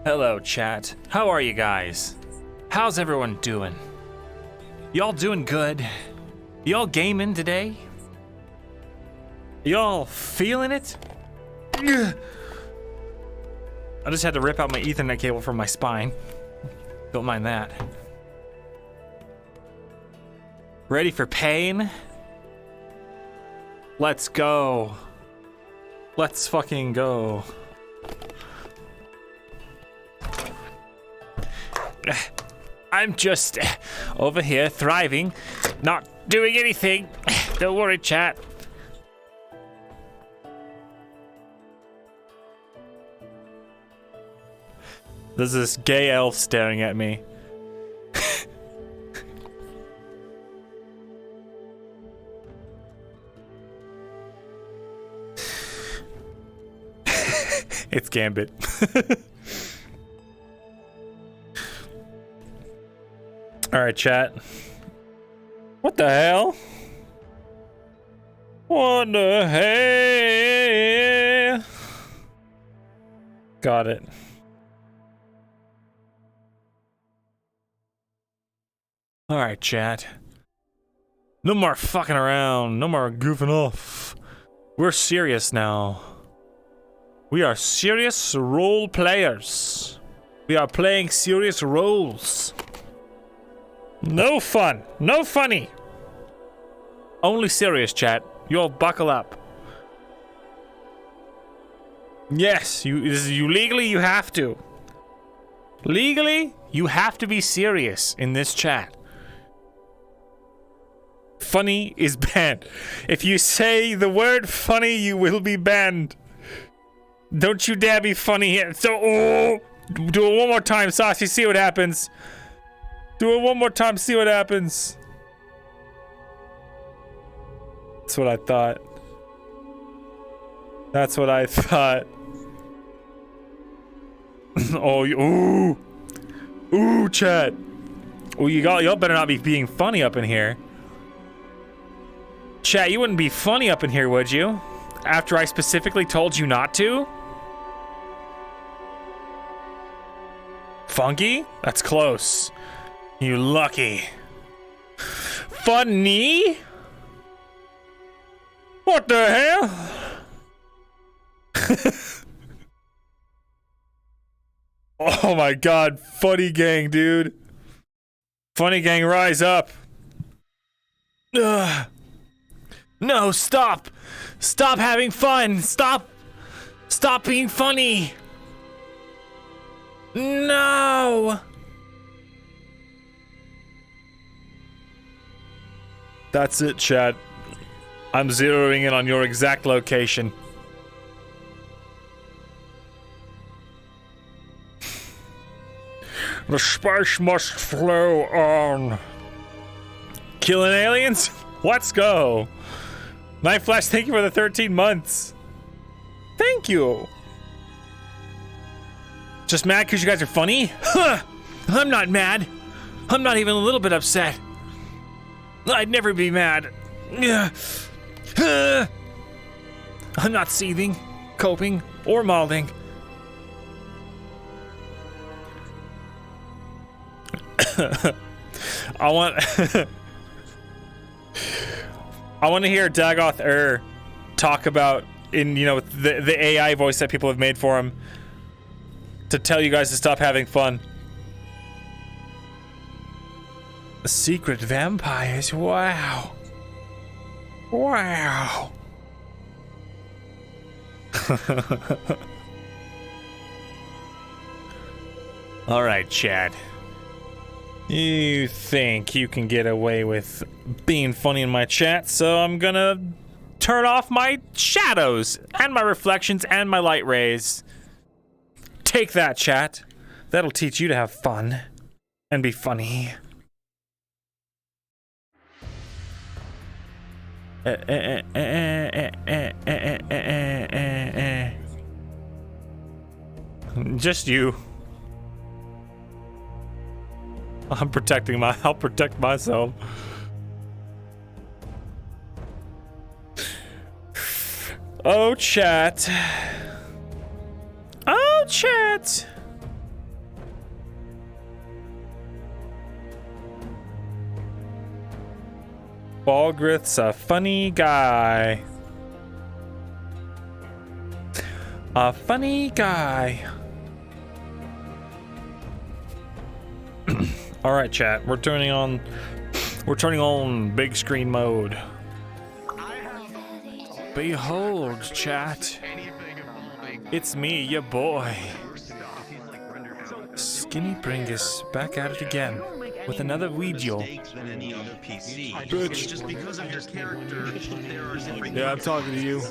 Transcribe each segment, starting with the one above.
Hello, chat. How are you guys? How's everyone doing? Y'all doing good? Y'all gaming today? Y'all feeling it? I just had to rip out my Ethernet cable from my spine. Don't mind that. Ready for pain? Let's go. Let's fucking go. I'm just over here thriving, not doing anything. Don't worry, chat. There's this gay elf staring at me. It's Gambit. Alright, chat. What the hell? What the hell? Got it. Alright, chat. No more fucking around. No more goofing off. We're serious now. We are serious role players. We are playing serious roles. No fun. No funny. Only serious, chat. You all buckle up. Yes, you legally you have to. Legally, you have to be serious in this chat. Funny is banned. If you say the word funny, you will be banned. Don't you dare be funny here. So, oh, do it one more time, Saucy. See what happens. Do it one more time. See what happens. That's what I thought. That's what I thought. Oh, ooh, chat. Oh, y'all better not be being funny up in here. Chat, you wouldn't be funny up in here, would you? After I specifically told you not to? Funky? That's close. You lucky. Funny? What the hell? Oh my god, funny gang, dude. Funny gang, rise up. Ugh. No, stop. Stop having fun. Stop being funny. No. That's it, chat. I'm zeroing in on your exact location. The spice must flow on. Killing aliens? Let's go. Night Flash, thank you for the 13 months. Thank you. Just mad because you guys are funny? Huh! I'm not mad. I'm not even a little bit upset. I'd never be mad. I'm not seething, coping, or malding. I want to hear Dagoth talk about in the AI voice that people have made for him to tell you guys to stop having fun. Secret vampires, wow. Wow. All right, Chad. You think you can get away with being funny in my chat, so I'm gonna turn off my shadows and my reflections and my light rays. Take that, chat. That'll teach you to have fun and be funny. Just you. I'll protect myself. Oh, chat. Oh, chat. Balgrith's a funny guy. A funny guy. All right, chat. We're turning on big screen mode. Behold, chat. It's me, your boy. Skinny Bringus back at it again with another video. Bitch. Yeah, I'm talking to you.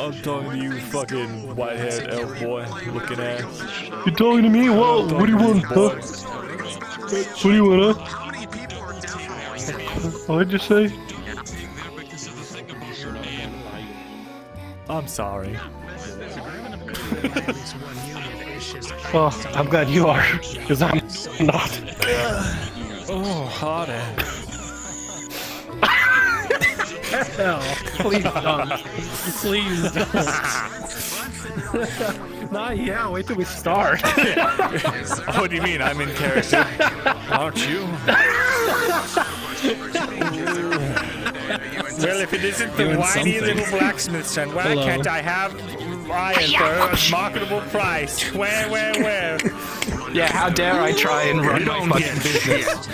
I'm talking to you, fucking whitehead elf boy looking ass. You talking to me? Whoa, what do you want, huh? What do you want, huh? What'd you say? I'm sorry. Well, I'm glad you are, because I'm not. Oh, hot ass. Please don't. Please don't. Not yet, wait till we start. What do you mean? I'm in character. Aren't you? Well, if it isn't the whiny little blacksmith son, why can't I have iron for a marketable price? Where? Yeah, how dare I try and run my fucking business?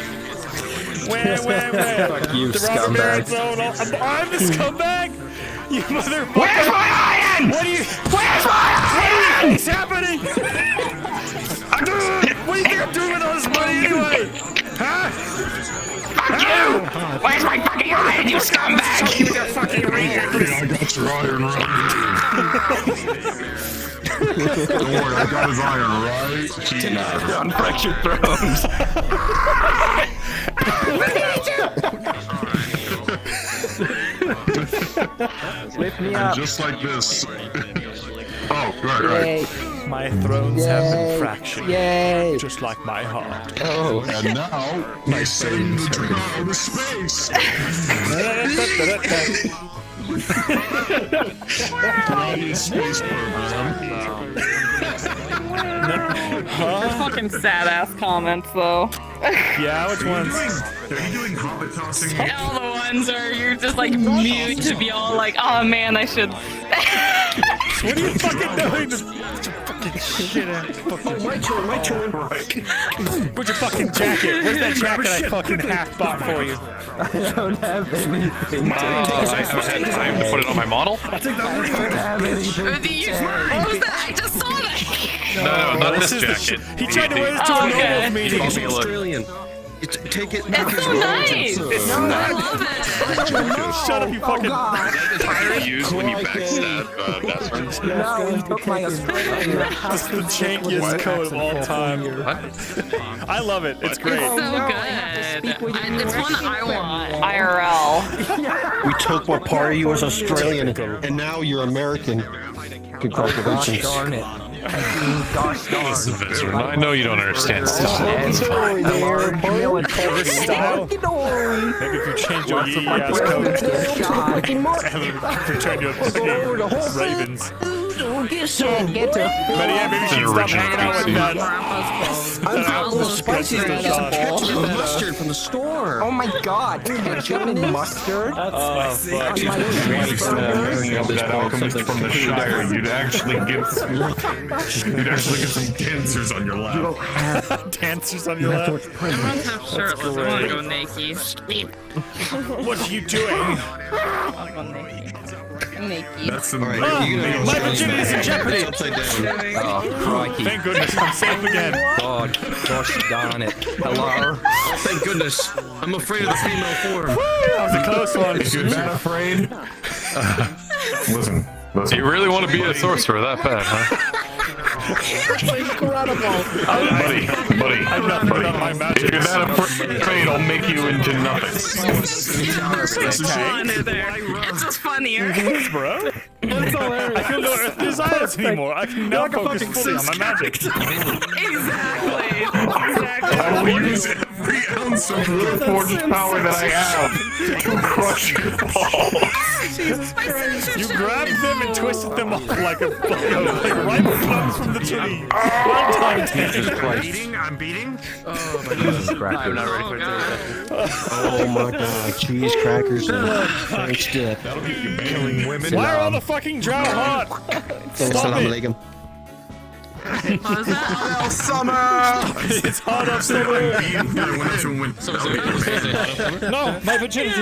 Where? Fuck you, The robber baron scumbag. zone. I'm the scumbag? You motherfucker. Where's my iron? Where's my iron? What's happening? What do you think I'm doing with all this money anyway? Huh? Fuck you! Where's my fucking iron, you scumbag? Give me that fucking ring. I got your iron right here. Don't worry, I got his iron right here. Don't break your thrones. Lift me And up. just like this. Oh, right. My thrones have been fractured. Yay! Just like my heart. Oh, And now, he's sending the to outer space. Brilliant space program. They're fucking sad ass comments though. Yeah, which ones? Are you doing hobbit tossing? All the ones where you're just like mute to be all like, oh man, I should. What are you fucking doing? This fucking shit ass fucking. my turn. Where's your fucking jacket? Where's that jacket I fucking half bought for you? I don't have anything. I had time to put it on my model? I don't have anything. What was that? I just saw that. No, not this is the jacket. He tried to wear this to a Okay. nobles meeting. Give me a look. Take it. It's so nice. I love it. Shut up, you fucking. Pirate used when you backstab best No, he took my Australian. This is the jankiest code of all time. I love it. It's great. So good. It's one I want. IRL. We took what part of you was Australian, and now you're American. Congratulations. Darn it. Gosh darn. I know you don't understand stuff. Hello, Camilla. Style. Maybe if you change your yee ass code and return your fucking ravens. But yeah, maybe you should stop hanging out with that. Mustard from the store. Oh my god, ketchup and mustard? Oh, fuck. That alchemist from the Shire, you'd actually get some dancers on your lap. Dancers on your lap. Everyone's half shirtless. I want to go naked. What are you doing? I want to go naked. Naked. That's the My virginity's in jeopardy. Upside down. Oh, crikey. Thank goodness I'm safe again. God, gosh darn it. Hello? Oh, thank goodness. I'm afraid of the female form. That was a close one. You're that afraid? Listen. You really want to be a sorcerer that bad, huh? Buddy. I'm not putting on my magic. If you're that afraid, I'll make you into nothing. It's funny there. It's just funnier. Bro. I feel no earth desires anymore. I can now focus fully on my magic. Exactly. I will use every ounce of the forged power that I have to crush your balls. Jesus, my censorship. You grabbed them and twisted them off like ripe plums from the tree. Well done, Tank. I'm beating. Oh, my Jesus Christ. I'm not ready for it. Oh my god, cheese crackers and French dip. Killing women. Why are all the fucking drow hot? Stop Assalamu it. alaikum. What was that? It's hot up summer. No, my virginity.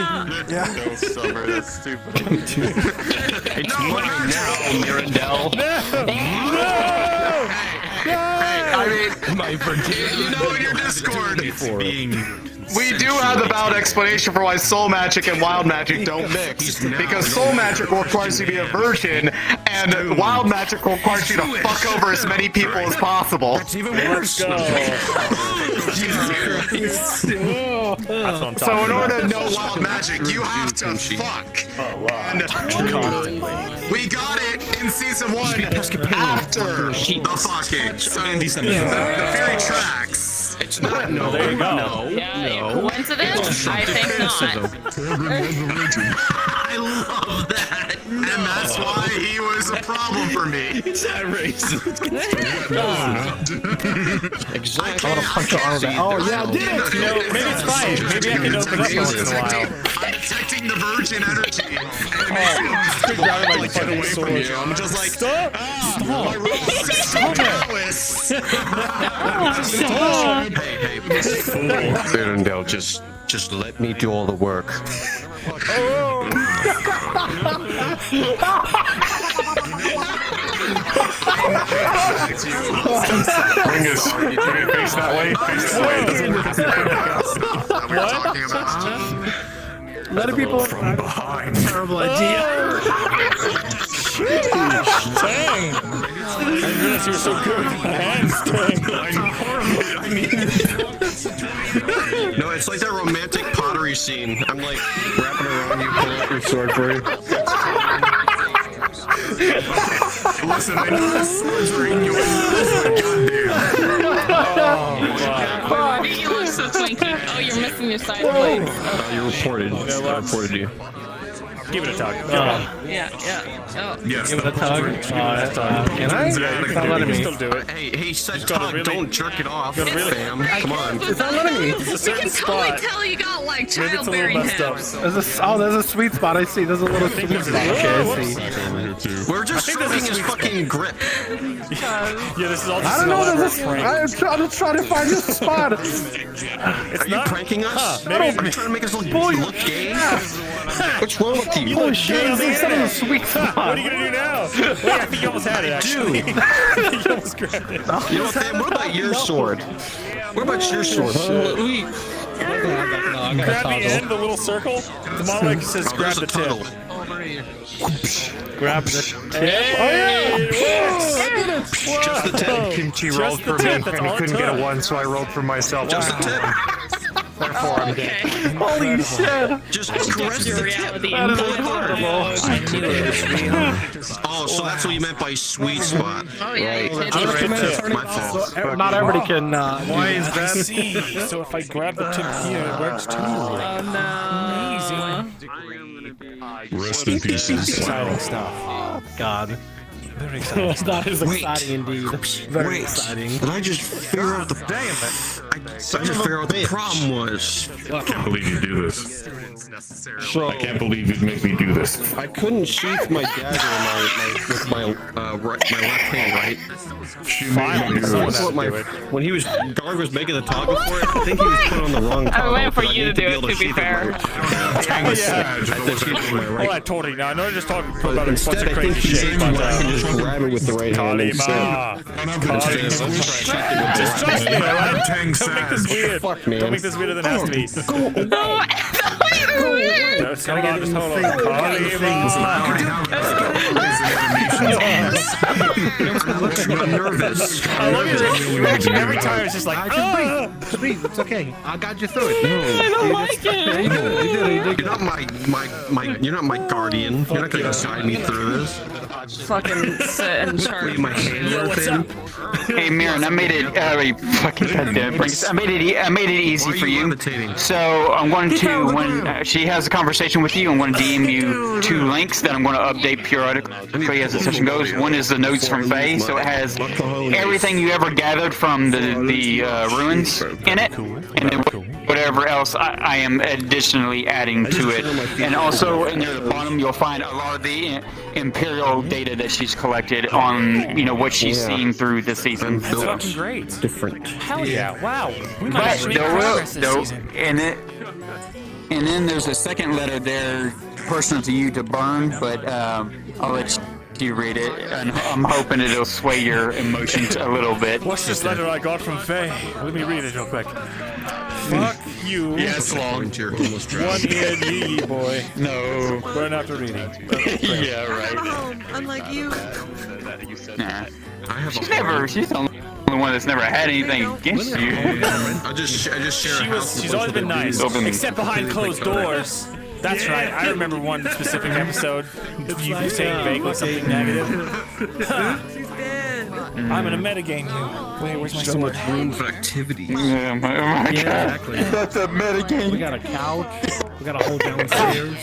No summer, that's stupid. It's mine now, Myrindal. I mean, My virginity. you know in your Discord, we do have the valid explanation for why soul magic and wild magic don't mix. Because soul magic requires you to be a virgin, and wild magic requires you to fuck over as many people as possible. Let's go. So in order to know wild magic, you have to fuck. And we got it in season 1 after the fucking. So the theory tracks. It's not. No. There you go. No. Yeah, coincidence? I think not. I love that. And that's why he was a problem for me. It's not racist. Exactly. I want to punch your arm out. Oh yeah, I did it. You know, maybe it's fine. Maybe I can open up once in a while. I'm detecting the virgin energy. And it makes me Like, get away from you. I'm just like, Stop! my role's Stop! Hey, Myrindal, just let me do all the work. Bringus, face that way. Face that way. A lot of people. From behind. Terrible idea. Dang! I didn't realize you were so good with your hands, dang. No, it's like that romantic pottery scene. I'm like wrapping around you, pulling out your sword for you. Listen, I know the swords are in you. Why do you look so twinky? Oh, you're missing your side blades. You reported. I reported you. Give it a tug. Yeah. Oh. Yes. Give it a tug. Can I? It's not letting me. Still do it. Hey, said gotta tug, really- don't jerk it off, really- fam. Come on. It's not letting me. It's a We certain can totally spot. tell you got like Maybe it's a little childbearing messed up. hips. There's a sweet spot. I see. There's a little sweet spot. Okay, I see. We're just think there's a stroking his sweet fucking grip. Yeah, this is all I just don't an know. elaborate There's prank. I'm just trying to find this spot. It's Are you not. pranking us? Maybe- Are you trying to make us look gay? What's wrong with you? Holy shit! It's instead of the sweet What spot. are you gonna do now? Wait, I think you almost had it, actually. you almost grabbed it. You know what, Sam? What about your sword? What about your sword? Grab the end, the little circle. The model like says grab the tip. Grab the. Just the tip. Kimchi Just rolled the for tip, me, that's and he all it couldn't get a took. 1, so I rolled for myself. Just the tip. Therefore, I'm dead. Okay. Holy shit! Just caress Your the tip. reality. That is incredible. Oh, so that's what you meant by sweet spot. Oh yeah. Right. You did. My fault. Not everybody can. Why is that? I see. So if I grab the tip here, it works too. Oh no. Rest in pieces. Exciting stuff. God. Very exciting. That is exciting indeed. Very exciting. Did I just figure out the I just figure out what the problem was. I can't believe you do this. So I can't believe you'd make me do this. I couldn't sheath my dagger with my left hand, right? She made me do That's this. what when he was Garg was making the toggle for it. I think he was put on the wrong toggle. waiting for but you need to do be it, able to be sheath it fair. my- Oh, I totally. Now I know you're just talking about a bunch Instead, of I think crazy he's shit, saying but I can just grab it with the right hand instead. Kalima. And I'm gonna take Just this. trust me, alright? Tang Don't make this Sag. weird. Fuck, man. Don't make this weirder than it has to be. No. Just hold on, just hold on. Kalima. I'm nervous. I love your reaction every time. It's just like, ah! Sweet, it's okay. I got you through it. I don't like it. You're not my guardian. You're not gonna guide me through this. Fucking sit and charge. Leave my hand Yo, with what's him. up? Hey, Mirren, I made it. Fucking goddamn, Bringus. I made it easy for you. So I'm going to, when she has a conversation with you, I'm going to DM you 2 links that I'm going to update periodically as the session goes. One is the notes from Faye, so it has everything you ever gathered from the ruins in it, and then whatever else I am additionally adding to it. And also near the bottom, you'll find a lot of the Imperial data that she's collected on, what she's seen through the season. That's fucking great. Different. Hell yeah! Wow. We might But actually make progress this season. and then there's a second letter there, personal to you to burn, but I'll let you read it, and I'm hoping it'll sway your emotions a little bit. What's this letter I got from Faye? Let me read it real quick. Fuck you. Yes, long. One-eared yee boy. No. Burn after reading. Yeah, right. Unlike you. Nah. She's the only one that's never had anything against you. I just share She's always been nice, except behind closed doors. That's right. I remember one specific episode. You saying vaguely something negative. I'm in a metagame. Wait, where's my sword? room for activity. Yeah, my God. Exactly. That's a metagame. We got a couch. We got a whole downstairs.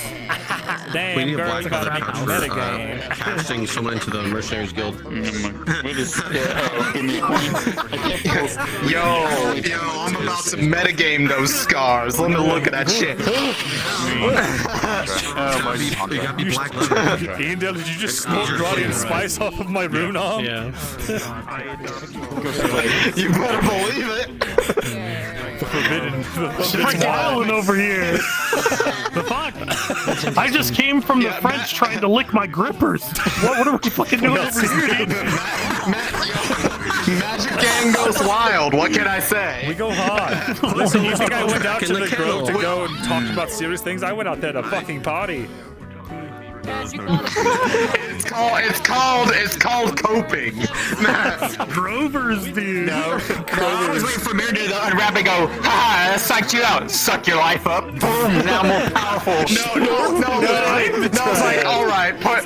Damn, We need a girls, black I gotta collar make a couch for metagame. casting someone into the Mercenaries Guild. Yo, I'm about to metagame those scars. Let me look at that shit. You gotta be black. Ian, did you just smoke Rotting Spice off of my rune arm? Yeah. You better believe it. The forbidden. It's wildin' over here. The fuck? I just came from the French trying to lick my grippers. What are we fucking doing over here? Magic gang goes wild. What can I say? We go hard. Listen, you think I went out to the grove to go and talk about serious things? I went out there to fucking party. It's called coping. Grovers, dude. No, I was waiting for Mir to unwrap and go, haha, that psyched you out. Suck your life up. Boom, now I'm more powerful. No, it's like, all right, I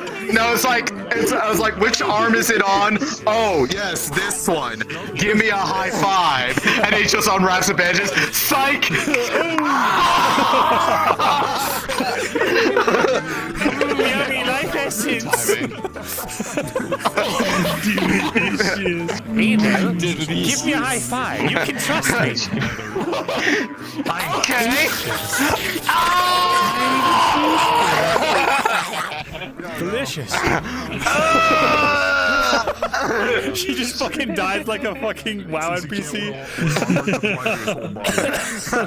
was like, which arm is it on? Oh, yes, this one. Give me a high five. And he just unwraps the badges. Psych! Yummy life essence. Ian, give me a high five. You can trust me. Okay. Delicious. She just fucking dies like a fucking WoW NPC.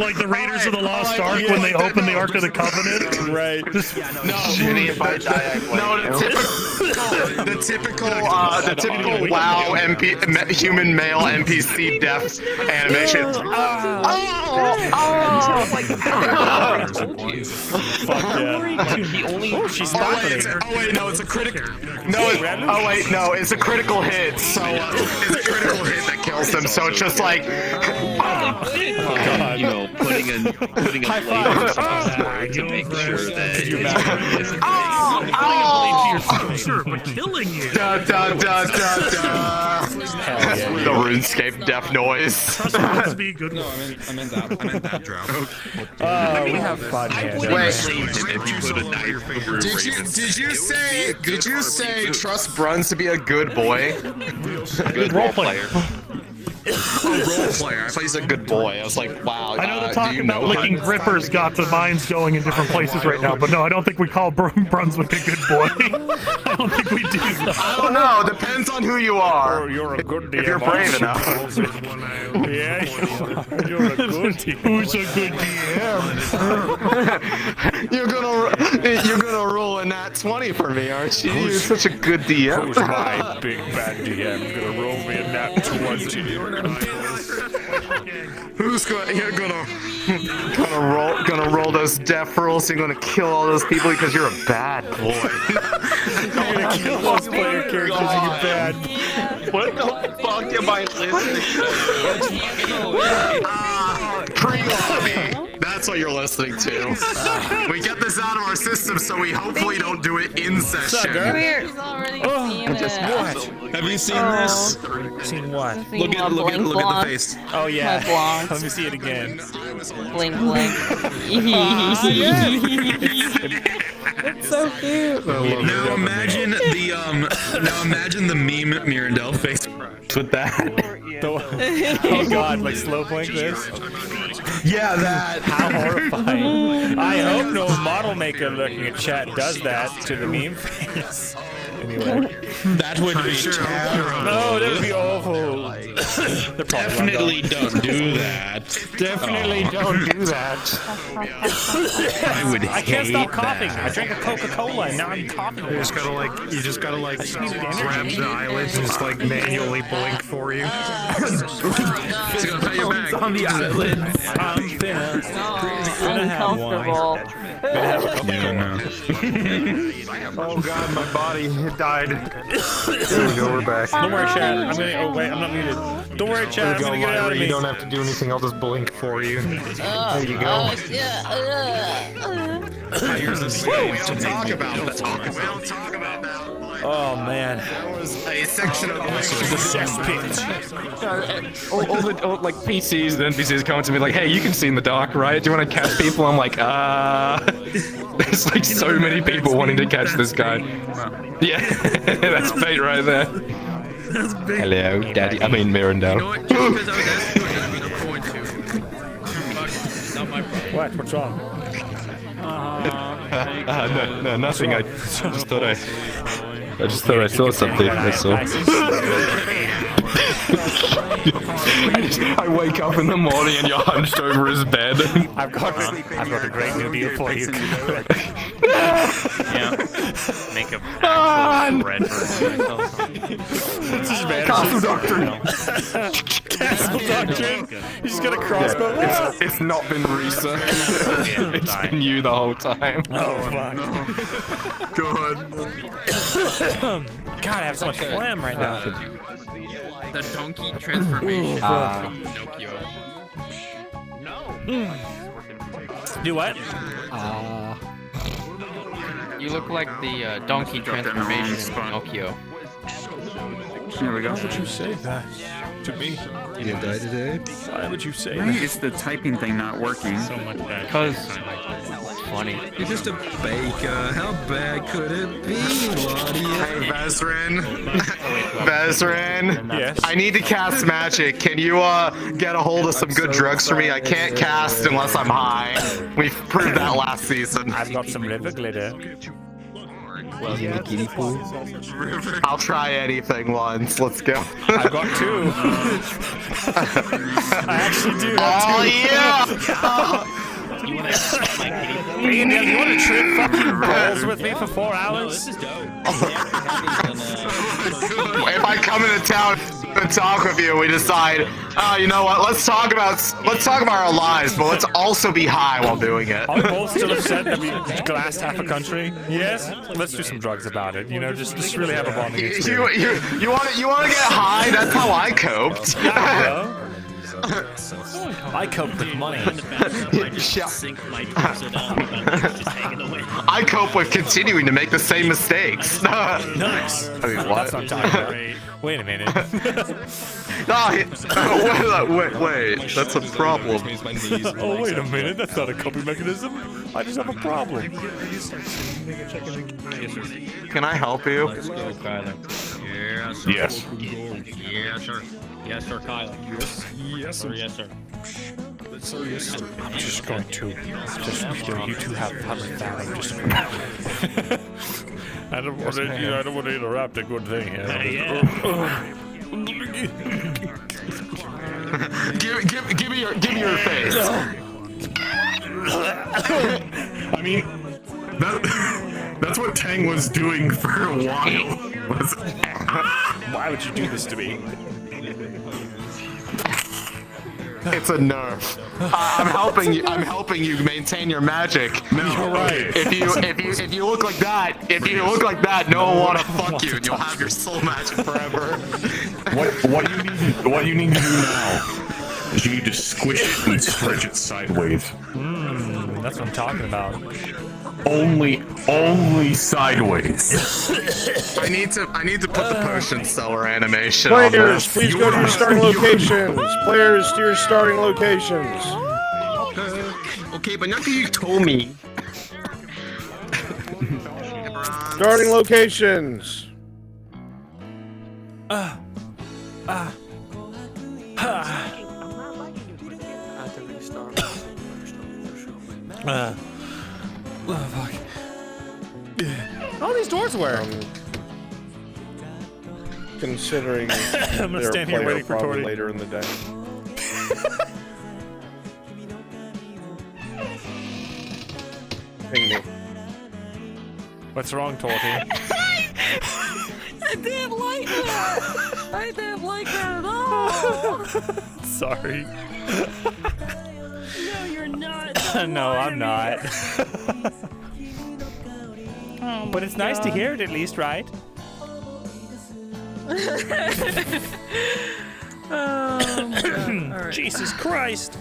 Like the Raiders of the Lost Ark when they open the Ark of the Covenant. Right. The typical WoW human male NPC death animation. Fuck yeah. She's stopping. It's a critical. It's a critical hit. So it's a critical hit that kills them. So it's just like, putting a high five to make sure that Sure, but killing you. da. The RuneScape death noise. Must be good. I meant that drop. we have fun here. Did you say trust Bruns to be a good boy? good role player. Role player. I thought he's a good boy. I was like, wow. I know the talk about licking grippers got the minds going in different places right now, but no, I don't think we call Brunswick a good boy. I don't think we do. I don't know. Depends on who you are. You're a good DM. If you're brave enough. Yeah, you're a good DM. Who's a good DM? You're gonna roll a nat 20 for me, aren't you? You're such a good DM. Who's my big bad DM? Gonna roll me a nat 20. Who's gonna roll those death rolls? You're gonna kill all those people because you're a bad boy. You're gonna kill those player characters and you're bad. What the fuck am I listening to? Pre-lobby. That's That's what you're listening to. We get this out of our system, so we hopefully don't do it in session. Come here. He's already seen it. Have you seen this? Seen what? Look at the face. Oh yeah. My blonde. Let me see it again. Blink, blink. It's so cute. Now imagine the meme Myrindal face with that. Oh god, like slow blink this? Yeah, that. How horrifying. I hope no model maker looking at chat does that to the meme face. Anyway. That would be terrible. No, that would be awful. Definitely don't do that. Definitely don't do that. I can't stop coughing. I drank a Coca-Cola and now I'm coughing. You just gotta like grab the eyelids and just like manually blink for you. It's gonna pay you back. On the eyelids. I'm gonna have one. Uncomfortable. Oh god, my body died. There we go, we're back. Don't worry, chat. I'm gonna. Oh wait, I'm not muted. Don't worry, chat. I'm gonna get it out of me. You don't have to do anything. I'll just blink for you. There you go. Here's the thing. We don't talk about that. We don't talk about that. Oh man. That was a section of The cesspit. all like PCs, the NPCs come to me like, hey, you can see in the dark, right? Do you want to catch people? I'm like, there's like so many people wanting to catch this guy. Yeah, that's bait right there. Hello, Daddy. I mean, Myrindal. What? What's wrong? No, nothing. I just thought I saw something. That's all. I wake up in the morning and you're hunched over his bed. I've got a great new deal for you. Yeah. Make a actual bread version of What's his Castle Doctrine. Castle Doctrine. You just got a crossbow. It's not been researched. It's been you the whole time. Oh fuck. good. God, I have so much phlegm right now. The donkey transformation from Pinocchio. Do what? You look like the donkey transformation in Pinocchio. There we go. Why would you say that to me? You gonna die today? Why would you say Why that? is the typing thing not working? So much bad. Because funny. You're just a baker. How bad could it be, Lottie? Hey, Vezrin. Yes. I need to cast magic. Can you get a hold of some good drugs for me? I can't cast unless I'm high. We've proved that last season. I've got some liver glitter. I'll try anything once. Let's go. I've got two. I actually do have Oh two. yeah! You want to my kitty? Myrindal, you want to trip fucking balls with me for 4 hours? If I come into town and talk with you, we decide, oh, you know what? Let's talk about our lives, but let's also be high while doing it. Are we both still upset that we glassed half a country? Yes. Let's do some drugs about it. You know, just really have a bonding experience. You want to get high? That's how I coped. I cope with money. I cope with continuing to make the same mistakes. Nice. I mean, what? That's what I'm talking about. Wait a minute. Wait, that's a problem. Oh, wait a minute. That's not a coping mechanism. I just have a problem. Can I help you? Let's go, Kyler. Yes. Yeah, sure. Yes, sir, Kyler. Yes, sir. Yes, sir. I'm just going to you two have fun with that. I'm just I don't want to interrupt a good thing here. Give me your face. I mean, that's what Tang was doing for a while. Why would you do this to me? It's a nerf. I'm helping you maintain your magic. No, you're right. If you look like that, no one will want to fuck you, and you'll have your soul magic forever. What do you need to do now? is you need to squish it and stretch it sideways. That's what I'm talking about. Only sideways. I need to put the potion seller animation on Players, this. please go to your starting locations. Players, to your starting locations. Okay, but not that you told me. Starting locations. Oh, fuck. All these doors work. Considering I'm gonna they're stand here player waiting for probably Tori. later in the day. Ping me. What's wrong, Torty? I didn't like that. I didn't like that at all. Sorry. No, you're not. No, I'm not. Oh But it's nice to hear it at least, right? Jesus Christ.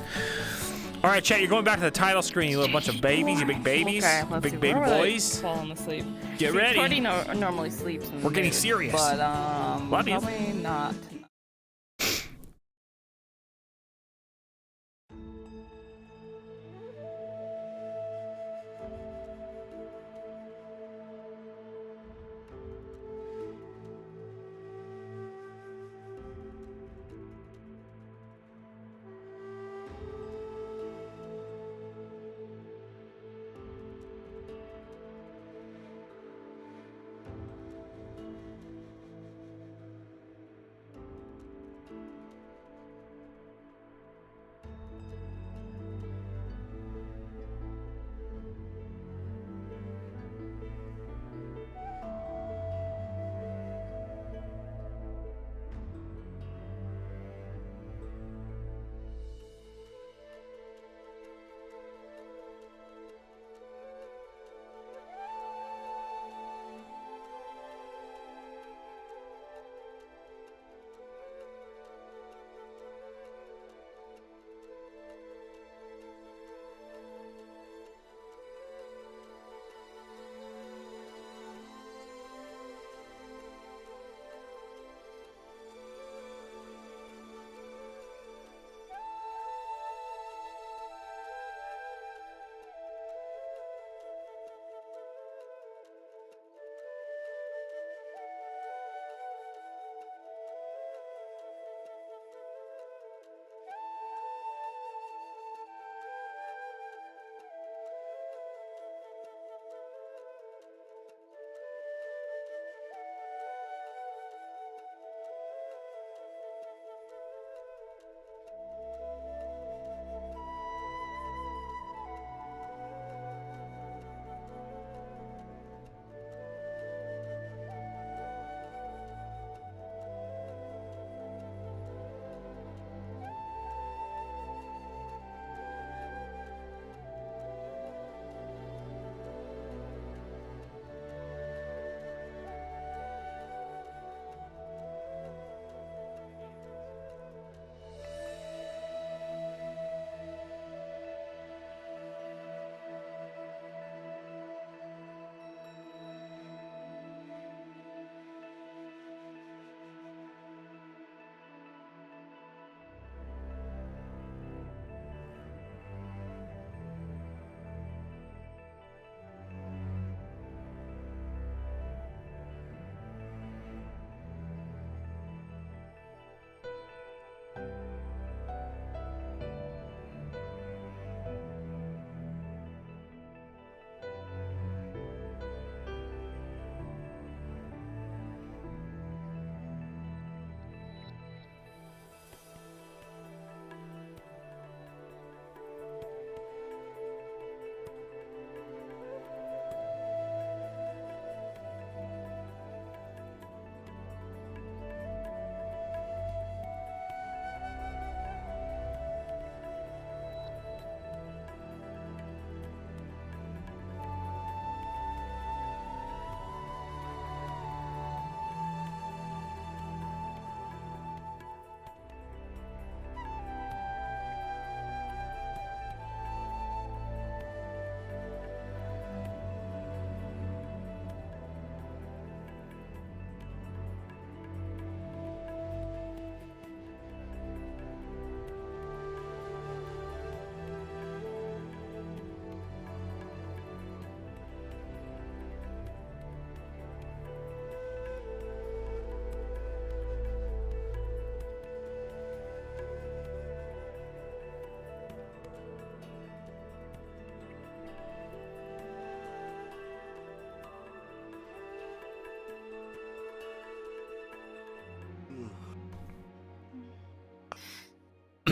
All right, chat, you're going back to the title screen, you little bunch of babies, you big babies, Okay, let's big see, baby where would I boys. falling asleep. Get ready. Party normally sleeps. In the We're getting mood, serious. But Love you. probably not.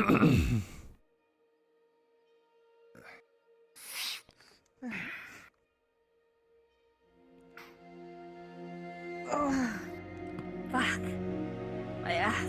Oh, fuck. My ass.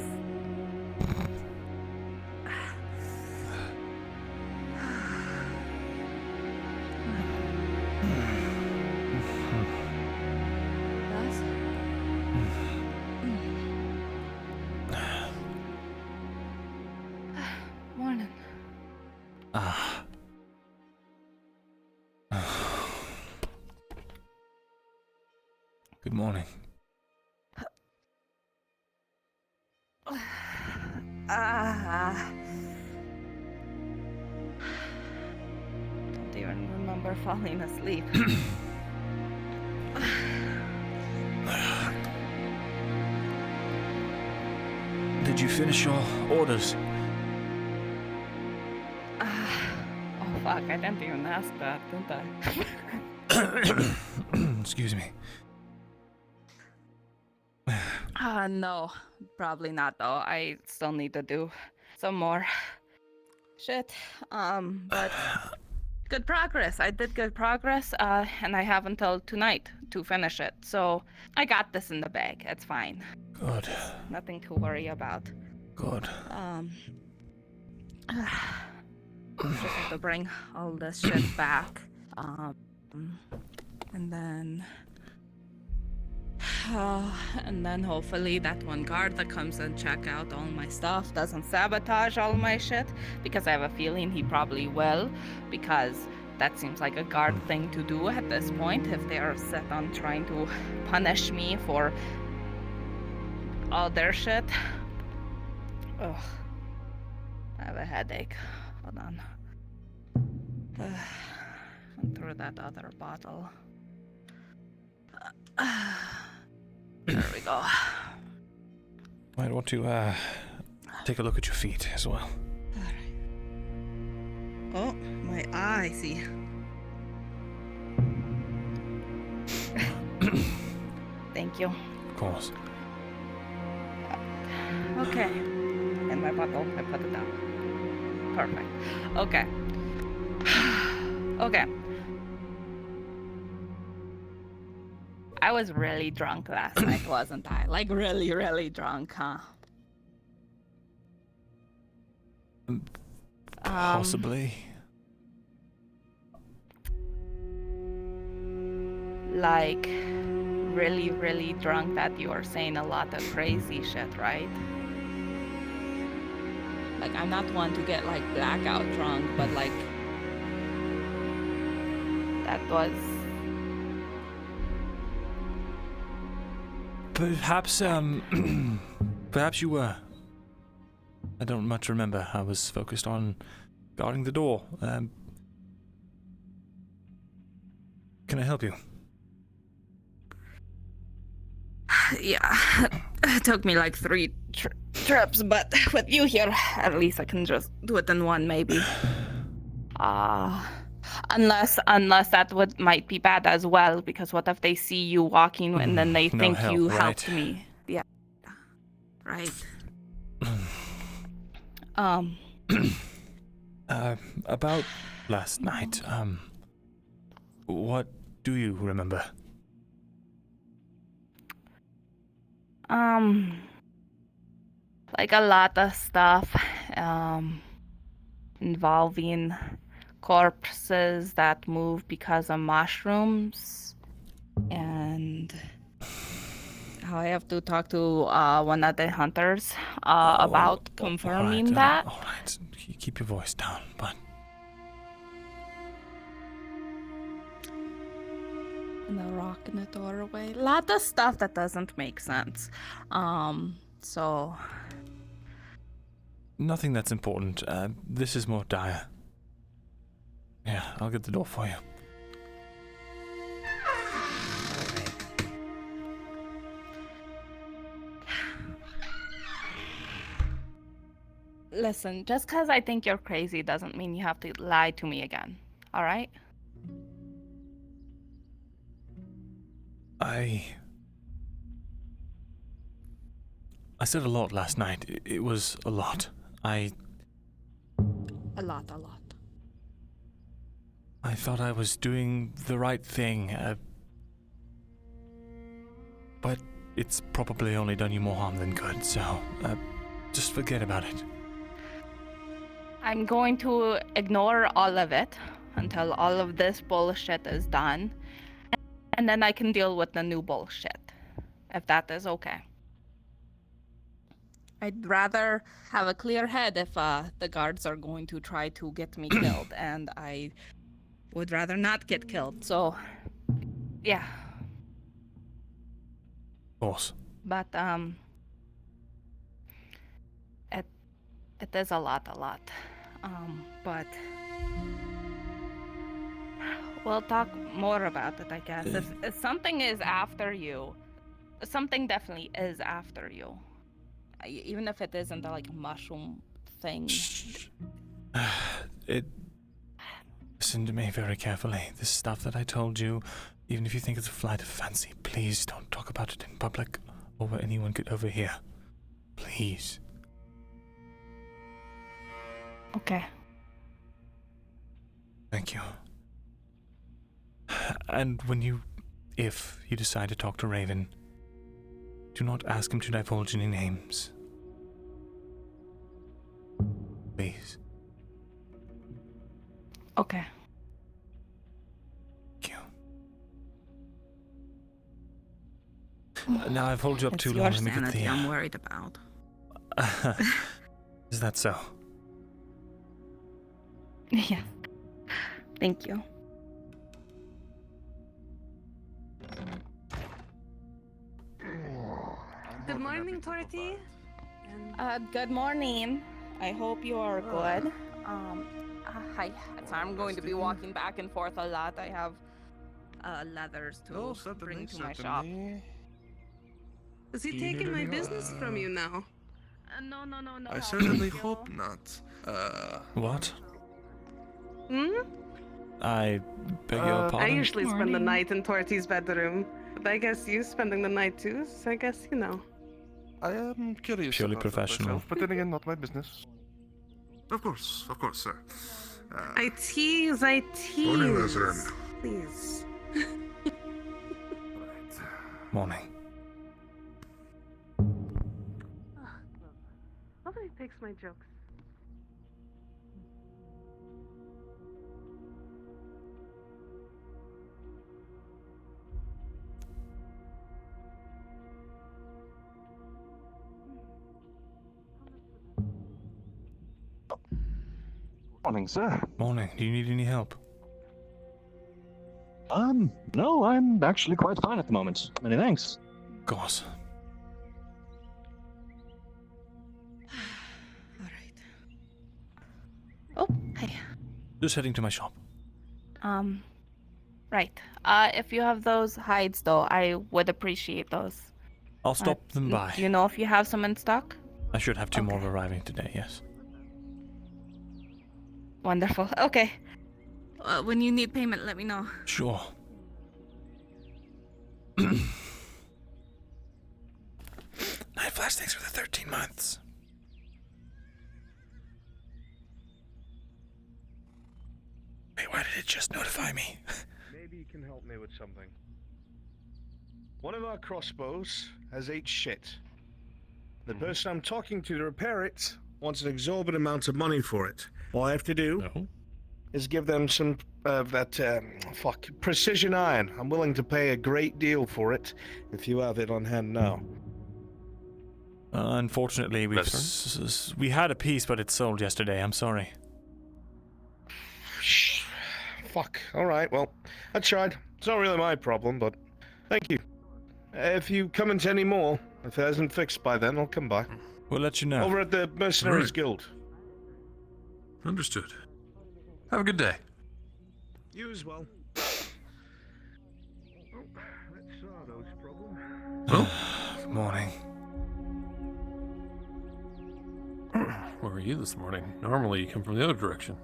Morning. Good morning. Don't even remember falling asleep. Did you finish your orders? Oh fuck, I didn't even ask that, didn't I? Excuse me. No, probably not though. I still need to do some more shit. But good progress. I did good progress, and I have until tonight to finish it. So I got this in the bag. It's fine. Good. Nothing to worry about. Good. Just have to bring all this shit back. And then hopefully that one guard that comes and check out all my stuff doesn't sabotage all my shit, because I have a feeling he probably will, because that seems like a guard thing to do at this point if they are set on trying to punish me for all their shit. Ugh. I have a headache. Hold on. And through that other bottle. There we go. Might want to take a look at your feet as well. Alright. Oh, my eye, see. Thank you. Of course. Okay. And my bottle, I put it down. Perfect. Okay. Okay. I was really drunk last night, wasn't I? Like really, really drunk, huh? Possibly. Like really, really drunk that you were saying a lot of crazy shit, right? Like I'm not one to get like blackout drunk, but like that was... Perhaps, perhaps you were. I don't much remember. I was focused on guarding the door. Can I help you? Yeah, it took me like 3 trips, but with you here, at least I can just do it in one, maybe. Unless that might be bad as well, because what if they see you walking and then they think help, you right? helped me? Yeah, right. About last night, what do you remember? Like a lot of stuff, involving corpses that move because of mushrooms, and how I have to talk to one of the hunters about confirming that. All right, keep your voice down, but... And a rock in the doorway. A lot of stuff that doesn't make sense. So... Nothing that's important. This is more dire. Yeah, I'll get the door for you. Listen, just because I think you're crazy doesn't mean you have to lie to me again. All right? I said a lot last night. It was a lot. I A lot. I thought I was doing the right thing, but it's probably only done you more harm than good, so just forget about it. I'm going to ignore all of it until all of this bullshit is done, and then I can deal with the new bullshit, if that is okay. I'd rather have a clear head if the guards are going to try to get me killed, and I would rather not get killed, so yeah. Of course. But it is a lot. But we'll talk more about it, I guess. If something is after you, something definitely is after you. Even if it isn't like a mushroom thing. Listen to me very carefully. This stuff that I told you, even if you think it's a flight of fancy, please don't talk about it in public or where anyone could overhear. Please. Okay. Thank you. And if you decide to talk to Raven, do not ask him to divulge any names. Please. Okay. Thank you. Now I've held you up too long. It's your sanity I'm worried about. Is that so? Yeah. Thank you. Good morning, Torty. Good morning. I hope you are good. Hi. So I'm going to be walking back and forth a lot. I have leathers to bring to my shop. Is he taking my business from you now? No. I certainly hope not. What? Hmm? I beg your pardon? I usually spend the night in Torty's bedroom, but I guess you spending the night too, so I guess you know. I am curious. Purely about that professional. myself, but then again, not my business. Of course, sir. I tease. Morning, Resident. Please. Morning. Nobody takes my jokes. Morning, sir. Morning. Do you need any help? No, I'm actually quite fine at the moment. Many thanks. Of course. Oh, hey. Just heading to my shop. Right. If you have those hides, though, I would appreciate those. I'll stop them by. Do you know if you have some in stock? I should have two more arriving today, yes. Wonderful. Okay. When you need payment, let me know. Sure. Night Flash, thanks for the 13 months. Wait, why did it just notify me? Maybe you can help me with something. One of our crossbows has 8 shit. The person I'm talking to repair it wants an exorbitant amount of money for it. All I have to do is give them some of that, precision iron. I'm willing to pay a great deal for it if you have it on hand now. Unfortunately, we had a piece, but it sold yesterday. I'm sorry. Fuck. All right, well, I tried. It's not really my problem, but thank you. If you come into any more, if it hasn't fixed by then, I'll come by. We'll let you know. Over at the Mercenaries Guild. Understood. Have a good day. You as well. Oh, let's solve those problems. Good morning. Where were you this morning? Normally you come from the other direction.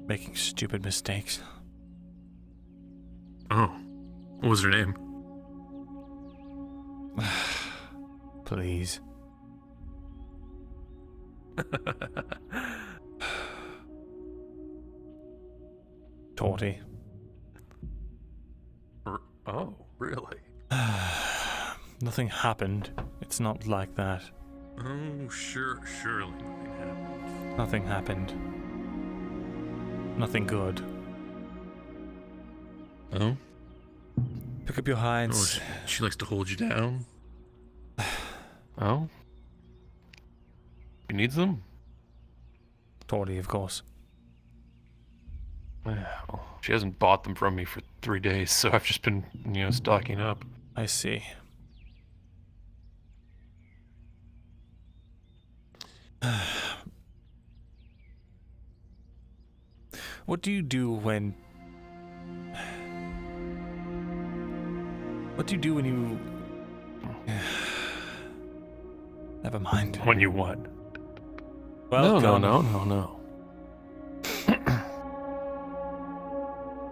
Making stupid mistakes. Oh. What was her name? Please. Torty. Oh, really? Nothing happened. It's not like that. Oh, surely nothing happened. Nothing happened. Nothing good. Oh? Pick up your hides. Oh, she likes to hold you down. Oh? You need them? Torty, of course. Well, she hasn't bought them from me for 3 days, so I've just been, stocking up. I see. What do you do when... What do you do when you... Never mind. When you what? Well, No.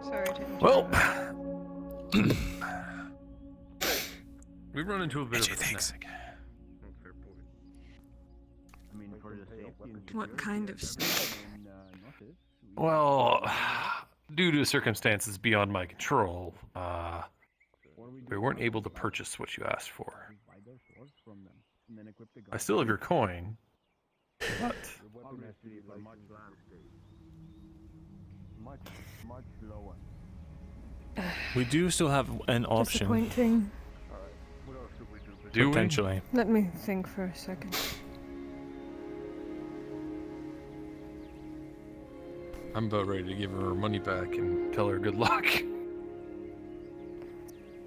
Sorry to interrupt. Well, we've run into a bit of a snag. What kind of snake? Well, due to circumstances beyond my control, we weren't able to purchase what you asked for. I still have your coin, but... We do still have an option. Disappointing. Potentially. Let me think for a second. I'm about ready to give her her money back and tell her good luck.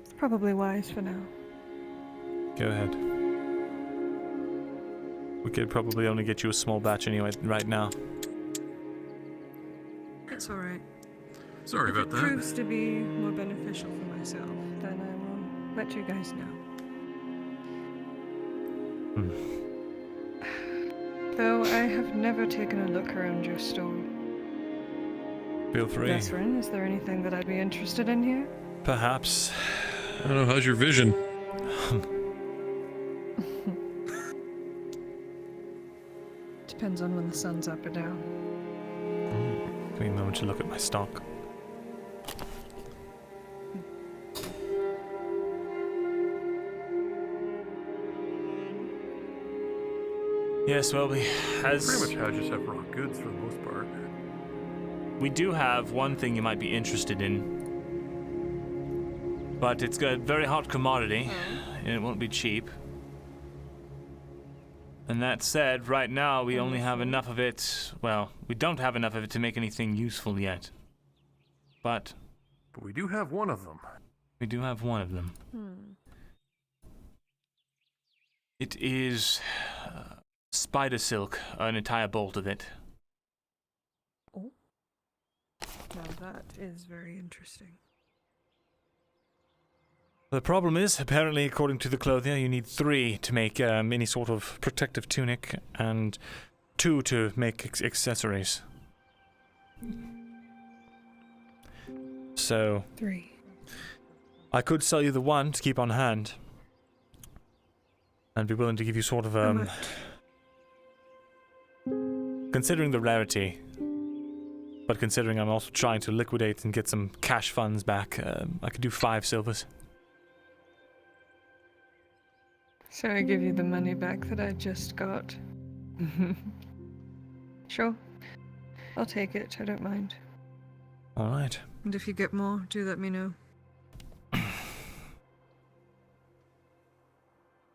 It's probably wise for now. Go ahead. We could probably only get you a small batch anyway right now. It's alright. Sorry If about it that. proves to be more beneficial for myself, then I will let you guys know. Though I have never taken a look around your store. Feel free. Vesrin, is there anything that I'd be interested in here? Perhaps. I don't know, how's your vision? Depends on when the sun's up or down. Give me a moment to look at my stock. Yes, well, Pretty much I just have raw goods for the most part. we do have one thing you might be interested in. But it's a very hot commodity, and it won't be cheap. And that said, right now we only have enough of it, well, we don't have enough of it to make anything useful yet. But we do have one of them. We do have one of them. It is spider silk, an entire bolt of it. Now that is very interesting. The problem is, apparently, according to the clothier, you need 3 to make any sort of protective tunic, and 2 to make accessories. So... 3. I could sell you the 1 to keep on hand. And be willing to give you sort of, considering the rarity, but considering I'm also trying to liquidate and get some cash funds back, I could do 5 silvers. So I give you the money back that I just got. Sure. I'll take it, I don't mind. Alright. And if you get more, do let me know.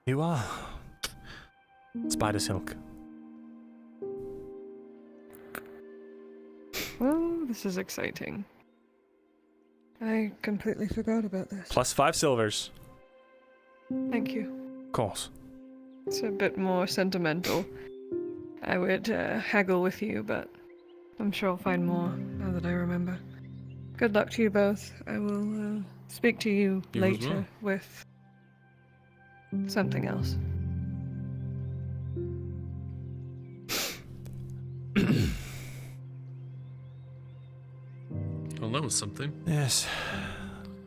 You are. Spider silk. Well, this is exciting. I completely forgot about this. Plus 5 silvers. Thank you. Of course. It's a bit more sentimental. I would haggle with you, but I'm sure I'll find more now that I remember. Good luck to you both. I will speak to you You as later well. with something else. Well, that was something. Yes.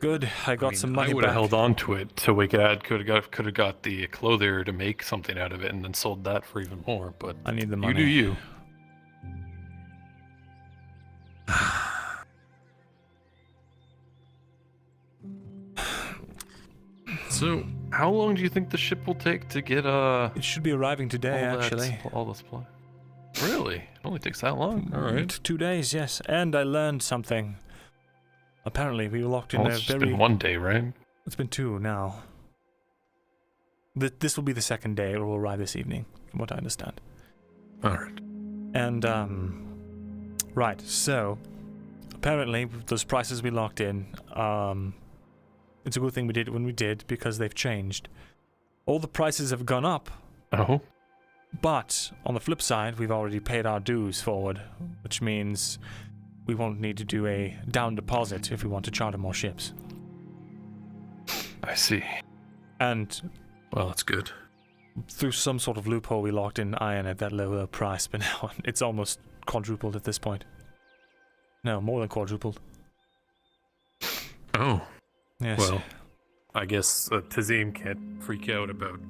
Good, I got some money I would have back. held on to it so we could have got the clothier to make something out of it and then sold that for even more. But I need the you money. do you. So, how long do you think the ship will take to get It should be arriving today, actually. All the supply. Really? It only takes that long? All right. 2 days, yes. And I learned something. Apparently, we were locked in Well, a it's very... just been 1 day, right? It's been 2 now. This will be the second day. It will arrive this evening, from what I understand. All right. And, right, so, apparently, those prices we locked in, it's a good thing we did it when we did, because they've changed. All the prices have gone up. Oh? But, on the flip side, we've already paid our dues forward, which means we won't need to do a down deposit if we want to charter more ships. I see. And... well, that's good. Through some sort of loophole, we locked in iron at that lower price, but now it's almost quadrupled at this point. No, more than quadrupled. Oh. Yes. Well, I guess Tazim can't freak out about,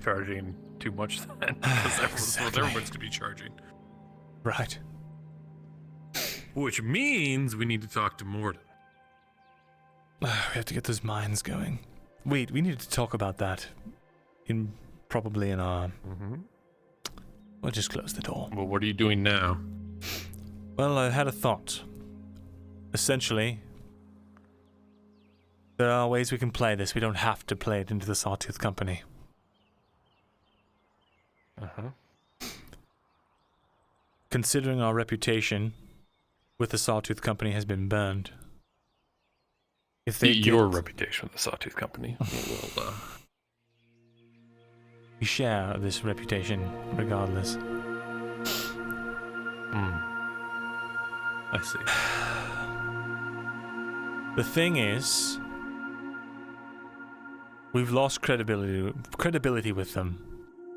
charging too much then, because that's what everyone's to be charging. Right. Which means we need to talk to Morden. We have to get those mines going. Wait, we need to talk about that. Probably in our... We'll just close the door. Well, what are you doing now? Well, I had a thought. Essentially, there are ways we can play this. We don't have to play it into the Sawtooth Company. Considering our reputation with the Sawtooth Company has been burned. If they Your reputation with the Sawtooth Company. Well, we share this reputation regardless. I see. The thing is, we've lost credibility with them.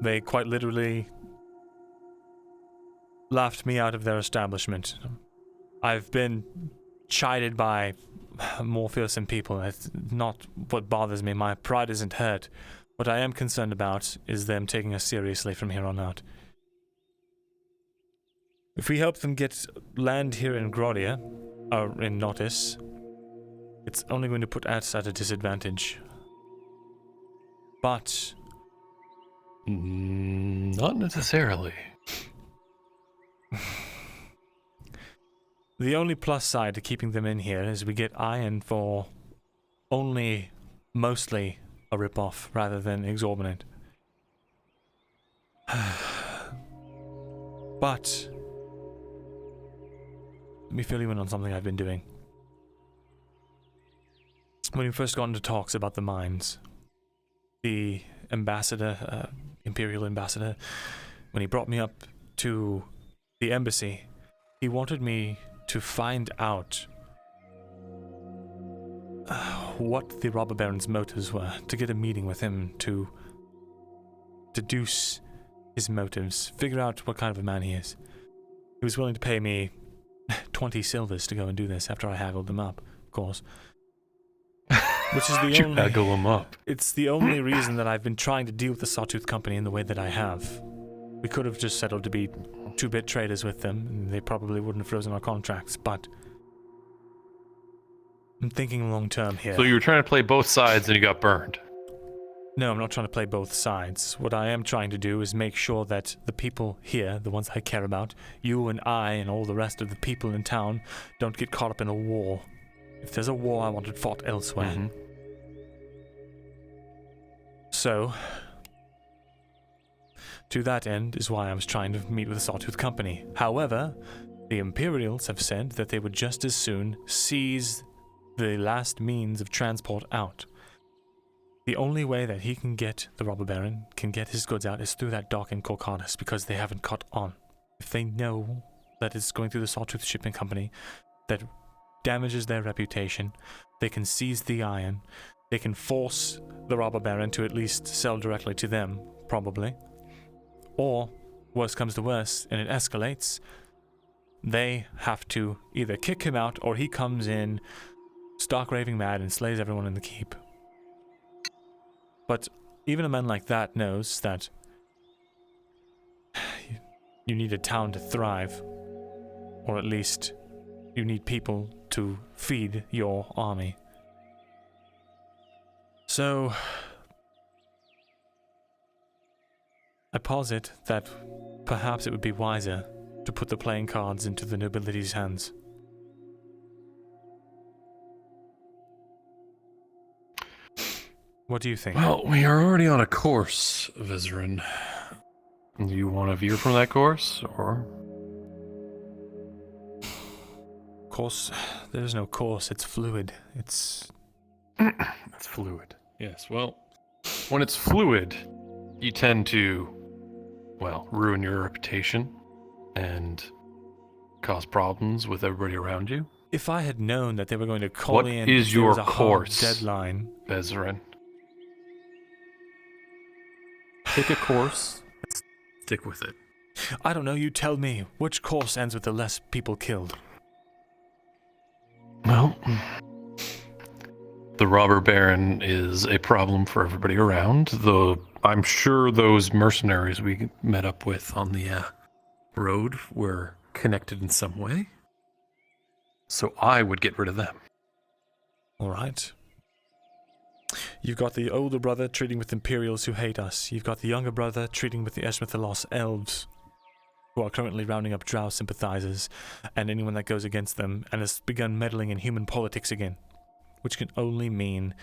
They quite literally laughed me out of their establishment. I've been chided by more fearsome people. That's not what bothers me. My pride isn't hurt. What I am concerned about is them taking us seriously from here on out. If we help them get land here in Grodia, or in Notis, it's only going to put us at a disadvantage. But... not necessarily. The only plus side to keeping them in here is we get iron for only mostly a rip-off rather than exorbitant. But let me fill you in on something I've been doing. When we first got into talks about the mines, the ambassador, Imperial ambassador, when he brought me up to the embassy, he wanted me to find out what the robber baron's motives were, to get a meeting with him to deduce his motives, figure out what kind of a man he is. He was willing to pay me 20 silvers to go and do this after I haggled them up, of course. Which is the only... haggle them up? It's the only reason that I've been trying to deal with the Sawtooth Company in the way that I have. We could have just settled to be two-bit traders with them, and they probably wouldn't have frozen our contracts, but I'm thinking long-term here. So you were trying to play both sides and you got burned? No, I'm not trying to play both sides. What I am trying to do is make sure that the people here, the ones I care about, you and I and all the rest of the people in town, don't get caught up in a war. If there's a war, I want it fought elsewhere. So, to that end is why I was trying to meet with the Sawtooth Company. However, the Imperials have said that they would just as soon seize the last means of transport out. The only way that he can get, the robber baron, can get his goods out is through that dock in Corcanis, because they haven't caught on. If they know that it's going through the Sawtooth Shipping Company, that damages their reputation, they can seize the iron, they can force the robber baron to at least sell directly to them, probably. Or, worst comes to worst, and it escalates, they have to either kick him out or he comes in stark raving mad and slays everyone in the keep. But even a man like that knows that you need a town to thrive, or at least you need people to feed your army. So, I posit that perhaps it would be wiser to put the playing cards into the nobility's hands. What do you think? Well, we are already on a course, Vizerin. Do you want to veer from that course, or...? Course? There's no course, it's fluid. It's fluid. Yes, well, when it's fluid, you tend to, well, ruin your reputation and cause problems with everybody around you. If I had known that they were going to call me in... What is your course, deadline? Vizerin? Pick a course, stick with it. I don't know, you tell me. Which course ends with the less people killed? Well, the robber baron is a problem for everybody around, though I'm sure those mercenaries we met up with on the road were connected in some way. So I would get rid of them. All right. You've got the older brother treating with Imperials who hate us. You've got the younger brother treating with the Eshma Thalas elves, who are currently rounding up Drow sympathizers and anyone that goes against them, and has begun meddling in human politics again, which can only mean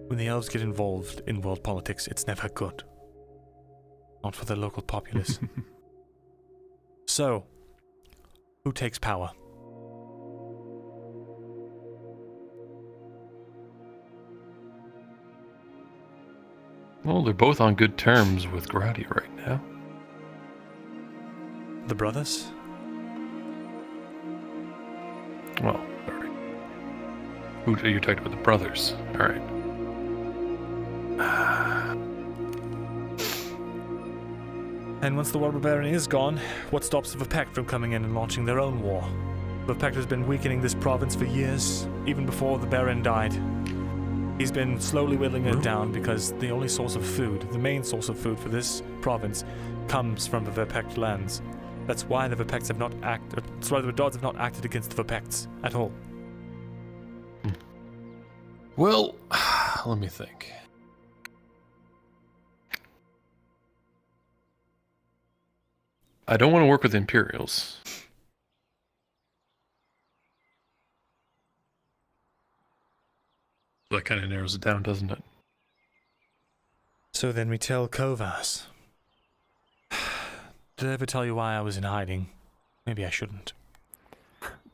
when the elves get involved in world politics, it's never good. Not for the local populace. So, who takes power? Well, they're both on good terms with Gradia right now. The brothers? Well, sorry. Who are you talking about? The brothers. Alright. And once the War Baron is gone, what stops the Vepect from coming in and launching their own war? Vepect has been weakening this province for years, even before the Baron died. He's been slowly whittling it down because the only source of food, the main source of food for this province, comes from the Vepect lands. That's why the Vepects have not acted. That's why the Dods have not acted against the Vepects at all. Well, let me think. I don't want to work with Imperials. That kind of narrows it down, doesn't it? So then we tell Kovas. Did I ever tell you why I was in hiding? Maybe I shouldn't.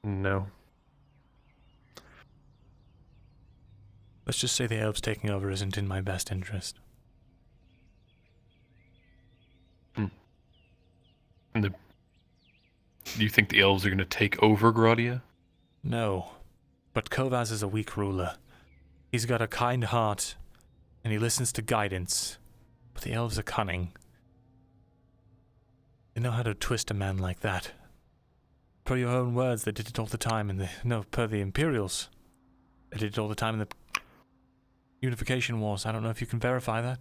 No. Let's just say the elves taking over isn't in my best interest. And do you think the elves are going to take over Gradia? No. But Kovas is a weak ruler. He's got a kind heart, and he listens to guidance. But the elves are cunning. They know how to twist a man like that. Per your own words, they did it all the time in the... No, per the Imperials. They did it all the time in the Unification Wars. I don't know if you can verify that.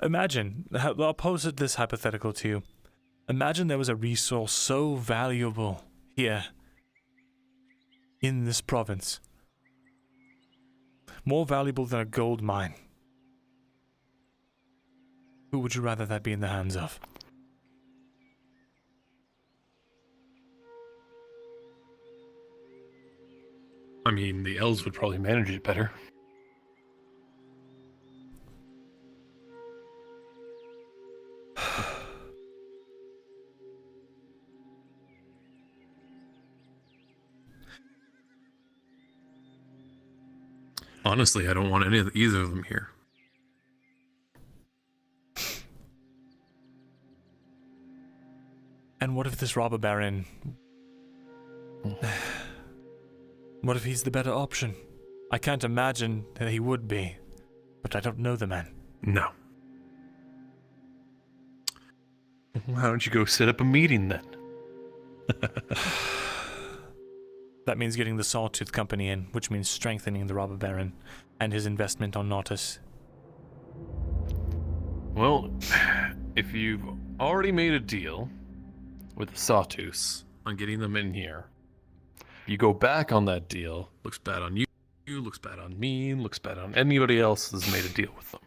Imagine, I'll pose this hypothetical to you. Imagine there was a resource so valuable here in this province. More valuable than a gold mine. Who would you rather that be in the hands of? I mean, the elves would probably manage it better. Honestly, I don't want either of them here. And what if this robber baron What if he's the better option? I can't imagine that he would be, but I don't know the man. No. Why don't you go set up a meeting then? That means getting the Sawtooth Company in, which means strengthening the Robber Baron and his investment on Nautis. Well, if you've already made a deal with the Sawtooths on getting them in here, you go back on that deal, looks bad on you, looks bad on me, looks bad on anybody else who's made a deal with them.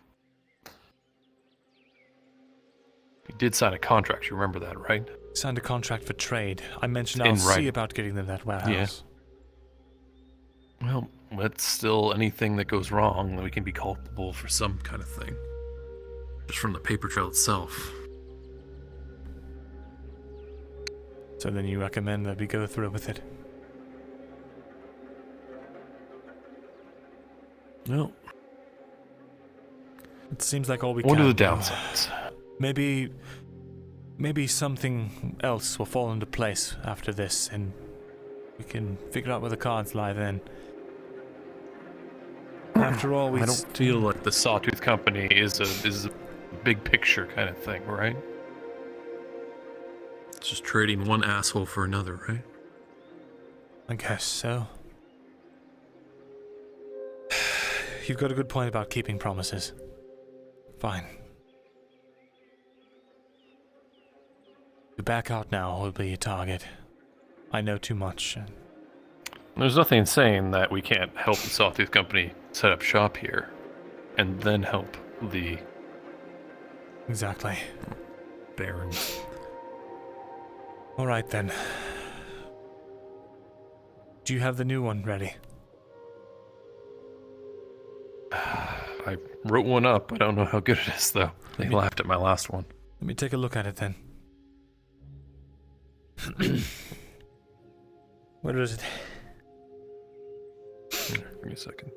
You did sign a contract, you remember that, right? Signed a contract for trade. I mentioned I'll see about getting them that warehouse. Yeah. Well, that's still anything that goes wrong that we can be culpable for some kind of thing. Just from the paper trail itself. So then you recommend that we go through with it? Well, it seems like all we what can. What are the downsides? Maybe something else will fall into place after this, and we can figure out where the cards lie then. After all, I don't feel like the Sawtooth Company is a big picture kind of thing, right? It's just trading one asshole for another, right? I guess so. You've got a good point about keeping promises. Fine. To back out now will be a target. I know too much. There's nothing saying that we can't help the Sawtooth Company set up shop here, and then help the... Exactly. Barons. Alright then. Do you have the new one ready? I wrote one up. I don't know how good it is, though. They laughed at my last one. Let me take a look at it then. Where is it? Here, give me a second.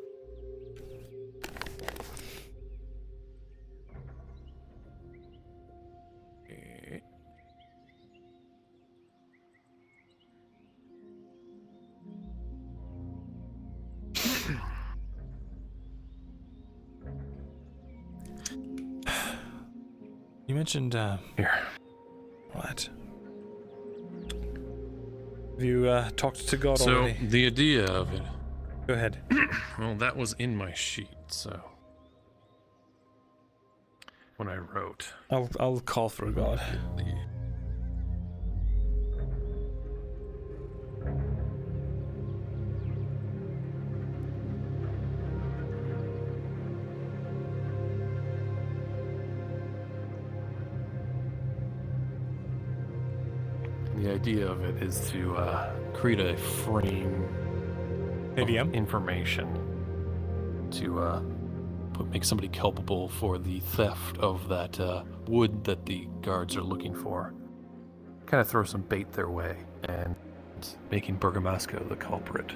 You mentioned, Here. What? Have you, talked to God already? So, the idea of it... Go ahead. Well, that was in my sheet, so... When I wrote... I'll call for God. The idea of it is to create a frame of information to make somebody culpable for the theft of that wood that the guards are looking for. Kind of throw some bait their way, and making Bergamasco the culprit.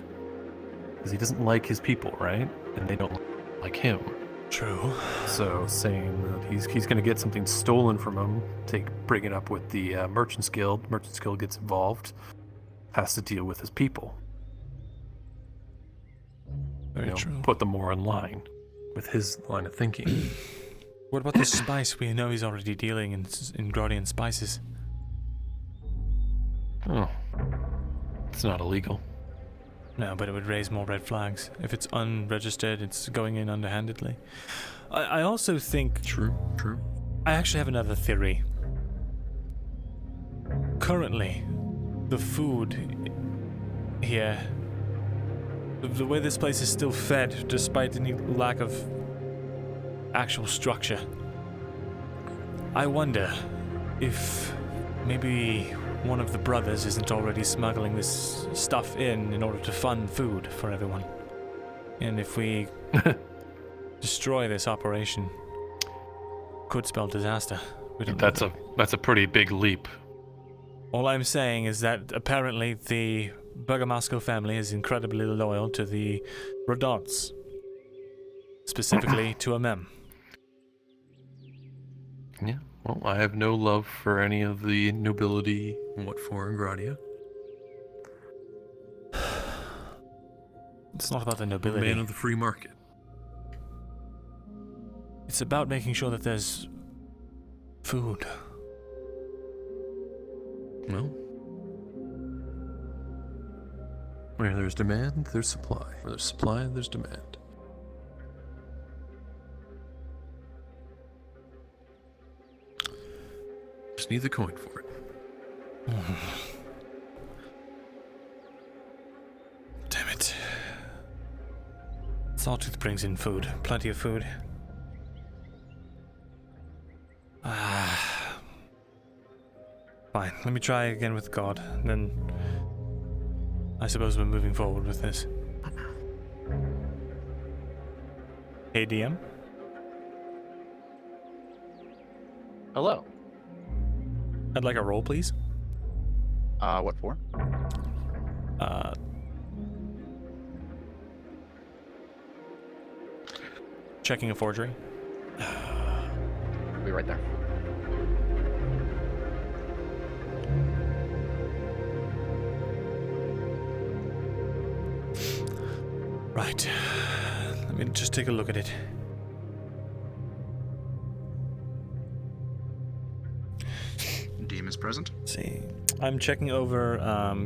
Because he doesn't like his people, right? And they don't like him. True. So saying that he's going to get something stolen from him, bring it up with the Merchants Guild. Merchants Guild gets involved, has to deal with his people. Very true. Put them more in line with his line of thinking. What about the spice? We know he's already dealing in Grodian spices. Oh, it's not illegal. No, but it would raise more red flags. If it's unregistered, it's going in underhandedly. I also think... True. I actually have another theory. Currently, the food here... The way this place is still fed, despite any lack of actual structure. I wonder if maybe one of the brothers isn't already smuggling this stuff in order to fund food for everyone. And if we destroy this operation, could spell disaster. That's a pretty big leap. All I'm saying is that apparently the Bergamasco family is incredibly loyal to the Rodants. Specifically to Amem. Yeah, well, I have no love for any of the nobility in what for in Gradia. It's not about the A nobility. man of the free market. It's about making sure that there's food. Well, where there's demand, there's supply. Where there's supply, there's demand. Just need the coin for it. Damn it. Sawtooth brings in food. Plenty of food. Fine, let me try again with God. Then I suppose we're moving forward with this. Hey, DM? Hello. I'd like a roll, please. What for? Checking a forgery. I'll be right there. Right. Let me just take a look at it. DM is present. Let's see. I'm checking over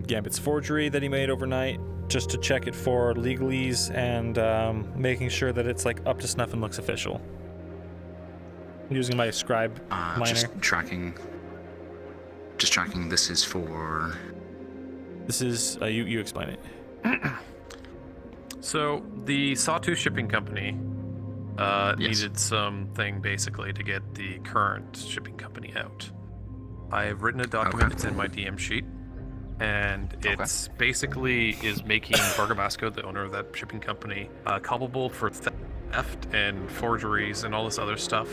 Gambit's forgery that he made overnight, just to check it for legalese and making sure that it's like up to snuff and looks official. I'm using my scribe minor. Just tracking. This is for. This is you explain it. So the Sawtooth Shipping Company needed something basically to get the current shipping company out. I've written a document. It's in my DM sheet, and it's basically is making Bargabasco, the owner of that shipping company, culpable for theft and forgeries and all this other stuff,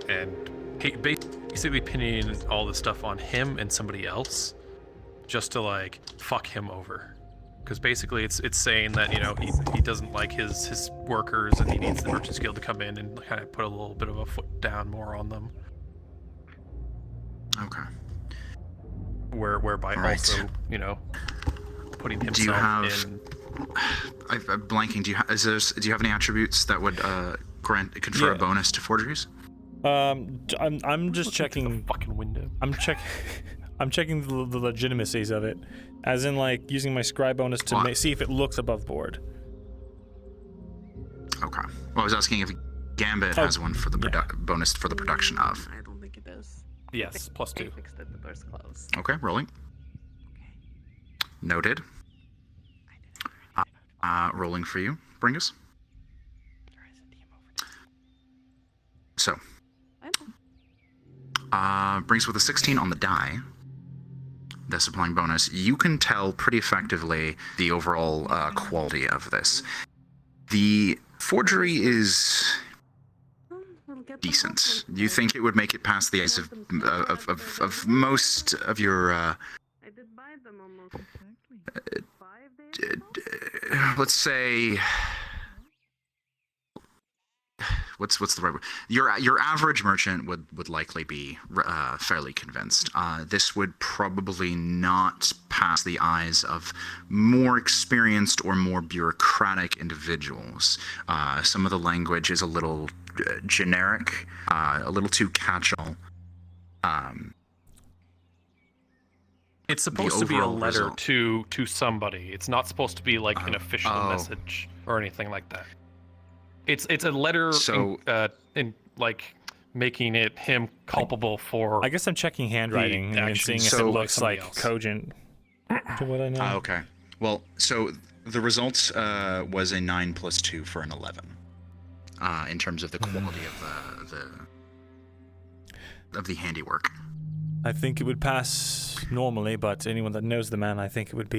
and basically pinning all this stuff on him and somebody else, just to like fuck him over. Because basically it's saying that, you know, he doesn't like his workers and he needs the Merchants Guild to come in and kind of put a little bit of a foot down more on them. Okay. Whereby also, you know, putting himself do you have, in. I'm blanking. Do you have any attributes that would confer a bonus to forgeries? I'm just checking the fucking window. I'm checking the legitimacies of it, as in like using my scribe bonus to see if it looks above board. Okay. Well, I was asking if Gambit has one for the bonus for the production of. I don't think it is. Yes, +2. I fixed it. The door's closed. Okay, rolling. Noted. Rolling for you, Bringus. So. Brings with a 16 on the die. The supplying bonus. You can tell pretty effectively the overall quality of this. The forgery is decent. You think it would make it past the eyes of most of your. I did buy them almost exactly. 5 days. Let's say. What's the right word? Your average merchant would likely be fairly convinced. This would probably not pass the eyes of more experienced or more bureaucratic individuals. Some of the language is a little generic, a little too catch-all. It's supposed to be a letter to somebody. It's not supposed to be like an official message or anything like that. It's a letter in like making it him culpable for. I guess I'm checking handwriting and seeing if it looks like cogent to what I know. Okay. Well, so the result was a 9 + 2 for an 11. In terms of the quality of the handiwork. I think it would pass normally, but anyone that knows the man, I think they'd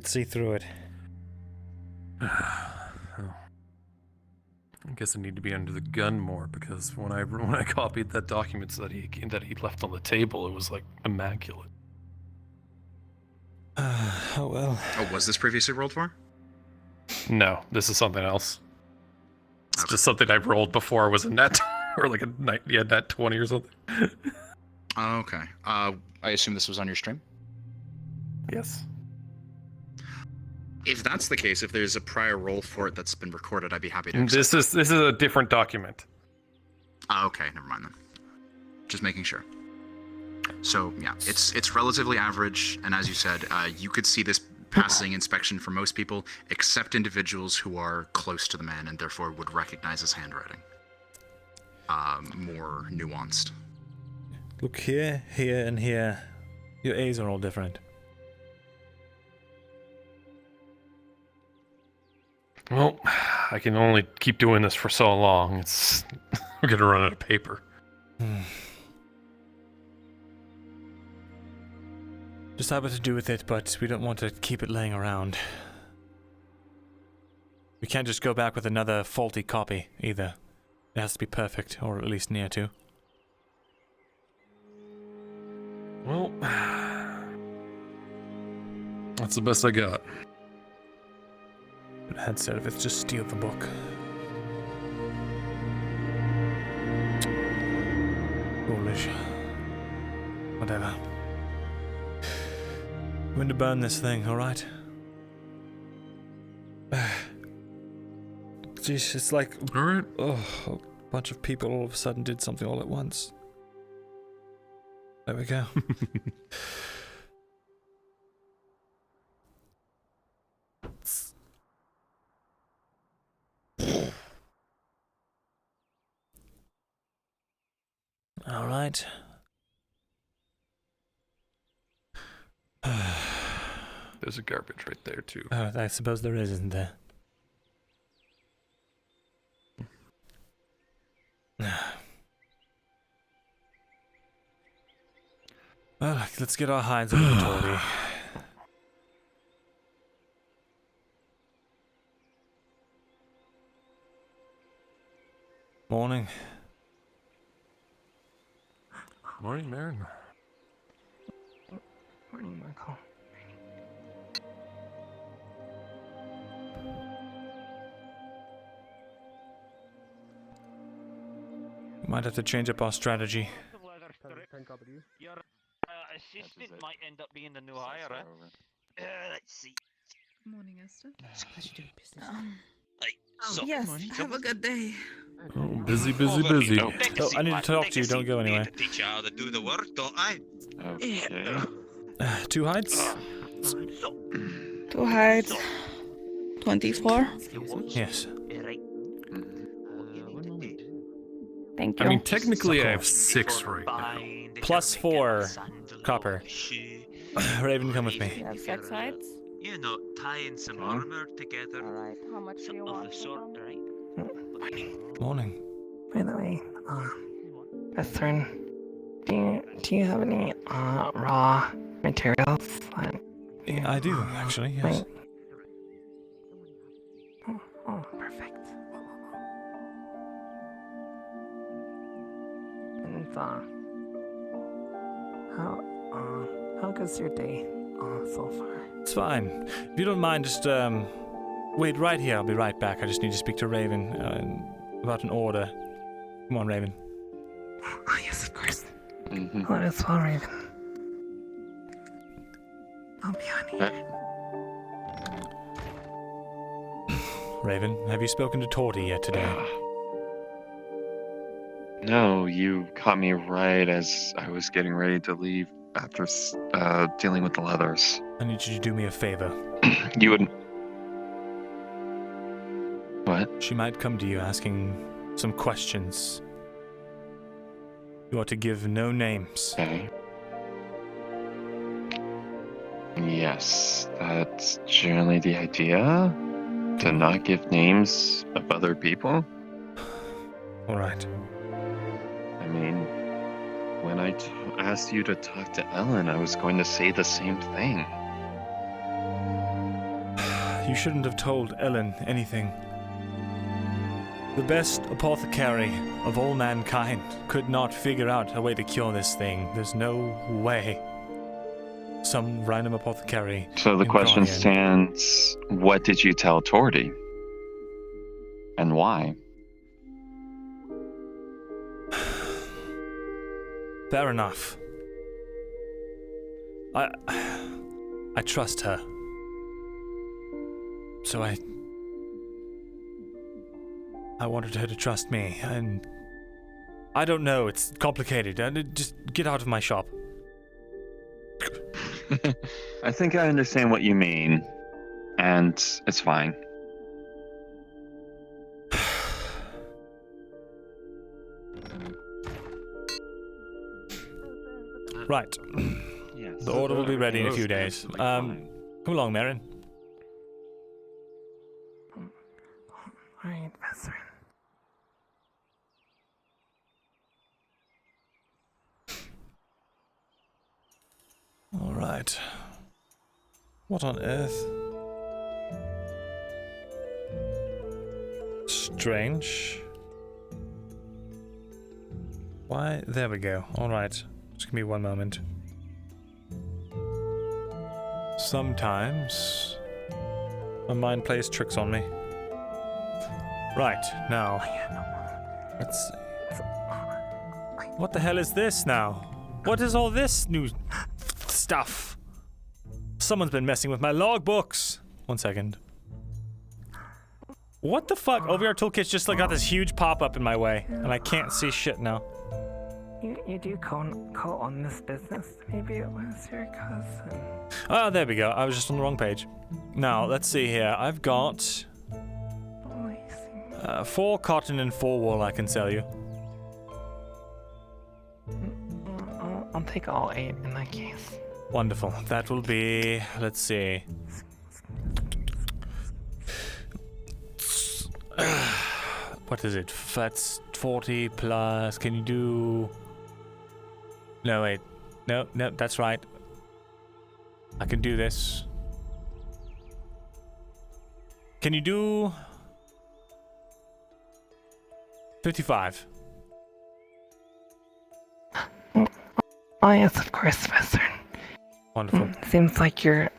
see through it. I guess I need to be under the gun more, because when I copied that document that he left on the table, it was like immaculate. Oh well. Oh, was this previously rolled for? No, this is something else. It's just something I rolled before was a net or like a net 20 or something. Oh, okay. I assume this was on your stream? Yes. If that's the case, if there's a prior roll for it that's been recorded, I'd be happy to accept. This is a different document. Okay, never mind then. Just making sure. So yeah, it's relatively average, and as you said, you could see this passing inspection for most people, except individuals who are close to the man and therefore would recognize his handwriting. More nuanced. Look here, here, and here. Your A's are all different. Well, I can only keep doing this for so long. We're gonna run out of paper. Just have what to do with it, but we don't want to keep it laying around. We can't just go back with another faulty copy, either. It has to be perfect, or at least near to. Well, that's the best I got. But had said if it's just steal the book. Foolish. Whatever. I'm going to burn this thing, alright? Jeez, it's like... Alright. Oh, a bunch of people all of a sudden did something all at once. There we go. Alright. There's a garbage right there, too. Oh, I suppose there is, isn't there? Well, let's get our hides over the Tordy. Morning. Morning, Marin. Morning, Michael. Might have to change up our strategy. Your assistant might end up being the new hire, eh? Let's see. Morning, Esther. So, yes, have a good day. Oh, busy, busy, busy. Oh, I need to talk to you. Don't go anywhere. Teach you how to do the work, don't I? Okay. 2 hides? 2 hides. 24. Yes. Thank you. I mean, technically I have 6 right now. Plus 4 copper. Raven, come with me. You have 6 hides? You know, tying some armor together. Alright, how much do you want? Morning. By the way, Bethrin, do you have any raw materials? Yeah, I do, actually, yes. Oh, perfect. And how goes your day so far? It's fine. If you don't mind, just wait right here. I'll be right back. I just need to speak to Raven about an order. Come on, Raven. Oh, yes, of course. What is well, Raven? I'll be on here. Raven, have you spoken to Torty yet today? No, you caught me right as I was getting ready to leave after dealing with the leathers. I need you to do me a favor. You would... What? She might come to you asking some questions. You are to give no names. Okay. Yes, that's generally the idea. To not give names of other people. Alright. I mean, when I asked you to talk to Ellen, I was going to say the same thing. You shouldn't have told Ellen anything. The best apothecary of all mankind could not figure out a way to cure this thing. There's no way. Some random apothecary. So the question Guardian. stands, what did you tell Tordy? And why? Fair enough. I trust her. So I wanted her to trust me, and I don't know, it's complicated. Just get out of my shop. I think I understand what you mean, and it's fine. Right. Yes. The order will be ready in a few days. Come along, Marin. Alright, Master. Alright. What on earth? Strange. Why? There we go. Alright. Just give me one moment. Sometimes my mind plays tricks on me. Right, now. Let's see. What the hell is this now? What is all this new stuff? Someone's been messing with my logbooks. 1 second. What the fuck? OVR Toolkit's just like got this huge pop-up in my way, and I can't see shit now. You do call on this business. Maybe it was your cousin. Oh, there we go. I was just on the wrong page. Now, let's see here. I've got 4 cotton and 4 wool I can sell you. I'll take all 8 in that case. Wonderful. That will be, let's see. What is it? That's 40 plus. Can you do... No, wait. No, that's right. I can do this. Can you do... 55? Oh yes, of course, Professor. Wonderful. Seems like you're...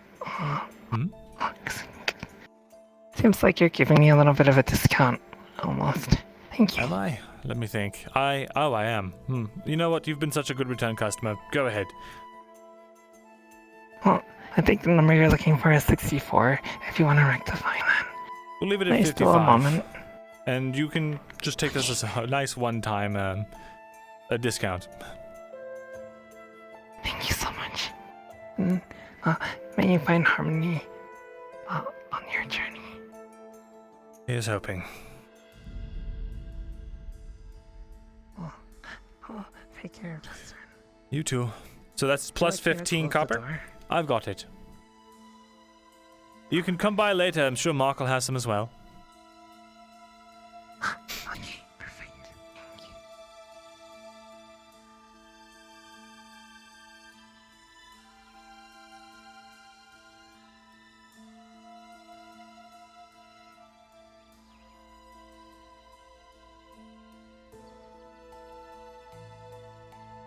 Seems like you're giving me a little bit of a discount, almost. Thank you. Am I? Let me think. I am. You know what? You've been such a good return customer. Go ahead. Well, I think the number you're looking for is 64, if you want to rectify that. We'll leave it at Wait 55. still a moment. And you can just take this as a nice one-time a discount. Thank you so much. May you find harmony on your journey. Here's hoping. Take care, Professor. You too. So that's plus 15 copper? I've got it. You can come by later. I'm sure Mark will have some as well. Okay, perfect. Thank you.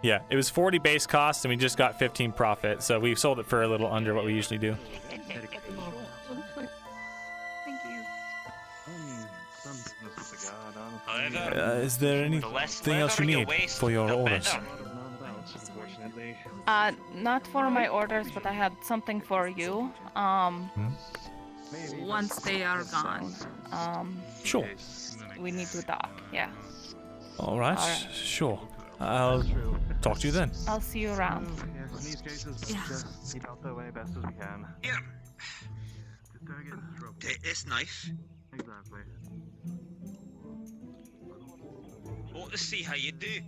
Yeah, it was 40 base cost and we just got 15 profit, so we sold it for a little under what we usually do. Thank you. Is there anything else you need for your orders? Not for my orders, but I had something for you. Once they are gone. Sure. We need to dock, yeah. All right, sure. I'll talk to you then. I'll see you around. In these cases, just keep out the way best as we can. Yeah. Just don't get into trouble. Take this knife. Exactly. Want to see how you do.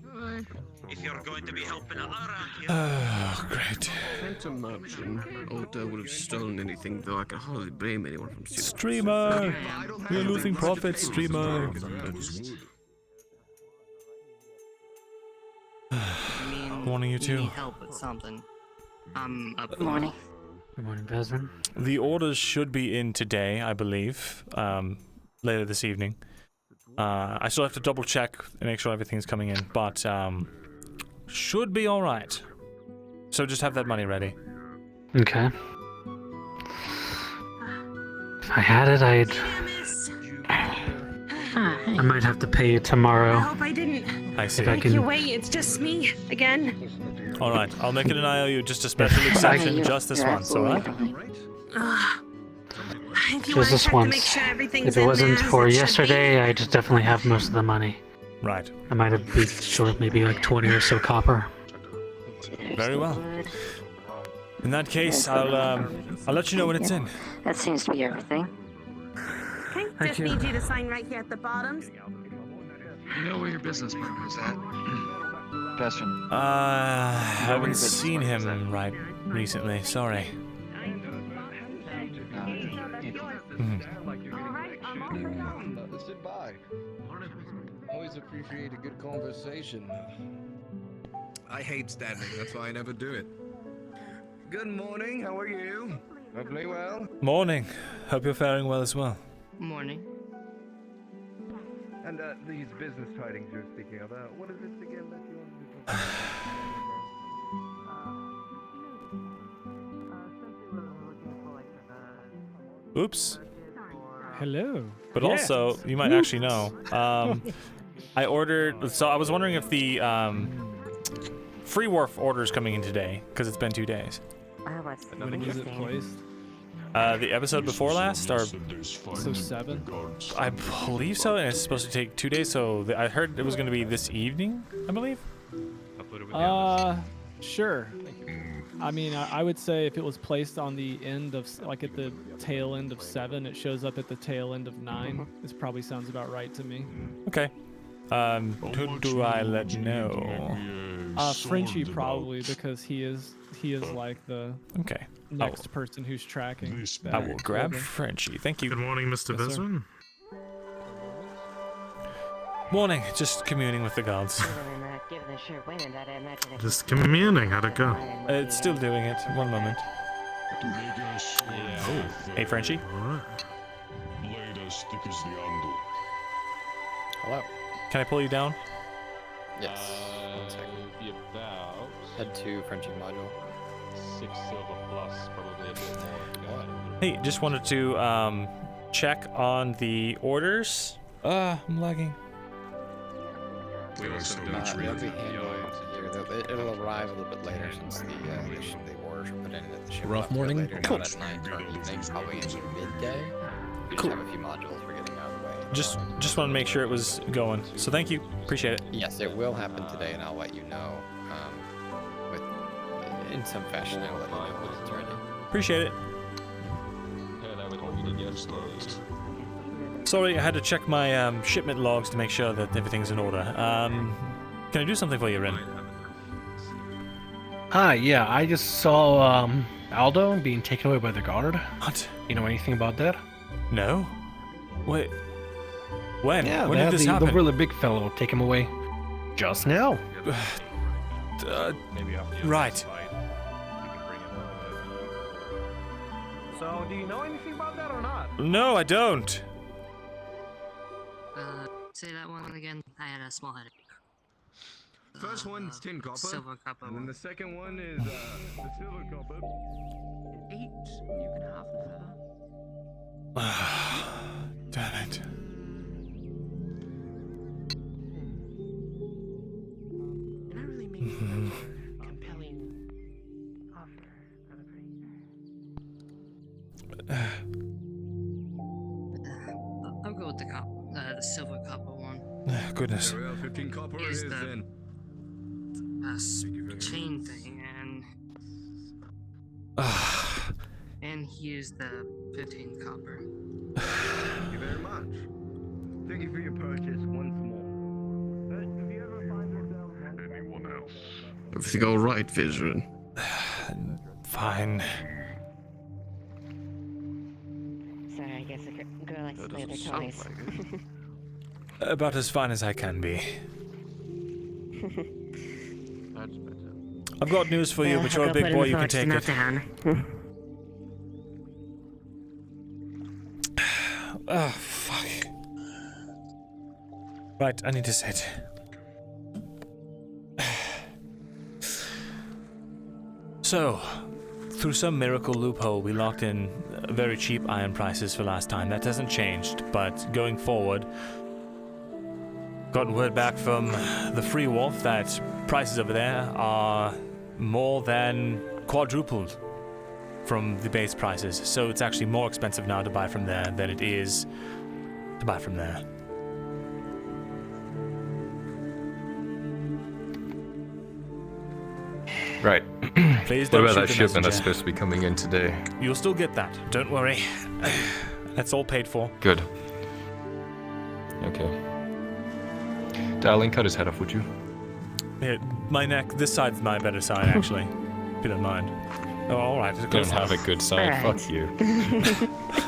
If you're going to be helping out around here. Oh, great. Can't imagine Ota would have stolen anything, though I can hardly blame anyone from stealing. Streamer! We're losing profit, streamer. Morning, you two. Need help with something. I'm up. Good morning. Good morning, President. The orders should be in today, I believe. Later this evening. I still have to double check and make sure everything's coming in, but should be all right. So just have that money ready. Okay. If I had it, I might have to pay you tomorrow. I hope I didn't I see. make you wait. It's just me again. All right, I'll make it an IOU, just a special exception, just this once, all right? If you Just want to this check to make once. sure everything's If it in wasn't there as for it should yesterday, I just definitely have most of the money. Right. I might have been short maybe like 20 or so copper. Very well. In that case, I'll let you know when it's in. That seems to be everything. Okay, Thank just you. need you to sign right here at the bottom. You know where your business partner is at? Bastion. Haven't seen him right recently. Sorry. Sit by. Always appreciate a good conversation. I hate standing, that's why I never do it. Good morning, how are you? Hopefully well. Morning. Hope you're faring well as well. Morning. And these business tidings you're speaking of, what is it again that you want to Oops. Hello. But Yeah. also, you might actually know. I ordered. So I was wondering if the Free Wharf order is coming in today because it's been 2 days. When was it placed? The episode before last, or So 7? I believe so, and it's supposed to take 2 days. So I heard it was going to be this evening, I believe. Sure. I mean, I would say if it was placed on the end of, like at the tail end of 7, it shows up at the tail end of 9. This probably sounds about right to me. Okay. Who do I let know? Frenchie probably, because he is like the Okay. next person who's tracking. I will grab Frenchie. Thank you. Good morning, Mr. Yes, sir. Vezrin. Morning. Just communing with the gods. Just communing. How'd it go? It's still doing it. One moment. Hey, Frenchie. Hello. Can I pull you down? Yes. 1 second. Head to Frenchie module. 6 silver plus, probably a bit more. Hey, just wanted to check on the orders. I'm lagging. They'll be handled here. It'll arrive a little bit later since the orders were put in at the ship. Rough morning? Later, Cool. not at night or evening, probably in midday. We Cool. just have a few modules we're getting out of the way. Just want to make sure it was going. So thank you. Appreciate it. Yes, it will happen today, and I'll let you know. In some fashion, I'll let you know when it's ready. Appreciate it. Sorry, I had to check my shipment logs to make sure that everything's in order. Can I do something for you, Ren? Hi, yeah, I just saw Aldo being taken away by the guard. What? You know anything about that? No. Wait. When? Yeah, When they did had this the happen? really big fellow take him away just now. Right. So, do you know anything about that or not? No, I don't. Say that one again. I had a small headache. First one's 10 copper. Silver copper And then the second one is the silver copper. 8. You can have that. Damn it. You're not really making a compelling offer. I'll go with the silver copper one. Goodness. Very well, 15 copper it Here's is the then. chain thing, and here's the 15 copper. Thank you very much. Thank you for your purchase once more. Have you ever find yourself anyone else? Everything all right, Vision? Fine. Sorry, I guess a girl likes to play with her toys. About as fine as I can be. I've got news for you, but you're a big boy, you can take it. Oh, fuck. Right, I need to sit. So, through some miracle loophole, we locked in very cheap iron prices for last time. That hasn't changed, but going forward, gotten word back from the Free Wolf that prices over there are more than quadrupled. from the base prices, so it's actually more expensive now to buy from there than it is to buy from there. Right. Please What don't about shoot that the shipment that's messenger. supposed to be coming in today? You'll still get that. Don't worry. That's all paid for. Good. Okay. Darling, cut his head off, would you? Here, my neck. This side's my better side, actually. If you don't mind. Oh, all right. You don't have a good side. Right. Fuck you.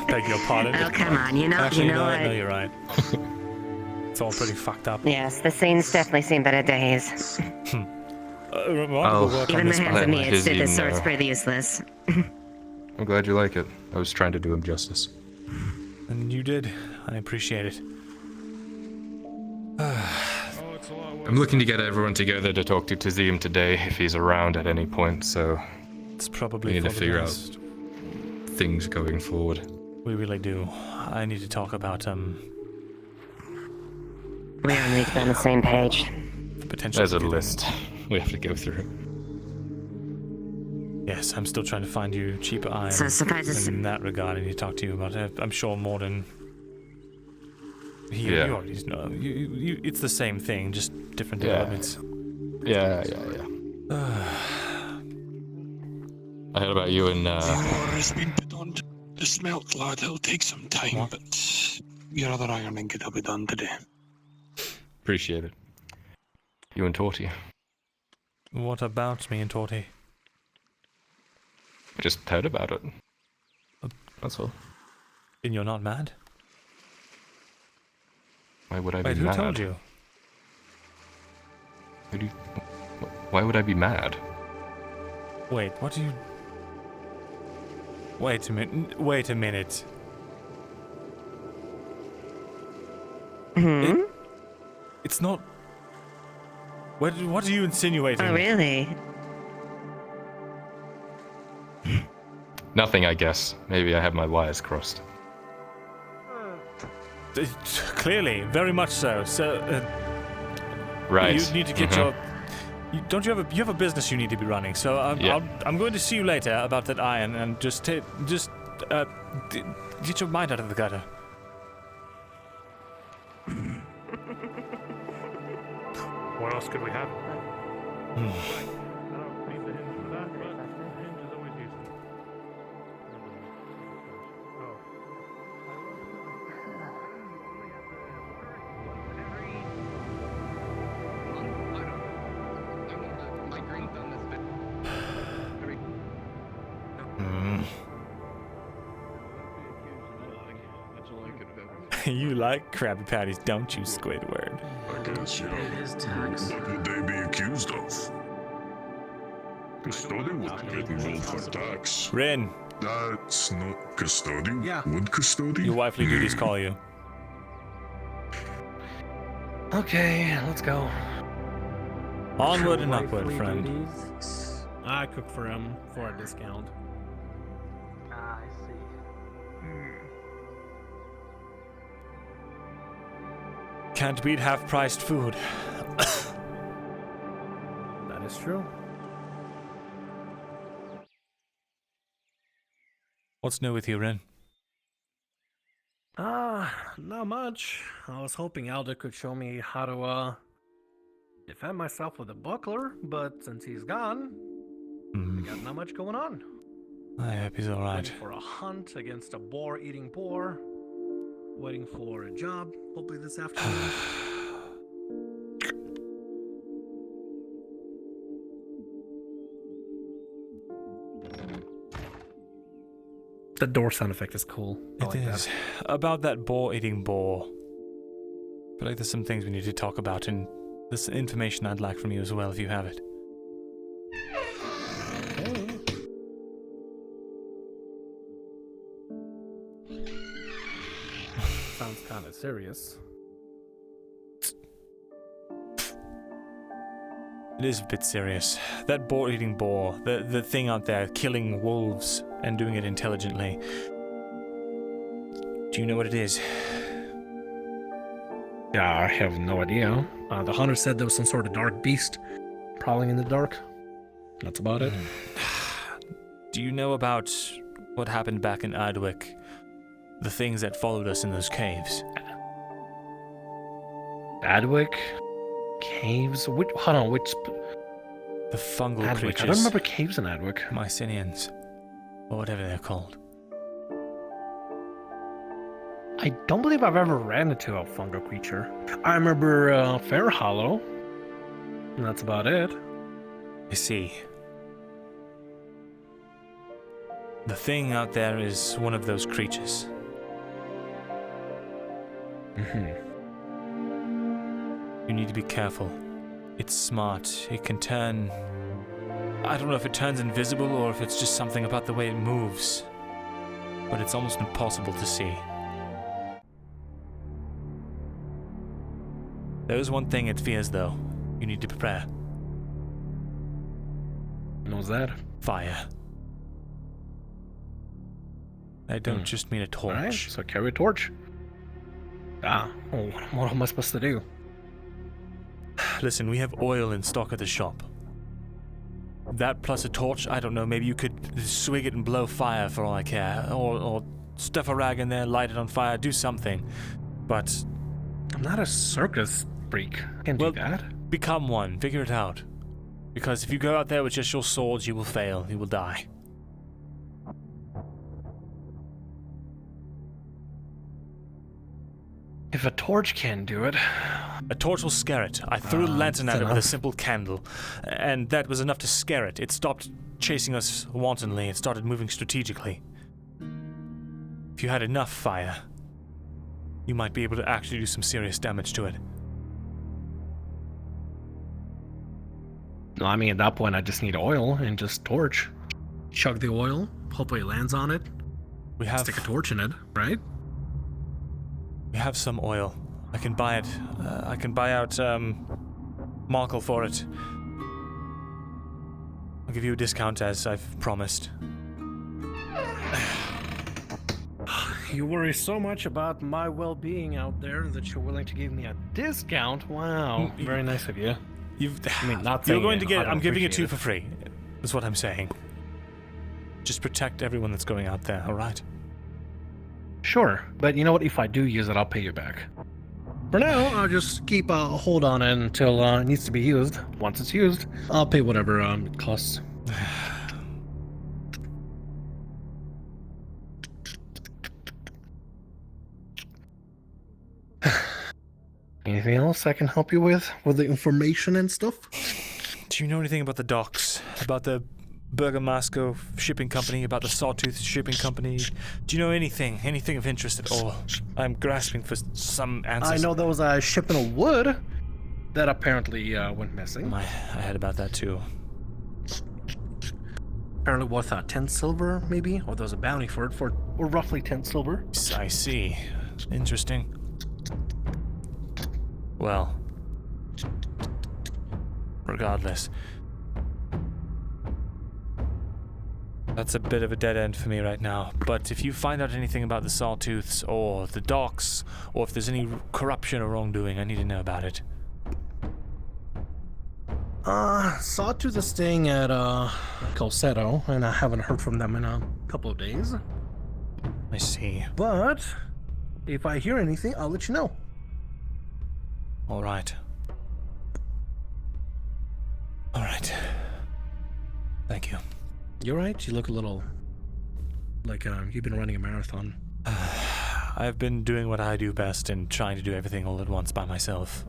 Beg your pardon. Oh, come on, you know, Actually, you know no, what? no, you're right. It's all pretty fucked up. Yes, the scene's definitely seen better days. Remarkable work on Even the this, by hands the of me, way. it's this sword's pretty useless. I'm glad you like it. I was trying to do him justice. And you did. I appreciate it. I'm looking to get everyone together to talk to Tazim today if he's around at any point, so It's probably we need to for the figure out best. things going forward. We really do. I need to talk about We all need to be on the same page. the potential. There's a for list we have to go through. Yes, I'm still trying to find you cheaper iron. So suffice it- in that regard, I need to talk to you about it. I'm sure more than you Yeah. already know. You, it's the same thing, just different Yeah. developments. Yeah. I heard about you and, The ore has been put on the smelt, lad. It'll take some time, but your other iron ingot will be done today. Appreciate it. You and Torty. What about me and Torty? I just heard about it. That's all. And you're not mad? Why would I Wait, be who mad? told you? Why would I be mad? Wait, what do you... Wait a minute. Wait a minute. It's not... What are you insinuating? Oh, really? Nothing, I guess. Maybe I have my wires crossed. Clearly, very much so. So, Right. you need to get your... Don't you have a business you need to be running? So I'm going to see you later about that iron, and just get your mind out of the gutter. What else could we have? You like Krabby Patties, don't you, Squidward? I guess, yeah. What would they be accused of? Custodian would get involved for tax. Rin. That's not custodian? Yeah. Would custodian? Your wifely duties call you. Okay, let's go. Onward and upward, friend. I cook for him for a discount. I see. Can't beat half-priced food. That is true. What's new with you, Rin? Not much. I was hoping Alder could show me how to, defend myself with a buckler, but since he's gone, I got not much going on. I hope he's alright. Waiting for a hunt against a boar-eating boar. Waiting for a job, hopefully this afternoon. The door sound effect is cool. I It like is. that. About that boar-eating boar. I feel like there's some things we need to talk about, and there's information I'd like from you as well, if you have it. Sounds kind of serious. It is a bit serious. That boar-eating boar, the thing out there killing wolves and doing it intelligently. Do you know what it is? Yeah, I have no idea. The hunter said there was some sort of dark beast prowling in the dark. That's about it. Do you know about what happened back in Ardwick? The things that followed us in those caves? Adwick? Caves? Hold on, which... The fungal Adwick. creatures. I don't remember caves in Adwick. Mycinians. Or whatever they're called. I don't believe I've ever ran into a fungal creature. I remember Fair Hollow. And that's about it. I see. The thing out there is one of those creatures. You need to be careful. It's smart. It can turn... I don't know if it turns invisible or if it's just something about the way it moves. But it's almost impossible to see. There is one thing it fears, though. You need to prepare. What was that? Fire. I don't just mean a torch. Alright, so carry a torch. What am I supposed to do? Listen, we have oil in stock at the shop. That plus a torch, I don't know, maybe you could swig it and blow fire for all I care. Or stuff a rag in there, light it on fire, do something. But... I'm not a circus freak. I can't do that. Become one. Figure it out. Because if you go out there with just your swords, you will fail. You will die. If a torch can do it... A torch will scare it. I threw a lantern at it with a simple candle, and that was enough to scare it. It stopped chasing us wantonly and started moving strategically. If you had enough fire, you might be able to actually do some serious damage to it. No, I mean, at that point, I just need oil and just torch. Chug the oil, hopefully it lands on it. We have... Stick a torch in it, right? We have some oil. I can buy it. I can buy out Markle for it. I'll give you a discount as I've promised. You worry so much about my well-being out there that you're willing to give me a discount? Wow, very nice of you. I mean, not saying You're going to get... I'm giving it to you it. for free. That's what I'm saying. Just protect everyone that's going out there, alright? Sure, but you know what? If I do use it, I'll pay you back. For now, I'll just keep a hold on it until it needs to be used. Once it's used, I'll pay whatever it costs. Anything else I can help you with the information and stuff? Do you know anything about the docks? About the Bergamasco shipping company? About the Sawtooth shipping company? Do you know anything? Anything of interest at all? I'm grasping for some answers. I know there was a shipment of wood that apparently went missing. I heard about that too. Apparently worth 10 silver, maybe? Or there was a bounty for it for roughly 10 silver. I see. Interesting. Well, regardless, that's a bit of a dead end for me right now. But if you find out anything about the Sawtooths or the docks, or if there's any corruption or wrongdoing, I need to know about it. Sawtooth is staying at Colsetto, and I haven't heard from them in a couple of days. I see. But if I hear anything, I'll let you know. All right. All right. Thank you. You're right. You look a little like you've been running a marathon. I've been doing what I do best and trying to do everything all at once by myself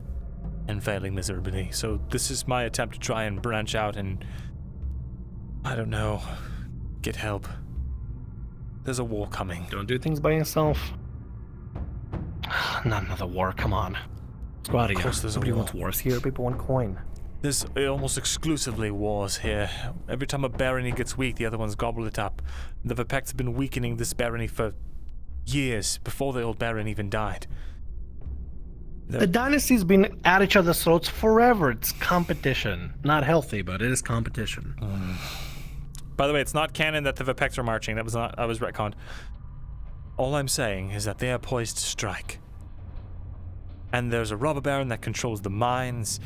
and failing miserably. So this is my attempt to try and branch out and, I don't know, get help. There's a war coming. Don't do things by yourself. Not another war. Come on. Let's go out of here. Nobody wants wars here. People want coin. There's almost exclusively wars here. Every time a barony gets weak, the other ones gobble it up. The Vipects have been weakening this barony for years, before the old baron even died. The dynasty's been at each other's throats forever. It's competition. Not healthy, but it is competition. By the way, it's not canon that the Vipects are marching. That was not... I was retconned. All I'm saying is that they are poised to strike. And there's a robber baron that controls the mines,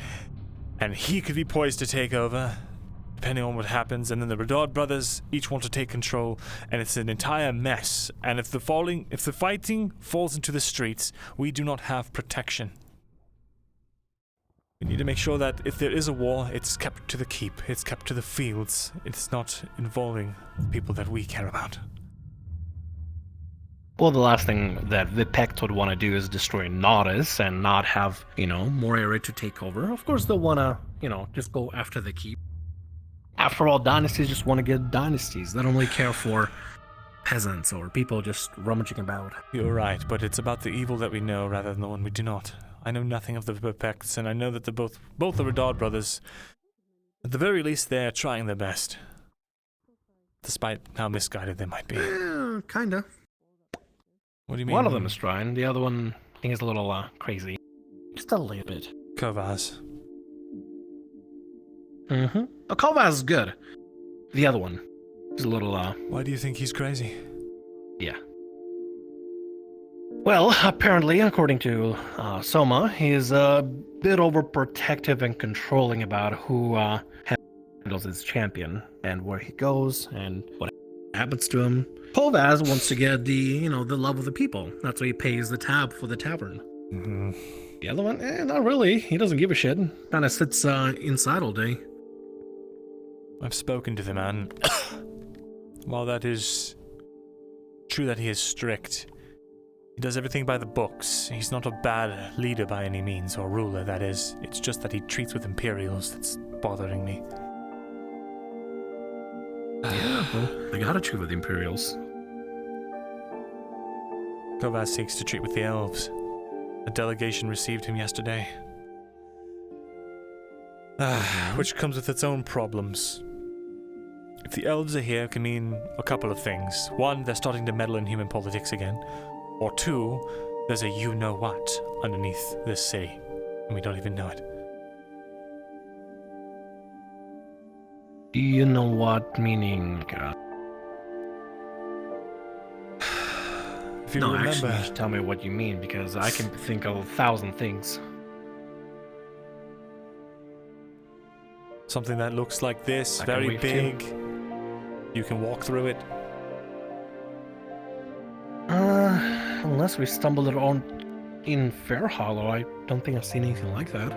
and he could be poised to take over. depending on what happens, and then the Redard brothers each want to take control, and it's an entire mess. And if the fighting falls into the streets, we do not have protection. We need to make sure that if there is a war, it's kept to the keep, it's kept to the fields, it's not involving people that we care about. Well, the last thing that the Pact would want to do is destroy Nodus and not have, more area to take over. Of course, they'll want to, just go after the keep. After all, dynasties just want to get dynasties. They don't really care for peasants or people just rummaging about. You're right, but it's about the evil that we know rather than the one we do not. I know nothing of the Pacts, and I know that both the Redard brothers, at the very least, they're trying their best. Despite how misguided they might be. Kinda. What do you mean? One of them is trying, the other one, I think, is a little crazy. Just a little bit. Kovaz. Mm-hmm. Oh, Kovaz is good. The other one is a little, Why do you think he's crazy? Yeah. Well, apparently, according to Soma, he's a bit overprotective and controlling about who handles his champion and where he goes and what happens to him. Kovaz wants to get the love of the people. That's why he pays the tab for the tavern. Mm-hmm. The other one, not really. He doesn't give a shit. Kind of sits inside all day. I've spoken to the man. While that is true that he is strict, he does everything by the books. He's not a bad leader by any means, or ruler, that is. It's just that he treats with Imperials that's bothering me. Yeah, well, they gotta treat with the Imperials. Kovaz seeks to treat with the elves. A delegation received him yesterday. Which comes with its own problems. If the elves are here, it can mean a couple of things. One, they're starting to meddle in human politics again. Or two, there's a you-know-what underneath this city, and we don't even know it. You know what, meaning... If you no, remember... actually, just tell me what you mean, because I can think of 1,000 things. Something that looks like this, I very can big. You can walk through it. Unless we stumbled on in Fair Hollow, I don't think I've seen anything like that.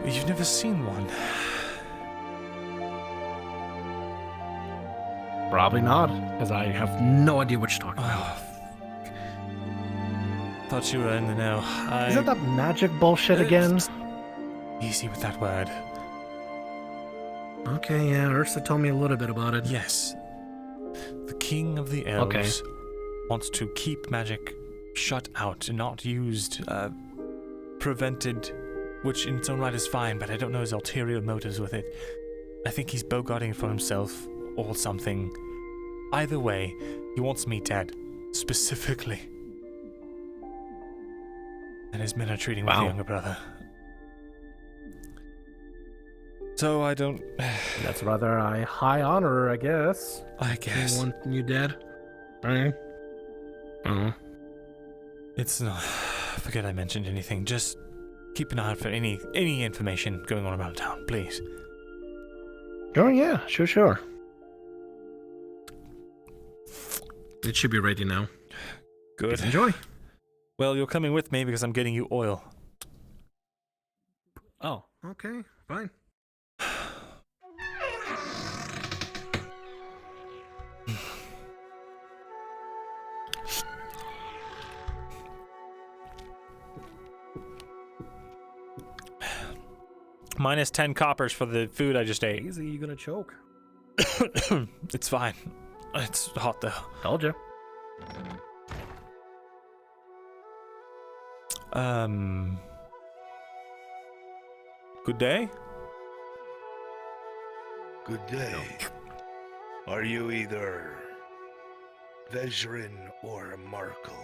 You've never seen one. Probably not, because I have no idea what you're talking about. Thought you were in the know. Is that magic bullshit again? Easy with that word. Okay, yeah, Ursa told me a little bit about it. Yes. The king of the elves wants to keep magic shut out and not used, prevented, which in its own right is fine, but I don't know his ulterior motives with it. I think he's bogarting for himself or something. Either way, he wants me dead, specifically. And his men are treating with the younger brother. So I don't... That's rather a high honor, I guess. I guess. You want you dead? Right? It's not... Forget I mentioned anything. Just keep an eye out for any information going on around town, please. Oh, yeah. Sure. It should be ready now. Good. Please enjoy. Well, you're coming with me because I'm getting you oil. Oh, okay. Fine. Minus 10 coppers for the food I just ate. Easy, you're gonna choke. It's fine. It's hot though. Told you. Good day? Good day. Are you either Vezrin or Markle?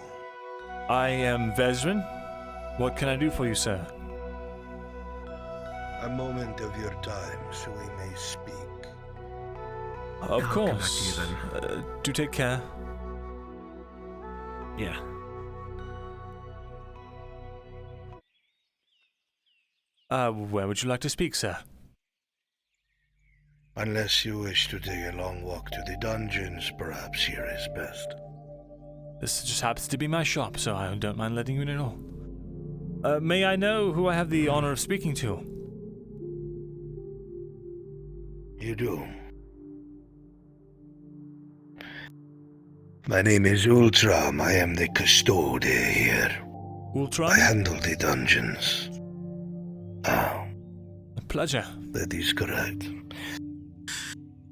I am Vezrin. What can I do for you, sir? A moment of your time so we may speak. Of course. Do take care. Yeah. Where would you like to speak, sir? Unless you wish to take a long walk to the dungeons, perhaps here is best. This just happens to be my shop, so I don't mind letting you know. May I know who I have the honor of speaking to? You do. My name is Ultram. I am the custodian here. Ultram? I handle the dungeons. A pleasure. That is correct.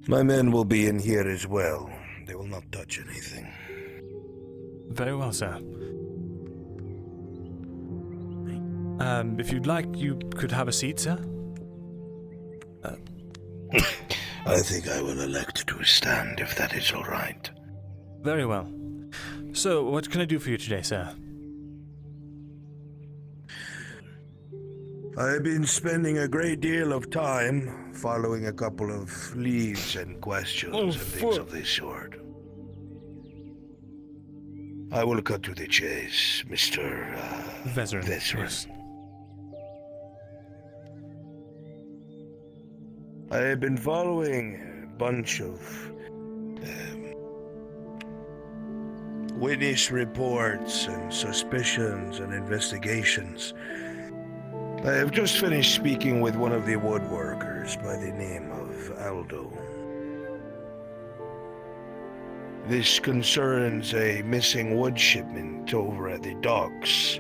My men will be in here as well. They will not touch anything. Very well, sir. If you'd like, you could have a seat, sir. I think I will elect to stand, if that is all right. Very well. So, what can I do for you today, sir? I've been spending a great deal of time following a couple of leads and questions and things of this sort. I will cut to the chase, Mr. Veteran. Yes. I have been following a bunch of witness reports and suspicions and investigations. I have just finished speaking with one of the woodworkers by the name of Aldo. This concerns a missing wood shipment over at the docks.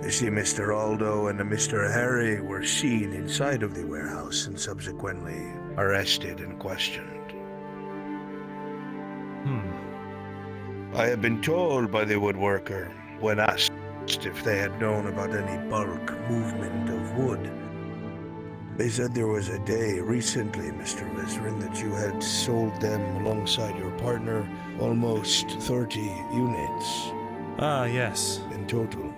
You see, Mr. Aldo and Mr. Harry were seen inside of the warehouse and subsequently arrested and questioned. I have been told by the woodworker, when asked if they had known about any bulk movement of wood, they said there was a day recently, Mr. Veteran, that you had sold them alongside your partner almost 30 units. Ah, yes. In total.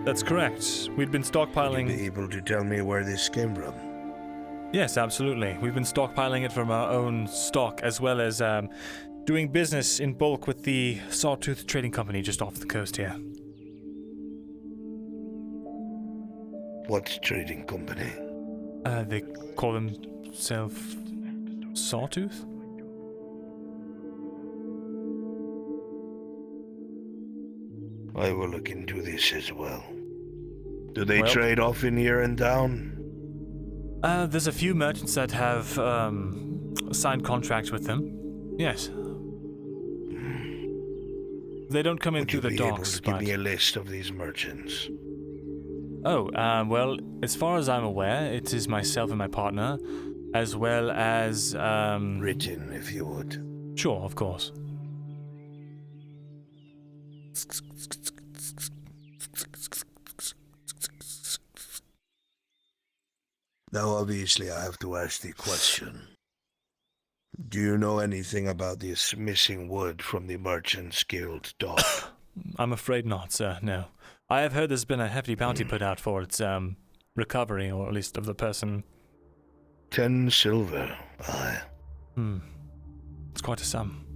That's correct. We'd been stockpiling... Would you be able to tell me where this came from? Yes, absolutely. We've been stockpiling it from our own stock, as well as doing business in bulk with the Sawtooth Trading Company just off the coast here. What trading company? They call themselves Sawtooth? I will look into this as well. Do they trade often here in town? There's a few merchants that have signed contracts with them. Yes. They don't come in through the docks, but... Give me a list of these merchants. Oh, well, as far as I'm aware, it is myself and my partner, as well as, Written, if you would. Sure, of course. Now, obviously, I have to ask the question. Do you know anything about this missing wood from the Merchants Guild dock? I'm afraid not, sir, no. I have heard there's been a hefty bounty put out for its, recovery, or at least of the person. 10 silver, aye. It's quite a sum.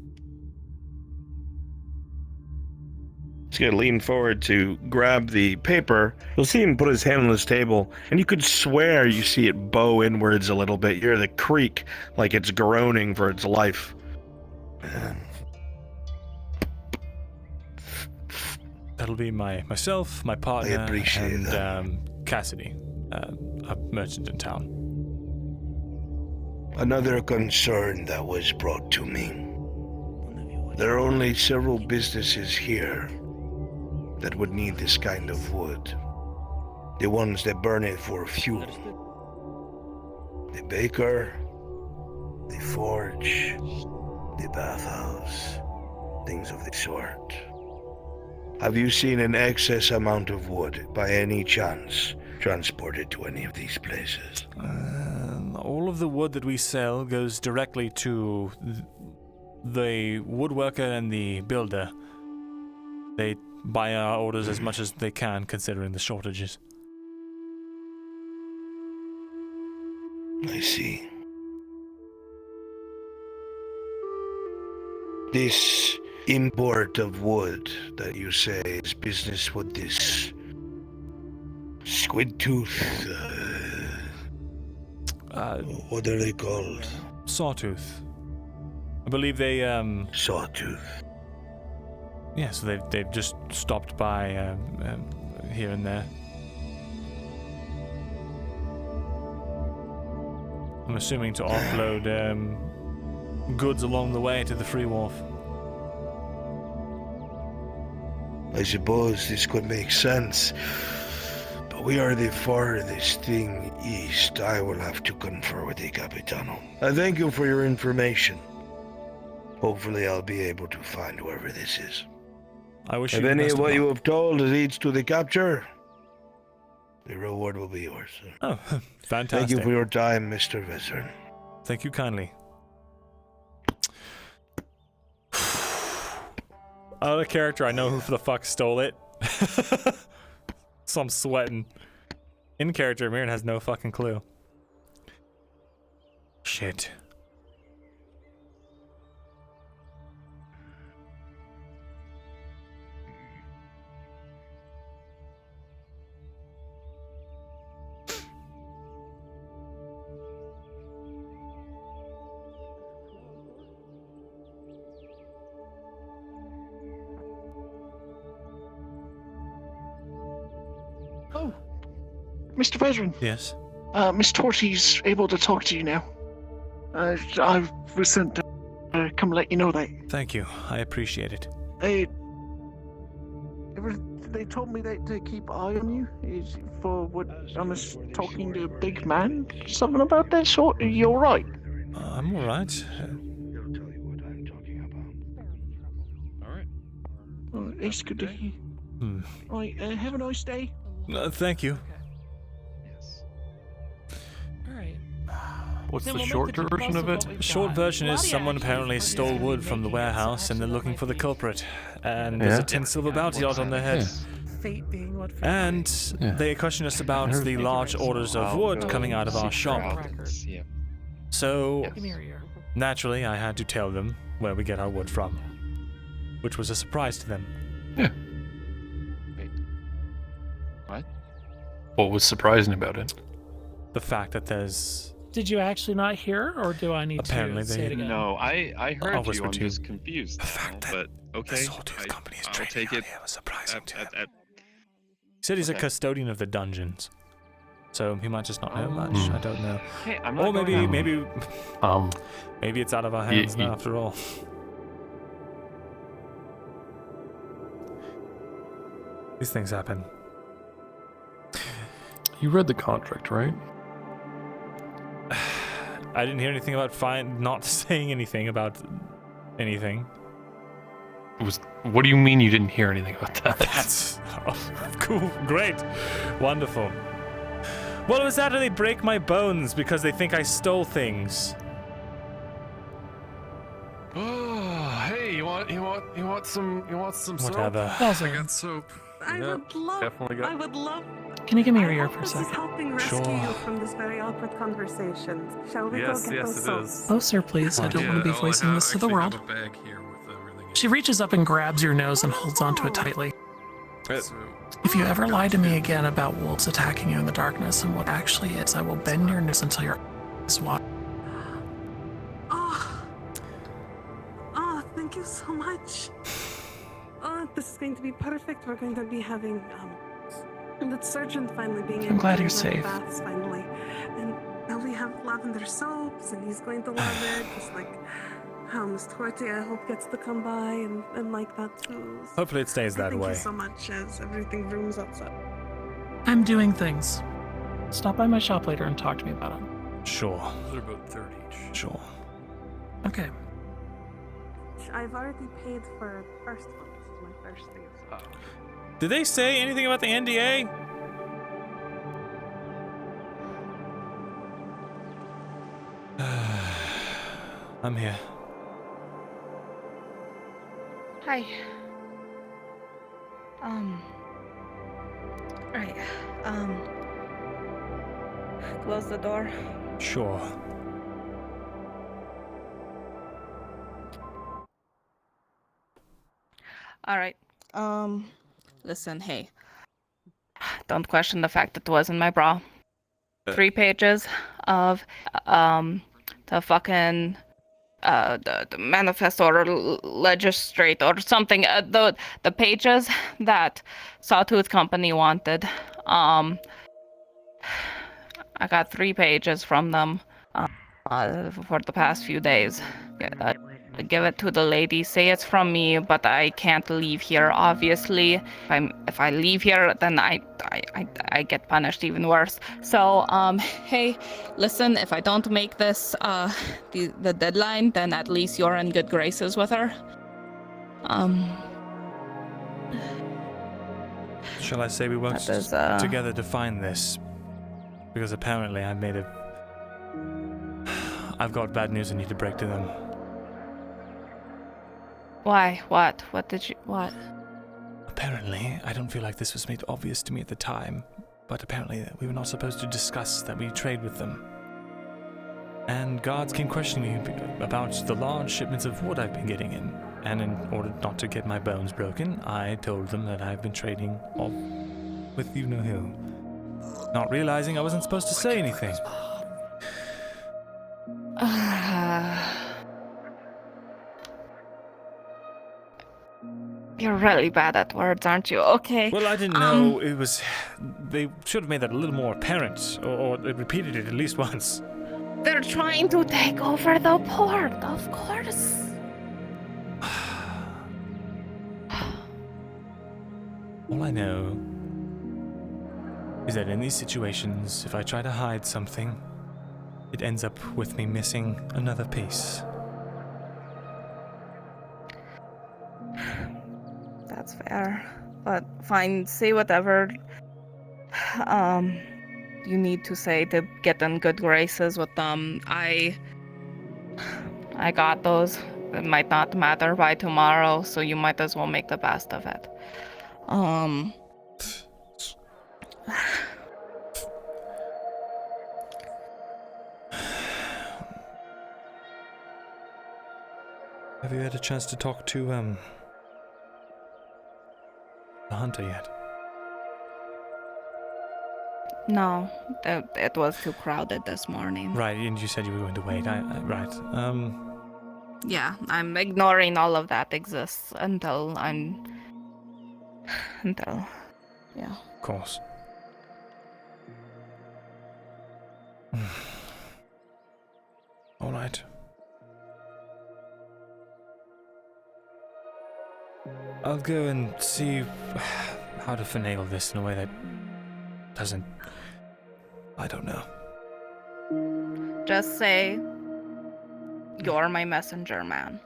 He's gonna lean forward to grab the paper. You'll see him put his hand on his table, and you could swear you see it bow inwards a little bit. You hear the creak like it's groaning for its life. That'll be myself, my partner, and Cassidy, a merchant in town. Another concern that was brought to me. There are only several businesses here that would need this kind of wood. The ones that burn it for fuel. The baker, the forge, the bathhouse, things of the sort. Have you seen an excess amount of wood, by any chance, transported to any of these places? All of the wood that we sell goes directly to the woodworker and the builder. They buy our orders as much as they can, considering the shortages. I see. This import of wood that you say is business with this squid tooth. What are they called? Sawtooth. I believe they, Sawtooth. Yeah, so they've just stopped by, here and there. I'm assuming to offload, goods along the way to the Free Wharf. I suppose this could make sense, but we are the farthest thing east. I will have to confer with the Capitano. I thank you for your information. Hopefully I'll be able to find whoever this is. I wish if you the any best of of what luck. you have told leads to the capture, the reward will be yours. Oh, fantastic. Thank you for your time, Mr. Veteran. Thank you kindly. Out of character, I know who the fuck stole it. So I'm sweating. In character, Mirren has no fucking clue. Shit. Oh, Mr. Veteran. Yes. Miss Torty's able to talk to you now. I was sent to come let you know that. Thank you. I appreciate it. They told me that to keep an eye on you. Is for what I was talking to a big man. Something about that sort. Are you all right? I'm all right. Oh, it's good to hear. Right, have a nice day. Thank you. What's the short version of it? The short version is someone apparently stole wood from the warehouse and they're looking for the culprit. And there's a 10 silver bounty out on their head. Fate being what. And they question us about the large orders of wood coming out of our shop. So, naturally, I had to tell them where we get our wood from, which was a surprise to them. Yeah. What? What was surprising about it? The fact that there's... Did you actually not hear, or do I need Apparently to say it again? No, I I'll heard you. whisper I'm to you. just confused. The fact that but okay, the Sawtooth Company is I'll trading take out it. here was surprising to him. At, He said he's a Okay. custodian of the dungeons. So he might just not know much. I don't know. Hey, I'm Or not maybe, going out. maybe it's out of our hands now after all. These things happen. You read the contract, right? I didn't hear anything about not saying anything about anything. What do you mean you didn't hear anything about that? That's cool, great, wonderful. Well, it was after they break my bones because they think I stole things. Oh, hey, you want some soap? Whatever. I got soap. I would love. definitely got. I would love. Can you give me your I ear hope for a this is second? helping rescue you from this very awkward conversation. Shall we go get those soaps? Oh, sir, please. I don't want to be voicing this to the world. She reaches up and grabs your nose and holds onto it tightly. If you ever lie to me again about wolves attacking you in the darkness and what actually is, I will bend your nose until your eyes water. Oh, thank you so much. Oh, this is going to be perfect. We're going to be having the surgeon finally being able I'm glad to you're run safe. baths finally, and now we have lavender soaps, and he's going to love it, just like how Miss Torty, I hope, gets to come by and like that too. So Hopefully it stays that thank way. you so much as everything rooms outside. I'm doing things. Stop by my shop later and talk to me about it. Sure. They're about 30 each. Sure. Okay. I've already paid for the first one. This is my first thing. Did they say anything about the NDA? I'm here. Hi. Right. Close the door. Sure. All right. Listen, hey. Don't question the fact that it wasn't my bra. 3 pages of the fucking the manifesto or legislate or something. The pages that Sawtooth Company wanted. I got 3 pages from them for the past few days. Give it to the lady. Say it's from me, but I can't leave here. Obviously, if I leave here, then I get punished even worse. So hey, listen. If I don't make this the deadline, then at least you're in good graces with her. Shall I say we worked together to find this? Because apparently I've got bad news I need to break to them. Why? What? What? Apparently, I don't feel like this was made obvious to me at the time, but apparently we were not supposed to discuss that we trade with them. And guards came questioning me about the large shipments of wood I've been getting in, and in order not to get my bones broken, I told them that I've been trading with you know who, not realizing I wasn't supposed to say anything. You're really bad at words, aren't you? Okay. Well, I didn't know it was... They should have made that a little more apparent, or repeated it at least once. They're trying to take over the port, of course. All I know is that in these situations, if I try to hide something, it ends up with me missing another piece. That's fair. But fine, say whatever you need to say to get in good graces with them. I got those. It might not matter by tomorrow, so you might as well make the best of it. Have you had a chance to talk to the hunter yet? No, it was too crowded this morning. Right, and you said you were going to wait. Right. Yeah, I'm ignoring all of that exists until yeah. Of course. All right. I'll go and see how to finagle this in a way that doesn't... I don't know. Just say, you're my messenger man.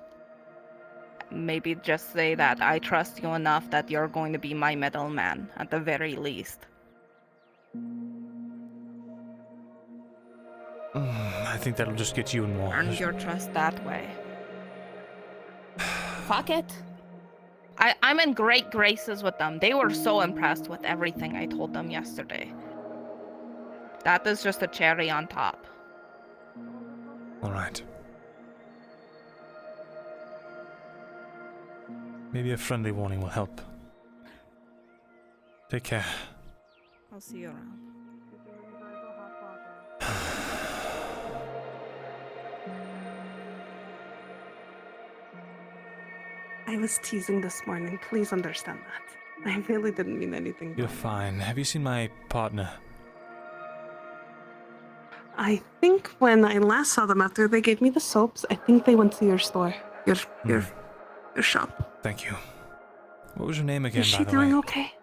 Maybe just say that I trust you enough that you're going to be my middleman, at the very least. I think that'll just get you in more. Earn your trust that way. Fuck it. I'm in great graces with them. They were so impressed with everything I told them yesterday. That is just a cherry on top. All right. Maybe a friendly warning will help. Take care. I'll see you around. I was teasing this morning. Please understand that. I really didn't mean anything. You're fine. Have you seen my partner? I think when I last saw them after they gave me the soaps, I think they went to your store. Your shop. Thank you. What was your name again, Is by she the doing way? okay?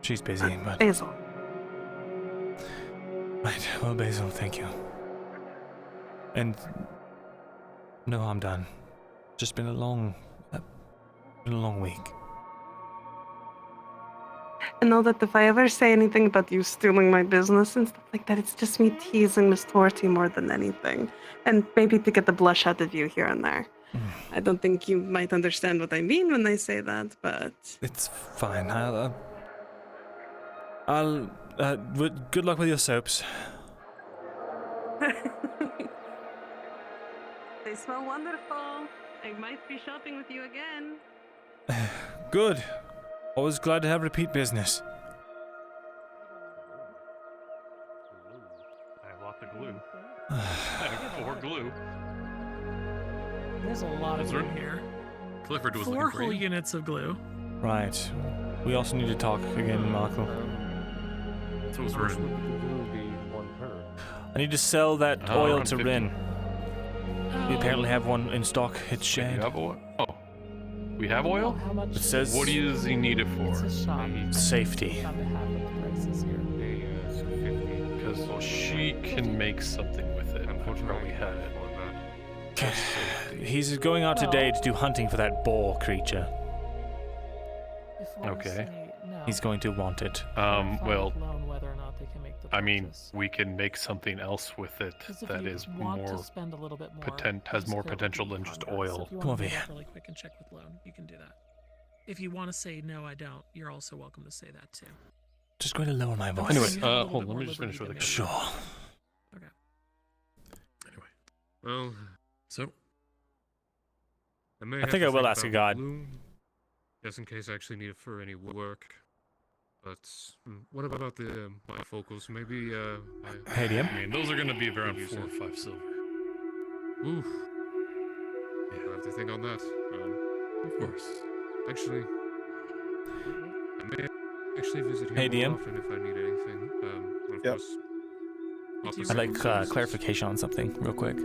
She's busy, but... Basil. Right, well, Basil, thank you. And... no harm done. Just been a long week. And know that if I ever say anything about you stealing my business and stuff like that, it's just me teasing Miss Torty more than anything. And maybe to get the blush out of you here and there. I don't think you might understand what I mean when I say that, but... It's fine. Good luck with your soaps. They smell wonderful. I might be shopping with you again. Good. Always glad to have repeat business. Or glue. There's a lot of glue here. Clifford was 4 looking for whole you. units of glue. Right. We also need to talk again, Marco. So was Rin. I need to sell that Oh, oil around to 50. Rin. We apparently have one in stock. It's Shade. We have oil? Oh. We have oil? It says What does he need it for? safety. Because she can make something with it. Unfortunately, we had it. He's going out today to do hunting for that boar creature. Okay. He's going to want it. Well, I mean, we can make something else with it that is more has more potential than just oil. Come over here. here. Really quick and check with Lone. You can do that. If you want to say no, I don't. You're also welcome to say that too. Just going to lower my voice. Anyway, hold on. Let me just finish with the Sure. Okay. Anyway, well, so I think I will ask a guide. Just in case I actually need it for any work. But what about the bifocals? Maybe Hey, DM. I mean, those are going to be around 4 or 5 silver. Oof. Yeah, I have to think on that. Of course. Actually, I may actually visit him Hey, more DM. often if I need anything. Of course. I'd like clarification on something real quick.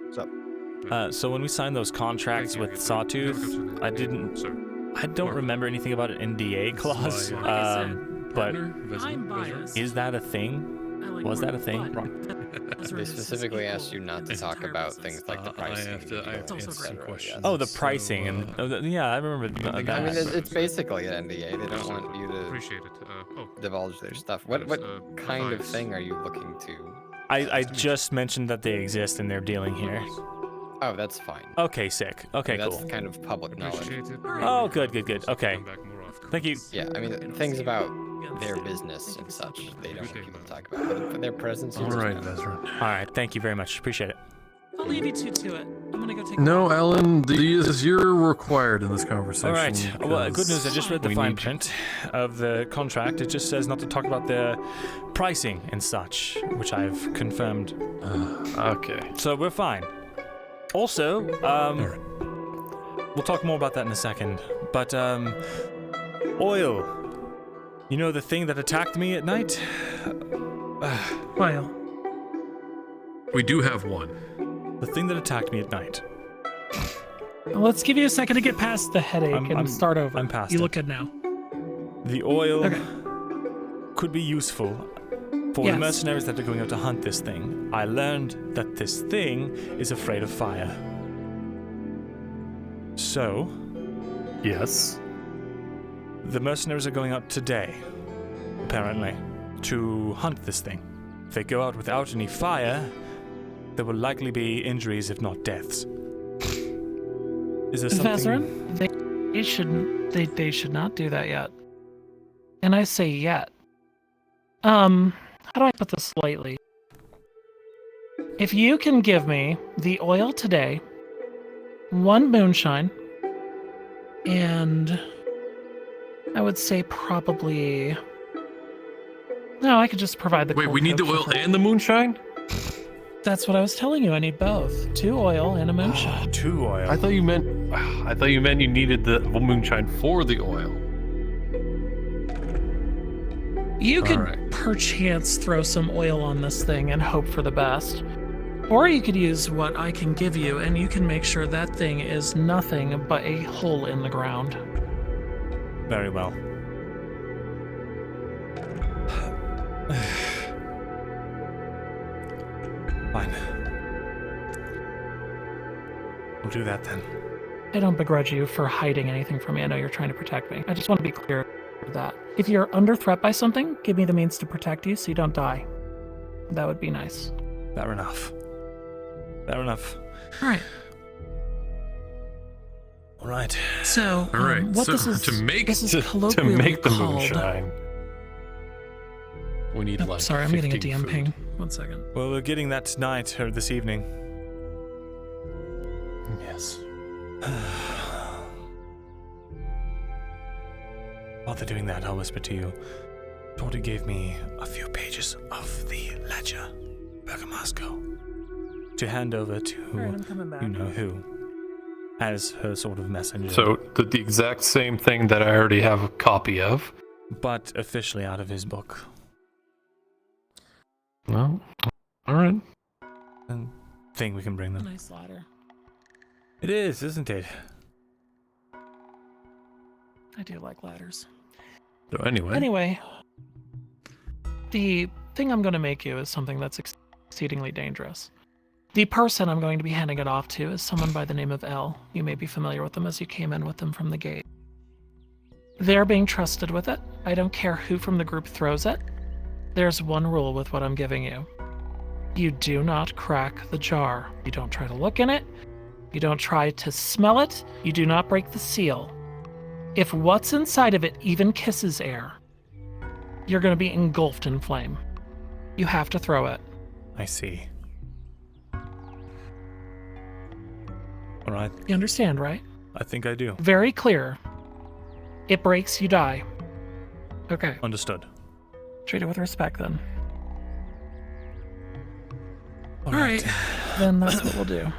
What's up? So when we signed those contracts with Sawtooth, I don't remember anything about an NDA clause. But is that a thing? Was that a thing? They specifically asked you not to talk about things like the pricing. I have to answer some questions. Oh, the pricing and yeah, I remember that. I mean, it's basically an NDA. They don't want you to divulge their stuff. What kind of thing are you looking to? I just mentioned that they exist and they're dealing here. Oh, that's fine. Okay, sick. Okay, I mean, cool. That's kind of public knowledge. Oh, good. Okay. Thank you. Yeah, I mean, things about their business and such, they don't want people to talk about. But their presence. All right, Vezran. All right, thank you very much. Appreciate it. I'll leave you two to it. I'm gonna go take. No, Alan, you're required in this conversation. All right. Well, good news. I just read the we fine need- print of the contract. It just says not to talk about the pricing and such, which I've confirmed. Okay. So we're fine. Also, we'll talk more about that in a second. But oil. You know the thing that attacked me at night? Oil. We do have one. The thing that attacked me at night. Well, let's give you a second to get past the headache and start over. I'm past You it. look good now. The oil could be useful for the mercenaries that are going out to hunt this thing. I learned that this thing is afraid of fire. So, yes. The mercenaries are going out today, apparently, to hunt this thing. If they go out without any fire, there will likely be injuries, if not deaths. Is there something? Vezran, they shouldn't. They should not do that yet. And I say yet. How do I put this lightly? If you can give me the oil today, 1 moonshine, and I would say probably. No, I could just provide the. Wait, cold we need the coke oil for free. and the moonshine? That's what I was telling you. I need both. 2 oil and a moonshine. 2 oil. I thought you meant you needed the moonshine for the oil. You could perchance throw some oil on this thing and hope for the best. Or you could use what I can give you and you can make sure that thing is nothing but a hole in the ground. Very well. Fine. We'll do that then. I don't begrudge you for hiding anything from me. I know you're trying to protect me. I just want to be clear with that. If you're under threat by something, give me the means to protect you so you don't die. That would be nice. Fair enough. Fair enough. All right. All right. So, All right. what so this is to make this is to colloquially make the called- moonshine, we need Oh, like. sorry, I'm getting a 15 DM food. ping. 1 second. Well, we're getting that tonight or this evening. Yes. While they're doing that, I'll whisper to you. Torty gave me a few pages of the ledger. Bergamasco to hand over to Alright, I'm coming back. you know who as her sort of messenger. So the exact same thing that I already have a copy of. But officially out of his book. Well, all right. And thing we can bring them. Nice ladder. It is, isn't it? I do like ladders. So anyway. Anyway, the thing I'm going to make you is something that's exceedingly dangerous. The person I'm going to be handing it off to is someone by the name of L. You may be familiar with them as you came in with them from the gate. They're being trusted with it. I don't care who from the group throws it. There's one rule with what I'm giving you. You do not crack the jar. You don't try to look in it. You don't try to smell it. You do not break the seal. If what's inside of it even kisses air, you're going to be engulfed in flame. You have to throw it. I see. All right. You understand, right? I think I do. Very clear. It breaks, you die. Okay. Understood. Treat it with respect, then. All right. Then that's what we'll do.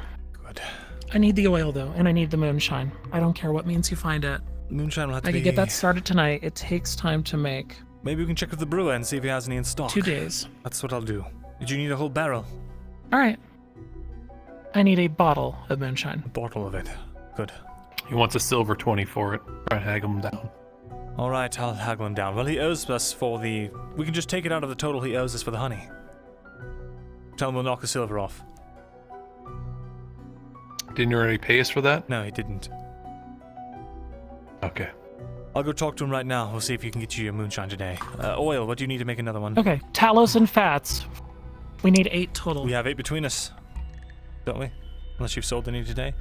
Good. I need the oil, though, and I need the moonshine. I don't care what means you find it. Moonshine will have to I be... can get that started tonight. It takes time to make. Maybe we can check with the brewer and see if he has any in stock. 2 days. That's what I'll do. Did you need a whole barrel? All right. I need a bottle of moonshine. A bottle of it. Good. He wants a silver 20 for it. Try to haggle him down. All right, I'll haggle him down. Well, he owes us for the... We can just take it out of the total he owes us for the honey. Tell him we'll knock the silver off. Didn't you already pay us for that? No, he didn't. Okay. I'll go talk to him right now. We'll see if he can get you your moonshine today. Oil, what do you need to make another one? Okay, talos and fats. We need 8 total. We have 8 between us, don't we? Unless you've sold any today.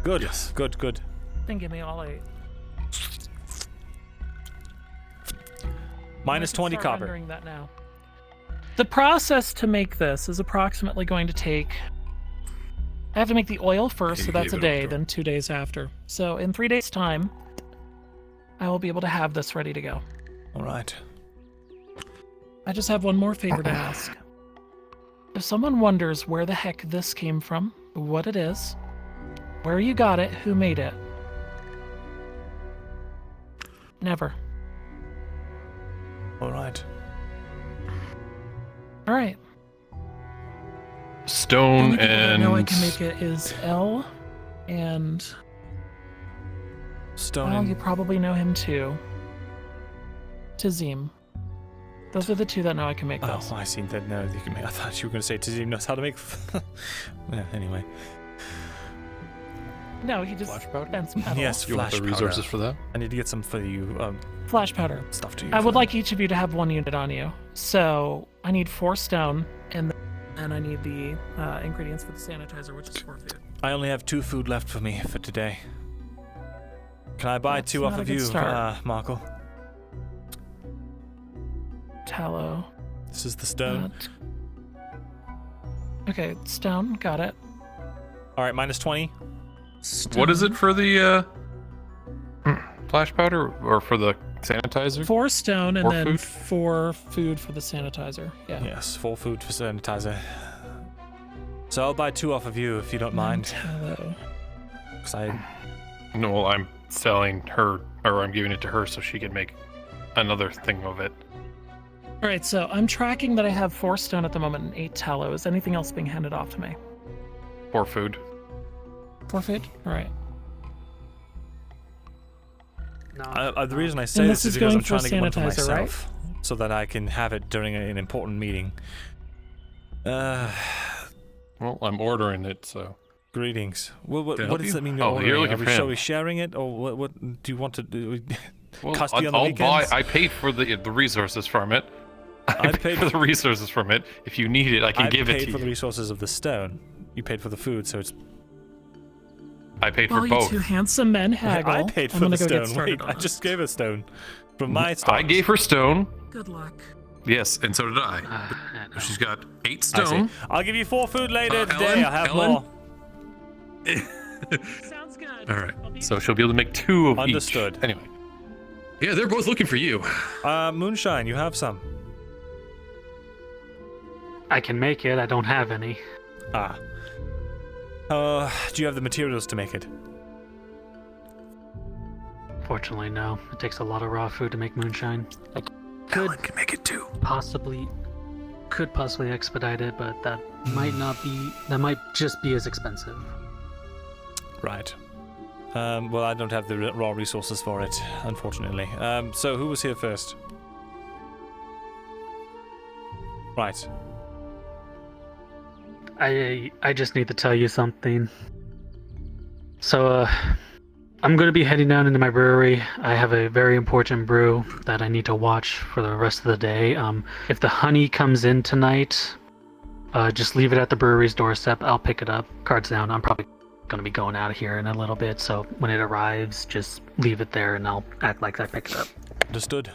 Good. Yes. Good, good. Then give me all 8. Minus 20 Start copper. rendering that now. The process to make this is approximately going to take... I have to make the oil first, so that's a day, then 2 days after. So in 3 days' time, I will be able to have this ready to go. All right. I just have one more favor to ask. If someone wonders where the heck this came from, what it is, where you got it, who made it, never. All right. All right. Stone The only people that and... know I can make it is L and... Stone well, and... you probably know him too. Tazim. Those are the 2 that know I can make those. Oh, I see that. No, you can make... I thought you were going to say Tizim knows how to make... Yeah, anyway. No, he just spends metal. Yes, You want flash the resources powder. for that? I need to get some for you. Flash powder. Stuff to you. I would like each of you to have 1 unit on you. So I need 4 stone, and I need the ingredients for the sanitizer, which is 4 food. I only have 2 food left for me for today. Can I buy That's 2 off not a of good you, start. Marco? Tallow. This is the stone. Okay, stone. Got it. All right, minus 20. What is it for the flash powder or for the sanitizer? 4 stone and 4 then food? 4 food for the sanitizer. Yeah. Yes, 4 food for sanitizer. So I'll buy 2 off of you if you don't mind. Tallow. 'Cause I... No, I'm selling her, or I'm giving it to her so she can make another thing of it. All right, so I'm tracking that I have 4 stone at the moment and 8 tallow. Is anything else being handed off to me? 4 food. 4 food? All right. the reason I say And this this is is because going I'm trying for to get one for sanitizer, right? myself. So that I can have it during an important meeting. Well, I'm ordering it, so... Greetings. Well, what To does help that you? mean you're Oh, ordering? you're looking Are we, for shall him. we sharing it? Or what do you want to do? Well, Custody on the I'll buy... weekends? I paid for the resources from it. I paid for the resources from it. If you need it, I can give it to paid for you. the resources of the stone. You paid for the food, so it's... I paid While for you both. 2 handsome men haggle, I paid I'm for gonna the go get stone. started Wait, on I this. just gave a stone from my stone. I gave her stone. Good luck. Yes, and so did I. She's got 8 I see. stone. I'll give you 4 food later today. Ellen? I'll have Ellen? more. Sounds good. All right. So she'll be able to make 2 of Understood. each. Anyway. Yeah, they're both looking for you. Moonshine, you have some. I can make it. I don't have any. Ah. Do you have the materials to make it? Fortunately, no. It takes a lot of raw food to make moonshine. I Helen can make it too. Could possibly expedite it, but that might not be. That might just be as expensive. Right. Well, I don't have the raw resources for it, unfortunately. So who was here first? Right. I just need to tell you something. So, I'm going to be heading down into my brewery. I have a very important brew that I need to watch for the rest of the day. If the honey comes in tonight, just leave it at the brewery's doorstep. I'll pick it up. Cards down. I'm probably going to be going out of here in a little bit, so when it arrives, just leave it there and I'll act like I picked it up. Understood.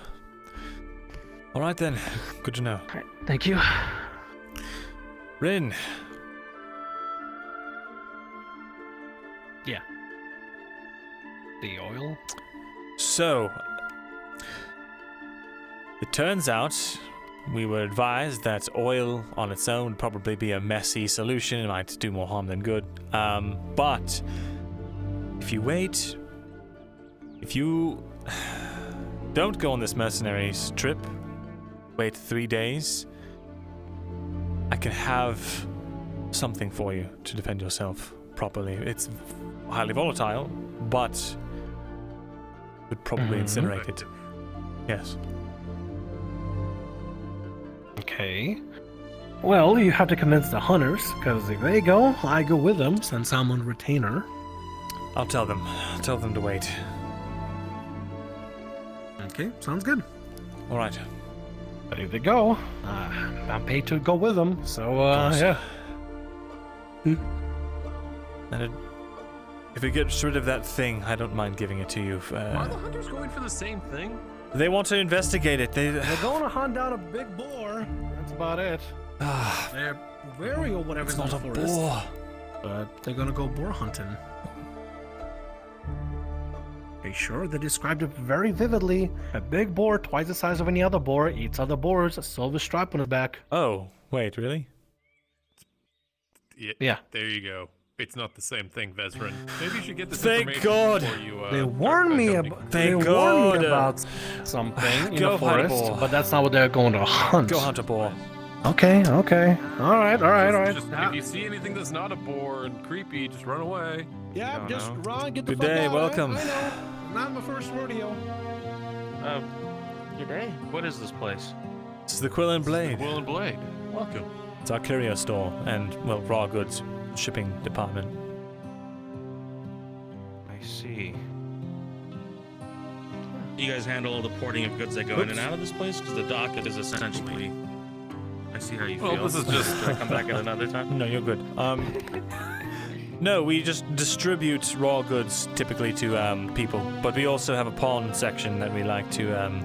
All right then. Good to know. All right. Thank you. Rin. Yeah. The oil? So, it turns out we were advised that oil on its own would probably be a messy solution. It might do more harm than good. But if you wait, if you don't go on this mercenaries trip, wait 3 days, I can have something for you to defend yourself properly. It's highly volatile, but would probably incinerate it. Yes. Okay. Well, you have to convince the hunters, because if they go, I go with them, since I'm on retainer. I'll tell them. Tell them to wait. Okay, sounds good. All right. But if they go, I'm paid to go with them, so, yeah. And if it gets rid of that thing, I don't mind giving it to you. Are the hunters going for the same thing? They want to investigate it. They're going to hunt down a big boar. That's about it. They're wary or whatever's It's not in a the forest. boar. But they're going to go boar hunting. They sure, they described it very vividly. A big boar, twice the size of any other boar, eats other boars, a silver stripe on his back. Oh, wait, really? Yeah. There you go. It's not the same thing, Vezrin. Maybe you should get this Thank information God. before you, They warned me about. They Thank warned me God. about something in Go the hunt a forest, boar. but that's not what they're going to hunt. Go hunt a boar. Okay. All right. Just, if you see anything that's not a boar and creepy, just run away. Yeah, just run, get the Good fuck day, out. welcome. I know. Not my first rodeo. Good day. What is this place? This is the Quill and Blade. Will and Blade. Welcome. It's our curio store and, well, raw goods shipping department. I see. You guys handle all the porting of goods that go in and out of this place? Because the dock is essentially... I see how you feel. Well, this is just... Should I come back at another time? No, you're good. No, we just distribute raw goods typically to people, but we also have a pawn section that we like to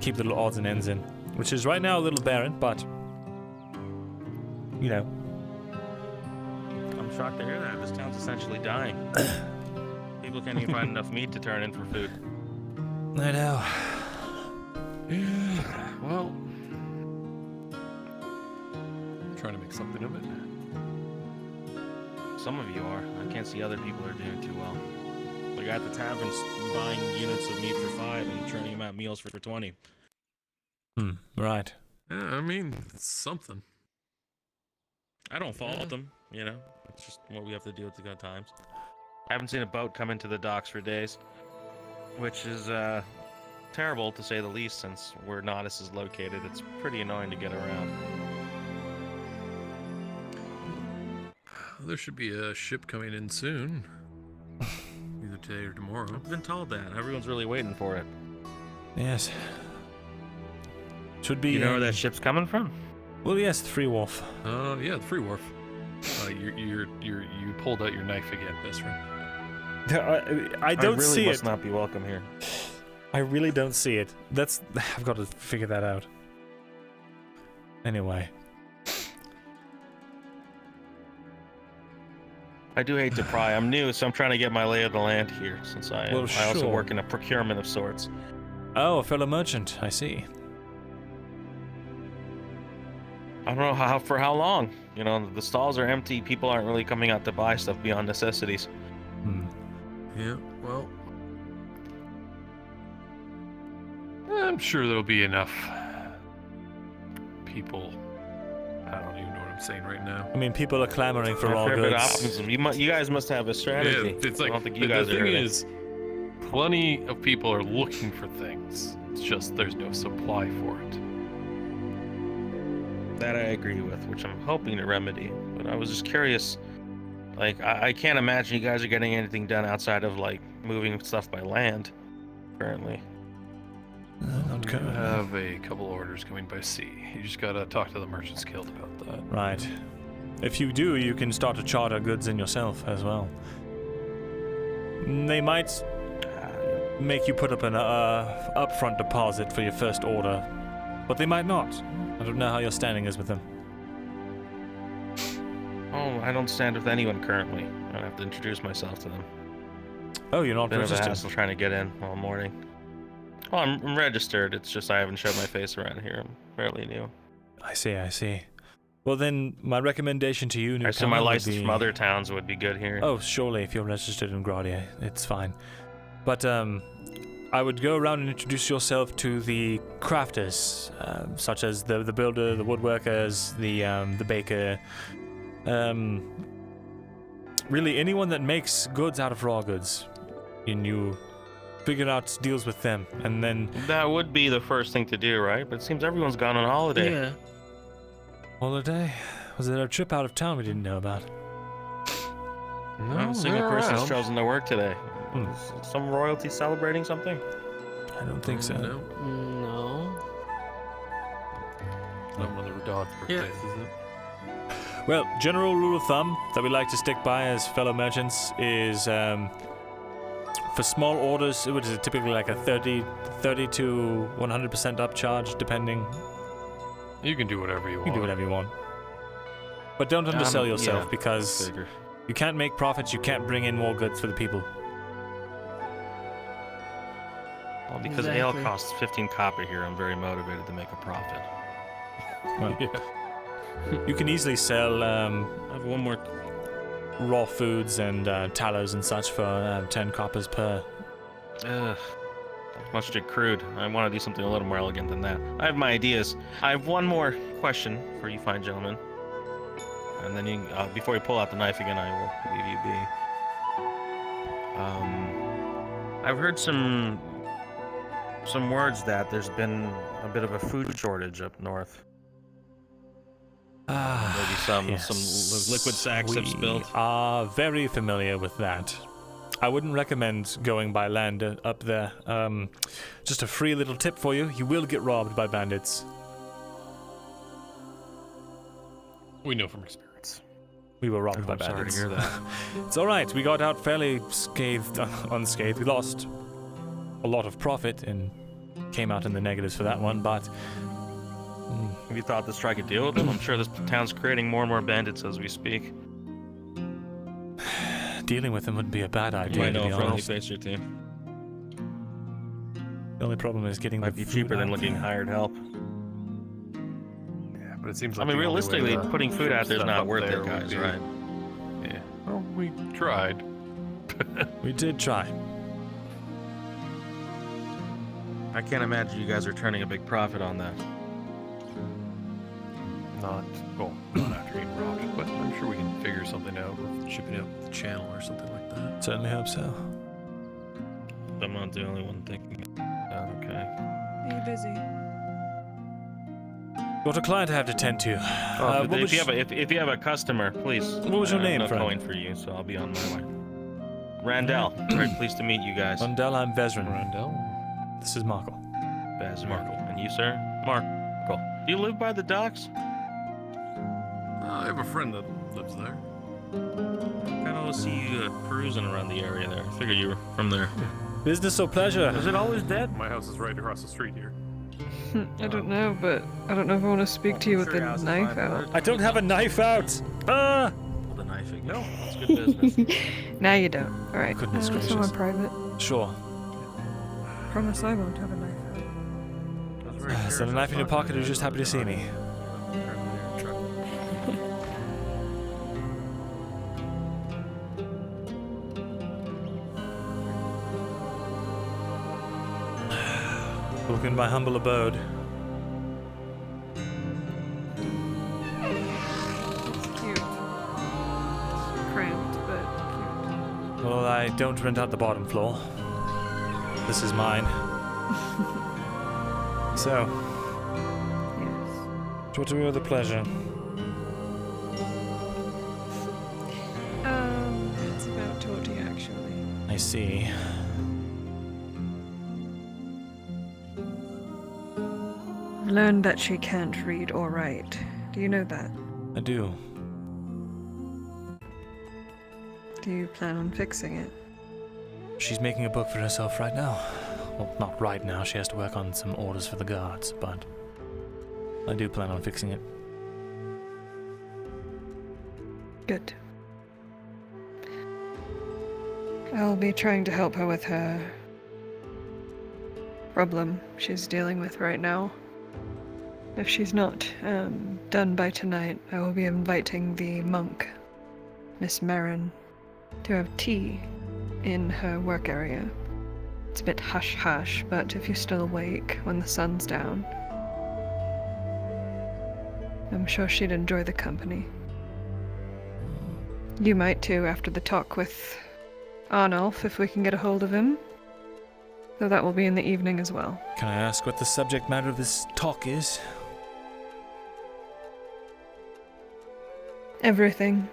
keep little odds and ends in, which is right now a little barren, but you know. I'm shocked to hear that. This town's essentially dying. People can't even find enough meat to turn in for food. I know. Well, I'm trying to make something of it. some of you are. I can't see other people are doing too well. The guy at the tavern's buying units of meat for 5 and churning them out meals for 20. Right. Yeah, I mean, it's something. I don't fault them, you know. It's just what we have to do at the good times. I haven't seen a boat come into the docks for days, which is terrible to say the least, since where Nodus is located. It's pretty annoying to get around. There should be a ship coming in soon. Either today or tomorrow. I've been told that. Everyone's really waiting for it. Yes. Should be. You know where that ship's coming from? Well, yes, the Free Wolf. Yeah, the Free Wharf. You pulled out your knife again, best friend. I don't see must it. not be welcome here. I really don't see it. I've got to figure that out. Anyway. I do hate to pry. I'm new, so I'm trying to get my lay of the land here, since I also sure. work in a procurement of sorts. Oh, a fellow merchant. I see. I don't know for how long. You know, the stalls are empty. People aren't really coming out to buy stuff beyond necessities. Yeah, well, I'm sure there'll be enough people. I don't even know what I'm saying right now. I mean, people are clamoring for raw Fair bit of goods. optimism. You guys must have a strategy. Yeah, it's like, I don't think you the guys are thing hurting. is, plenty of people are looking for things. It's just there's no supply for it. That I agree with, which I'm hoping to remedy. But I was just curious. Like, I can't imagine you guys are getting anything done outside of, like, moving stuff by land, currently. We have a couple orders coming by sea. You just gotta talk to the Merchants Guild about that. Right. If you do, you can start to charter goods in yourself as well. They might make you put up an upfront deposit for your first order, but they might not. I don't know how your standing is with them. Oh, I don't stand with anyone currently. I have to introduce myself to them. Oh, you're not Bit of a registered? hassle trying to get in all morning. Oh, I'm registered. It's just I haven't showed my face around here. I'm fairly new. I see. Well, then, my recommendation to you, I assume newcomer, my would license be... from other towns would be good here. Oh, surely, if you're registered in Gradia, it's fine. But, I would go around and introduce yourself to the crafters, such as the builder, the woodworkers, the baker, really anyone that makes goods out of raw goods. And you figure out deals with them, and then... That would be the first thing to do, right? But it seems everyone's gone on holiday. Yeah. Holiday? Was there a trip out of town we didn't know about? Not a single person's chosen to work today. Some royalty celebrating something? I don't think so. No. Not one of the dog's birthdays, is it? Well, general rule of thumb that we like to stick by as fellow merchants is, for small orders, it is typically like a 30 to 100% upcharge, depending. You can do whatever you want. You can do whatever you want. But don't undersell yourself, yeah, because you can't make profits, you can't bring in more goods for the people. Well, because ale costs 15 copper here, I'm very motivated to make a profit. Well, you can easily sell I have one more raw foods and tallows and such for 10 coppers per. Much too crude. I want to do something a little more elegant than that. I have my ideas. I have one more question for you fine gentlemen. And then you, before you pull out the knife again, I will leave you be. I've heard some words that there's been a bit of a food shortage up north. Maybe some liquid sacks have spilled. We are very familiar with that. I wouldn't recommend going by land up there. Just a free little tip for you: you will get robbed by bandits. We know from experience. We were robbed by I'm sorry bandits. to hear that. It's all right. We got out fairly unscathed. We lost a lot of profit and came out in the negatives for that one, but. Have you thought to strike a deal with them? I'm sure this town's creating more and more bandits as we speak. Dealing with them wouldn't be a bad idea. I know to a be friendly honest. face or two. The only problem is getting Might be cheaper than looking hired help. Yeah, but it seems I like mean, the only way realistically, to putting food out there's stuff not up worth there it, guys, would be- right? Yeah. Well, we tried. We did try. I can't imagine you guys are turning a big profit on that. Not after getting robbed, but I'm sure we can figure something out with shipping out the channel or something like that. Certainly hope so. I'm not the only one thinking. Okay. Are you busy? Got a client I have to tend to. If you have a customer, please. What was your name, no friend? coin for you, so I'll be on my way. Randall. Very pleased to meet you guys. Randall, I'm Vezran. Randall. This is Markle. Markle. And you, sir? Markle. Do you live by the docks? I have a friend that lives there. Kind of see you cruising around the area there. I figured you were from there. Business or pleasure? Is it always dead? My house is right across the street here. I don't know, but I don't know if I want to speak to you with the knife out. I don't have a knife out! Ah! The knife again. No, it's good business. Now you don't. Alright. Goodness gracious. Somewhere private. Sure. Promise I won't have a knife out. Is there a knife in your pocket or are you just happy to see me? Look in my humble abode. It's cute. Cramped, but cute. Well, I don't rent out the bottom floor. This is mine. So, what do we owe the pleasure? It's about Torty, actually. I see. Learned that she can't read or write. Do you know that? I do. Do you plan on fixing it? She's making a book for herself right now. Well, not right now. She has to work on some orders for the guards, but I do plan on fixing it. Good. I'll be trying to help her with her problem she's dealing with right now. If she's not done by tonight, I will be inviting the monk, Miss Marin, to have tea in her work area. It's a bit hush-hush, but if you're still awake when the sun's down, I'm sure she'd enjoy the company. You might too after the talk with Arnulf, if we can get a hold of him. So that will be in the evening as well. Can I ask what the subject matter of this talk is? Everything.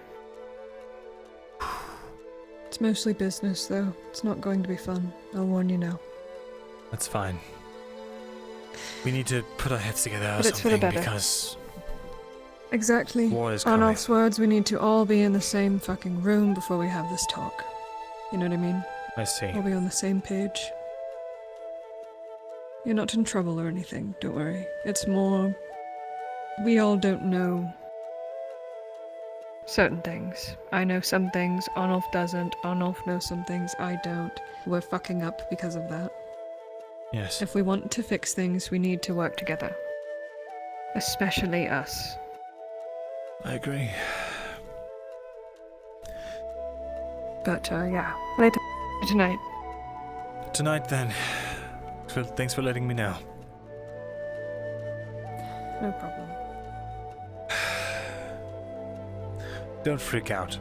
It's mostly business, though. It's not going to be fun. I'll warn you now. That's fine. We need to put our heads together or But it's for the something better. because Exactly. war is coming. Arnulf's words, we need to all be in the same fucking room before we have this talk. You know what I mean? I see. We'll be on the same page. You're not in trouble or anything, don't worry. It's more... we all don't know certain things. I know some things, Arnulf doesn't. Arnulf knows some things, I don't. We're fucking up because of that. Yes. If we want to fix things, we need to work together. Especially us. I agree. But, yeah. Later tonight. Tonight, then. Thanks for letting me know. No problem. Don't freak out.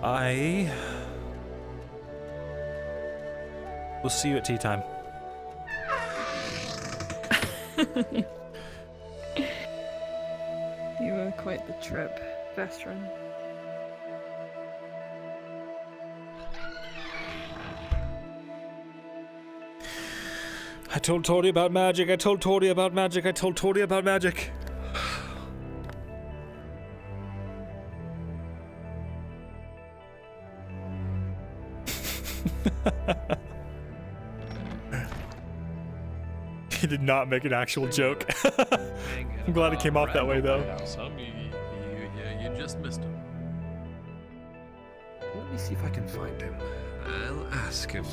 I will see you at tea time. You were quite the trip, Vestron. I told Tori about magic. I told Tori about magic. I told Tori about magic. He did not make an actual joke. I'm glad it came off that way, though. You just missed him. Let me see if I can find him. I'll ask if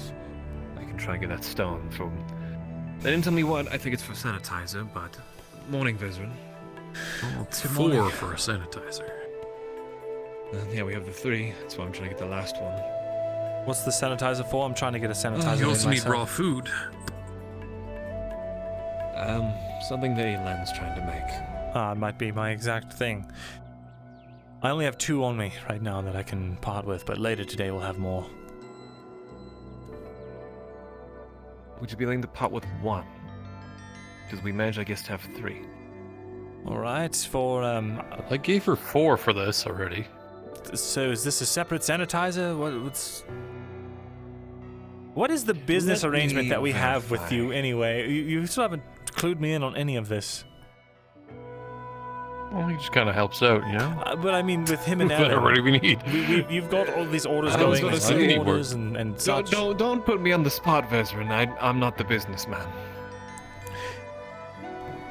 I can try and get that stone from. They didn't tell me what. I think it's for sanitizer, but morning, Vizrin. Well, it's Good 4 morning. for a sanitizer. Yeah, we have the 3. That's why I'm trying to get the last one. What's the sanitizer for? I'm trying to get a sanitizer. You in also need myself. raw food. Something that Elen's trying to make. Ah, it might be my exact thing. I only have 2 on me right now that I can part with, but later today we'll have more. Would you be willing to part with 1? Because we managed, I guess, to have 3. Alright, for, I gave her 4 for this already. So is this a separate sanitizer? What is the business Let arrangement me that we have with verify. you anyway? You still haven't clued me in on any of this. Well, he just kind of helps out, you know? But I mean, with him and With Ellen, everybody we need. You've got all these orders I was going, gonna like say- orders and such. Don't put me on the spot, Vezrin. I'm not the businessman.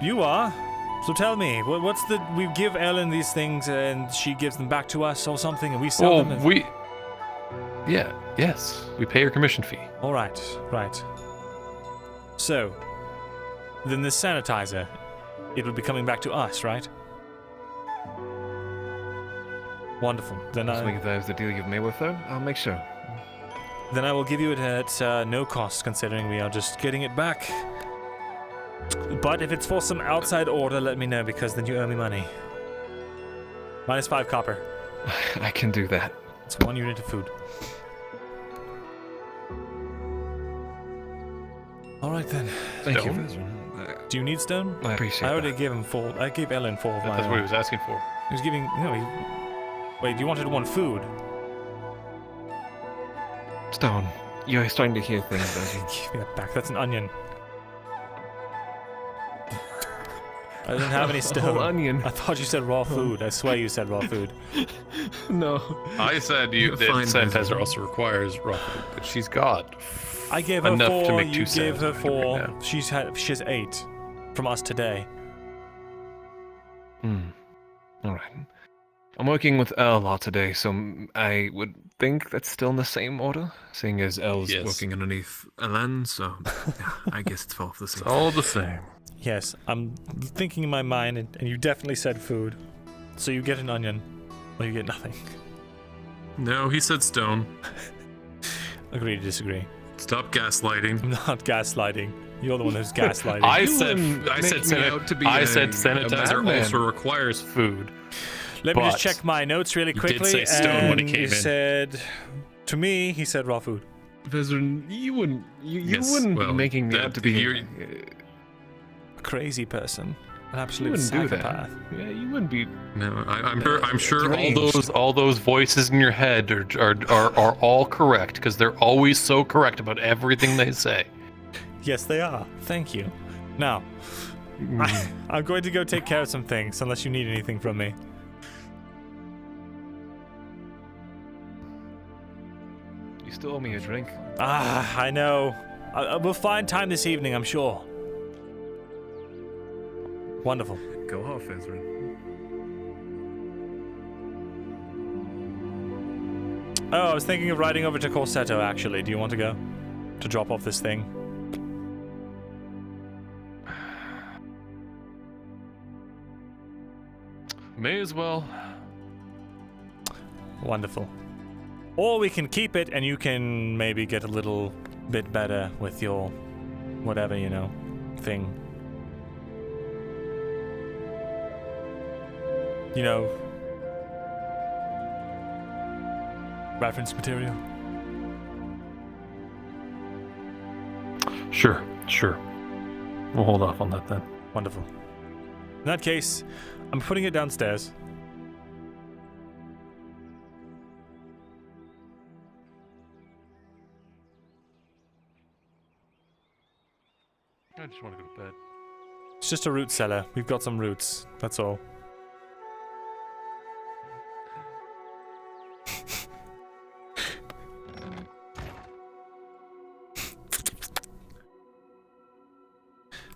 You are. So tell me, what's the? We give Ellen these things and she gives them back to us or something, and we sell Well, them. And... yes. We pay her commission fee. All right. So, then the sanitizer, it would be coming back to us, right? Wonderful. Then As long as that is the deal you've made with her, I'll make sure. Then I will give you it at no cost, considering we are just getting it back. But if it's for some outside order, let me know, because then you owe me money. -5 copper. I can do that. It's 1 unit of food. All right then. Thank you. Do you need stone? I appreciate I already that. gave him 4. I gave Ellen 4 of my That's own. what he was asking for. He was giving. No, wait, you wanted 1 food? Stone, you're starting to hear things, don't you? Give me that back. That's an onion. I didn't have any stone. whole onion. I thought you said raw food. I swear you said raw food. No. I said that sanitizer also requires raw food, but she's got I gave her enough 4. to make 2 You gave her sanitizer 4. right now. She has 8 from us today. Alright. I'm working with Elle a lot today, so I would think that's still in the same order, seeing as Elle's Working underneath Ellen, so yeah, I guess it's all the same. It's all the same. Yes, I'm thinking in my mind, and you definitely said food. So you get an onion, or you get nothing. No, he said stone. Agree to disagree. Stop gaslighting. I'm not gaslighting. You're the one who's gaslighting. I said sanitizer also requires food. Let me just check my notes really quickly. You did say stone when he and came he in. said, to me, he said raw food. Vezrin, you wouldn't Yes, wouldn't well, be making me that- out to be you're- A crazy person. An you absolute wouldn't do psychopath. that. Yeah, you wouldn't be. No, I'm sure deranged. all those voices in your head are all correct, because they're always so correct about everything they say. Yes, they are. Thank you. Now, I'm going to go take care of some things, unless you need anything from me. You still owe me a drink. I know. We'll find time this evening, I'm sure. Wonderful. Go off, Ezra. Oh, I was thinking of riding over to Corsetto, actually. Do you want to go? To drop off this thing? May as well. Wonderful. Or we can keep it and you can maybe get a little bit better with your whatever, thing. Reference material? Sure. We'll hold off on that then. Wonderful. In that case, I'm putting it downstairs. I just want to go to bed. It's just a root cellar. We've got some roots. That's all.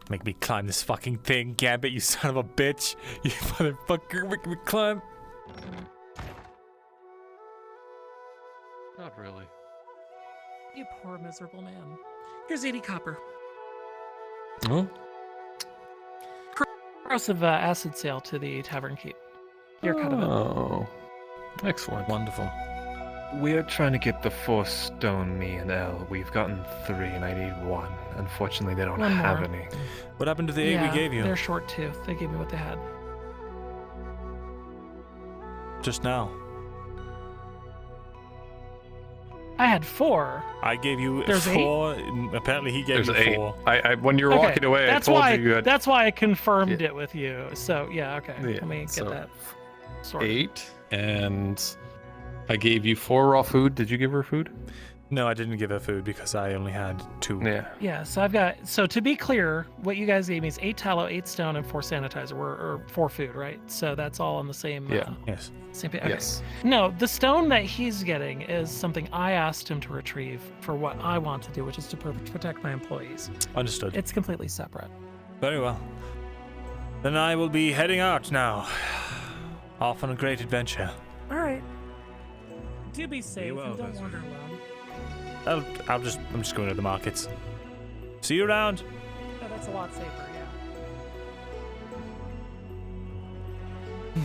Make me climb this fucking thing, Gambit, you son of a bitch. You motherfucker, make me climb. Not really. You poor miserable man. Here's 80 copper. Oh? Corrosive acid sale to the tavern keep. Your cut of it. Oh. Excellent. Wonderful. We're trying to get the 4 stone, me and Elle. We've gotten 3 and I need 1. Unfortunately, they don't One have more. any. What happened to the 8 we gave you? They're short too. They gave me what they had. Just now. I had 4. I gave you There's 4. Apparently he gave There's you 8. 4. I when you were walking away, that's I told why, you had That's why I confirmed it with you. So, yeah, okay. Yeah, Let me get so that sorted. 8, and I gave you 4 raw food. Did you give her food? No, I didn't give her food because I only had 2. Yeah. Yeah, so I've got... So to be clear, what you guys gave me is 8 tallow, 8 stone, and 4 sanitizer, or 4 food, right? So that's all on the same... Yeah. Yes. Same page. Okay. Yes. No, the stone that he's getting is something I asked him to retrieve for what I want to do, which is to protect my employees. Understood. It's completely separate. Very well. Then I will be heading out now. Off on a great adventure. All right. Do be safe well, and don't Vezrin. wander alone. I'm just going to the markets. See you around. Oh, that's a lot safer, yeah.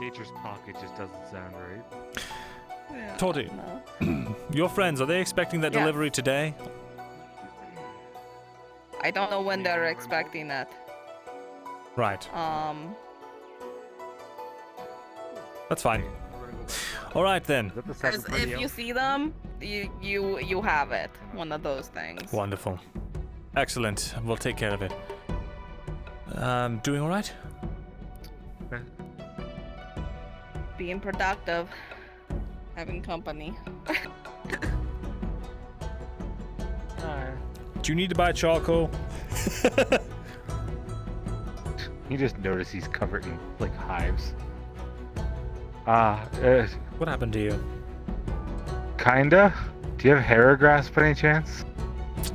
nature's pocket just doesn't sound right. Yeah, Torty, no. your friends, are they expecting that Yes. delivery today? I don't know when they're expecting that. Right. That's fine. All right then. Because if you see them, you have it. One of those things. Wonderful. Excellent. We'll take care of it. Doing all right? Being productive. Having company. Do you need to buy charcoal? You just notice he's covered in like hives. What happened to you? Kinda. Do you have hair grass by any chance?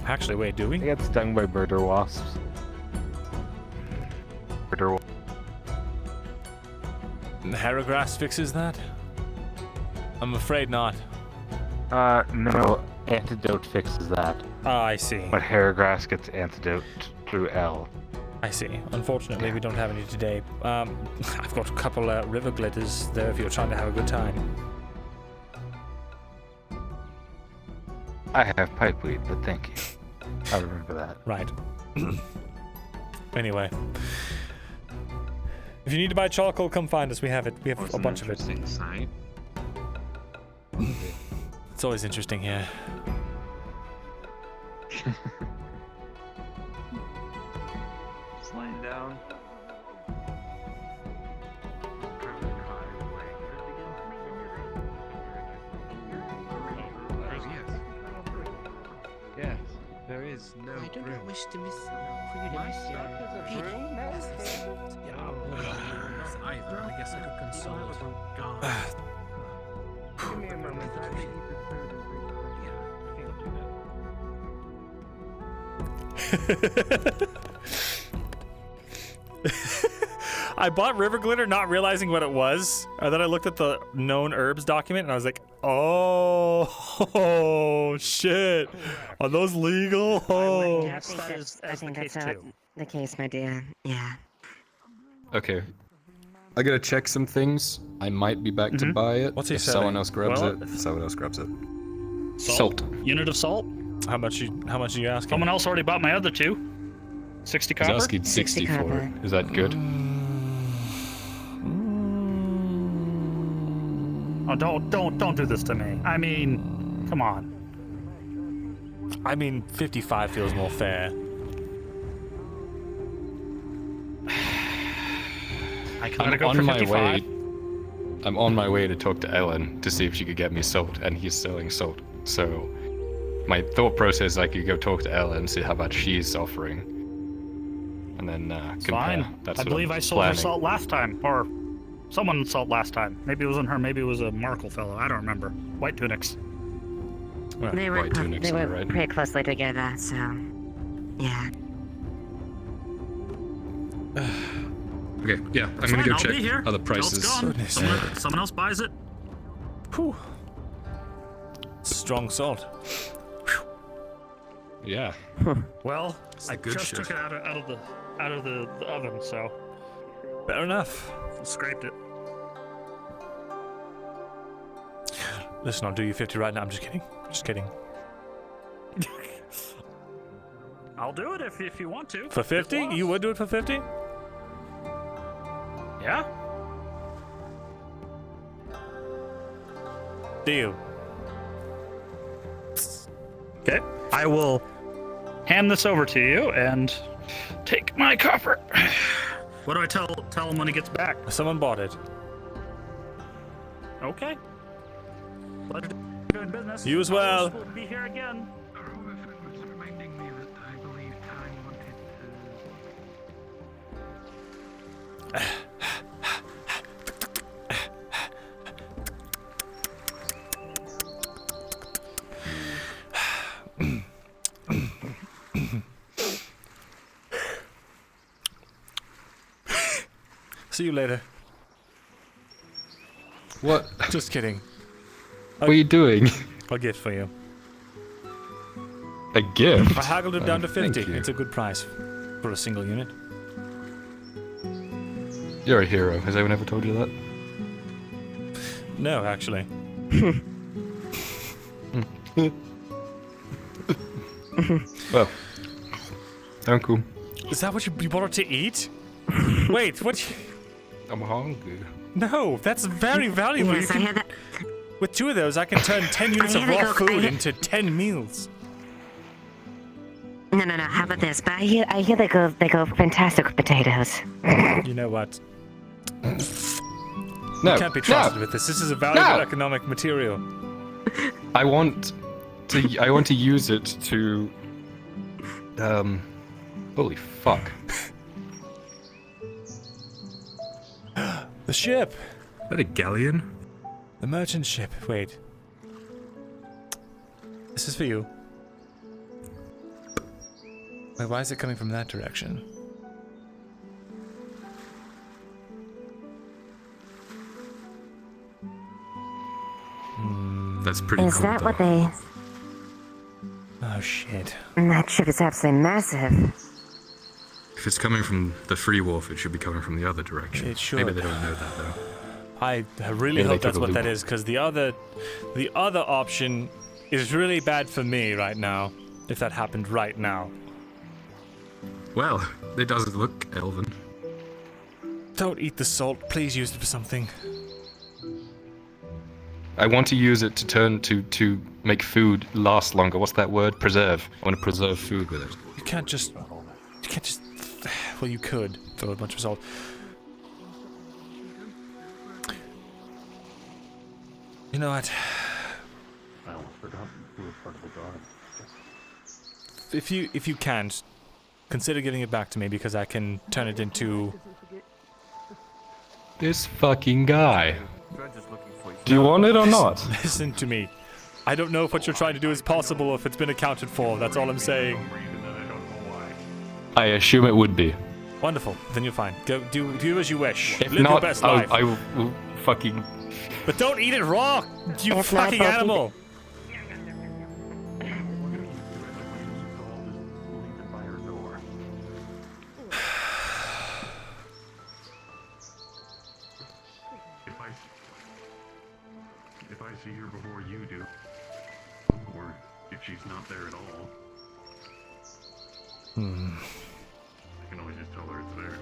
Actually, wait, do we? I got stung by murder wasps. Murder. Haragrass fixes that? I'm afraid not. No. Antidote fixes that. Ah, I see. But hair grass gets antidote through L. I see. Unfortunately, we don't have any today. I've got a couple river glitters there if you're trying to have a good time. I have pipeweed, but thank you. I'll remember that. Right. Anyway. If you need to buy charcoal, come find us. We have it. We have a bunch of it. Sight. It's always interesting here. Just laying down. Yes, there is no. I do not wish to miss for you to miss your Yeah, not either. I guess I could consult. Give me a moment. I think you prefer the I bought river glitter not realizing what it was, and then I looked at the known herbs document and I was like, oh shit, are those legal? Oh. I think that's the case, my dear. Yeah. Okay. I gotta check some things. I might be back to buy it. What's he if selling? someone else grabs Well, it. If someone else grabs it. Salt. Unit of salt. How much are you asking? Someone else already bought my other two. 60 I was copper. asking 60 for it. Is that good? Oh, don't do this to me. I mean, come on. I mean, 55 feels more fair. Gotta go for 55. I'm on my way to talk to Ellen to see if she could get me salt, and he's selling salt. So my thought process is I could go talk to Ellen and see how much she's offering, and then It's compare. fine. That's I what believe I'm I sold her planning. salt last time, or someone salt last time. Maybe it wasn't her. Maybe it was a Markle fellow. I don't remember. White tunics. They were pretty closely together, so yeah. Okay, yeah, I'm It's gonna fine, go I'll check be here. other Till it's prices. gone. Someone else buys it. Whew. Strong salt. Yeah. Well, I good just shit. took it out of the oven, so Fair enough. scraped it. Listen, I'll do you 50 right now. I'm just kidding. Just kidding. I'll do it if you want to. For 50? You would do it for 50? Yeah. Deal. Okay. I will hand this over to you and take my copper. What do I tell him when he gets back? Someone bought it. Okay. Pleasure doing business. You as well. We'll be here again. See you later. What? Just kidding. What are you doing? A gift for you. A gift? I haggled it down to Thank 50. you. It's a good price for a single unit. You're a hero. Has anyone ever told you that? No, actually. Well, uncle. Is that what you brought to eat? Wait, what? I'm hungry. No, that's very valuable. Yes, I hear that. With 2 of those, I can turn 10 units of hear they raw go- food into 10 meals. No. How about this? But I hear they go fantastic with potatoes. You know what? No, You can't be trusted with this. This is a valuable economic material. I want to use it to. Holy fuck. The ship. Is that a galleon? The merchant ship. Wait. This is for you. Wait, why is it coming from that direction? That's pretty Is cool. that though. what they? Oh shit. That ship is absolutely massive. If it's coming from the free wharf, it should be coming from the other direction. It should. Maybe they don't know that though. I really Maybe they hope that's took a what that loop. is, because the other option is really bad for me right now. If that happened right now. Well, it doesn't look elven. Don't eat the salt. Please use it for something. I want to use it to turn to make food last longer. What's that word? Preserve. I want to preserve food with it. You can't just. Well, you could throw a bunch of salt. You know what? I almost forgot you were part of the guard. If you can't, consider giving it back to me, because I can turn it into. This fucking guy. Do you want it or not? Listen to me. I don't know if what you're trying to do is possible or if it's been accounted for. That's all I'm saying. I assume it would be. Wonderful. Then you're fine. Go do as you wish. If Live not, your best life. I will fucking. But don't eat it raw, you If not, fucking I'll keep animal. If I see her before you do, or if she's not there at all, I can always just tell her it's there.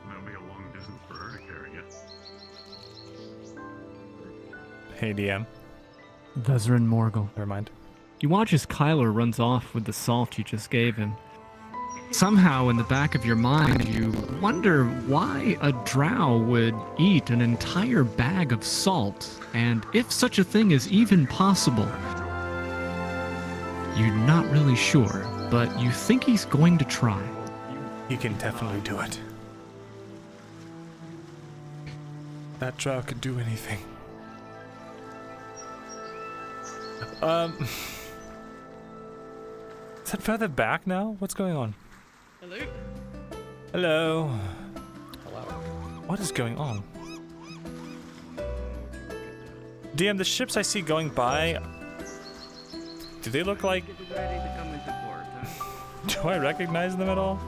That'll be a long distance for her to carry it. Hey, DM. Vezrin Morgul. Never mind. You watch as Kyler runs off with the salt you just gave him. Somehow, in the back of your mind, you wonder why a drow would eat an entire bag of salt, and if such a thing is even possible. You're not really sure, but you think he's going to try. He can definitely do it. That drow could do anything. Is that further back now? What's going on? Hello? Hello. Hello. What is going on? DM, the ships I see going by, do they look like... Do I recognize them at all?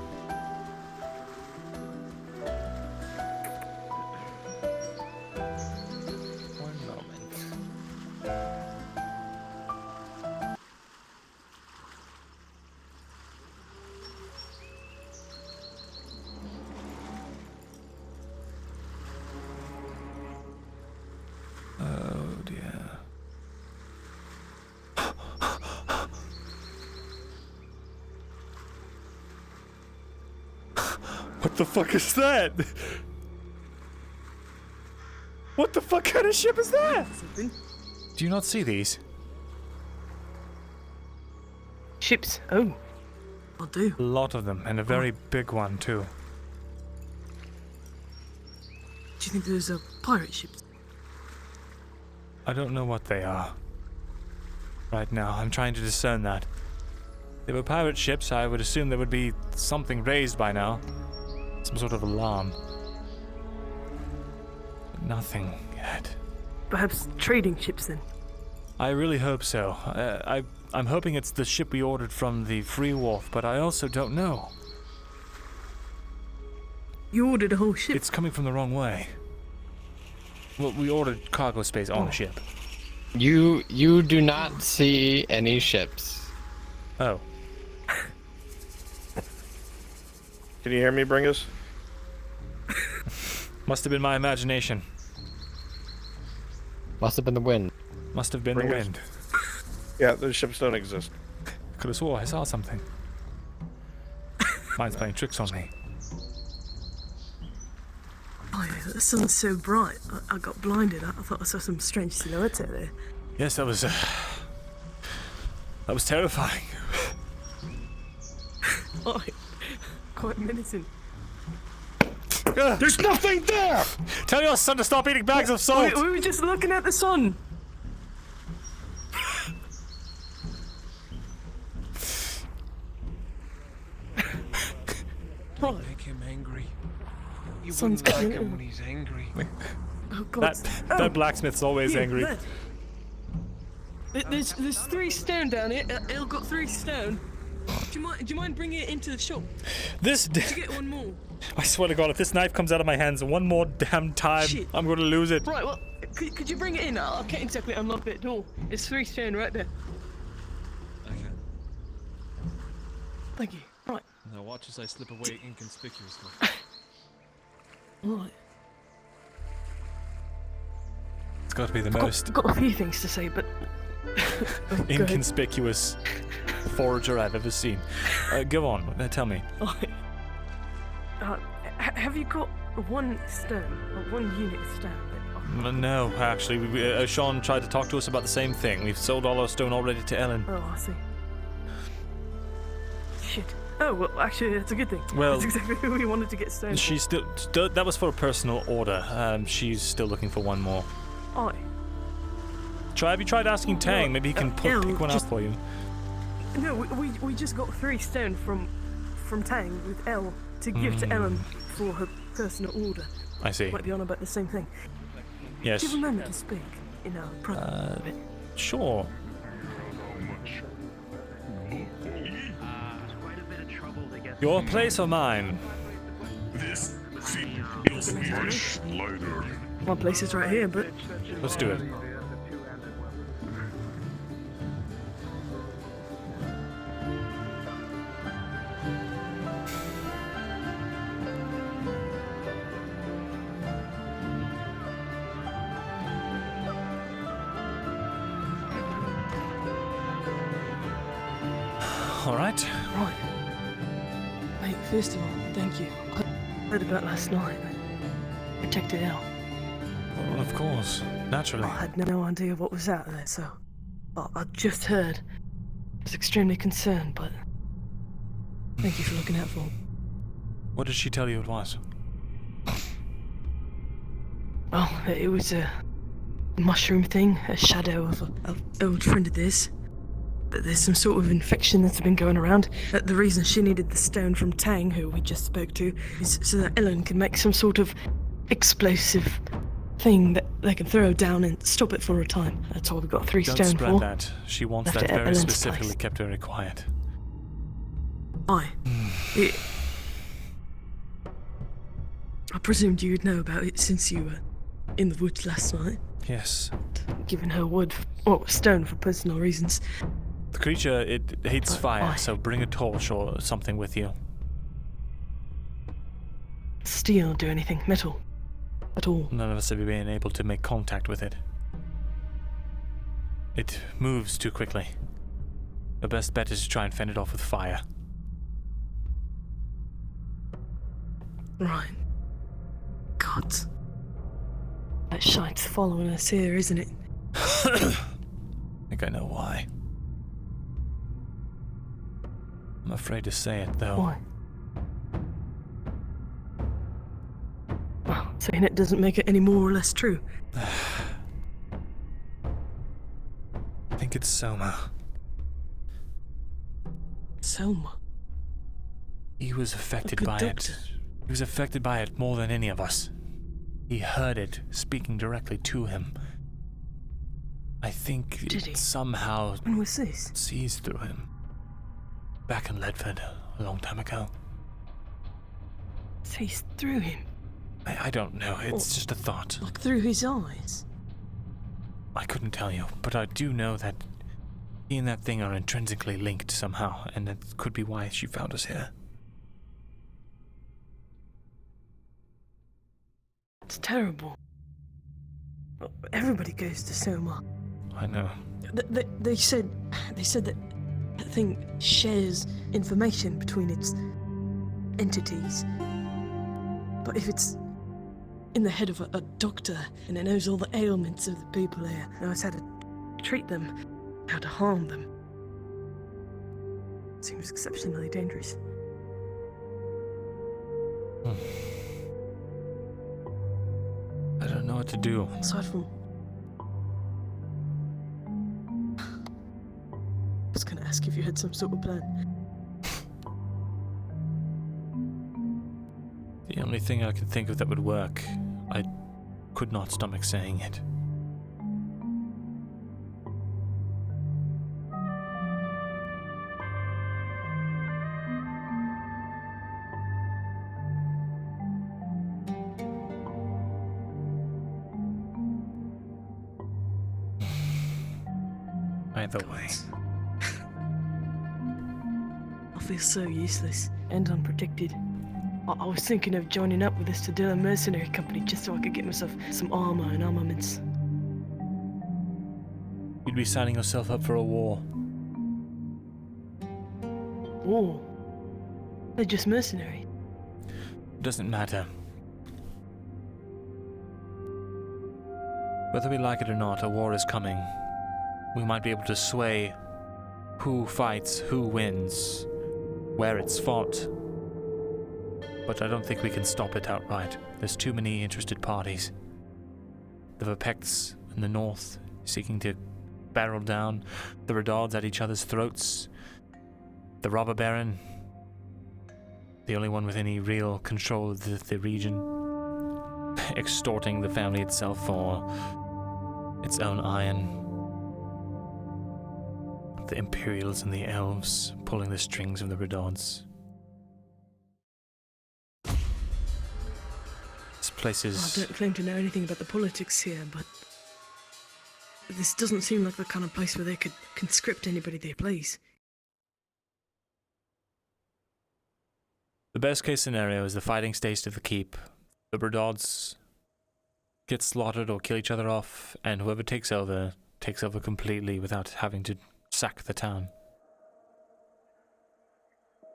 Oh dear. What the fuck is that? What the fuck kind of ship is that? Do you not see these? Ships. Oh. I'll do. A lot of them, and a very big one too. Do you think those are pirate ships? I don't know what they are. Right now, I'm trying to discern that. If they were pirate ships, I would assume there would be something raised by now. Some sort of alarm. But nothing yet. Perhaps trading ships then? I really hope so. I'm hoping it's the ship we ordered from the Free Wharf, but I also don't know. You ordered a whole ship. It's coming from the wrong way. Well, we ordered cargo space on the ship. You do not see any ships. Oh. Can you hear me, Bringus? Must have been my imagination. Must have been the wind. Must have been the wind. Yeah, those ships don't exist. Could have swore I saw something. Mine's playing tricks on me. Oh, yeah, the sun's so bright. I got blinded. I thought I saw some strange silhouettes out there. Yes, that was terrifying. Oh, quite menacing. There's nothing there! Tell your son to stop eating bags of salt! We were just looking at the sun. Make him angry. You Sun's wouldn't like coming. him when he's angry. Oh, God. That blacksmith's always Here, angry. there. There's 3 stone down here. Il got 3 stone. Do you mind bringing it into the shop? This. To get one more. I swear to God, if this knife comes out of my hands one more damn time, Shit. I'm going to lose it. Right, well, could you bring it in? I can't exactly unlock that door. It's 3 stone right there. Okay. Thank you. Right. Now watch as I slip away inconspicuously. Right. It's got to be the I've most got a few things to say, but Go ahead. inconspicuous forager I've ever seen. Go on, tell me. Have you got 1 stone or 1 unit of stone? No, actually, Sean tried to talk to us about the same thing. We've sold all our stone already to Ellen. Oh, I see. Shit. Oh, well, actually, that's a good thing. Well, that's exactly who we wanted to get stone. She's still that was for a personal order. She's still looking for 1 more. Oh. Have you tried asking Tang? Maybe he can pick one out for you. No, we just got 3 stone from Tang with Elle to give to Ellen for her personal order. I see. Might be on about the same thing. Yes. Do you remember to speak in our presence a bit? Sure. Your place or mine? This feels much lighter. My place is right here, but Let's do it. All right. Right. Mate, first of all, thank you. I heard about last night. Protected Elle. Well, of course. Naturally. I had no idea what was out there, so I just heard. I was extremely concerned, but thank you for looking out for me. What did she tell you it was? Oh, it was a mushroom thing, a shadow of an old friend of theirs. But there's some sort of infection that's been going around. The reason she needed the stone from Tang, who we just spoke to, is so that Ellen can make some sort of explosive thing that they can throw down and stop it for a time. That's all we got 3 Don't stone spread for. that. She wants Left that it at very Ellen's specifically place. kept very quiet. I presumed you'd know about it since you were in the woods last night. Yes. Giving her stone for personal reasons. The creature, it hates fire, so bring a torch or something with you. Steel do anything, metal at all. None of us have been able to make contact with it. It moves too quickly. The best bet is to try and fend it off with fire. Right. God. That shite's following us here, isn't it? I think I know why. I'm afraid to say it, though. Why? Well, saying it doesn't make it any more or less true. I think it's Soma. Soma? He was affected good by doctor. it. He was affected by it more than any of us. He heard it speaking directly to him. I think Did he? it somehow When was this? sees through him. Back in Ledford, a long time ago. Sees through him. I don't know. It's just a thought. Like through his eyes. I couldn't tell you, but I do know that he and that thing are intrinsically linked somehow, and that could be why she found us here. It's terrible. Everybody goes to Soma. I know. They said that thing shares information between its entities. But if it's in the head of a doctor and it knows all the ailments of the people here, knows how to treat them, how to harm them, it seems exceptionally dangerous. I don't know what to do. Aside from... I was gonna ask if you had some sort of plan. The only thing I can think of that would work, I could not stomach saying it. Either way. I feel so useless and unprotected. I was thinking of joining up with this Tadilla mercenary company just so I could get myself some armor and armaments. You'd be signing yourself up for a war. War? They're just mercenary. Doesn't matter. Whether we like it or not, a war is coming. We might be able to sway who fights, who wins, where it's fought. But I don't think we can stop it outright. There's too many interested parties. The Verpects in the north seeking to barrel down the Redauds at each other's throats. The Robber Baron, the only one with any real control of the region, extorting the family itself for its own iron. The Imperials and the Elves pulling the strings of the Redauds. This place is... I don't claim to know anything about the politics here, but this doesn't seem like the kind of place where they could conscript anybody they please. The best case scenario is the fighting stays to the keep. The Redauds get slaughtered or kill each other off, and whoever takes over completely without having to sack the town.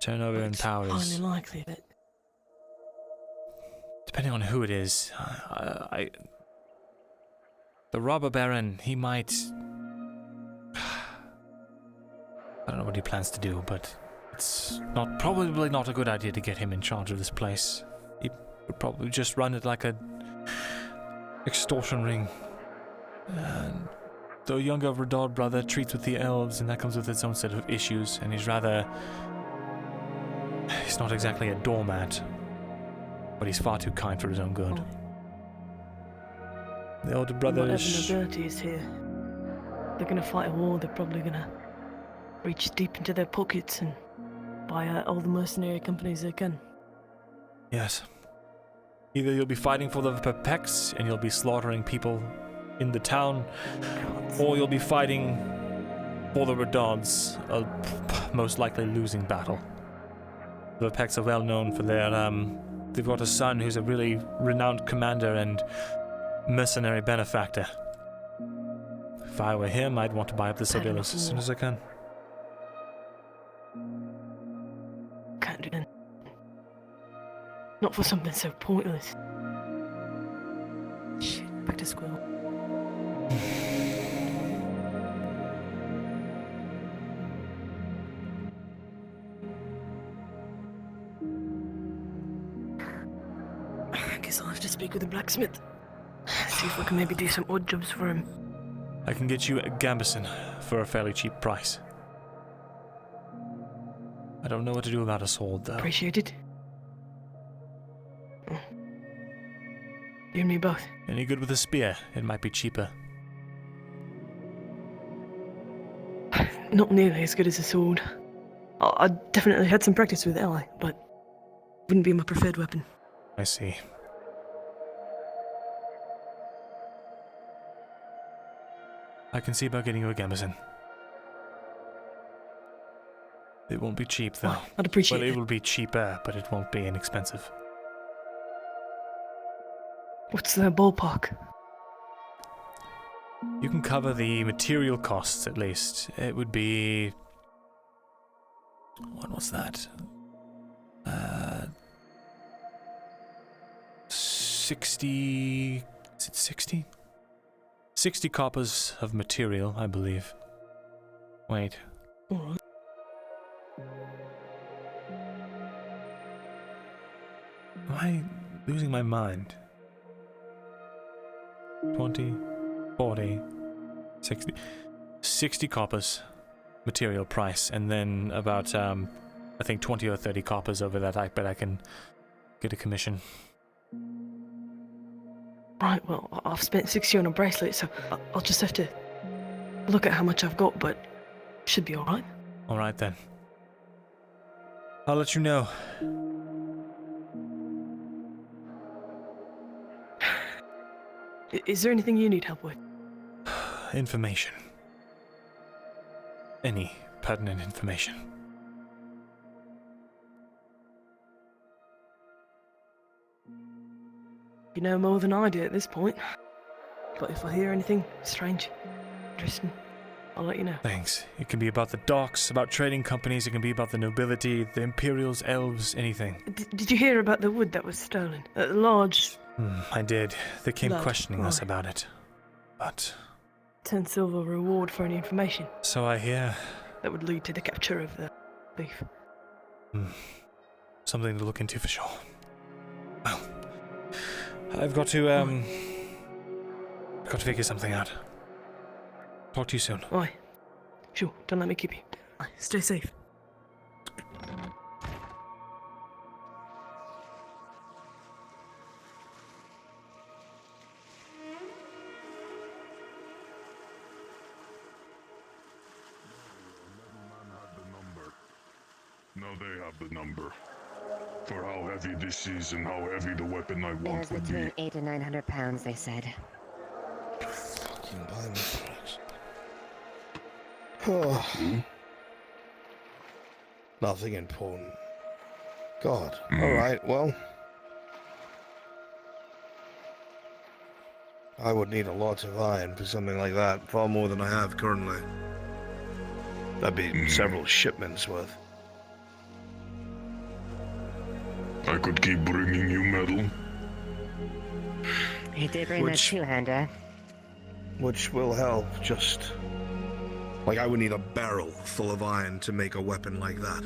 Turnover in power is... highly likely that... Depending on who it is, the Robber Baron, he might... I don't know what he plans to do, but it's probably not a good idea to get him in charge of this place. He would probably just run it like a extortion ring. And the younger Redaud brother treats with the elves, and that comes with its own set of issues, and he's not exactly a doormat, but he's far too kind for his own good. The older brother Whatever is... nobility is here, they're gonna fight a war, they're probably gonna reach deep into their pockets and buy out all the mercenary companies they can. Yes. Either you'll be fighting for the Verpects and you'll be slaughtering people in the town, or you'll be fighting for the Redauds, a most likely losing battle. The Verpects are well known for their, they've got a son who's a really renowned commander and mercenary benefactor. If I were him, I'd want to buy up the Sebilus as soon as I can. Can't do that. Not for something so pointless. Shit, back to school. I guess I'll have to speak with the blacksmith. See if I can maybe do some odd jobs for him. I can get you a Gambison for a fairly cheap price. I don't know what to do about a sword, though. Appreciated. You and me both. Any good with a spear? It might be cheaper. Not nearly as good as a sword. I definitely had some practice with ally, but wouldn't be my preferred weapon. I see. I can see about getting you a gambeson. It won't be cheap, though. Oh, I'd appreciate it. it. Well, it will be cheaper, but it won't be inexpensive. What's the ballpark? You can cover the material costs, at least. It would be... What was that? 60... Is it 60? 60 coppers of material, I believe. Wait. Alright. Am I losing my mind? 20, 40, 60. 60 coppers material price, and then about, I think 20 or 30 coppers over that. I bet I can get a commission. Right, well, I've spent 60 on a bracelet, so I'll just have to look at how much I've got, but it should be alright. Alright then. I'll let you know. Is there anything you need help with? Information. Any pertinent information. You know more than I do at this point. But if I hear anything strange, interesting, I'll let you know. Thanks. It can be about the docks, about trading companies, it can be about the nobility, the Imperials, elves, anything. Did you hear about the wood that was stolen? A large... I did. They came Blood. questioning us Right. about it. But... 10 silver reward for any information. So I hear. That would lead to the capture of the thief. Something to look into for sure. Well, I've got to figure something out. Talk to you soon. Aye. Sure, don't let me keep you. Aye, stay safe. Now they have the number. For how heavy this is and how heavy the weapon I want Bears would between be. 800 and 900 pounds, they said. Fucking blimey. Oh. Nothing important. God. Alright, well. I would need a lot of iron for something like that. Far more than I have currently. That'd be several shipments worth. I could keep bringing you metal. He did bring that two-hander. Which will help, just... Like, I would need a barrel full of iron to make a weapon like that.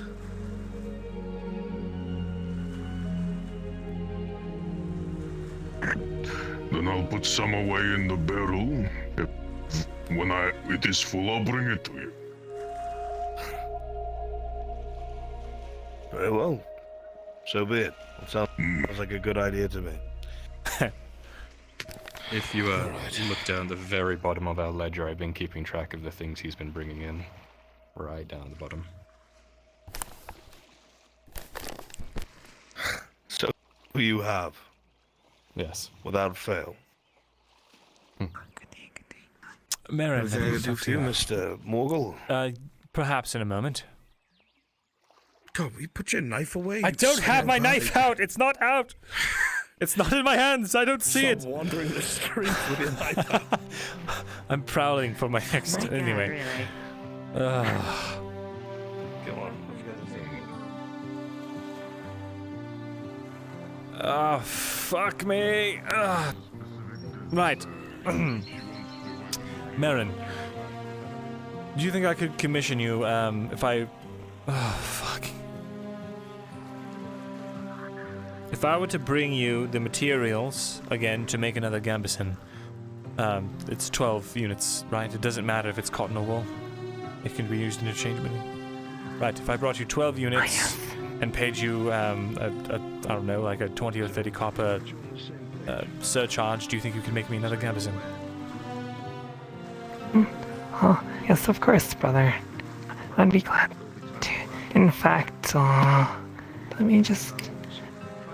Then I'll put some away in the barrel. When it is full, I'll bring it to you. Very well. So be it. It sounds like a good idea to me. If you look down the very bottom of our ledger, I've been keeping track of the things he's been bringing in. Right down the bottom. So you have? Yes. Without fail. Marin, Anything I can do for you, Mr. Morgul? Perhaps in a moment. God, will you put your knife away? I you don't son have of my a- knife out! It's not out! It's not in my hands! I don't see it! Stop wandering the streets with your knife out. I'm prowling for my next... anyway. Come on. Oh, fuck me. Right. Marin, do you think I could commission you if I... Oh, fuck. If I were to bring you the materials, again, to make another gambeson, it's 12 units, right? It doesn't matter if it's cotton or wool. It can be used interchangeably. Right, if I brought you 12 units and paid you, I don't know, like a 20 or 30 copper surcharge, do you think you could make me another gambeson? Oh, yes, of course, brother. I'd be glad to. In fact, let me just...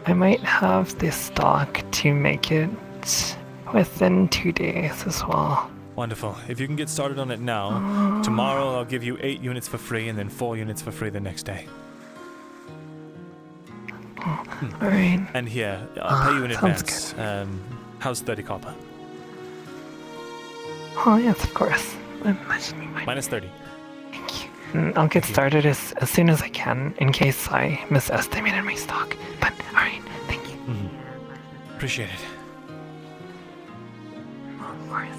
I might have the stock to make it within 2 days as well. Wonderful. If you can get started on it now, tomorrow I'll give you 8 units for free and then 4 units for free the next day. Alright. And here, I'll pay you in sounds advance. How's 30 copper? Oh, yes, of course. Minus 30. I'll get started as soon as I can, in case I misestimated my stock. But, alright, thank you. Appreciate it. Of course.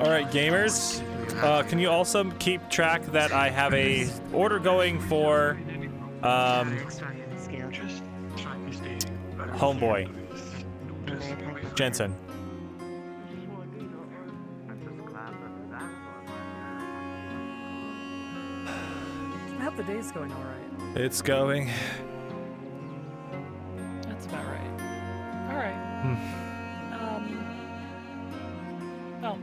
Alright, gamers. Can you also keep track that I have a order going for, homeboy. Jensen. I hope the day's going all right. It's going. That's about right. All right. Well,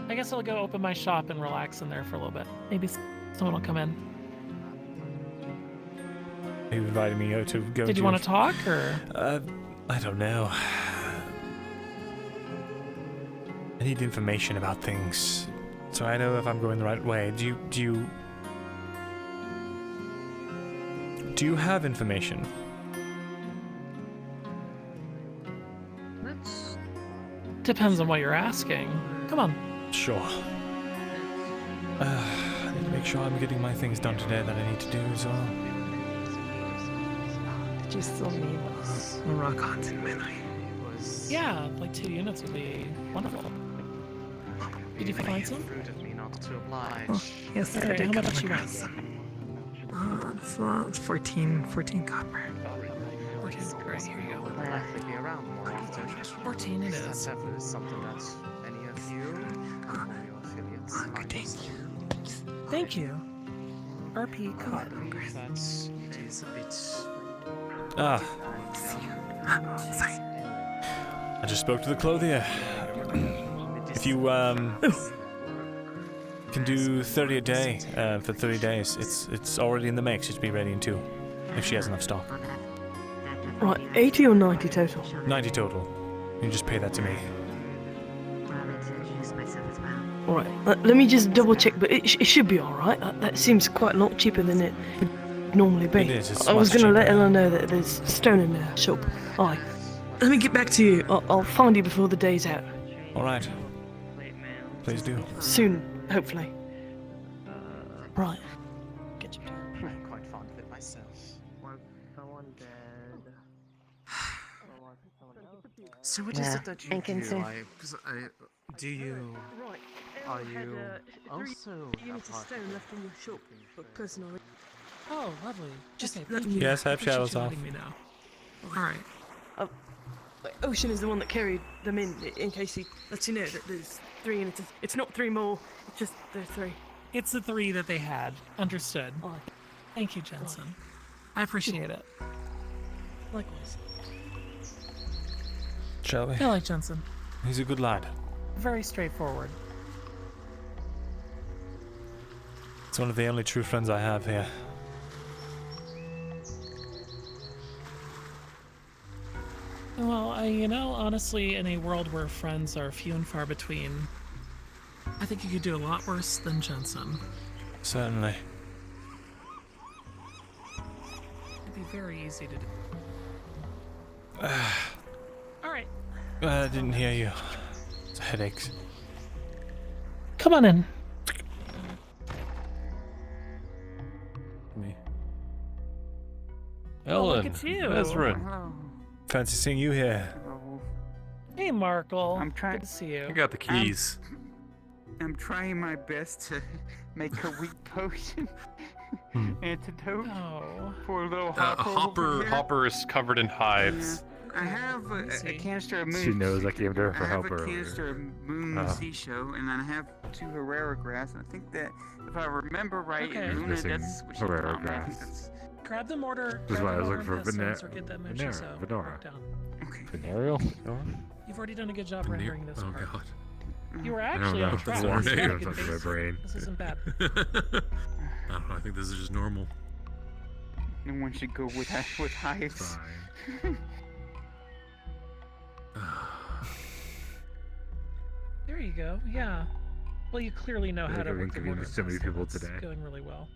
I guess I'll go open my shop and relax in there for a little bit. Maybe someone will come in. You invited me to go. Did you want to talk, or? I don't know. I need information about things, so I know if I'm going the right way. Do you have information? Depends on what you're asking. Come on. Sure. I need to make sure I'm getting my things done today that I need to do as well. Did you still need a rock haunted midnight? Yeah, like 2 units would be wonderful. Did you find some? Oh, yes, I Alright, did. how much you want? It's 14 copper. 14, great, here you go. 14 it is. Something that's any of you Thank you. RP card. That's a bit. Sorry. I just spoke to the clothier. If you can do 30 a day for 30 days, it's already in the mix. It should be ready in 2, if she has enough stock. Right, 80 or 90 total? 90 total. You can just pay that to me. Alright, let me just double check, but it should be alright. That seems quite a lot cheaper than it would normally be. It is, it's I was much going to let cheaper. Ella know that there's stone in the shop. Alright, let me get back to you. I'll find you before the day's out. Alright. Please do. Soon, hopefully. Right. I'm quite fond of it myself. So what is it that you thinking do? so. Do you? Right. Are Ella you had, 3 also units of stone left in your shop, but personally. Oh, lovely. Just okay, let thank me- you. Yes, have Appreciate shadows you off. letting me know. Alright. Ocean is the one that carried them in case he lets you know that there's 3 units. It's not 3 more, it's just there's 3. It's the 3 that they had. Understood. Alright. Thank you, Jensen. I appreciate it. Likewise. Shall we? I like Jensen. He's a good lad. Very straightforward. It's one of the only true friends I have here. Well, honestly, in a world where friends are few and far between, I think you could do a lot worse than Jensen. Certainly. It'd be very easy to do. Alright. I didn't hear you. It's headaches. Come on in. Me. Oh, look Ellen, at you. Ezra. Fancy seeing you here. Hey, Markle. I'm trying. Good to see you. I got the keys. I'm trying my best to make a weak potion antidote for a little Hopper. over here. Hopper is covered in hives. I have a canister of moon. She knows I came to her for I have help a earlier. canister of moon Oh. sea show, and I have 2 Herrera grass. And I think that if I remember right, Okay. Luna, Missing that's what she Herrera told me. I think grass. that's Grab the mortar. This is grab why I the was mortar looking for and pestilence, or get that moocher, so Venera. mark down. Venereal? You've already done a good job rendering this Oh part. god. You were I don't actually know. on track. It's more This is names good up in my base. brain. This isn't bad. I don't know, I think this is just normal. No one should go with hives. There you go. Yeah. Well, you clearly know how to I've work the border. inconvenienced so many people It's today. going really well.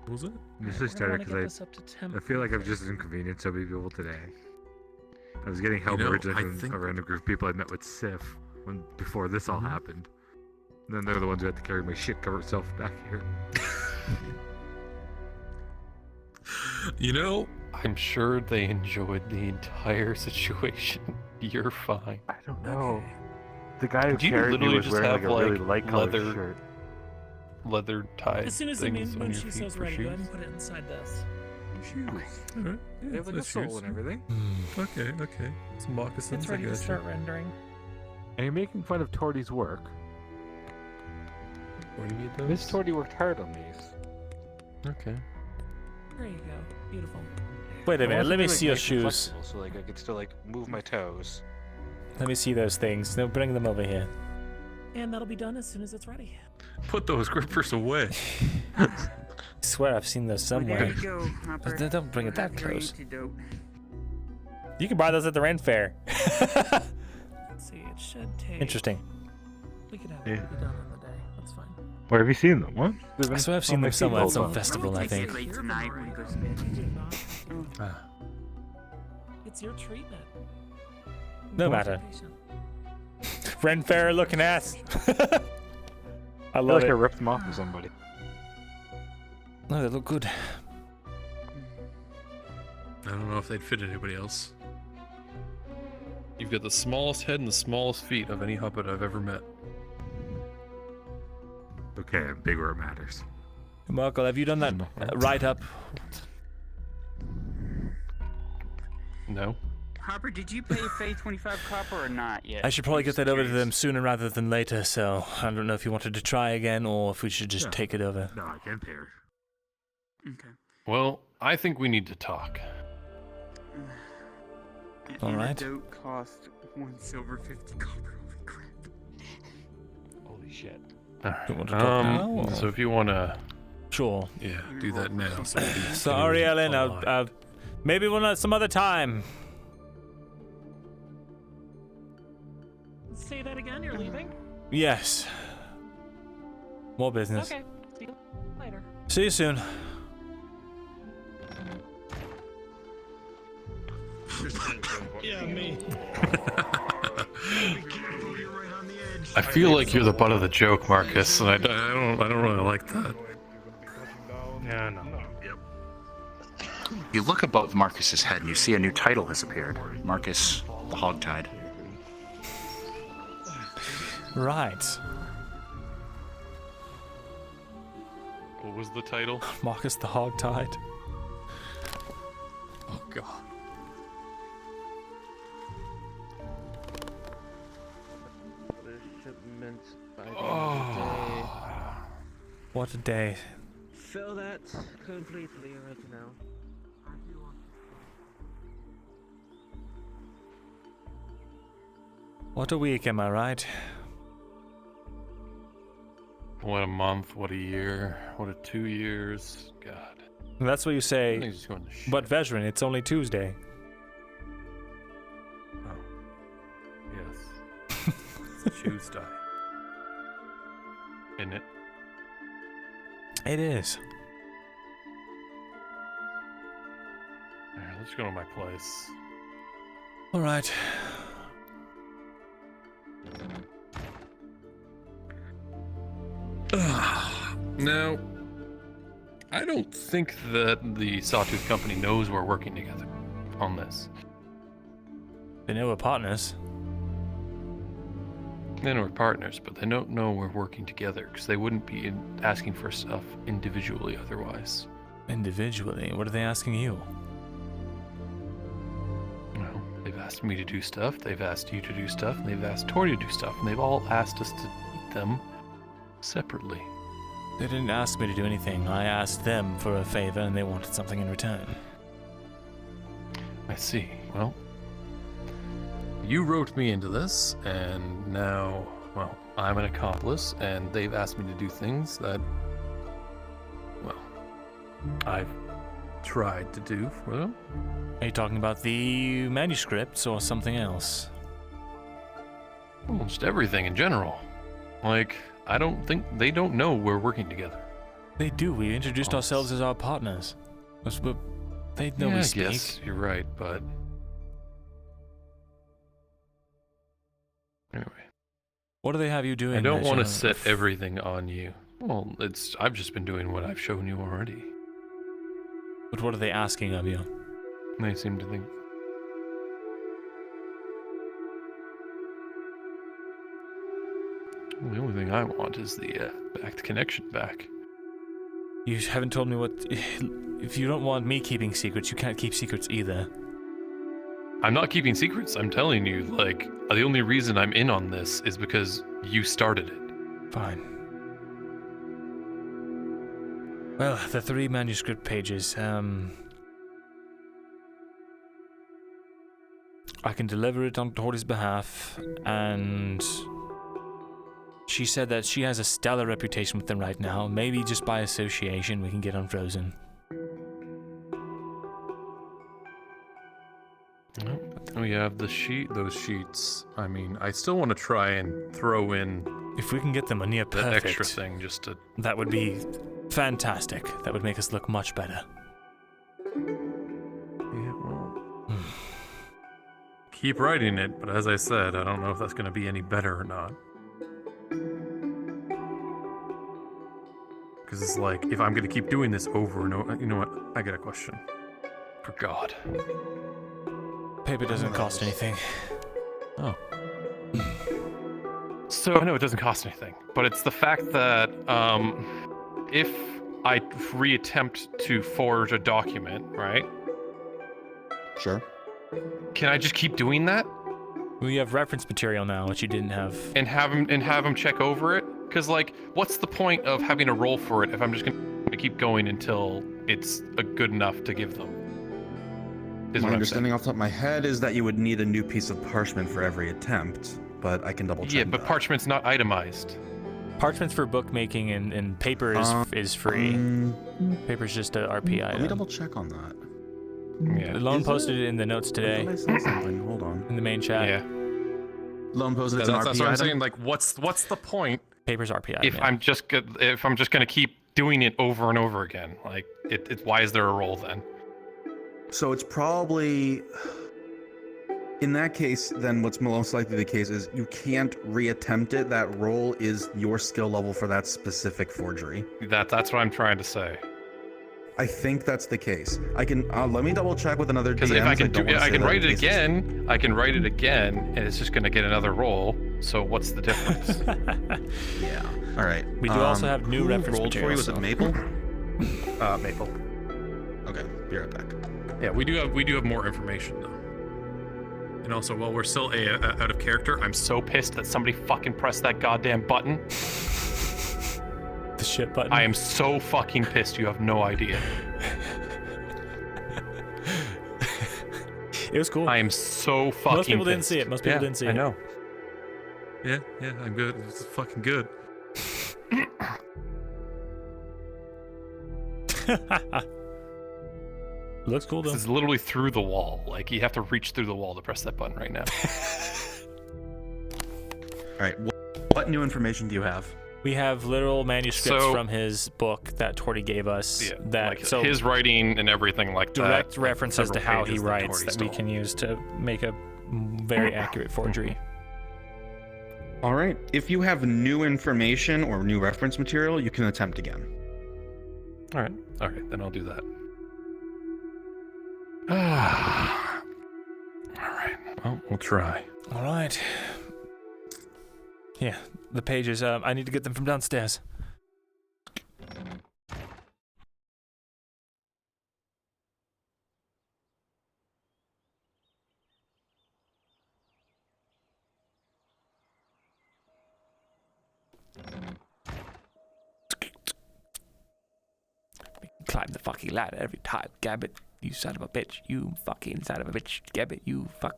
What was it? This We're just gonna started wanna get this because up to 10 I feel like I've just inconvenienced so many people today. I was getting help You know, originally I from think- a random group of people I met with Sif before this all happened. And then they're the ones who had to carry my shit cover itself back here. You know, I'm sure they enjoyed the entire situation. You're fine. I don't know. The guy who Did you carried me literally was just wearing have like a really light colored leather, shirt. leather tied As soon as the things on your she feet says for ready, go ahead shoes? and put it inside this. Alright. Yeah, They have like a that's soul yours. and everything. Okay. Some moccasins. It's ready I to got start you. rendering. And you're making fun of Tordy's work. Where do you need those? Miss Tordy worked hard on these. Okay. There you go. Beautiful. Wait a I minute, wanted let to, me like, see your make them shoes. flexible, so like I could still like move my toes. Let me see those things. No, bring them over here. And that'll be done as soon as it's ready. Put those grippers away. I swear I've seen those Well, somewhere. there you go, Hopper. Don't bring it that Have your close. antidote. You can buy those at the Ren Fair. Let's see, it should take. Interesting. We could have Yeah. it be done in the day. That's fine. Where have you seen them? What? I swear I've seen them somewhere at some festival, I think. Late tonight when he goes to bed. Ah. It's your treatment. No matter. Ren Fair looking ass. I I feel love like I it. ripped them off to somebody. No, they look good. I don't know if they'd fit anybody else. You've got the smallest head and the smallest feet of any Hobbit I've ever met. Okay, I'm big where it matters. Marco, have you done that write-up? No. Hopper, did you pay Faye 25 copper or not yet? I should probably get that over to them sooner rather than later, so I don't know if you wanted to try again or if we should just take it over. No, I can't pay her. Okay. Well, I think we need to talk. All right. Antidote cost 1 silver 50 copper. Holy crap. Holy shit. You want to talk now, or- So if you want to... Sure. Yeah, do that now. Sorry, Ellen. I'll maybe some other time. Say that again. You're leaving. Yes. More business. Okay. See you later. See you soon. Yeah, me. I feel like you're the butt of the joke, Marcus, and I don't really like that. Yeah, no. You look above Marcus's head and you see a new title has appeared. Marcus the Hogtied. Right. What was the title? Marcus the Hogtied. Oh god. What a day. Fill that completely right now. What a week, am I right? What a month, what a year, what a 2 years. God. That's what you say. Everything's going to shit. But veteran, it's only Tuesday. Yes. It's Tuesday. Isn't it? It is. Alright, let's go to my place. All right. Now, I don't think that the Sawtooth Company knows we're working together on this. They know we're partners. They know we're partners, but they don't know we're working together because they wouldn't be asking for stuff individually otherwise. Individually? What are they asking you? Well, they've asked me to do stuff, they've asked you to do stuff, and they've asked Tori to do stuff, and they've all asked us to do them separately. They didn't ask me to do anything. I asked them for a favor and they wanted something in return. I see. Well, you roped me into this, and now, well, I'm an accomplice, and they've asked me to do things that, well, I've tried to do for them. Are you talking about the manuscripts or something else? Well, just everything in general. Like, I don't think they don't know we're working together. They do. We introduced ourselves as our partners. They know we speak. I guess you're right, but anyway. What do they have you doing? I don't want to set everything on you. Well, I've just been doing what I've shown you already. But what are they asking of you? They seem to think. The only thing I want is the connection back. You haven't told me what... If you don't want me keeping secrets, you can't keep secrets either. I'm not keeping secrets. I'm telling you, like, the only reason I'm in on this is because you started it. Fine. Well, the 3 manuscript pages, I can deliver it on Tori's behalf, and... She said that she has a stellar reputation with them right now. Maybe just by association we can get unfrozen. We have those sheets. I mean, I still want to try and throw in... If we can get them a near perfect... extra thing just to... That would be fantastic. That would make us look much better. Yeah, well... Keep writing it, but as I said, I don't know if that's going to be any better or not. Because it's like, if I'm going to keep doing this over and over... You know what? I got a question. For God. Paper doesn't cost anything. Oh. So, I know it doesn't cost anything, but it's the fact that if I reattempt to forge a document, right? Sure. Can I just keep doing that? We have reference material now, which you didn't have. And have him check over it? Because, like, what's the point of having a roll for it if I'm just going to keep going until it's good enough to give them? My understanding off the top of my head is that you would need a new piece of parchment for every attempt, but I can double check. Yeah, but parchment's not itemized. Parchment's for bookmaking, and paper is free. Paper's just a RP item. Let me double check on that. Yeah. Lone posted it in the notes today. I saw something. Hold on. In the main chat. Yeah. Lone posted it's an RP That's what I'm item? saying. Like, what's the point? Paper's RP item. If I'm just gonna keep doing it over and over again, like, why is there a roll then? So it's probably... In that case, then what's most likely the case is you can't reattempt it. That roll is your skill level for that specific forgery. That's what I'm trying to say. I think that's the case. I can let me double check with another. Because if I can I can write it again. I can write it again, and it's just gonna get another roll. So what's the difference? Yeah. All right. We do also have new reference rolled material. For you? Was it Maple? Maple. Okay. Be right back. Yeah, we do have more information though. And also, while we're still out of character, I'm so pissed that somebody fucking pressed that goddamn button. The shit button. I am so fucking pissed. You have no idea. It was cool. I am so fucking. Most people pissed. didn't see it. Most people didn't see it. I know. Yeah, I'm good. It's fucking good. Looks cool though. This is literally through the wall. Like, you have to reach through the wall to press that button right now. All right. What new information do you have? We have literal manuscripts from his book that Torty gave us. Yeah, that like so his writing and everything like direct that. references to how he writes that we stole. can use to make a very accurate forgery. All right. If you have new information or new reference material, you can attempt again. All right, then I'll do that. All right. Well, we'll try. All right. Yeah, the pages. I need to get them from downstairs. Climb the fucking ladder every time, Gabbit. You son of a bitch. You fucking son of a bitch. Gabbit, you fuck.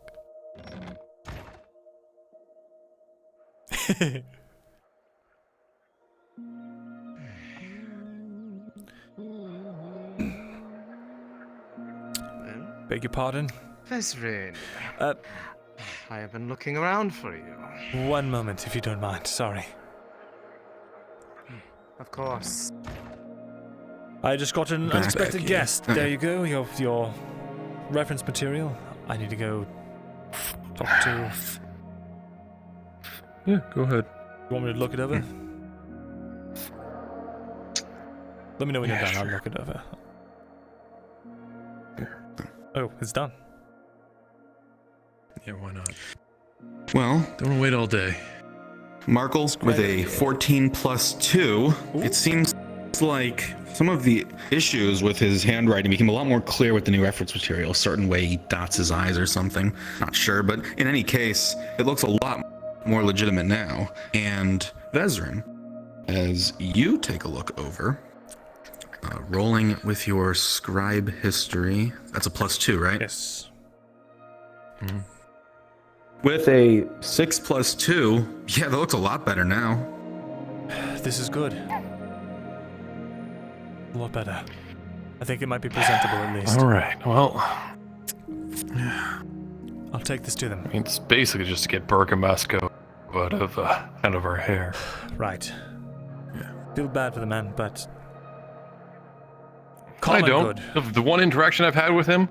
Beg your pardon? Vesrin. I have been looking around for you. One moment, if you don't mind. Sorry. Of course. I just got an unexpected guest. There you go. Your reference material. I need to go talk to. Yeah, go ahead. You want me to look it over? Let me know when you're done. Sure. I'll look it over. Oh, it's done. Yeah, why not? Well, don't want to wait all day. Markle with a 14 plus 2. It seems like some of the issues with his handwriting became a lot more clear with the new reference material. A certain way he dots his I's or something. Not sure, but in any case, it looks a lot more legitimate now. And Vesrin, as you take a look over, rolling with your scribe history, that's a plus 2, right? Yes. Mm-hmm. With a 6 plus 2, yeah, that looks a lot better now. This is good. A lot better. I think it might be presentable at least. All right. Well, I'll take this to them. it's basically just to get Bergamasco out of our hair. Right. Yeah. Feel bad for the man, but I don't. good. The one interaction I've had with him,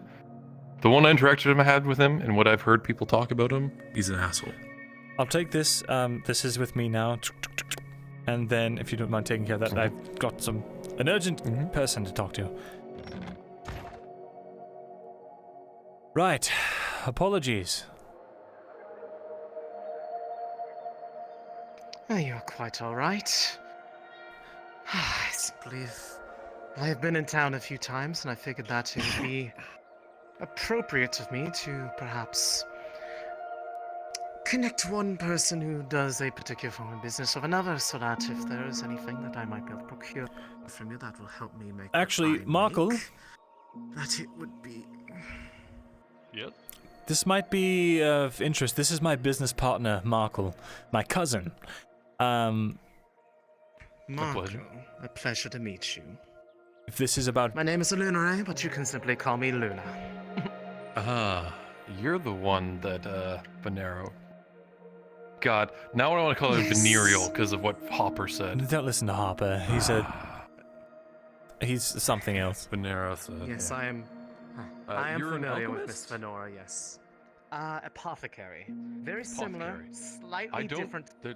and what I've heard people talk about him, he's an asshole. I'll take this. This is with me now. And then, if you don't mind taking care of that, I've got an urgent person to talk to. Right. Apologies. Oh, you're quite all right. I believe I have been in town a few times, and I figured that it would be appropriate of me to perhaps connect one person who does a particular form of business of another, so that if there is anything that I might be able to procure from you, that will help me make. Actually, Markle. That it would be. Yep. This might be of interest. This is my business partner, Markle, my cousin. Marco, a pleasure to meet you. If this is about... My name is Lunare, but you can simply call me Luna. You're the one that, Venero. God, now I want to call it Venereal because of what Hopper said. Don't listen to Hopper. He's something else. Venero said. Yes, yeah. I am you're an familiar with alchemist? Miss Venora, yes. Apothecary. Very similar, slightly different. There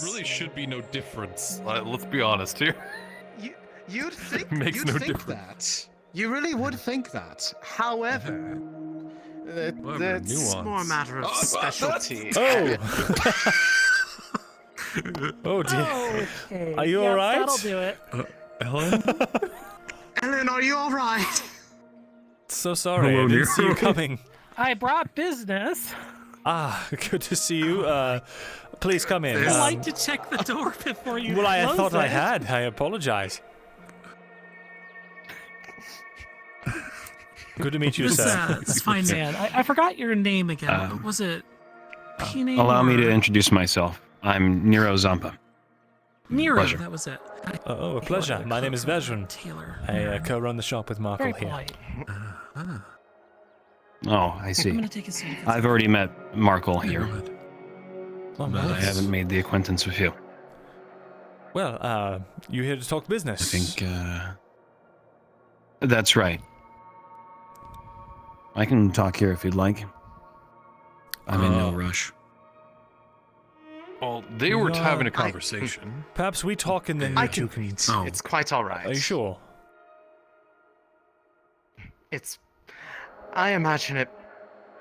really should be no difference. Let's be honest here. You'd think Makes you'd no think difference. that. You really would think that. However, that's more a matter of specialty. Oh! Oh dear. Okay. Are you Yep, alright? That'll do it. Ellen? Ellen, are you alright? So sorry, Hello, I didn't Nero. see you coming. I brought business. Ah, good to see you. Please come in. I like to check the door before you Well, I close thought it. I had. I apologize. Good to meet you, sir. It's fine, man. I forgot your name again. What was it? P-name Allow me to or- introduce myself. I'm Nero Zampa. Nero, Pleasure. that was it. Oh, a pleasure. My name is Vesrin. Taylor. I co-run the shop with Markle Very here. polite. Oh, I see. I'm gonna take a seat. I've already met Markle here, Oh, but I nice. haven't made the acquaintance with you. Well, you here to talk business? I think, that's right. I can talk here if you'd like. I'm in no rush. Well, they were having a conversation. Perhaps we talk and then I you two can can... wait. It's quite alright. Are you sure? I imagine it.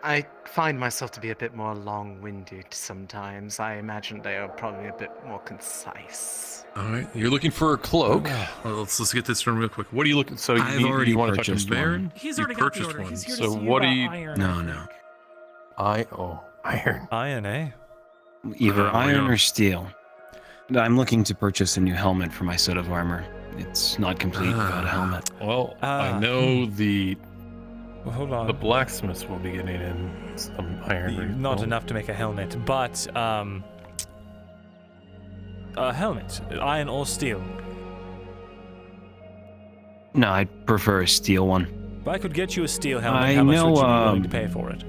I find myself to be a bit more long-winded sometimes. I imagine they are probably a bit more concise. All right, you're looking for a cloak. Well, let's get this done real quick. What are you looking? So I've already you want to talk to purchased Baron? one. He's You already got the purchased order. one. He's here So to see what about do you? iron. No. Iron. Iron, eh? Either iron yeah. or steel. I'm looking to purchase a new helmet for my set of armor. It's not complete without a helmet. Well, I know the Well, hold on. the blacksmiths will be getting in some iron. Not enough to make a helmet, but a helmet, iron or steel. No, I'd prefer a steel one. If I could get you a steel helmet, I how much know, would you be willing to pay for it?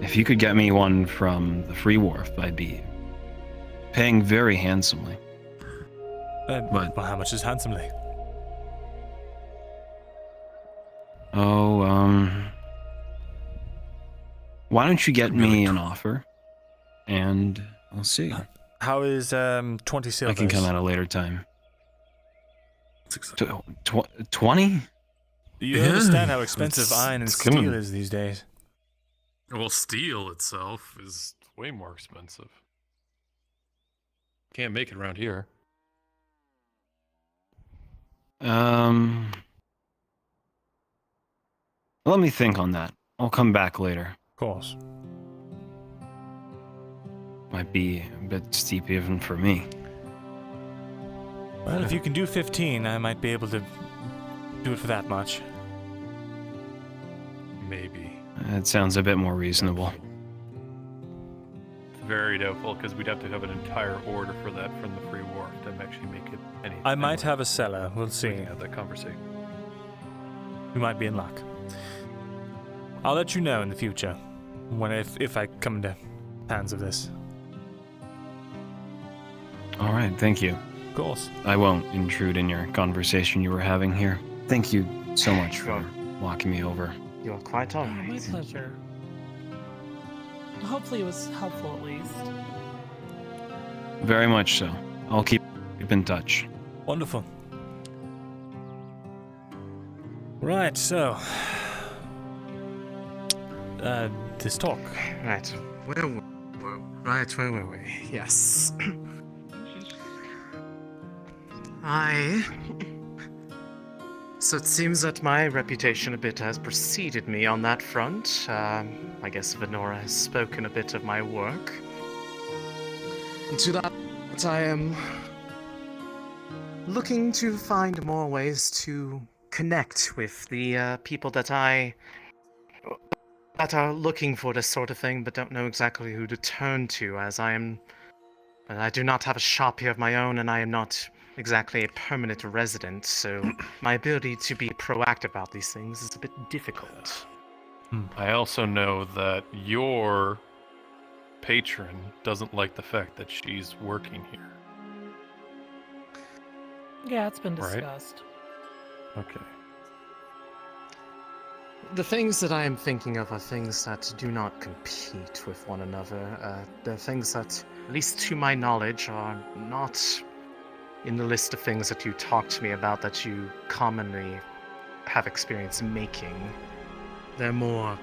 If you could get me one from the Free Wharf, I'd be paying very handsomely. Well, how much is handsomely? Oh, why don't you get me an offer, and I'll see. How is 20 silvers? I can come at a later time. 20? You understand how expensive iron and steel is these days. Well, steel itself is way more expensive. Can't make it around here. Let me think on that. I'll come back later. Of course. Might be a bit steep even for me. Well, if you can do 15, I might be able to do it for that much. Maybe. It sounds a bit more reasonable. It's very doubtful because we'd have to have an entire order for that from the Free Wharf to actually make it any. I might have a seller. We'll see. We can have that conversation. We might be in luck. I'll let you know in the future, if I come into hands of this. All right, thank you. Of course. I won't intrude in your conversation you were having here. Thank you so much for walking me over. You're quite all My right. pleasure. Hopefully it was helpful at least. Very much so. I'll keep in touch. Wonderful. Right, so... this talk. Right. Where were we? Yes. So it seems that my reputation a bit has preceded me on that front. I guess Venora has spoken a bit of my work. And to that, I am looking to find more ways to connect with the people that are looking for this sort of thing, but don't know exactly who to turn to, as I do not have a shop here of my own, and I am not exactly a permanent resident, so my ability to be proactive about these things is a bit difficult. I also know that your patron doesn't like the fact that she's working here. Yeah, it's been Right? discussed. Okay. The things that I am thinking of are things that do not compete with one another. They're things that, at least to my knowledge, are not in the list of things that you talk to me about that you commonly have experience making. They're more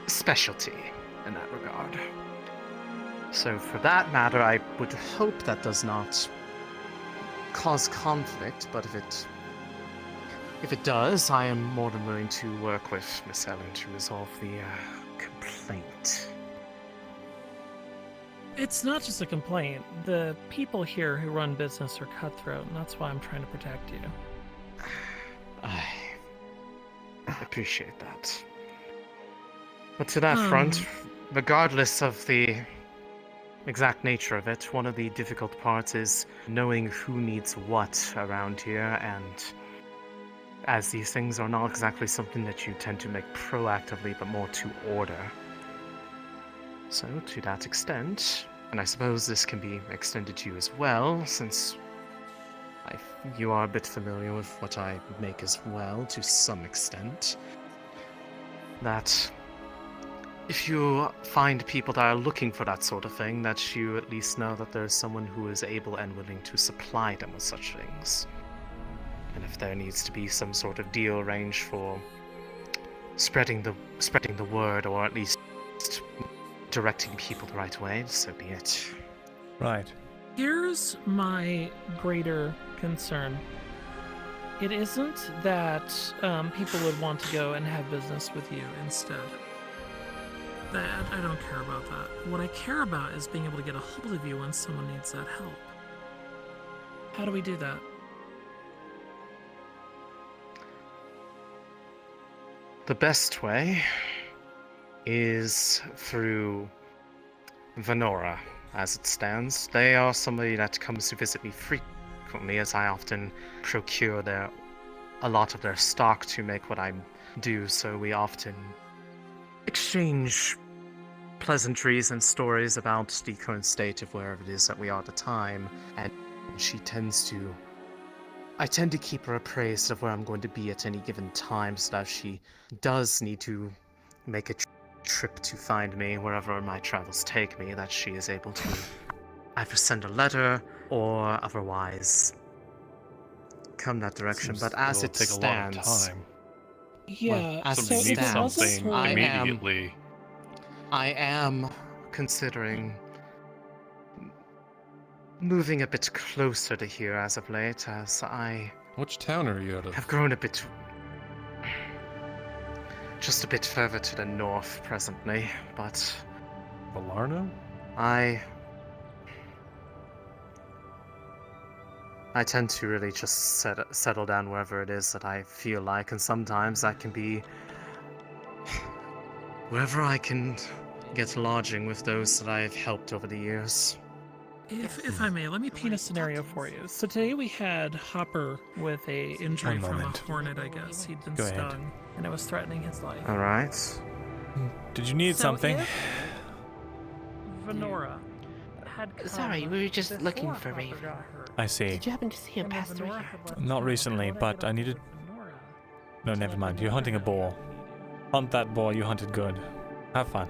specialty in that regard. So for that matter, I would hope that does not cause conflict, but if it does, I am more than willing to work with Miss Ellen to resolve the complaint. It's not just a complaint. The people here who run business are cutthroat, and that's why I'm trying to protect you. I appreciate that. But to that front, regardless of the exact nature of it, one of the difficult parts is knowing who needs what around here, and as these things are not exactly something that you tend to make proactively, but more to order. So, to that extent, and I suppose this can be extended to you as well, since you are a bit familiar with what I make as well, to some extent, that if you find people that are looking for that sort of thing, that you at least know that there's someone who is able and willing to supply them with such things. And if there needs to be some sort of deal arranged for spreading the word, or at least directing people the right way, so be it. Right. Here's my greater concern. It isn't that people would want to go and have business with you instead. I don't care about that. What I care about is being able to get a hold of you when someone needs that help. How do we do that? The best way is through Venora, as it stands. They are somebody that comes to visit me frequently, as I often procure their a lot of their stock to make what I do, so we often exchange pleasantries and stories about the current state of wherever it is that we are at the time, and I tend to keep her appraised of where I'm going to be at any given time, so that if she does need to make a trip to find me wherever my travels take me, that she is able to either send a letter or otherwise come that direction. But as it stands, a lot of time. Yeah, as so it if it wasn't stands, for- immediately. I am considering moving a bit closer to here as of late, as I Which town are you out of? have grown just a bit further to the north presently, but Valarno? I tend to really just settle down wherever it is that I feel like, and sometimes that can be wherever I can get lodging with those that I've helped over the years. If I may, let me paint a scenario for you. So today we had Hopper with a injury One from moment. a hornet, I guess. He'd been Go ahead. stung, and it was threatening his life. Alright. Did you need So something? if Venora had come Sorry, we were just before looking for Hopper Raven. got hurt, I see. Did you happen to see him and pass through Venora here? had let Not him, recently, it but I needed... Venora. No, never mind. You're hunting a boar. Hunt that boar, you hunted good. Have fun.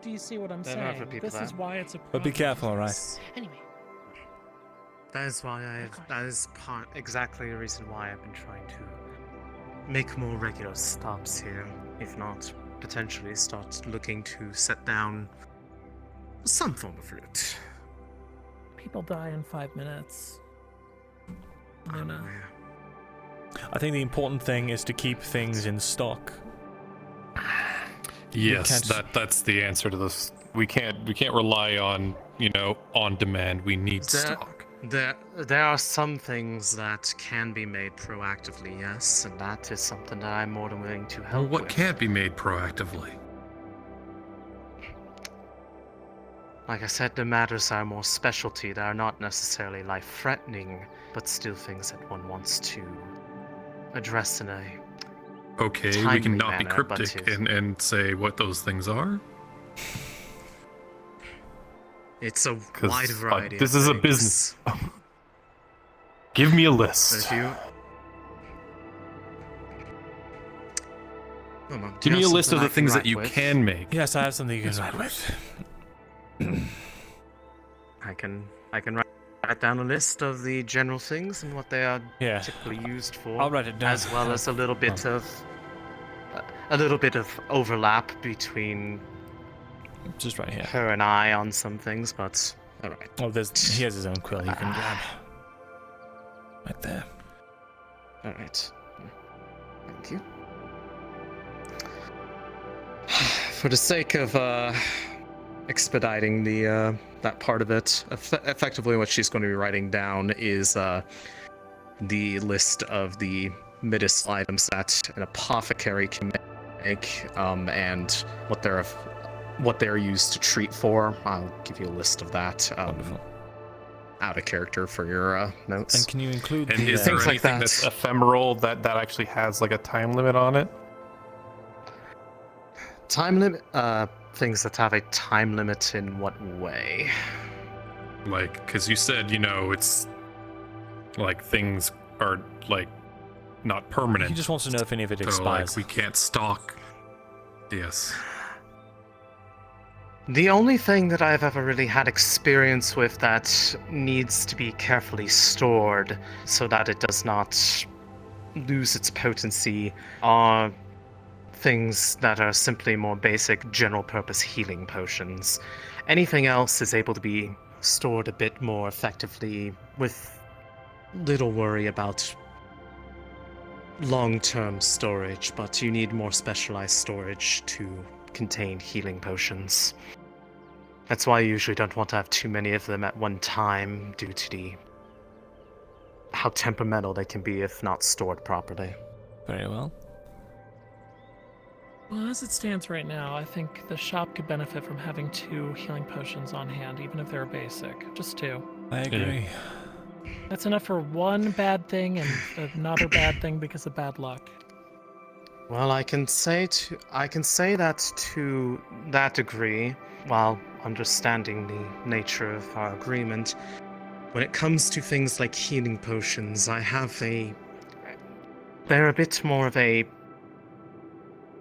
Do you see what I'm There are other saying? people This is there. why it's a But be problem. careful, alright? Anyway, That is why exactly the reason why I've been trying to make more regular stops here, if not potentially start looking to set down some form of route. People die in 5 minutes. Luna. I think the important thing is to keep things in stock. Yes, can't- that's the answer to this. We can't rely on, on demand. We need stock. There are some things that can be made proactively, yes, and that is something that I'm more than willing to help Well, what with. can't be made proactively? Like I said, the matters are more specialty that are not necessarily life-threatening, but still things that one wants to address in a Okay, we timely can not be manner, but cryptic it- and say what those things are. It's a 'Cause, wide variety. this of is a things. business. Give me a But list. if you... Give me a list of the things that you can make. Yes, I have something you can write with. I can write down a list of the general things and what they are Yeah. typically used for. I'll write it down. As well as a little bit of overlap between Just right here. her and I on some things, but all right. Oh, he has his own quill you can grab. Right there. All right. Thank you. For the sake of expediting the that part of it, effectively what she's going to be writing down is the list of the medicinal items that an apothecary can make, and what they're used to treat for. I'll give you a list of that. Out of character for your notes. And can you include And the is there things like anything that. that's ephemeral that actually has like a time limit on it? Time limit? Things that have a time limit in what way? Like, because you said, it's like things are like not permanent. He just wants to know if any of it so, expires. Like, we can't stock. Yes. The only thing that I've ever really had experience with that needs to be carefully stored so that it does not lose its potency are things that are simply more basic general purpose healing potions. Anything else is able to be stored a bit more effectively with little worry about long-term storage, but you need more specialized storage to contain healing potions. That's why you usually don't want to have too many of them at one time due to how temperamental they can be if not stored properly. Very well. Well, as it stands right now, I think the shop could benefit from having 2 healing potions on hand, even if they're basic. Just 2. I agree. That's enough for one bad thing and another bad thing because of bad luck. Well, I can say that to that degree, while understanding the nature of our agreement. When it comes to things like healing potions, they're a bit more of a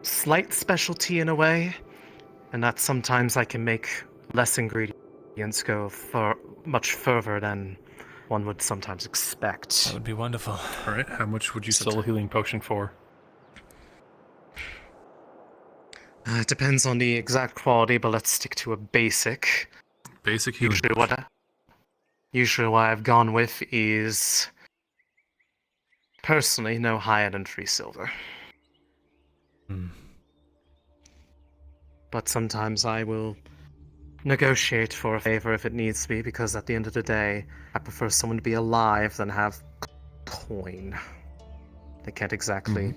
slight specialty in a way, and that sometimes I can make less ingredients go much further than one would sometimes expect. That would be wonderful. All right, how much would you sell a healing potion for? It depends on the exact quality, but let's stick to a basic. Basic healing. Usually what I've gone with is, personally, no higher than 3 silver. But sometimes I will negotiate for a favor if it needs to be, because at the end of the day, I prefer someone to be alive than have coin. They can't exactly...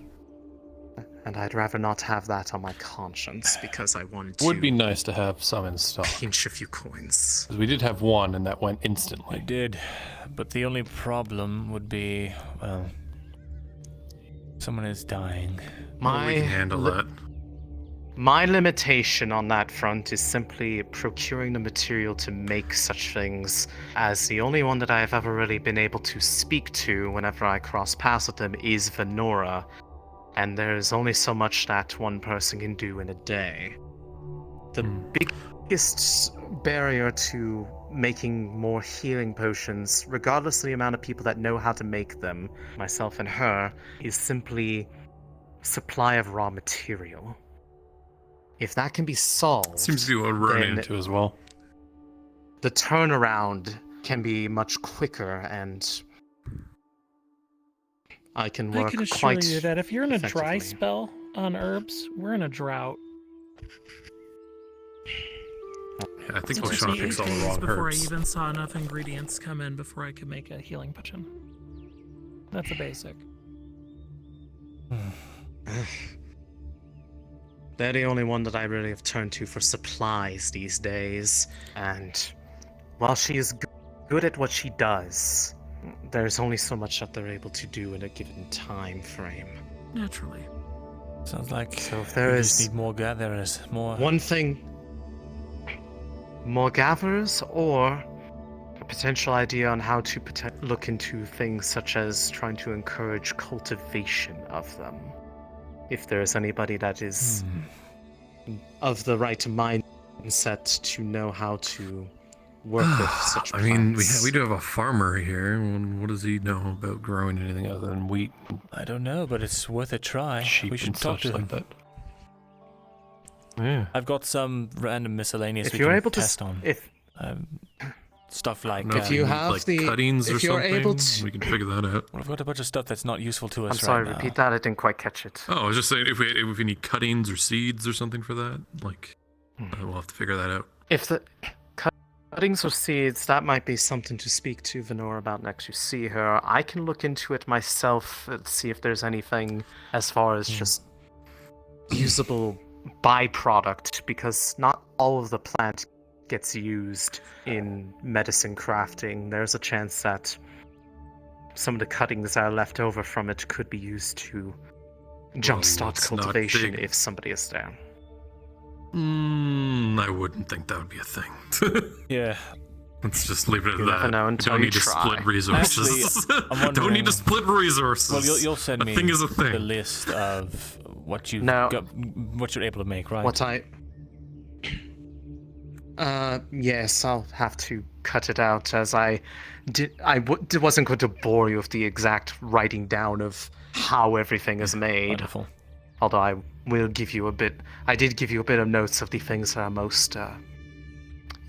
And I'd rather not have that on my conscience, because I want to... Would be nice to have some in stock. Pinch a few coins. Because we did have one, and that went instantly. We did, but the only problem would be, well, someone is dying. We can handle that. My limitation on that front is simply procuring the material to make such things, as the only one that I've ever really been able to speak to whenever I cross paths with them is Venora. And there's only so much that one person can do in a day. The biggest barrier to making more healing potions, regardless of the amount of people that know how to make them, myself and her, is simply supply of raw material. If that can be solved... Seems to be what we're running into as well. The turnaround can be much quicker, and I can work I can assure quite you that if you're in a dry effectively. spell on herbs, we're in a drought. Yeah, I think It we're took trying me to fix 8 all the days wrong before herbs. I even saw enough ingredients come in before I could make a healing potion. That's a basic. They're the only one that I really have turned to for supplies these days, and while she is good at what she does, there's only so much that they're able to do in a given time frame. Naturally. Sounds like so if there we is just need more gatherers, more... one thing, more gatherers, or a potential idea on how to look into things such as trying to encourage cultivation of them. If there is anybody that is of the right mindset to know how to work with such plants. I mean, we do have a farmer here. What does he know about growing anything other than wheat? I don't know, but it's worth a try. Sheep We should and talk such to like them. that. Yeah. I've got some random miscellaneous If we you're can able to test on. Stuff like... If you have like the... cuttings if or you're something, able to... we can figure that out. Well, I've got a bunch of stuff that's not useful to us I'm sorry, right now. repeat that. I didn't quite catch it. Oh, I was just saying if we need cuttings or seeds or something for that, like we'll have to figure that out. If the cuttings or seeds, that might be something to speak to Venora about next you see her. I can look into it myself and see if there's anything as far as just usable byproduct, because not all of the plant gets used in medicine crafting. There's a chance that some of the cuttings that are left over from it could be used to jumpstart it's not cultivation big. if somebody is there. I wouldn't think that would be a thing. Yeah. Let's just leave it at You that. never know We until don't you need to try. split resources. Actually, I'm Don't need to split resources. Well, you'll send a me thing is a thing. the list of what you've No. got, what you're able to make, right? What I... yes, I'll have to cut it out, as I wasn't going to bore you with the exact writing down of how everything is made. Wonderful. Although I will give you a bit... I did give you a bit of notes of the things that are most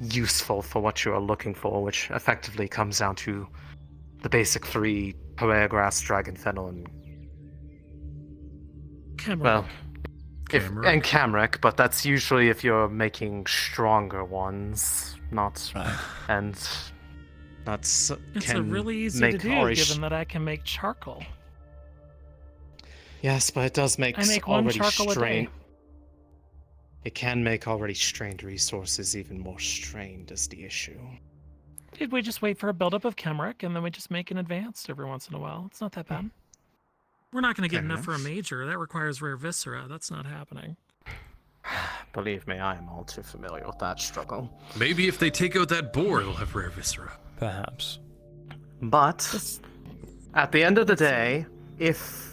useful for what you are looking for, which effectively comes down to the basic 3: Peregrass, Dragon Fennel, and... Camera. Well, and Camrek, but that's usually if you're making stronger ones, not... Right. And that's... It's can really easy make to do, already given that I can make charcoal. Yes, but it does make I make one already charcoal a strained... day. It can make already strained resources even more strained, is the issue. We just wait for a buildup of Kemric, and then we just make an advanced every once in a while. It's not that bad. We're not going to get enough for a major. That requires rare viscera. That's not happening. Believe me, I am all too familiar with that struggle. Maybe if they take out that boar, it'll have rare viscera. Perhaps. But at the end of the day, if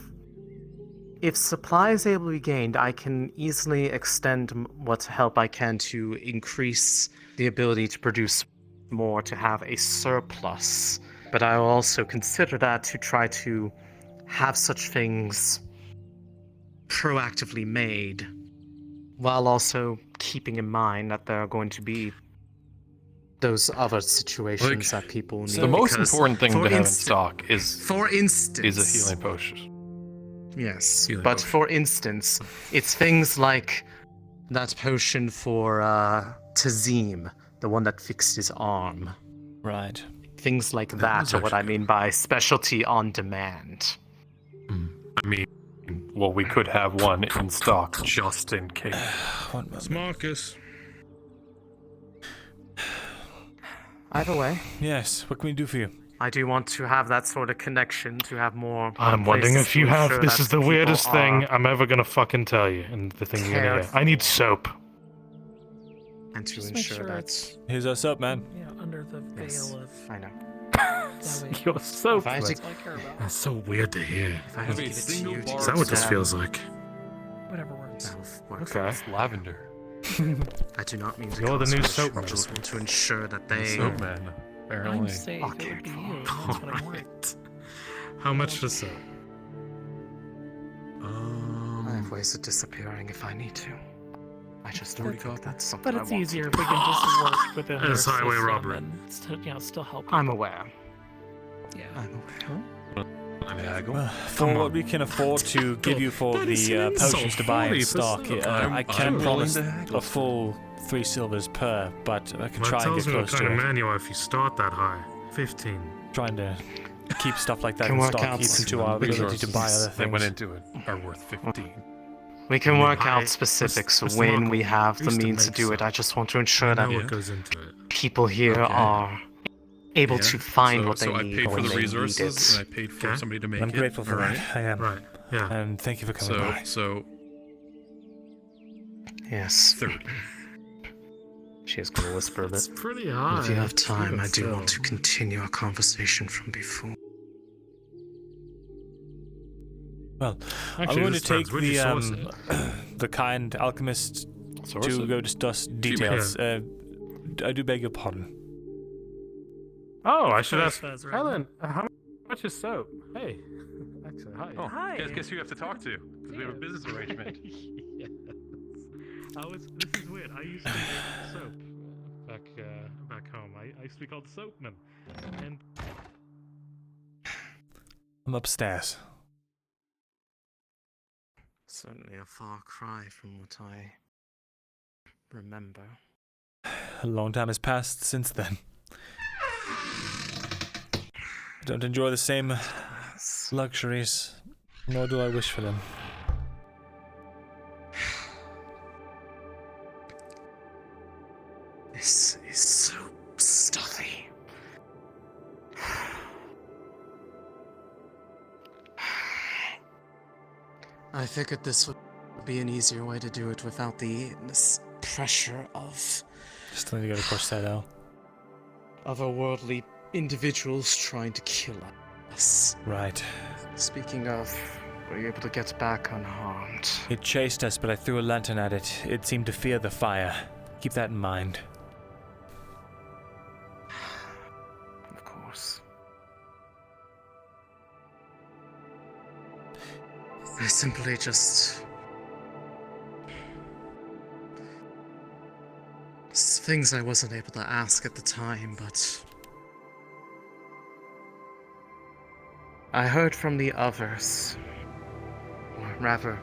supply is able to be gained, I can easily extend what help I can to increase the ability to produce more, to have a surplus. But I will also consider that to try to have such things proactively made, while also keeping in mind that there are going to be those other situations that people need. The most because, important thing to for have in instance- stock is, for instance, is a healing potion. Yes, Healing but potion. for instance, it's things like that potion for Tazim, the one that fixed his arm. Right. Things like that are what I mean by specialty on demand. I mean, well, we could have one in stock just in case. It's Marcus. Either way. Yes, what can we do for you? I do want to have that sort of connection to have more. I'm wondering places if to you have. ensure This that is the people weirdest thing are- I'm ever gonna fucking tell you, and the thing you're gonna cared hear. I need soap. And to Just make ensure sure that. it's- Here's us up, man. Yeah, under the Yes, veil of. I know. That way- You're soap. If I had to- That's all I care about. That's so weird to hear. If I had to give it to you, Is that what this feels like? Whatever works. Okay. It's lavender. I do not mean to. You're the new cause soap I man. just want to ensure that they. Soap man, I'm apparently. safe. It would be you. That's what I'm worried. How much for soap? I have ways of disappearing if I need to. I just don't think that's something But it's I want easier to if we do. can just work within their It's highway system robbery. and still help. I'm aware. Yeah. I'm aware. For what we can afford to give you for the potions to buy in stock, I can't promise a full 3 silvers per, but I can That try and tells get me what close kind to of it. man you are if you start that high. 15. Trying to keep stuff like that Can in work stock, out keeps into our ability to buy other that things. went into it are worth 15. We can I mean, work I- out specifics Mr. when Markle, we have I the used to means to make do it. some. I just want to ensure I that know what goes into it. people here Okay. are able Yeah, to find what they so need I paid for when the they resources, need and I paid for Okay. somebody to make I'm it. grateful for alright? that. I am. Right. Yeah. And thank you for coming by. So it. Yes. 30. She is going to whisper a That's bit. pretty high. If you have It's time, good I do want to still. continue our conversation from before. Well, Actually, I'm going to this depends. take Where'd you source the kind alchemist Source to it? go discuss details. I do beg your pardon. Oh, I should ask Fez, right? Helen. How much is soap? Hey. Actually, hi. Oh, Hi. Guess who you have to talk to? Because we have a business arrangement. Yes. This is weird. I used to make soap back home. I used to be called Soapman. And I'm upstairs. Certainly a far cry from what I remember. A long time has passed since then. I don't enjoy the same luxuries, nor do I wish for them. This is so stuffy. I figured this would be an easier way to do it without this pressure of Still need to go to Corsetto. otherworldly individuals trying to kill us. Right. Speaking of, were you able to get back unharmed? It chased us, but I threw a lantern at it. It seemed to fear the fire. Keep that in mind. Of course. I simply just... things I wasn't able to ask at the time, but... I heard from the others, or rather,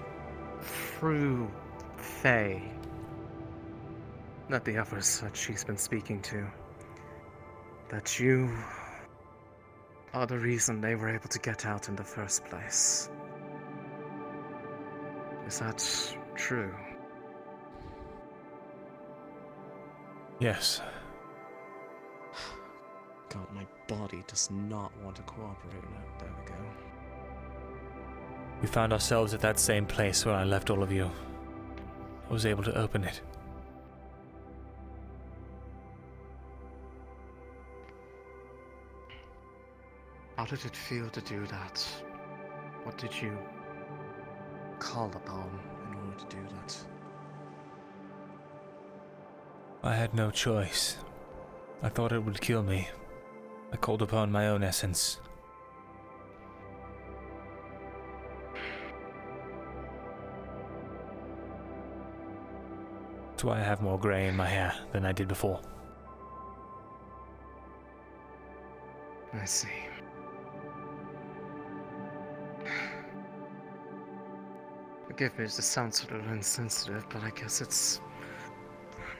through Faye, not the others that she's been speaking to, that you are the reason they were able to get out in the first place. Is that true? Yes. God, my body does not want to cooperate now. There we go. We found ourselves at that same place where I left all of you. I was able to open it. How did it feel to do that? What did you call upon in order to do that? I had no choice. I thought it would kill me. I called upon my own essence. That's why I have more grey in my hair than I did before. I see. Forgive me if this sounds a little insensitive, but I guess it's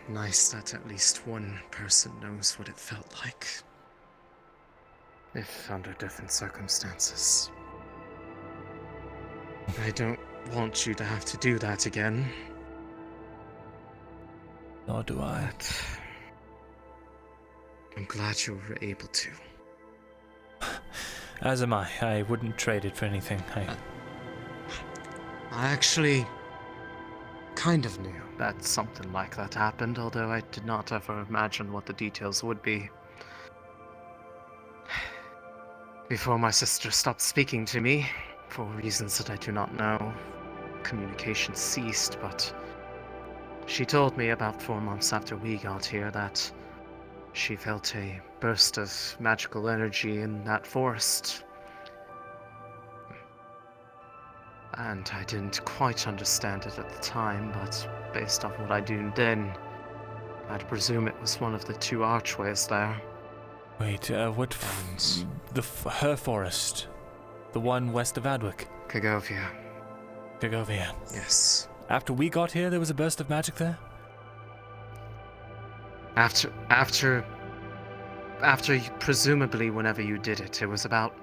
nice that at least one person knows what it felt like. If under different circumstances. I don't want you to have to do that again. Nor do I. But I'm glad you were able to. As am I. I wouldn't trade it for anything. I actually kind of knew that something like that happened, although I did not ever imagine what the details would be. Before my sister stopped speaking to me, for reasons that I do not know, communication ceased, but she told me about 4 months after we got here that she felt a burst of magical energy in that forest. And I didn't quite understand it at the time, but based off what I knew then, I'd presume it was one of the 2 archways there. Wait, what? Her forest? The one west of Adwick? Kagovia. Kagovia. Yes. After we got here, there was a burst of magic there? After presumably whenever you did it, it was about...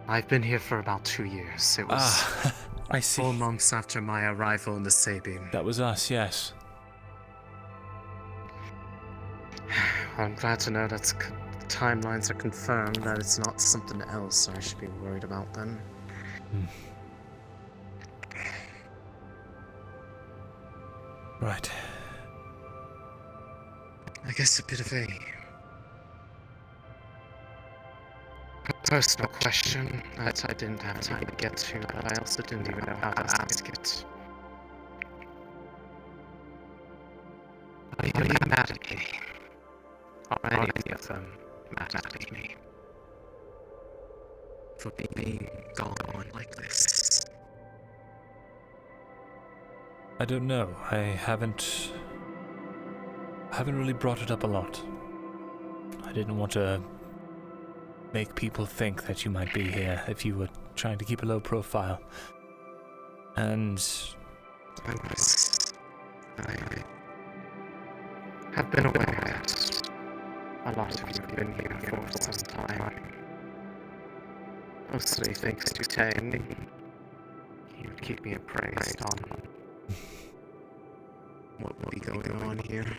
I've been here for about 2 years. It was I see. 4 months after my arrival in the Sabine. That was us, yes. I'm glad to know that the timelines are confirmed, that it's not something else I should be worried about then. Right. I guess a bit of a personal question that I didn't have time to get to, but I also didn't even know how to ask it. Are you mad at me? Are any of them mad at me? For being gone like this? I don't know. I haven't really brought it up a lot. I didn't want to make people think that you might be here if you were trying to keep a low profile. And I have been aware that a lot of you have been here for some time. Mostly thanks to Tang. You keep me appraised on what will be going on here.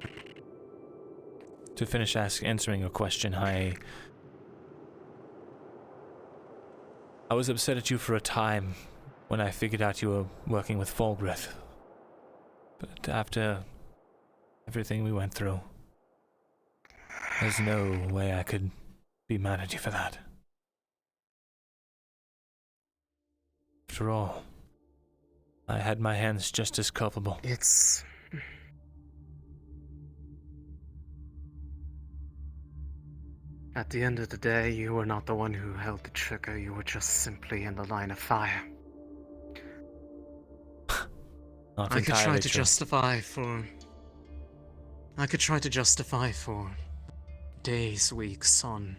to finish answering your question, I was upset at you for a time when I figured out you were working with Falgrith. But after everything we went through, there's no way I could be mad at you for that. After all, I had my hands just as culpable. It's... At the end of the day, you were not the one who held the trigger, you were just simply in the line of fire. I could try to justify for days, weeks on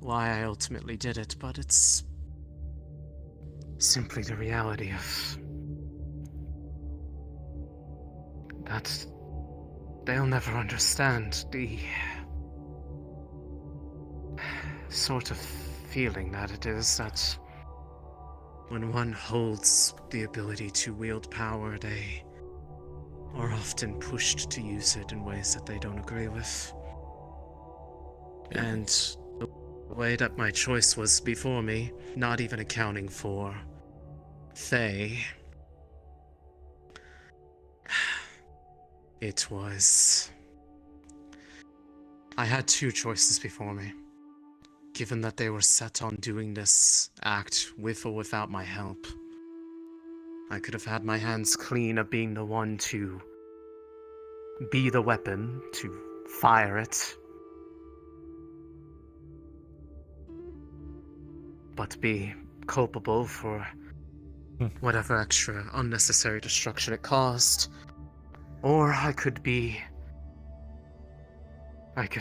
why I ultimately did it, but it's simply the reality of that they'll never understand the sort of feeling that it is that when one holds the ability to wield power, they are often pushed to use it in ways that they don't agree with. And the way that my choice was before me, not even accounting for Faye, it was... I had two choices before me. Given that they were set on doing this act with or without my help, I could have had my hands clean of being the one to be the weapon, to fire it, but be culpable for whatever extra unnecessary destruction it caused. Or I could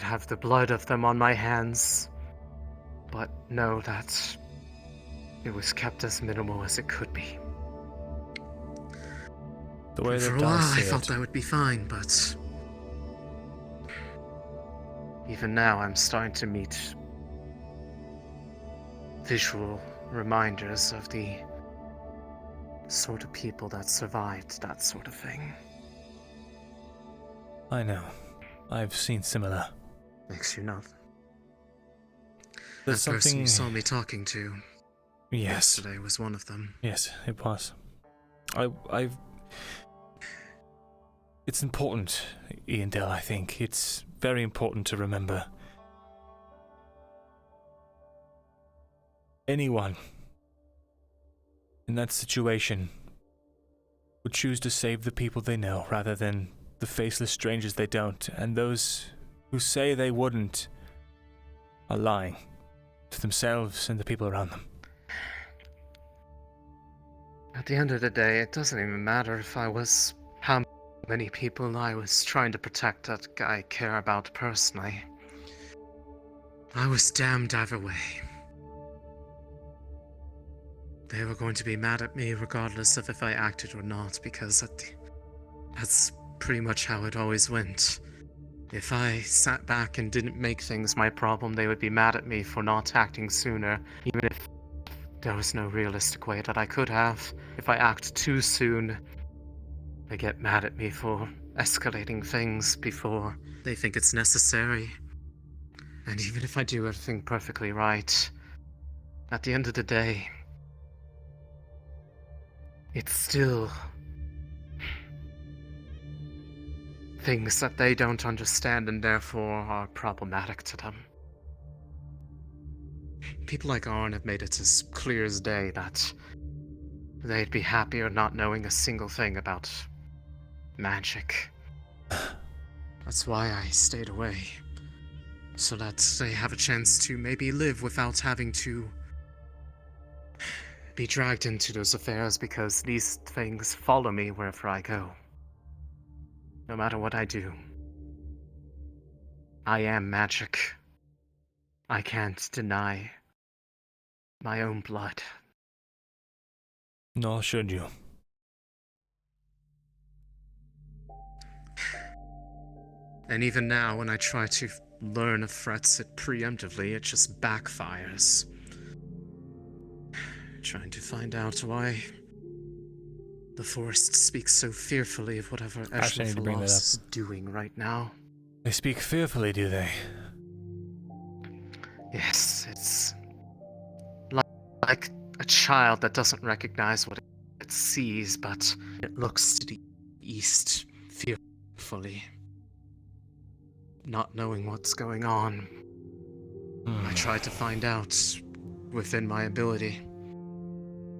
have the blood of them on my hands, but know that it was kept as minimal as it could be. The way For a while, I thought that would be fine, but even now, I'm starting to meet visual reminders of the sort of people that survived that sort of thing. I know. I've seen similar. Makes you know. There's That person something you saw me talking to Yes. yesterday was one of them. Yes, it was. It's important, Ian Dell, I think. It's very important to remember. Anyone in that situation would choose to save the people they know rather than the faceless strangers they don't, and those who say they wouldn't are lying to themselves and the people around them. At the end of the day, it doesn't even matter if I was how many people I was trying to protect that I care about personally. I was damned either way. They were going to be mad at me regardless of if I acted or not, because that's pretty much how it always went. If I sat back and didn't make things my problem, they would be mad at me for not acting sooner, even if there was no realistic way that I could have. If I act too soon, they get mad at me for escalating things before they think it's necessary. And even if I do everything perfectly right, at the end of the day, it's still things that they don't understand and therefore are problematic to them. People like Arn have made it as clear as day that they'd be happier not knowing a single thing about magic. That's why I stayed away. So that they have a chance to maybe live without having to be dragged into those affairs, because these things follow me wherever I go. No matter what I do. I am magic. I can't deny my own blood. Nor should you. And even now, when I try to learn of threats preemptively, it just backfires. Trying to find out why the forest speaks so fearfully of whatever Eshma Thalas is doing right now. They speak fearfully, do they? Yes, it's like a child that doesn't recognize what it sees, but it looks to the east fearfully. Not knowing what's going on, I tried to find out within my ability.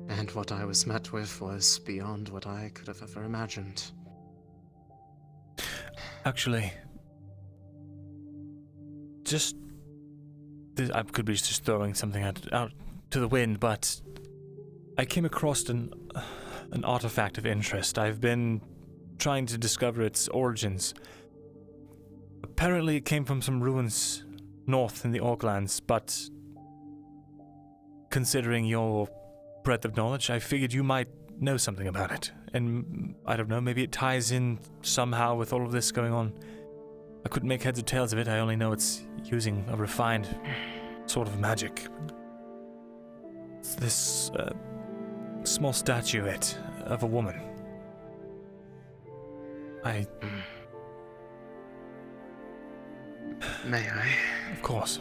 And what I was met with was beyond what I could have ever imagined. Actually, I could be just throwing something out to the wind, but I came across an artifact of interest. I've been trying to discover its origins. Apparently it came from some ruins north in the Orklands, but considering your breadth of knowledge, I figured you might know something about it. And I don't know, maybe it ties in somehow with all of this going on. I couldn't make heads or tails of it. I only know it's using a refined sort of magic. It's this small statuette of a woman. May I? Of course.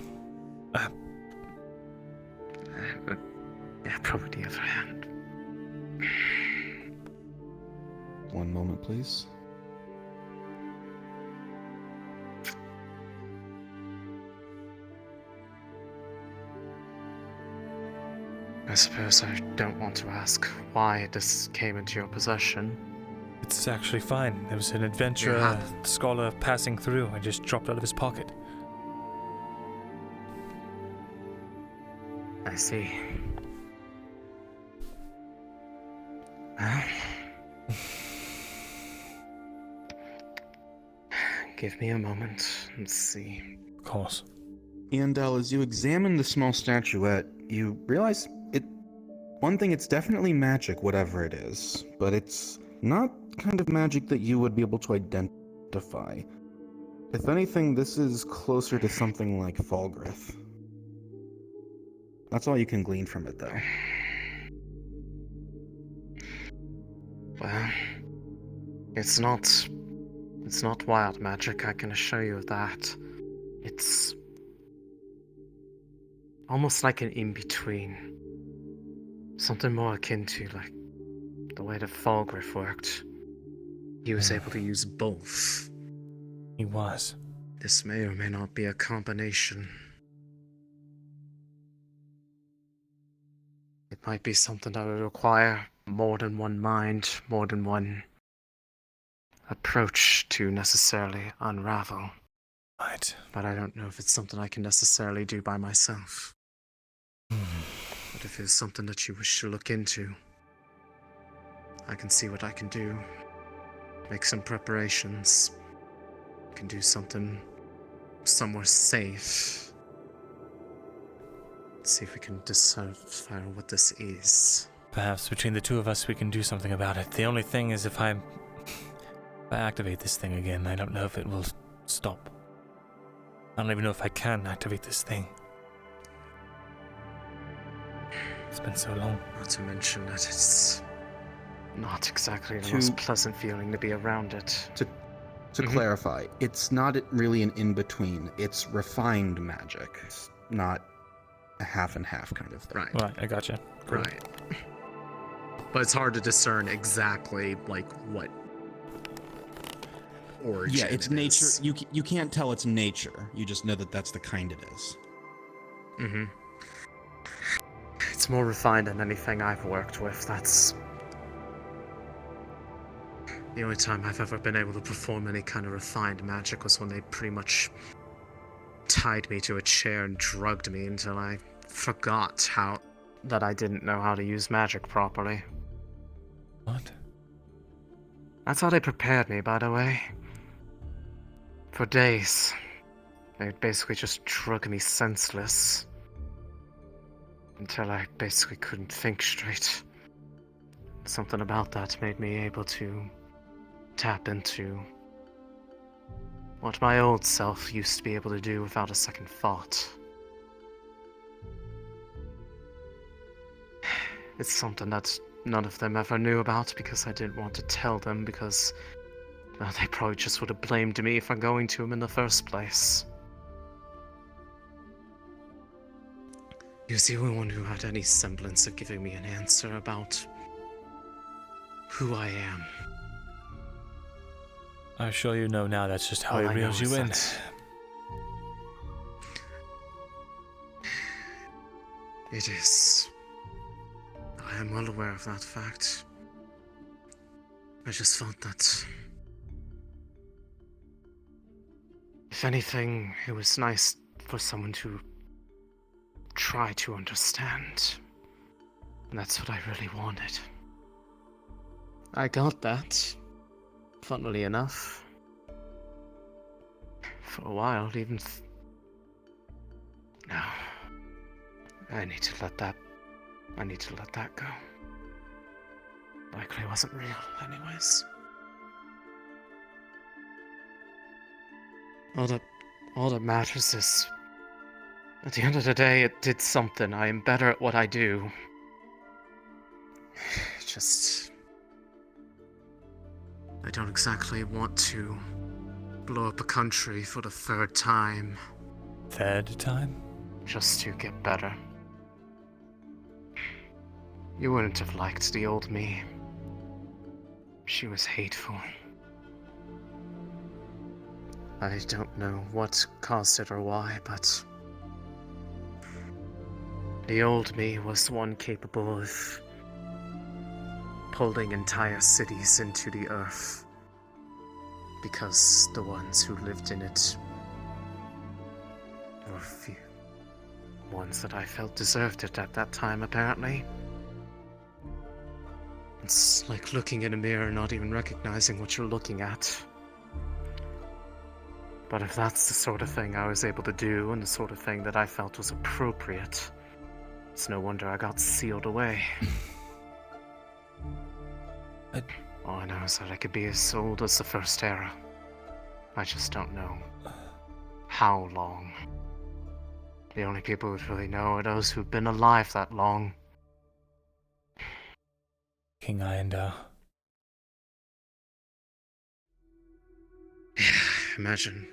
Yeah, probably the other hand. One moment, please. I suppose I don't want to ask why this came into your possession. It's actually fine. There was an adventurer scholar passing through. I just dropped it out of his pocket. I see. Well, give me a moment and see. Of course. Myrindal, as you examine the small statuette, you realize one thing, it's definitely magic, whatever it is, but it's not kind of magic that you would be able to identify. If anything, this is closer to something like Falgrith. That's all you can glean from it, though. Well, it's not wild magic, I can assure you of that. It's almost like an in-between. Something more akin to, like, the way that Falgrith worked. He was able to use both. He was. This may or may not be a combination. It might be something that would require more than one mind, more than one approach to necessarily unravel. Right. But I don't know if it's something I can necessarily do by myself. But if it's something that you wish to look into, I can see what I can do. Make some preparations. Can do something somewhere safe. See if we can decipher what this is. Perhaps between the two of us we can do something about it. The only thing is if I activate this thing again, I don't know if it will stop. I don't even know if I can activate this thing. It's been so long. Not to mention that it's not exactly the most pleasant feeling to be around it. To clarify, it's not really an in-between. It's refined magic. It's not a half and half kind of thing. Right. Right, I gotcha. Cool. Right. But it's hard to discern exactly, like, what origin. Yeah, it's nature. You can't tell it's nature. You just know that that's the kind it is. Mm-hmm. It's more refined than anything I've worked with. That's the only time I've ever been able to perform any kind of refined magic was when they pretty much tied me to a chair and drugged me until I forgot that I didn't know how to use magic properly. What? That's how they prepared me, by the way. For days. They basically just drug me senseless. Until I basically couldn't think straight. Something about that made me able to tap into what my old self used to be able to do without a second thought. It's something that none of them ever knew about because I didn't want to tell them because they probably just would have blamed me for going to him in the first place. He was the only one who had any semblance of giving me an answer about who I am. I'm sure you know now that's just how All he I know reels you is in. that it is. I am well aware of that fact. I just felt that if anything, it was nice for someone to try to understand. And that's what I really wanted. I got that. Funnily enough. For a while, even... No. I need to let that go. Likely wasn't real, anyways. All that matters is... At the end of the day, it did something. I am better at what I do. Just... I don't exactly want to blow up a country for the third time. third time? Just to get better. You wouldn't have liked the old me. She was hateful. I don't know what caused it or why, but the old me was the one capable of pulling entire cities into the earth, because the ones who lived in it were few. Ones that I felt deserved it at that time, apparently. It's like looking in a mirror and not even recognizing what you're looking at. But if that's the sort of thing I was able to do, and the sort of thing that I felt was appropriate, it's no wonder I got sealed away. All I know is that I could be as old as the First Era. I just don't know how long. The only people who really know are those who've been alive that long. King Iandar. Imagine,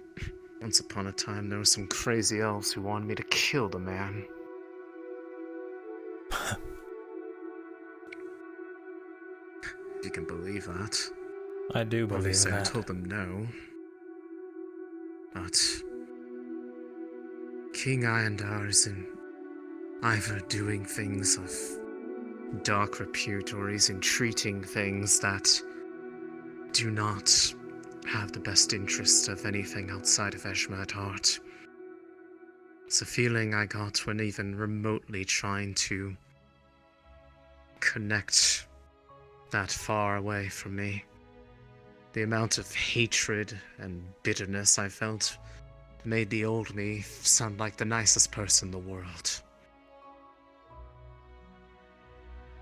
once upon a time there were some crazy elves who wanted me to kill the man. If you can believe that. I do believe Obviously, that. I told them no. But King Iandar is in either doing things of dark repute, or he's entreating things that do not have the best interest of anything outside of Eshma at heart. It's a feeling I got when even remotely trying to connect that far away from me. The amount of hatred and bitterness I felt made the old me sound like the nicest person in the world.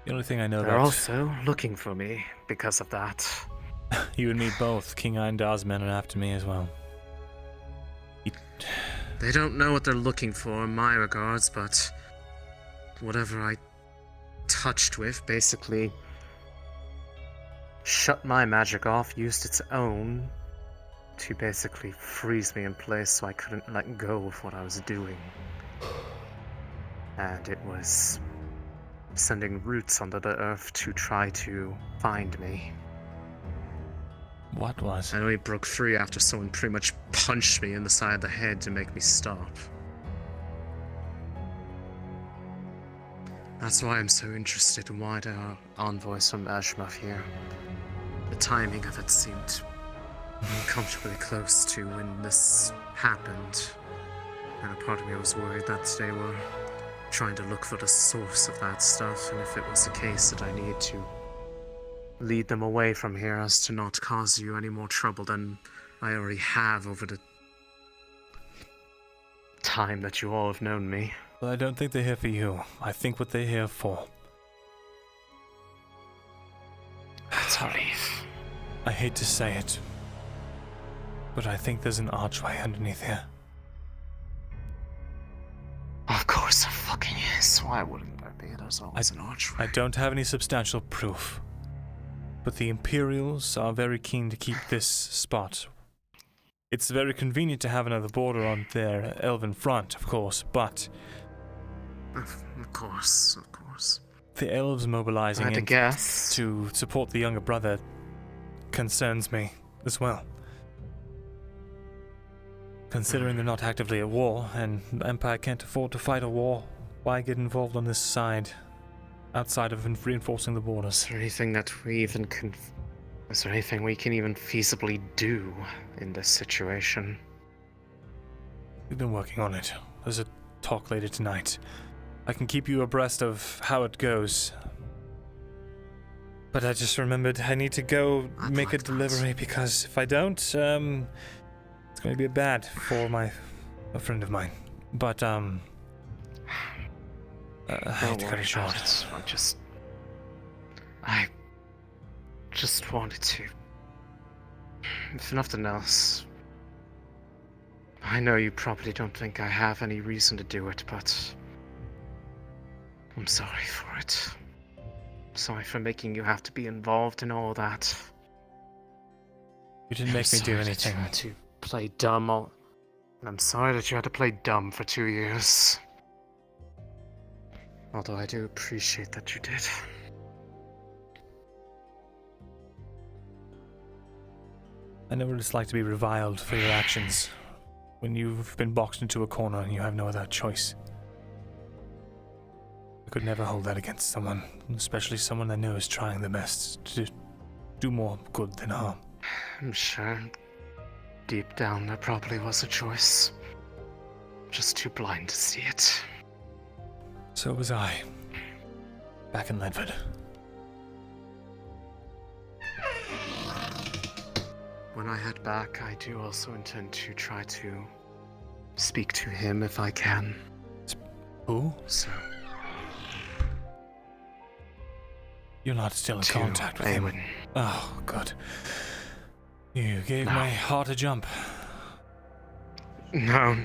The only thing I know They're about... also looking for me because of that. You and me both. King Iandar's men are after me as well. They don't know what they're looking for in my regards, but whatever I touched with basically shut my magic off, used its own to basically freeze me in place so I couldn't let go of what I was doing. And it was sending roots under the earth to try to find me. What was? I only broke free after someone pretty much punched me in the side of the head to make me stop. That's why I'm so interested in why there are envoys from Eshma here. The timing of it seemed uncomfortably close to when this happened. And a part of me was worried that they were trying to look for the source of that stuff, and if it was the case that I needed to lead them away from here as to not cause you any more trouble than I already have over the time that you all have known me. Well, I don't think they're here for you. I think what they're here for. That's relief. I hate to say it, but I think there's an archway underneath here. Of course there fucking is. Why wouldn't there be? There's always an archway. I don't have any substantial proof, but the Imperials are very keen to keep this spot. It's very convenient to have another border on their Elven front, of course, but... Of course. The elves mobilizing I had to in guess. to support the younger brother concerns me as well. Considering they're not actively at war, and the Empire can't afford to fight a war, why get involved on this side, outside of reinforcing the borders? Is there anything that we even can... Is there anything we can even feasibly do in this situation? We've been working on it. There's a talk later tonight. I can keep you abreast of how it goes. But I just remembered I need to go make a delivery, because if I don't, it's going to be bad for a friend of mine. But, I had to cut it short. I just wanted to... If nothing else... I know you probably don't think I have any reason to do it, but... I'm sorry for it. Sorry for making you have to be involved in all that. You didn't make me do anything. To play dumb all... I'm sorry that you had to play dumb for 2 years. Although I do appreciate that you did. I know what it's like to be reviled for your actions when you've been boxed into a corner and you have no other choice. I could never hold that against someone, especially someone I know is trying their best to do more good than harm. I'm sure deep down there probably was a choice. Just too blind to see it. So was I. Back in Ledford. When I head back, I do also intend to try to speak to him if I can. Who? So. You're not still in contact with Eowyn. him. Oh, good. You gave my heart a jump. No.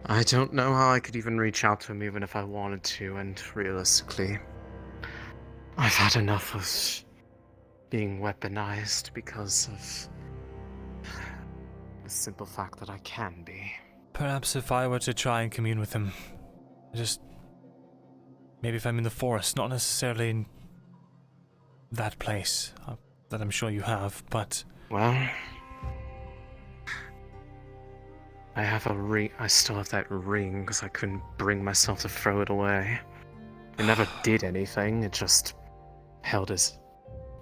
I don't know how I could even reach out to him even if I wanted to, and realistically, I've had enough of being weaponized because of the simple fact that I can be. Perhaps if I were to try and commune with him, maybe if I'm in the forest, not necessarily in that place that I'm sure you have, but... Well, I have a ring. I still have that ring because I couldn't bring myself to throw it away. It never did anything, it just held his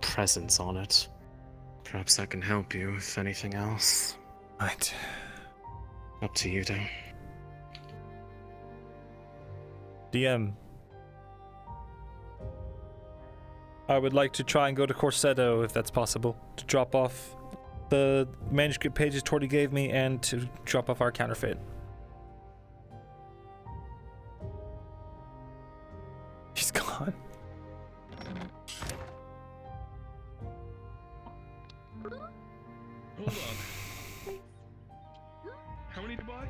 presence on it. Perhaps that can help you, if anything else. Right. Up to you, though. DM. I would like to try and go to Corsetto, if that's possible, to drop off the manuscript pages Torty gave me and to drop off our counterfeit. He's gone. Hold on. How many to buy?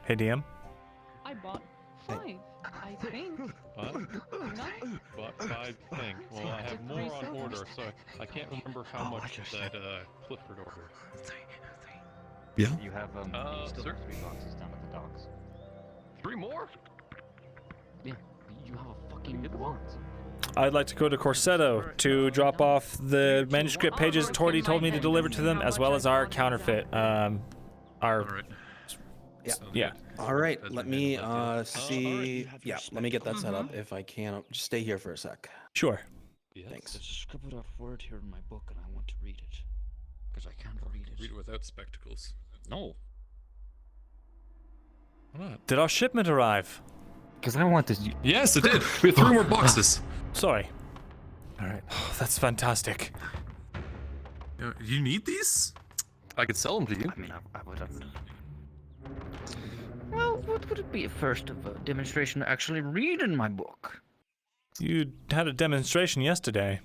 Hey, DM. I bought 5, I think. What? None? Bought 5 things. Well, I have more on order, so I can't remember how much that Clifford ordered. Yeah. You have still sir? 3 boxes down at the docks. 3 more? Yeah, you have a fucking want. I'd like to go to Corsetto to drop off the manuscript pages Torty told me to deliver to them, as well as our counterfeit. Yeah. All right, let me see. Yeah, let me get that set up. If I can, just stay here for a sec. Sure. Thanks. There's a scribbled out word here in my book, and I want to read it. Because I can't read it. Read it without spectacles. No. Why not? Did our shipment arrive? Because I want this. Yes, it did. We have 3 more boxes. Sorry. All right. Oh, that's fantastic. You need these? I could sell them to you. I mean, I would have. Well, what would it be first of a demonstration to actually read in my book? You had a demonstration yesterday.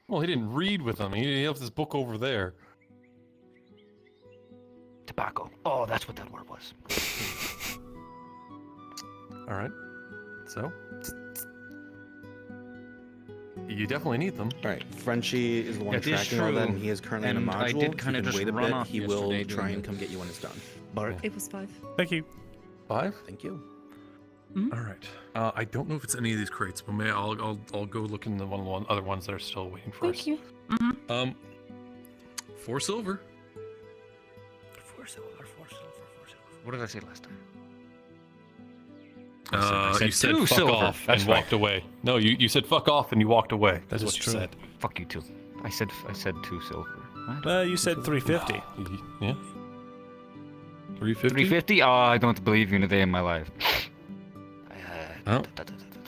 Well, he didn't read with them. He left his book over there. Tobacco. Oh, that's what that word was. All right. So, you definitely need them. All right, Frenchie is the one That is tracking all that, and true. he is currently in a And module. I did If kinda you can just wait a run bit, off he will yesterday try doing and it. come get you when it's done. It was 5. Thank you. 5? Thank you. All right. I don't know if it's any of these crates, but I'll go look in the other ones that are still waiting for us. Thank you. 4 silver. 4 silver. What did I say last time? You said two fuck silver. off That's and right. walked away. No, you said fuck off and you walked away. That is what true. you said. Fuck you too. I said 2 silver. You said 350. Yeah. 350? 350? Oh, I don't believe you in a day in my life. Oh.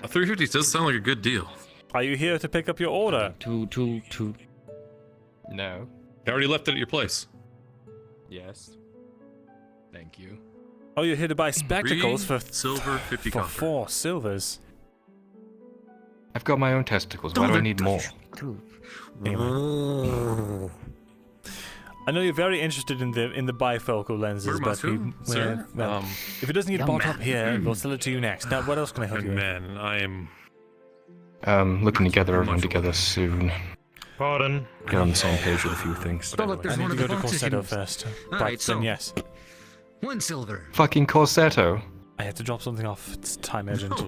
A 350 does sound like a good deal. Are you here to pick up your order? Two. No. I already left it at your place. Yes. Thank you. Oh, you're here to buy spectacles 3 for silver, 50 for copper. 4 silvers. I've got my own testicles. Why do I need more? I know you're very interested in the bifocal lenses, but sir? if it doesn't get bought up here, we'll sell it to you next. Now, what else can I help you with? Man, I am... Looking to gather everyone together soon. Pardon. Get on the same page with a few things. I need to go to Corsetto first. But then yes. 1 silver. Fucking Corsetto. I have to drop something off. It's time urgent.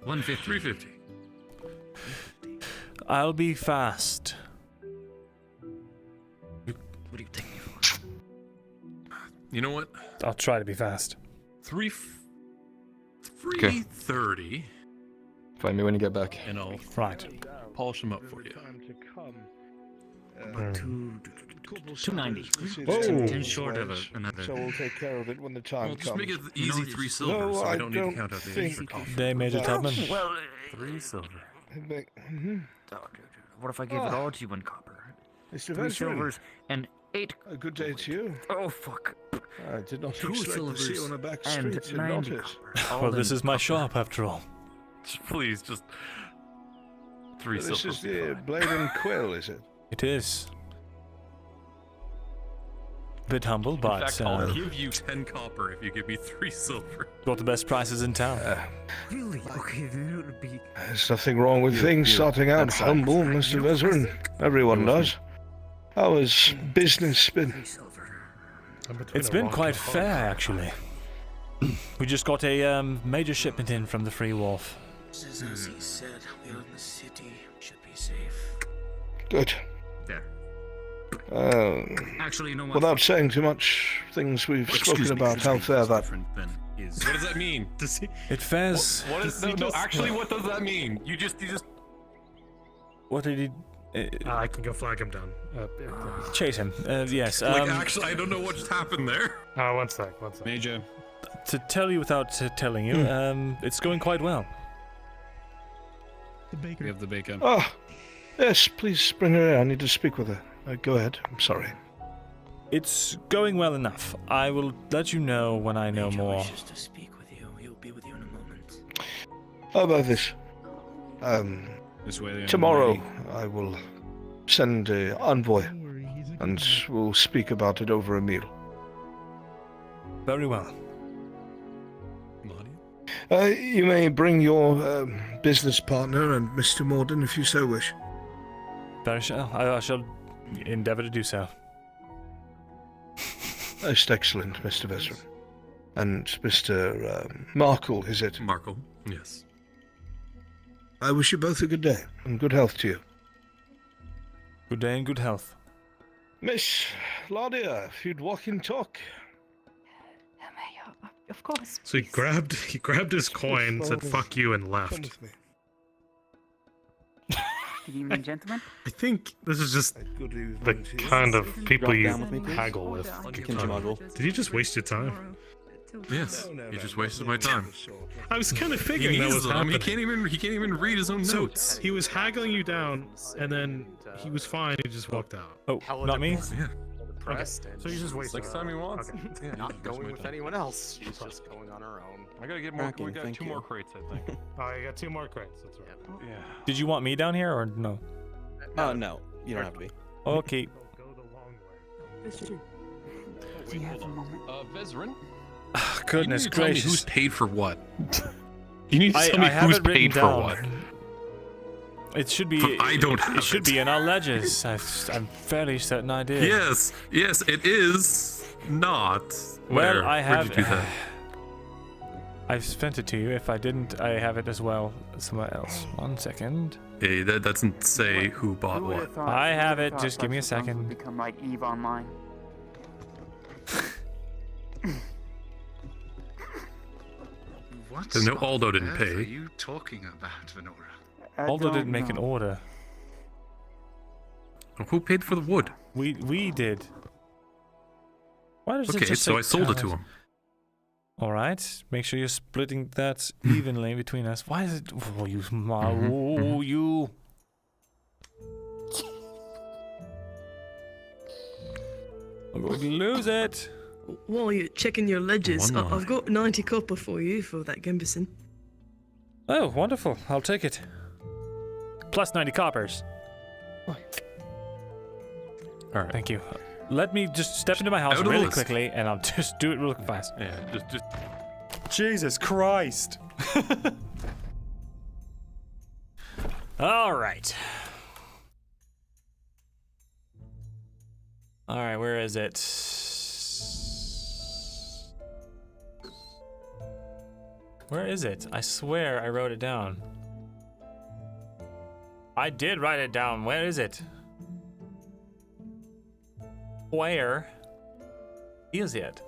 150. 350. I'll be fast. What do you take me for? You know what? I'll try to be fast. 330. Find me when you get back. And I'll polish them up for you. 290. Whoa. 10 short of another. So we'll take care of it when the time Well, comes. just make it easy 3 silver, No, so I we don't need to don't count out the think extra coffee. Day, Major Tubman. Well, 3 silver. what if I gave it all to you in copper? Mr. 3 Veteran. silvers and 8. A good day to you. Oh, fuck. I did not 2 expect to silvers see you on a back and street and 90 not it. copper. Well, this is my shop after all. Please, just 3 This silver. is the blade and quill, is it? It is. Bit humble, but In fact, I'll give you 10 copper if you give me 3 silver. got the best prices in town. Really? Okay, then it would be. There's nothing wrong with things starting out humble, Mr. Veteran. Everyone does. How has business been? It's been quite fair, actually. We just got a major shipment in from the Free Wharf. As he said, we're in the city. We should be safe. Good. There. Actually, you know what? Without saying too much, things we've spoken about, how fair that. What does that mean? It fares. What is no? Actually, what does that mean? You just. What did he? I can go flag him down. Chase him. Yes. Actually, I don't know what just happened there. One sec. Major. To tell you without telling you, it's going quite well. We have the baker. Ah, yes, please bring her in. I need to speak with her. Go ahead. I'm sorry. It's going well enough. I will let you know when I know more. Wishes to speak with you. He'll be with you in a moment. How about this? This way. Tomorrow I will send an envoy, and we'll speak about it over a meal. Very well. You may bring your business partner and Mr. Morden if you so wish. I shall endeavour to do so. Most excellent, Mr. Veteran. And Mr. Markle, is it? Markle, yes. I wish you both a good day, and good health to you. Good day and good health. Miss Laudia, if you'd walk and talk. Of course. So he grabbed his coin, said "fuck you" and left. Good evening, gentlemen. I think this is just the kind of people you haggle with. Did you just waste your time? Yes, you just wasted my time. I was kind of figuring that was happening. He can't even read his own notes. So he was haggling you down, and then he was fine. He just walked out. Oh, not me. Yeah. Okay. So you just wasted. Next time he wants. Okay. Yeah, Not going with anyone else. She's just going on her own. I gotta get more. We got 2 more crates, I think. Oh, you got 2 more crates. That's right. Yeah. Did you want me down here or no? No. You don't have to be. Okay. Do you have a moment? Vezrin? Goodness you need to tell me gracious. who's paid for what? You need to tell me I have who's it written paid for down. what. It should be. I don't have it. should be in our ledgers. I'm fairly certain I did. Yes, it is not. Well, I have. Where'd you do that? I've sent it to you. If I didn't, I have it as well somewhere else. 1 second. Hey, that doesn't say who bought what. I have it. Just give me a second. Become like Eve Online. What? No, Aldo didn't What pay. are you talking about, Venora? Aldo didn't make an order. Who paid for the wood? We did. Why does it Okay, just so say I sold it to cars? him. All right. Make sure you're splitting that evenly between us. Why is it? Oh, you. Oh, you. I'm going to lose it. While you're checking your ledgers, One more. I've got 90 copper for you for that Gambison. Oh, wonderful. I'll take it. Plus 90 coppers. All right. Thank you. Let me just step into my house Out of the really list. quickly, and I'll just do it real fast. Yeah, just. Jesus Christ. All right. All right, where is it? Where is it? I swear I wrote it down. I did write it down. Where is it? Where is it?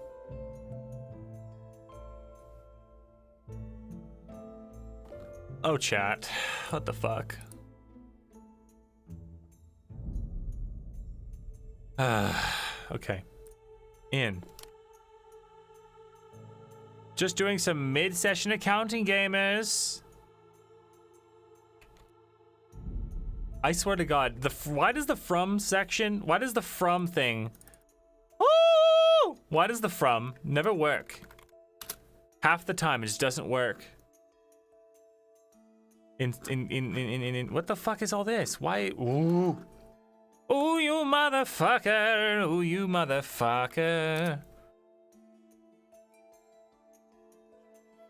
Oh, chat. What the fuck? Okay. In. Just doing some mid-session accounting, gamers. I swear to God, why does the from section, why does the from thing, why does the from never work? Half the time, it just doesn't work. What the fuck is all this? Why? Ooh. Ooh, you motherfucker. Ooh, you motherfucker.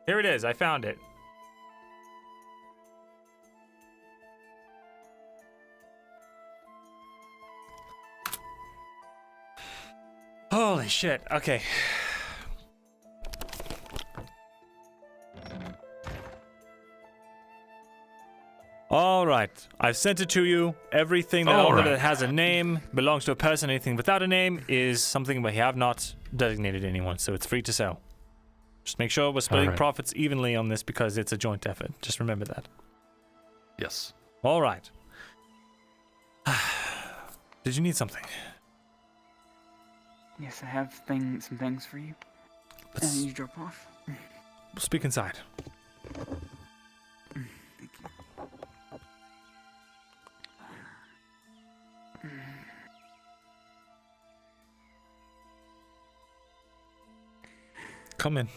Here it is. I found it. Holy shit. Okay. All right, I've sent it to you. Everything that has a name belongs to a person. Anything without a name is something we have not designated anyone, so it's free to sell. Just make sure we're splitting profits evenly on this because it's a joint effort. Just remember that. Yes. All right. Did you need something? Yes, I have some things for you. You drop off. We'll speak inside. Come in.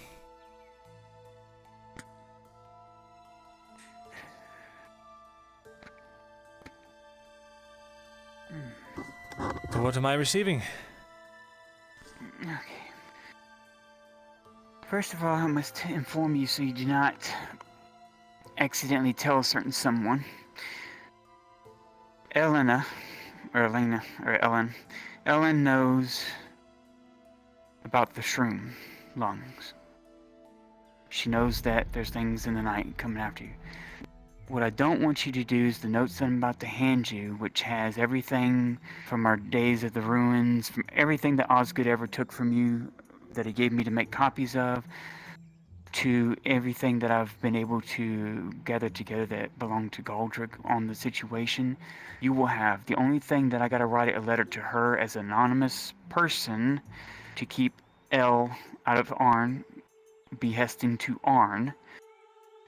So what am I receiving? Okay. First of all, I must inform you so you do not accidentally tell a certain someone. Ellen knows about the shroom lungs. She knows that there's things in the night coming after you. What I don't want you to do is the notes that I'm about to hand you, which has everything from our days of the ruins, from everything that Osgood ever took from you, that he gave me to make copies of, to everything that I've been able to gather together that belonged to Galdrick on the situation. You will have. The only thing that I gotta write a letter to her as an anonymous person to keep L out of Arn, behesting to Arn,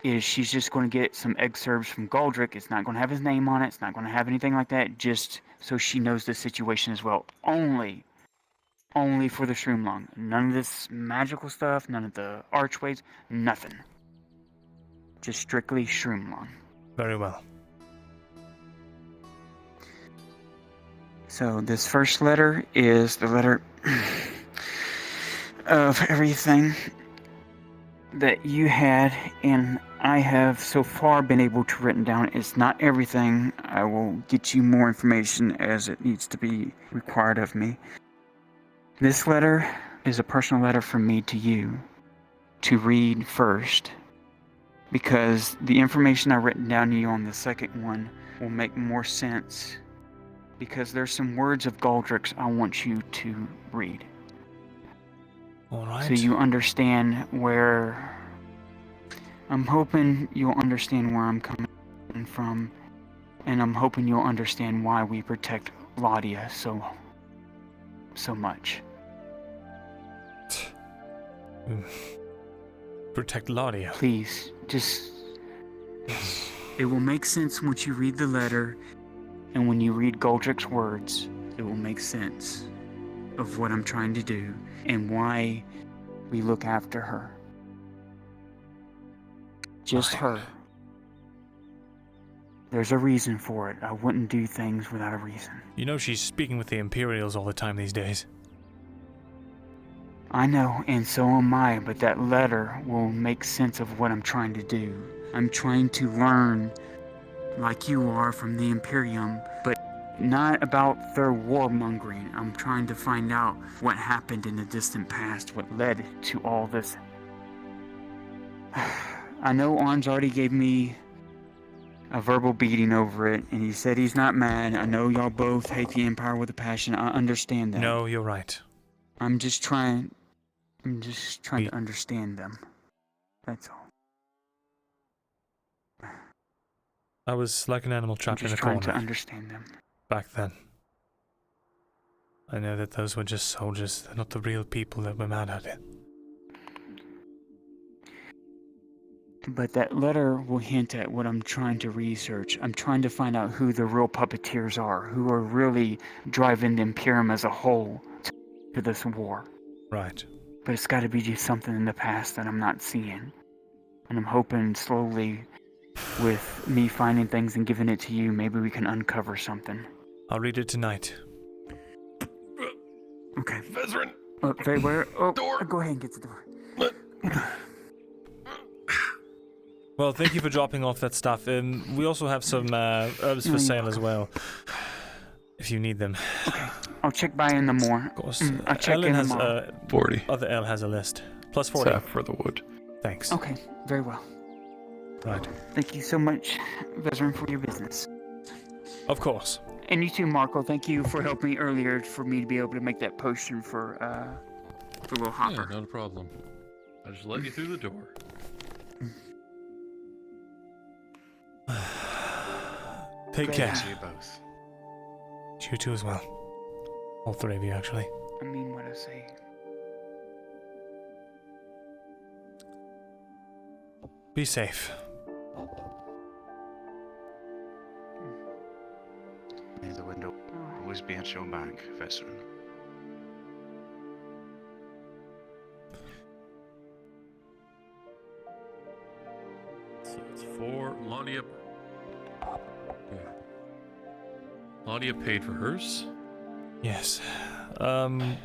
is she's just going to get some excerpts from Galdrick. It's not going to have his name on it. It's not going to have anything like that, just so she knows the situation as well. Only for the Shroomlong. None of this magical stuff, none of the archways, nothing. Just strictly Shroomlong. Very well. So this first letter is the letter of everything that you had, and I have so far been able to written down. It's not everything. I will get you more information as it needs to be required of me. This letter is a personal letter from me to you to read first, because the information I've written down to you on the second one will make more sense, because there's some words of Galdrick's I want you to read. All right. So you understand where... I'm hoping you'll understand where I'm coming from, and I'm hoping you'll understand why we protect Laudia so much. Protect Laudia. Please, just... It will make sense once you read the letter, and when you read Galdrick's words, it will make sense of what I'm trying to do and why we look after her. Just her. There's a reason for it. I wouldn't do things without a reason. You know she's speaking with the Imperials all the time these days. I know, and so am I, but that letter will make sense of what I'm trying to do. I'm trying to learn like you are from the Imperium, but not about their warmongering. I'm trying to find out what happened in the distant past, what led to all this. I know Arns already gave me a verbal beating over it, and he said he's not mad. I know y'all both hate the Empire with a passion. I understand that. No, you're right. I'm just trying to understand them. That's all. I was like an animal trapped in a just corner. trying to understand them. Back then. I know that those were just soldiers. They're not the real people that were mad at it. But that letter will hint at what I'm trying to research. I'm trying to find out who the real puppeteers are, who are really driving the Imperium as a whole to this war. Right. But it's got to be just something in the past that I'm not seeing. And I'm hoping slowly, with me finding things and giving it to you, maybe we can uncover something. I'll read it tonight. Okay. Vezrin! Very well. Door. Go ahead and get the door. Well, thank you for dropping off that stuff. We also have some herbs for sale as well, if you need them. Okay, I'll check by in the morning. Of course. I'll check Ellen in has tomorrow. 40. Other L has a list. Plus 40. Half for the wood. Thanks. Okay, very well. Right. Thank you so much, Vezrin, for your business. Of course. And you too, Marco. Thank you for helping me earlier for me to be able to make that potion for little Hopper. Yeah, not a problem. I just let you through the door. Take care. See you both. You too as well. All three of you, actually. I mean what I say. Be safe. May the window always be at your back, Vezrin. So it's 4. Lonnia paid for hers? Yes. The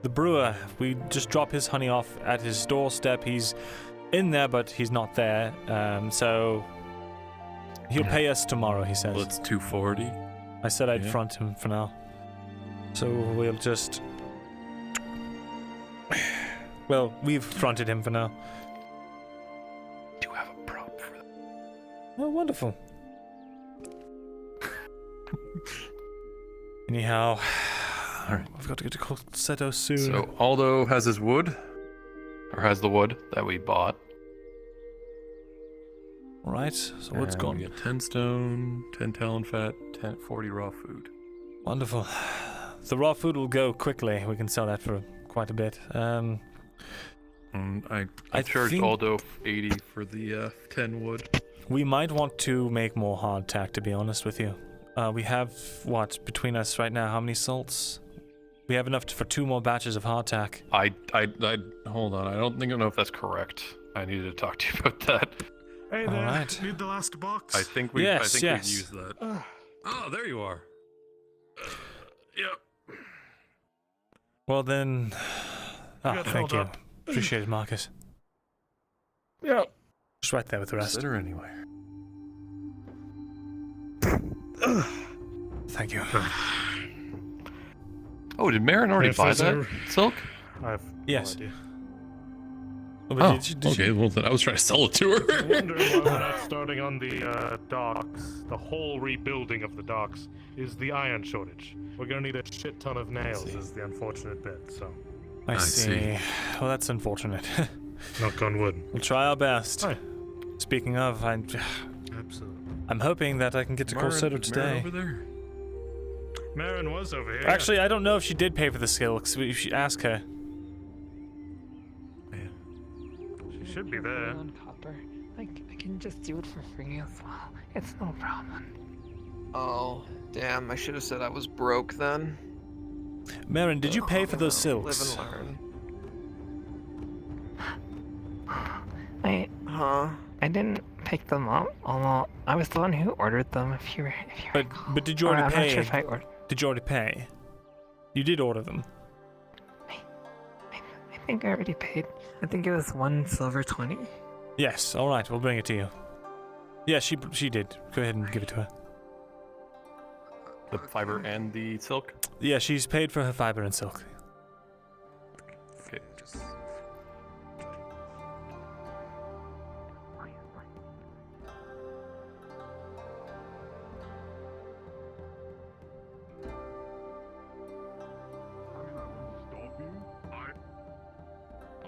brewer, we just drop his honey off at his doorstep. He's in there, but he's not there. So he'll pay us tomorrow, he says. Well, it's 240. I said I'd front him for now. So we'll just... Well, we've fronted him for now. Do have a prop for that. Oh, wonderful. Anyhow, alright, we've got to get to Corsetto soon. So Aldo has his wood, or has the wood that we bought. Alright, so what's And gone? We get 10 stone, 10 talon fat, 40 raw food. Wonderful. The raw food will go quickly. We can sell that for quite a bit. I charged think Aldo 80 for the 10 wood. we might want to make more hardtack, to be honest with you. We have, what, between us right now, how many salts? We have enough for 2 more batches of hardtack. I hold on. I don't know if that's correct. I needed to talk to you about that. Hey there, Alright. need the last box? I think we Yes, we've yes. used that. Oh, there you are. Yep. Well then... You Ah, got thank held you. up. Appreciate it, Marcus. Yeah. Just right there with the rest. Consider anywhere. Thank you. Oh, did Marin already buy that silk? I've Yes. no idea. Oh, but did okay. you... Well, then I was trying to sell it to her. I'm wondering why we're not starting on the docks. The whole rebuilding of the docks is the iron shortage. We're gonna need a shit ton of nails, is the unfortunate bit, so. I see. Well, that's unfortunate. Knock on wood. We'll try our best. Hi. Speaking of, Absolutely. I'm hoping that I can get to Corsetto today. over there? Marin was over here. Actually, I don't know if she did pay for the skill, because we should ask her. She should be there. On copper. Like, I can just do it for free as well. It's no problem. Oh, damn, I should have said I was broke then. Marin, did you pay for those silks? Live and I didn't pick them up, although I was the one who ordered them. If you But did you Or already I'm pay? not sure if I ordered. Did you already pay? You did order them. I think I already paid. I think it was 1 silver 20. Yes. All right. We'll bring it to you. Yeah, she did. Go ahead and give it to her. The fiber and the silk? Yeah, she's paid for her fiber and silk. Okay.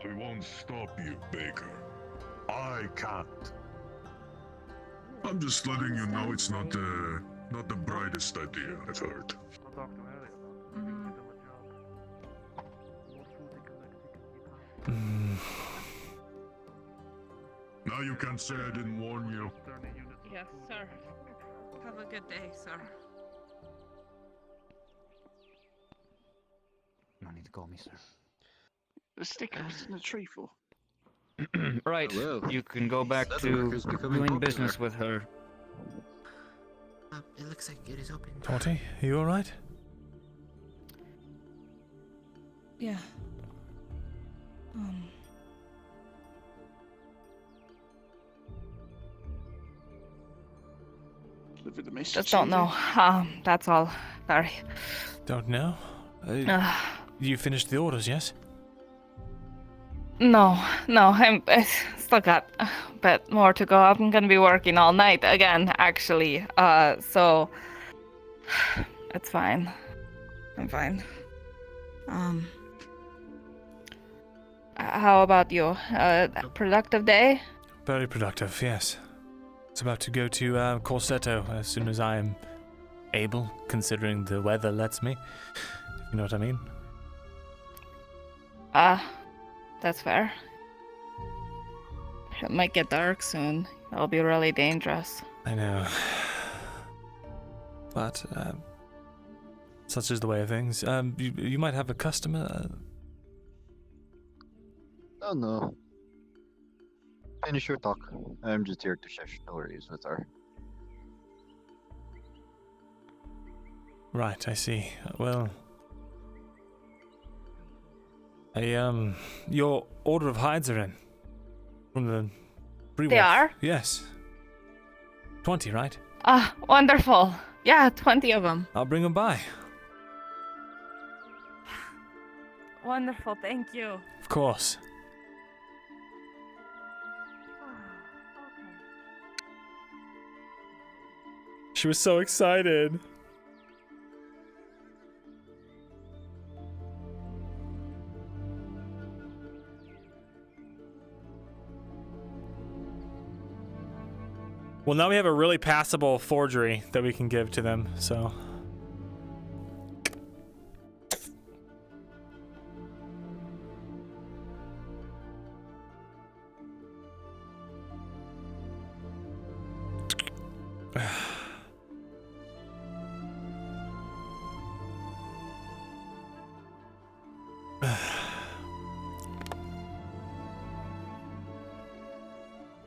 I won't stop you, Baker. I can't. I'm just letting you know it's not the brightest idea I've heard. Now you can say I didn't warn you. Yes, sir. Have a good day, sir. No need to call me, sir. The sticker was in the tree for. Right, you can go back to doing business with her. It looks like it is open. Torty, are you alright? Yeah. Just don't know. That's all. Sorry. Don't know? You finished the orders, yes? No, I still got a bit more to go. I'm gonna be working all night again, actually. So it's fine. I'm fine. How about you? Productive day? Very productive, yes. It's about to go to Corsetto as soon as I am able, considering the weather lets me. If you know what I mean. That's fair. It might get dark soon. That'll be really dangerous. I know. But, such is the way of things. You might have a customer? Oh, no. Finish your talk. I'm just here to share stories with her. Right, I see. Well... your order of hides are in. From the Brewolf. They are? Yes. 20, right? Wonderful. Yeah, 20 of them. I'll bring them by. Wonderful, thank you. Of course. She was so excited. Well, now we have a really passable forgery that we can give to them, so...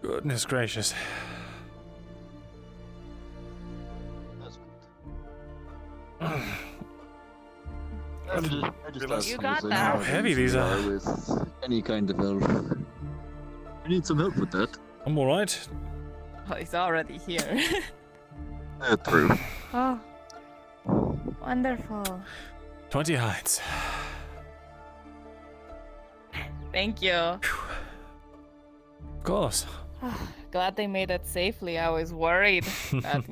Goodness gracious. I just asked You got because I that. know How heavy these are. With any kind of elf. I need some help with that. I'm alright. Oh, he's already here. True. Oh. Wonderful. 20 hides. Thank you. Of course. Glad they made it safely. I was worried that,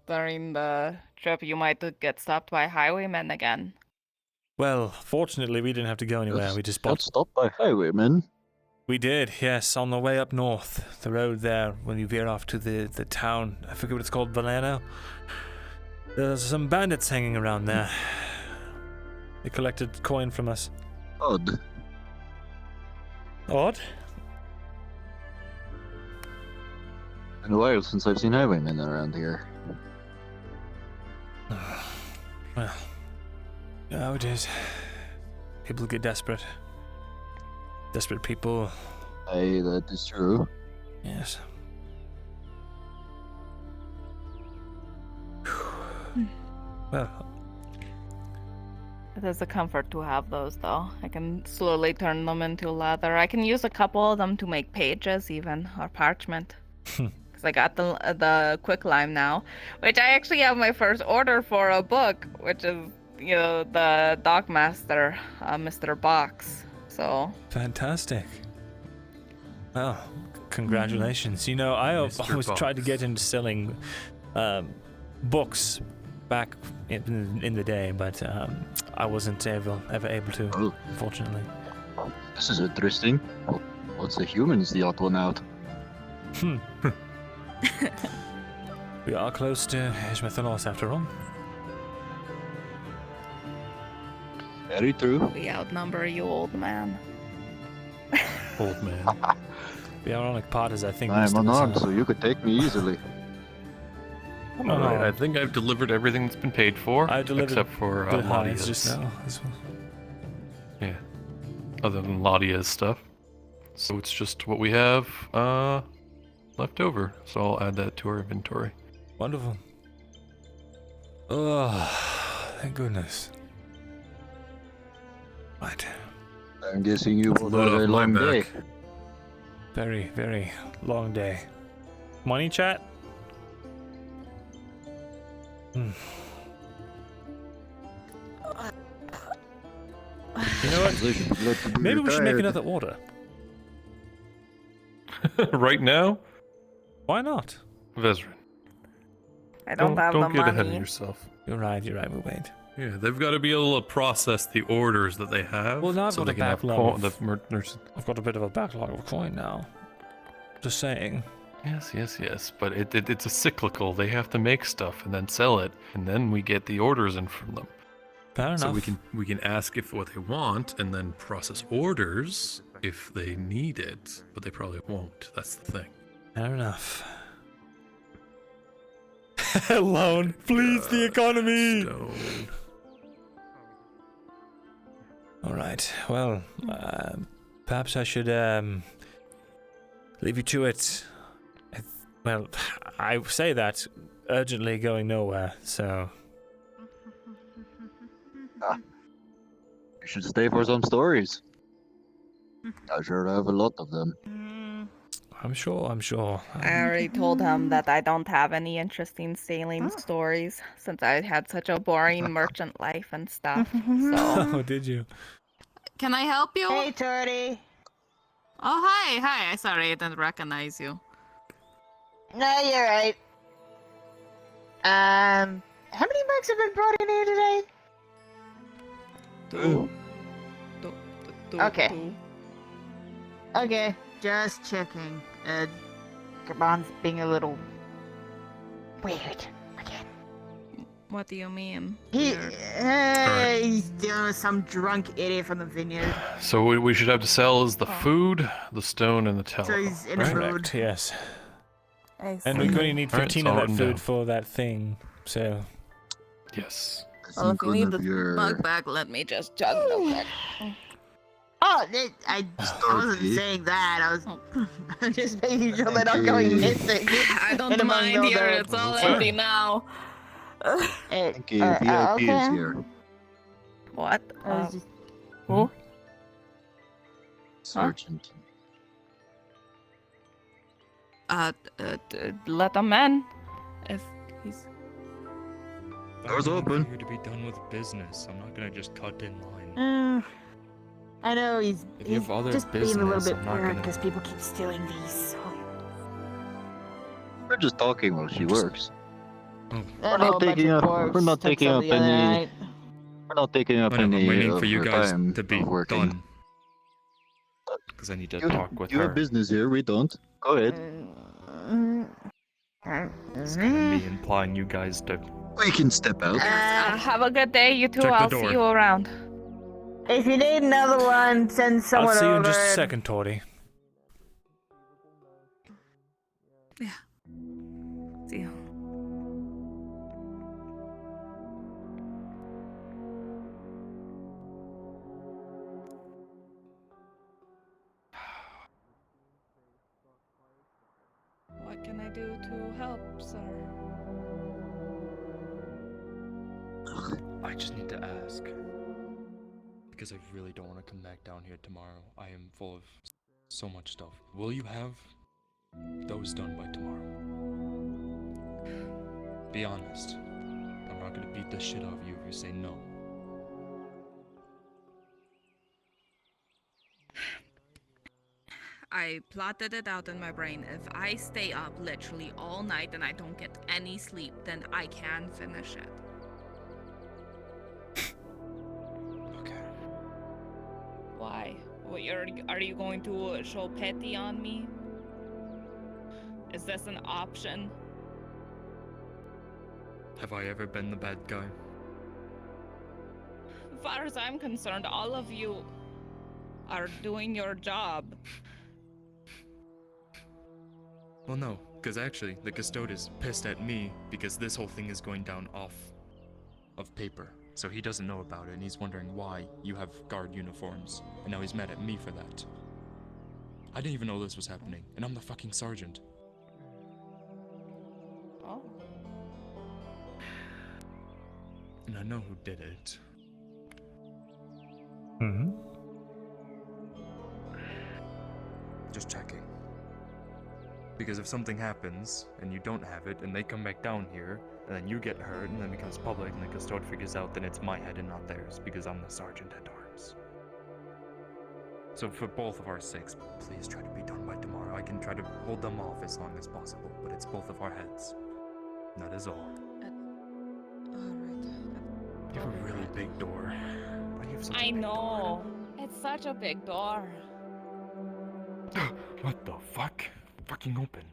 during the trip you might get stopped by highwaymen again. Well, fortunately we didn't have to go anywhere. We just got stopped by highwaymen. We did, yes, on the way up north. The road there, when you veer off to the town. I forget what it's called, Valano. There's some bandits hanging around there. They collected coin from us. Odd. Odd? Been a while since I've seen highwaymen around here. Well, yeah, it is. People get desperate. Desperate people. Aye, that is true. Yes. Well. It is a comfort to have those, though. I can slowly turn them into leather. I can use a couple of them to make pages, even, or parchment. Because because I got the quicklime now, which I actually have my first order for a book, which is the Dock Master, Mr. Box. So Fantastic. Well, congratulations. You know, I always tried to get into selling books back in the day, but I wasn't ever able to, unfortunately. This is interesting. What's the humans the odd one out? We are close to Eshma Thalas after all. Very true. we outnumber you, old man. Old man. The ironic part is I think I'm most of us unarmed, are- so you could take me easily. I'm All right, unarmed. I think I've delivered everything that's been paid for, I delivered except for the highs Ladia's. just now. Yeah. Other than Ladia's stuff. So it's just what we have left over. So I'll add that to our inventory. Wonderful. Oh, thank goodness. Right. I'm guessing you will Load have a off my long back. day. Very, very long day. Money chat? You know what? Maybe we should make another order. Right now? Why not? Vezrin. I don't have the Don't get ahead of money. yourself. You're right, we'll wait. Yeah, they've got to be able to process the orders that they have. Well, now I've so got they a can have backlog. I've got a bit of a backlog of coin now. Just saying. Yes. But it's a cyclical. They have to make stuff and then sell it, and then we get the orders in from them. Fair So enough. we can ask if what they want, and then process orders if they need it, but they probably won't. That's the thing. Fair enough. Loan, please, the economy. All right. Well, perhaps I should leave you to it. Well, I say that urgently going nowhere. So You should stay for some stories. I sure have a lot of them. I'm sure. I already told him that I don't have any interesting sailing stories since I had such a boring merchant life and stuff. So. Oh, did you? Can I help you? Hey, Tori. Oh, hi. Sorry, I didn't recognize you. No, you're right. How many mugs have been brought in here today? Okay. Okay, just checking. Kaban's being a little weird again. What do you mean? He's dealing with some drunk idiot from the vineyard. So what we should have to sell is the food, the stone, and the tallow. So he's in a mood. Correct, yes. I And see. we're going to need All right, 15 so of I'll that write food them for that thing. So Yes. Well, if you need the mug back, let me just jug real quick. Oh, I wasn't saying that. I was just making sure they're not going missing. I don't in among mind all here. the- It's all empty now. Thank you. VIP is here. What? Who? Sergeant. Let him in. If he's. Doors open. Here to be done with business. I'm not gonna just cut in line. I know he's If you have other just being a little business, bit I'm not weird gonna- because people keep stealing these. So. We're just talking while she works. I We're know a not bunch taking of up. dwarves We're not took taking some up the other any. night. We're not taking up I know, I'm any waiting of for you her guys time to be of working. done. Because I need to You, talk with you her. have business here. We don't. Go ahead. It's gonna be implying you guys to. We can step out. Have a good day, you two. Check the I'll door. see you around. If you need another one, send someone I'll see you in over. just a second, Tori. Yeah. See you. What can I do to help, sir? I just need to ask. Because I really don't want to come back down here tomorrow. I am full of so much stuff. Will you have those done by tomorrow? Be honest. I'm not gonna beat the shit out of you if you say no. I plotted it out in my brain. If I stay up literally all night and I don't get any sleep, then I can finish it. Okay. Why? Are you going to show pity on me? Is this an option? Have I ever been the bad guy? As far as I'm concerned, all of you are doing your job. Well, no, because actually, the custode is pissed at me because this whole thing is going down off of paper. So he doesn't know about it, and he's wondering why you have guard uniforms. And now he's mad at me for that. I didn't even know this was happening, and I'm the fucking sergeant. Oh. And I know who did it. Mm-hmm. Just checking. Because if something happens, and you don't have it, and they come back down here, and then you get hurt, and then it becomes public, and the custode figures out, then it's my head and not theirs, because I'm the sergeant at arms. So for both of our sakes, please try to be done by tomorrow. I can try to hold them off as long as possible, but it's both of our heads. That is all. You have a really big door. Why do you have such a I big know. It's such a big door. What the fuck? Fucking open.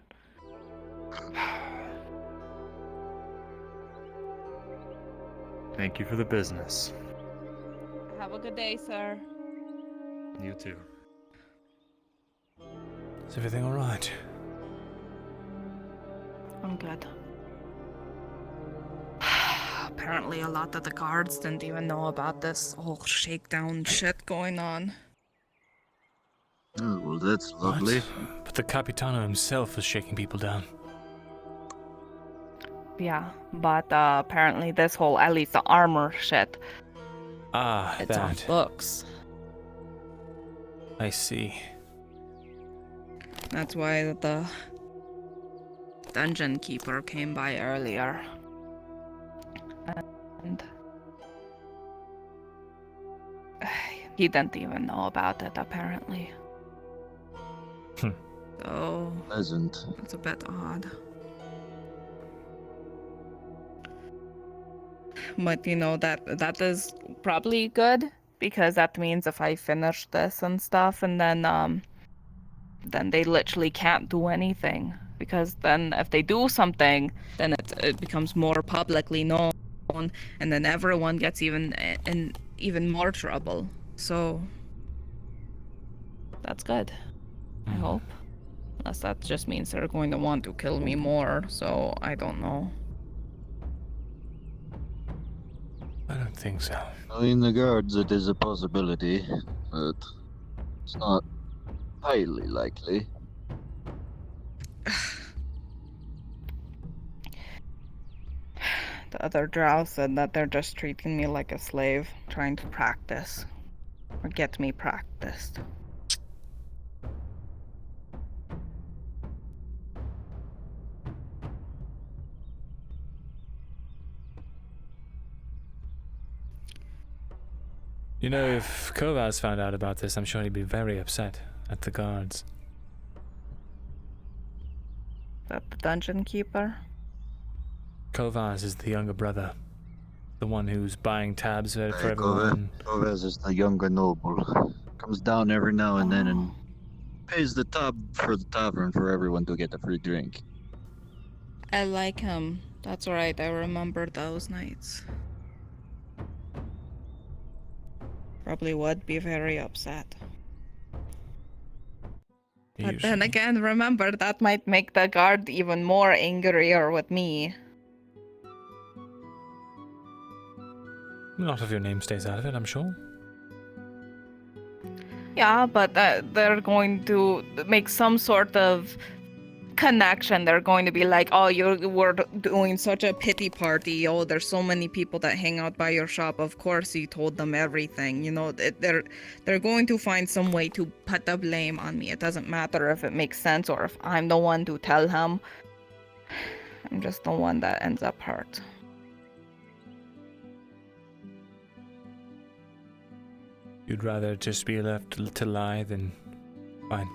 Thank you for the business. Have a good day, sir. You too. Is everything alright? I'm good. Apparently a lot of the guards didn't even know about this whole shakedown shit going on. Oh, well, that's lovely. What? But the Capitano himself was shaking people down. Yeah, but apparently this whole, at least the armor shit, Ah, it's on that. books. I see. That's why the dungeon keeper came by earlier. And he didn't even know about it, apparently. So Pleasant. it's a bit odd. But you know, that is probably good, because that means if I finish this and stuff, and then they literally can't do anything, because then if they do something, then it becomes more publicly known, and then everyone gets in even more trouble. So that's good. I hope. Unless that just means they're going to want to kill me more, so I don't know. I don't think so. In the guards, it is a possibility, but it's not highly likely. The other drow said that they're just treating me like a slave, trying to practice. Or get me practiced. You know, if Kovas found out about this, I'm sure he'd be very upset at the guards. That the dungeon keeper? Kovas is the younger brother. The one who's buying tabs for everyone. Kovas is the younger noble. Comes down every now and then and pays the tab for the tavern for everyone to get a free drink. I like him. That's right, I remember those nights. Probably would be very upset. But then again, remember, that might make the guard even more angrier with me. A lot of your name stays out of it, I'm sure. Yeah, but they're going to make some sort of connection. They're going to be like, oh, you were doing such a pity party. Oh, there's so many people that hang out by your shop. Of course you told them everything. You know, they're going to find some way to put the blame on me. It doesn't matter if it makes sense or if I'm the one to tell him. I'm just the one that ends up hurt. You'd rather just be left to lie than... Fine.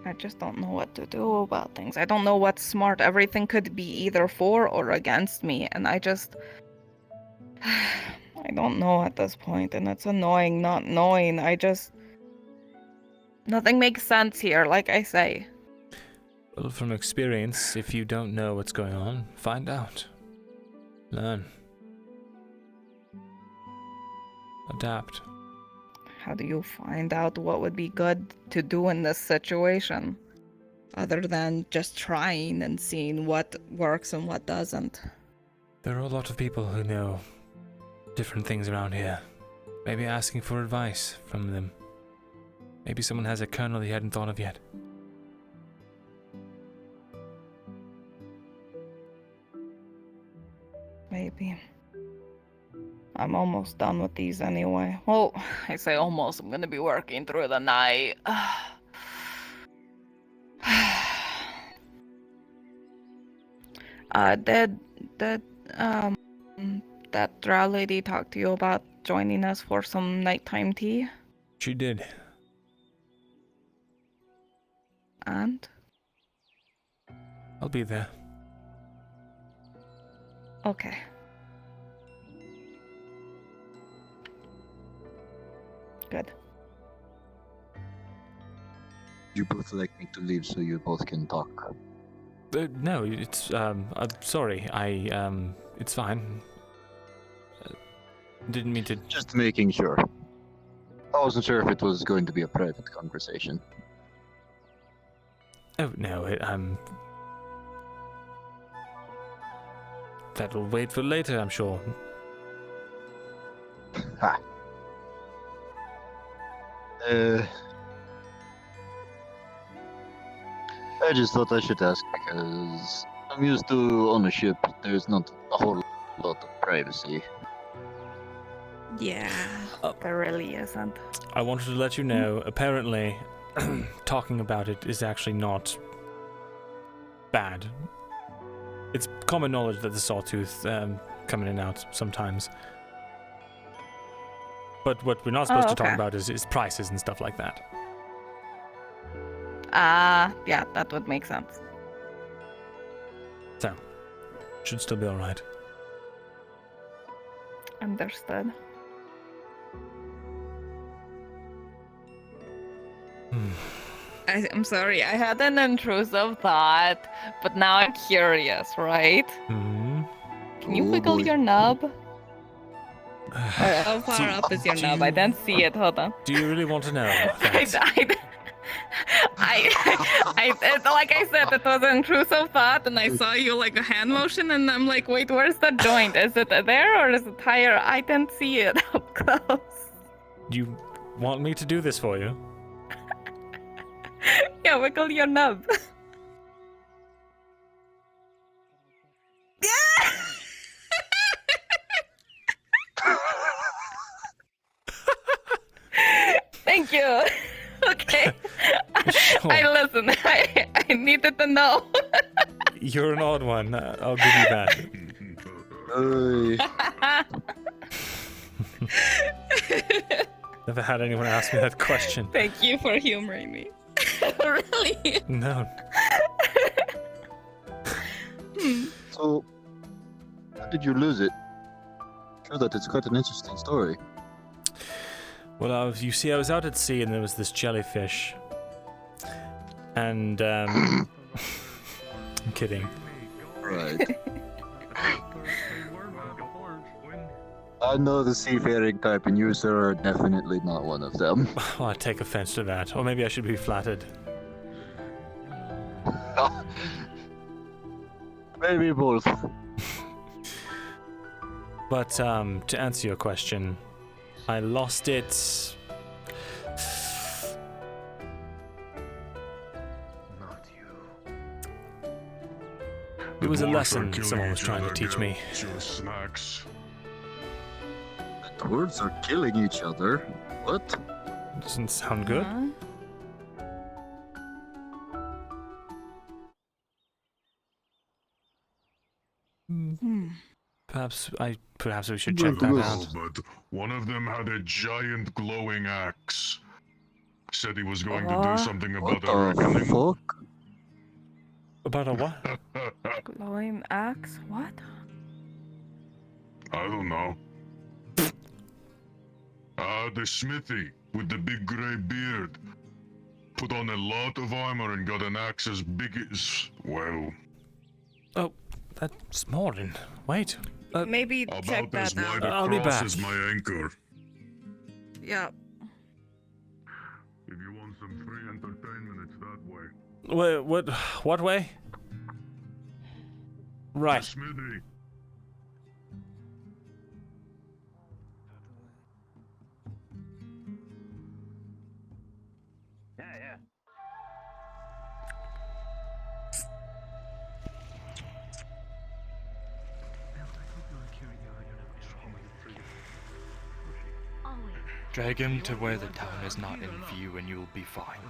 I just don't know what to do about things. I don't know what's smart. Everything could be either for or against me, and I just... I don't know at this point, and it's annoying not knowing. Nothing makes sense here, like I say. Well, from experience, if you don't know what's going on, find out. Learn. Adapt. How do you find out what would be good to do in this situation? Other than just trying and seeing what works and what doesn't. There are a lot of people who know different things around here. Maybe asking for advice from them. Maybe someone has a kernel you hadn't thought of yet. Maybe. I'm almost done with these anyway. Well, I say almost. I'm gonna be working through the night. Did that drow lady talk to you about joining us for some nighttime tea? She did. And? I'll be there. Okay. Good. You both like me to leave so you both can talk. No, it's, I'm sorry. It's fine. Didn't mean to... Just making sure. I wasn't sure if it was going to be a private conversation. Oh, no, that'll wait for later, I'm sure. Ha. I just thought I should ask because I'm used to ownership. There's not a whole lot of privacy. Yeah, there really isn't. I wanted to let you know, apparently, talking about it is actually not bad. It's common knowledge that the sawtooth come in and out sometimes. But what we're not supposed to talk about is prices and stuff like that. Yeah, that would make sense. So, should still be alright. Understood. I'm sorry, I had an intrusive thought, but now I'm curious, right? Mm-hmm. Can you wiggle your nub? Or how far up is your nub? I didn't see it, hold on. Do you really want to know? Like I said, it was an intrusive thought, and I saw you like a hand motion, and I'm like, wait, where's the joint? Is it there or is it higher? I didn't see it up close. You want me to do this for you? Yeah, wiggle your nub. Thank you. Okay. Sure. I listen. I needed to know. You're an odd one. I'll give you that. Never had anyone ask me that question. Thank you for humoring me. Really? No. So, how did you lose it? Sure that it's quite an interesting story. Well, you see, I was out at sea and there was this jellyfish. And, I'm kidding. Right. I know the seafaring type, and you, sir, are definitely not one of them. Well, I take offense to that. Or maybe I should be flattered. Maybe both. But, to answer your question, I lost it... It was a lesson someone was trying to teach me. The dwarves are killing each other? What? Doesn't sound good. Perhaps we should check that out. But one of them had a giant glowing axe. Said he was going to do something about a reckoning. Fuck? About a what? Glowing axe? What? I don't know. The smithy with the big grey beard. Put on a lot of armor and got an axe as big as, well... Oh, that's Morin. Wait. Maybe check about as that wide out. I'll be across back. as my anchor. Yeah. If you want some free entertainment, it's that way. Wait, what way? Right. The smithy. Yeah. Drag him to where the town is not in view and you'll be fine.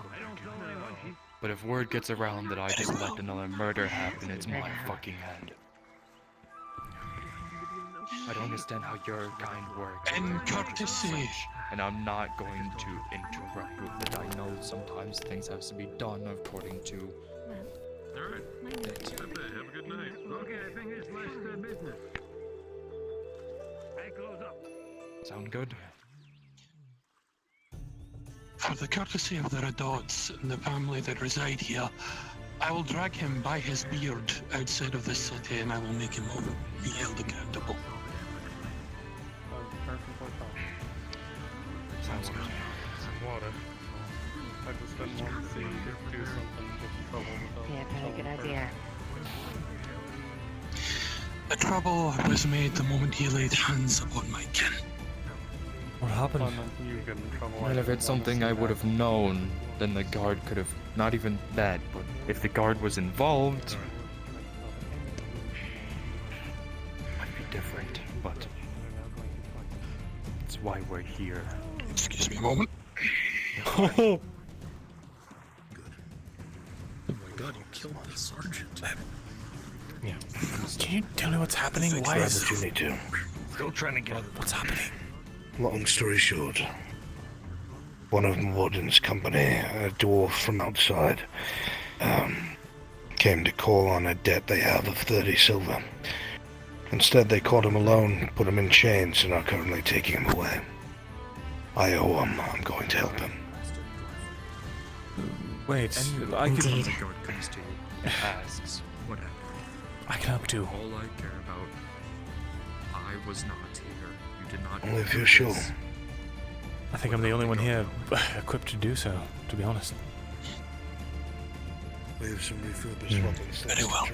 But if word gets around that I just let another murder happen, it's my fucking head. I don't understand how your kind works. And courtesy. And I'm not going to interrupt with it. I know sometimes things have to be done according to... Alright. Have a good night. Okay, I think it's last business. I close up. Sound good? For the courtesy of the Redots and the family that reside here, I will drag him by his beard outside of the city and I will make him be held accountable. Sounds good. Some water. I just didn't want to see you do something with trouble without... Yeah, probably a good idea. The trouble was made the moment he laid hands upon my kin. What happened? You get in trouble. Well, if it's something I would have known, then the guard could have... Not even that, but if the guard was involved... Might be different, but... It's why we're here. Excuse me a moment. Oh my god, you killed the sergeant. Yeah. Can you tell me what's happening? Why is you need to. Still trying to get... What's happening? Long story short, one of Morden's company, a dwarf from outside, came to call on a debt they have of 30 silver. Instead, they caught him alone, put him in chains, and are currently taking him away. I owe him. I'm going to help him. Wait, And I could... the guard comes to you, asks, what happened? I can help too. All I care about, I was not here. You did not... Only if you're sure. I think I'm the only one here equipped to do so, to be honest. We have some refurbished weapons. Very well.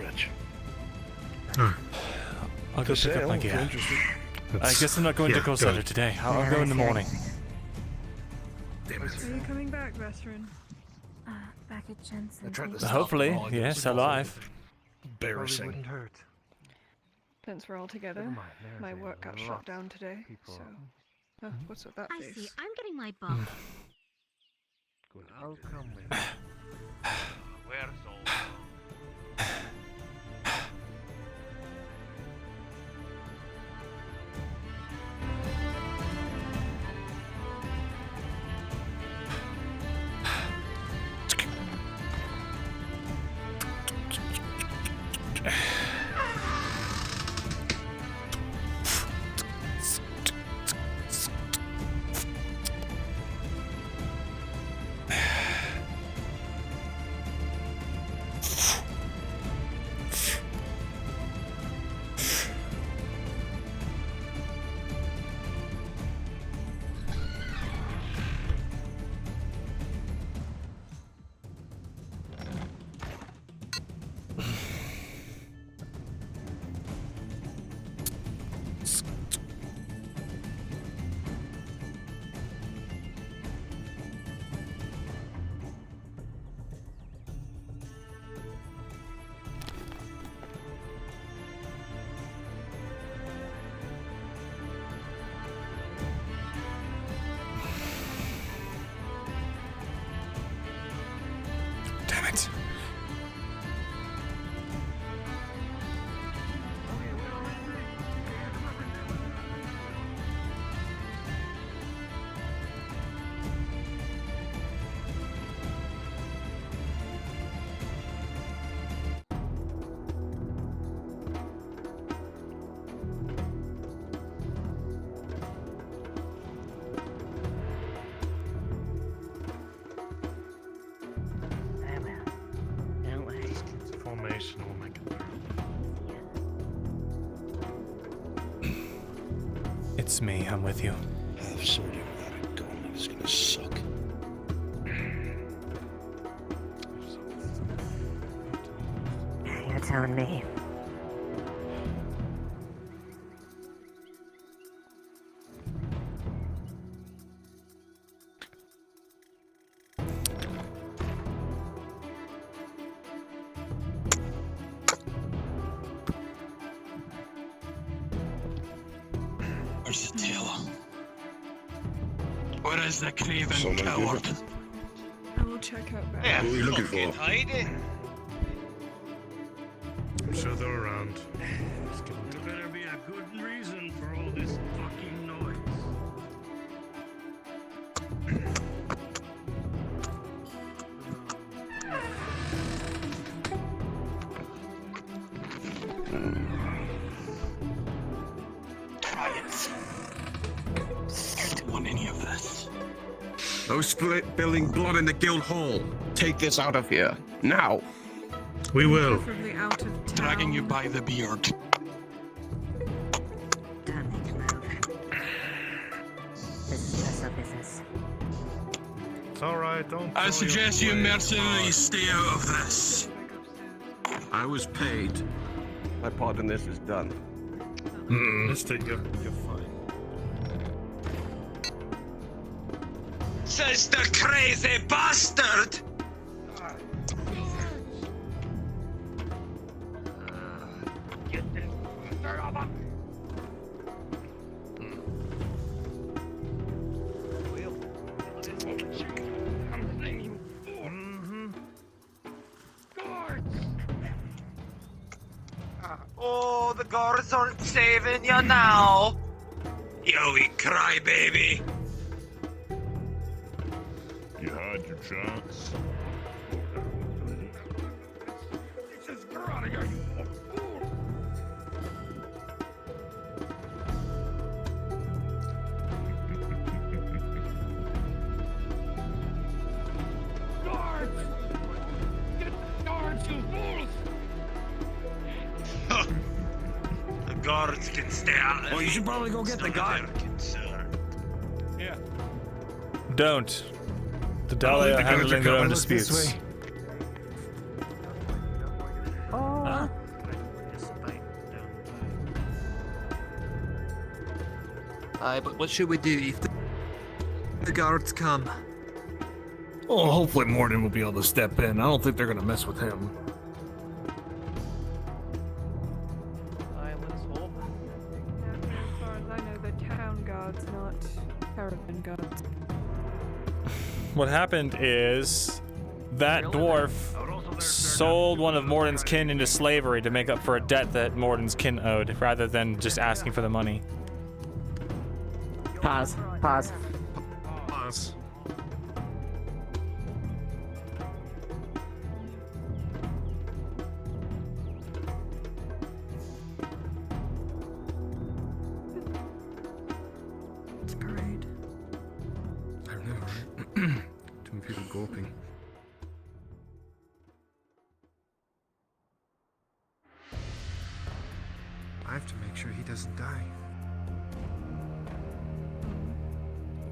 I'll go pick up my gear. I guess I'm not going to Auzera today. I'll go in the morning. Are you coming back, veteran? Back at Jensen's. Hopefully, yes, alive. Embarrassing. Wouldn't hurt. Since we're all together, Never mind, there's my a work got lot shut down today, people. so... what's with that I face? see. I'm getting my buff. Good. I'll come with you. Where's all? information. We'll make it through. It's me. I'm with you. Half sorted without it going. It's gonna suck. You're telling me. Where's the tailor? Where is the craven coward? I will check out back. Who are you looking for? Hiding. I'm sure they're around. There better be a good reason for all this fucking noise. Don't want any of this. No spilling blood in the guild hall. Take this out of here now. We will. Preferably out of town. Dragging you by the beard. Don't make a move. This is personal business. It's alright, don't. I suggest you mercenaries stay out of this. I was paid. My part in this is done. Mister, you're fine. Says the crazy bastard! Oh, the guards aren't saving you now. You wee crybaby. You had your chance. Guards! Get the guards, you fools! The guards can stay out of Well, you should probably go get the guy. Yeah. Don't. The Dalai are handling their own disputes. Aye, but what should we do if the guards come? Oh, hopefully Morden will be able to step in. I don't think they're gonna mess with him. As far as I know, the town guards, not caravan guards. What happened is that dwarf sold one of Morden's kin into slavery to make up for a debt that Morden's kin owed, rather than just asking for the money. Pause. Pause. Pause. It's a parade. I don't know, right? Too many people gulping. I have to make sure he doesn't die.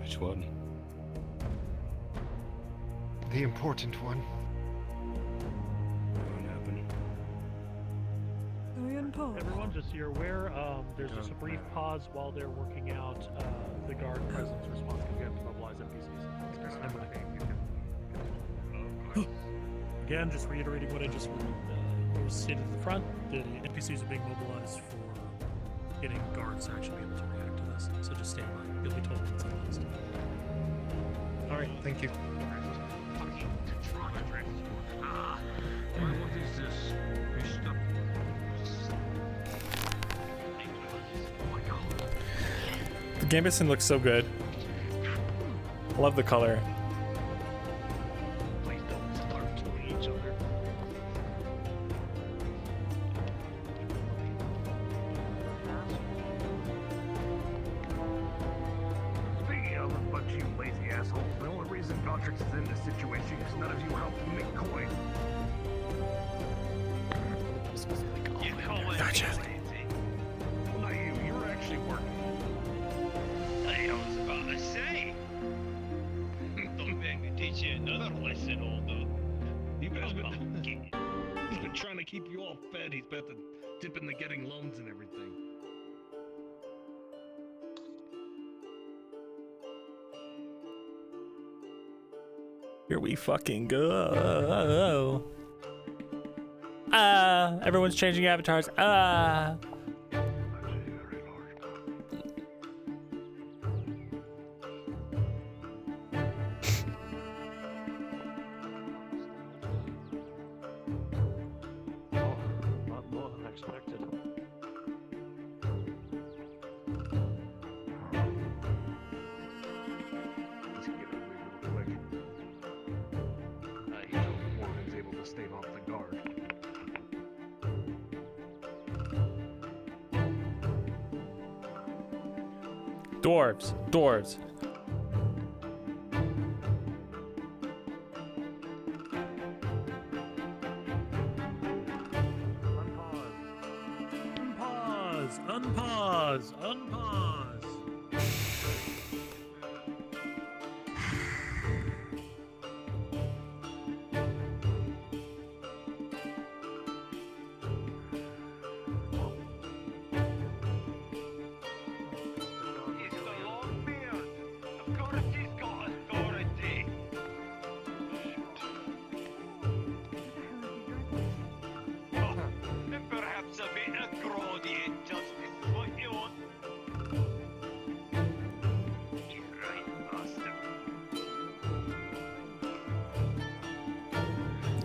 Which one? The important one. What happened? Everyone, just so you're aware, there's just a brief pause while they're working out the guard presence response because we have to mobilize NPCs. Again, just reiterating what I just stated at the front, the NPCs are being mobilized for getting guards to actually be able to react to this. So just stand by. You'll be told when it's mobilized. Alright, thank you. What is this? The Gambison looks so good. I love the color. Please don't start killing each other. Speaking of a bunch of you lazy assholes, the only reason Godrix is in this situation is none of you helped him make coin. VRChat. Well, not you. You were actually working. I was about to say. Don't make me teach you another lesson, Aldo. He's been trying to keep you all fed. He's about to dip into getting loans and everything. Here we fucking go. Everyone's changing avatars. Not more than expected. Let's get away real quick. Morgan's able to stave off the guard. Dwarves. Unpause. And perhaps a bit of Grody and justice is what you want. You're right, master.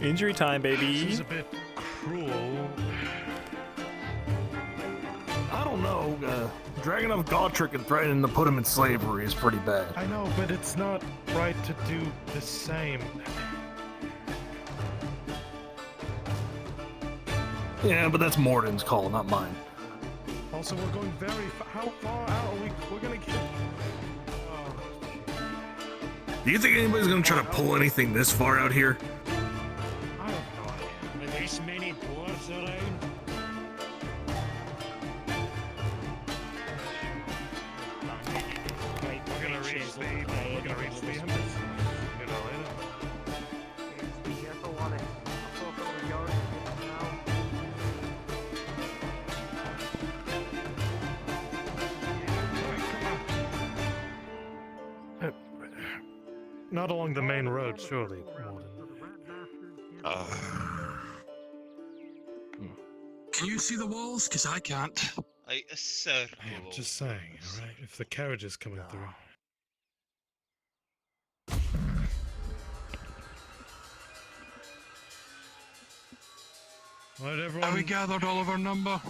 Injury time, baby. This is a bit cruel. I don't know. Dragging off Godric and threatening to put him in slavery is pretty bad. I know, but it's not right to do the same. Yeah, but that's Morden's call, not mine. Also, we're going very how far out are we? We're gonna get. Do you think anybody's gonna try to pull anything this far out here? I don't know. Are this many dwarves around? Right, we're gonna reach the embers. You know, Be careful on it. I'm talking to the guard now. Not along the main road, surely. Can you see the walls? Because I can't. Like a circle. I'm just saying, alright? If the carriage is coming through. Alright, everyone. Have we gathered all of our number?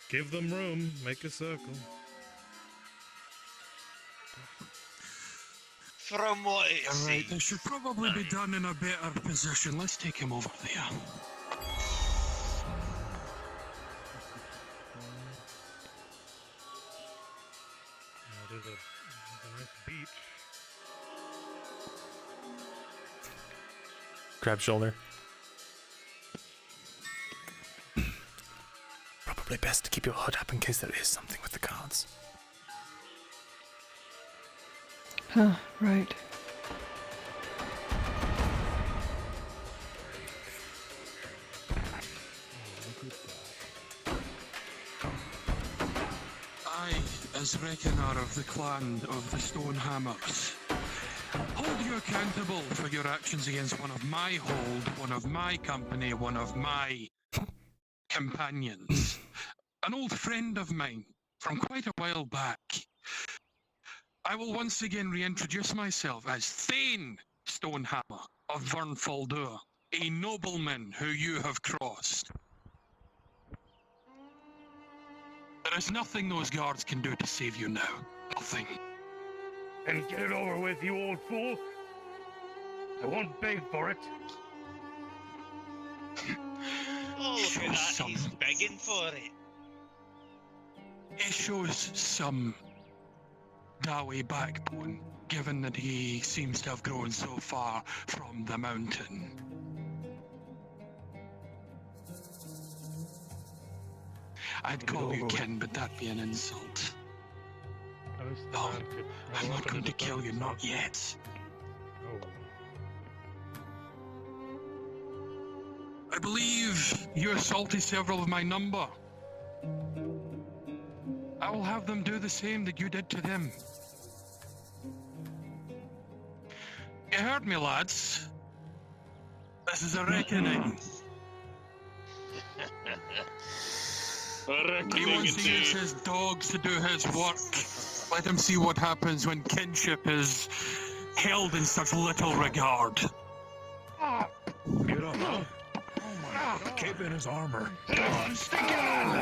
Give them room. Make a circle. From what it Alright, seems. they should probably be done in a better position. Let's take him over there. There's a nice beach. Grab shoulder. Probably best to keep your hood up in case there is something with the cards. Huh, right. I, as reckoner of the clan of the Stone Hammers, hold you accountable for your actions against one of my hold, one of my company, one of my companions. An old friend of mine from quite a while back. I will once again reintroduce myself as Thane Stonehammer of Vernfaldur, a nobleman who you have crossed. There is nothing those guards can do to save you now. Nothing. And get it over with, you old fool. I won't beg for it. Oh, look at that. He's begging for it. It shows some Dawi backbone, given that he seems to have grown so far from the mountain. I'd call you kin, but that'd be an insult. No, I'm not going to kill you, not yet. I believe you assaulted several of my number. I will have them do the same that you did to them. You heard me, lads. This is a reckoning. He wants to use his dogs to do his work. Let him see what happens when kinship is held in such little regard. Get up, huh? Oh my God. Keep in his armor. Stick it on!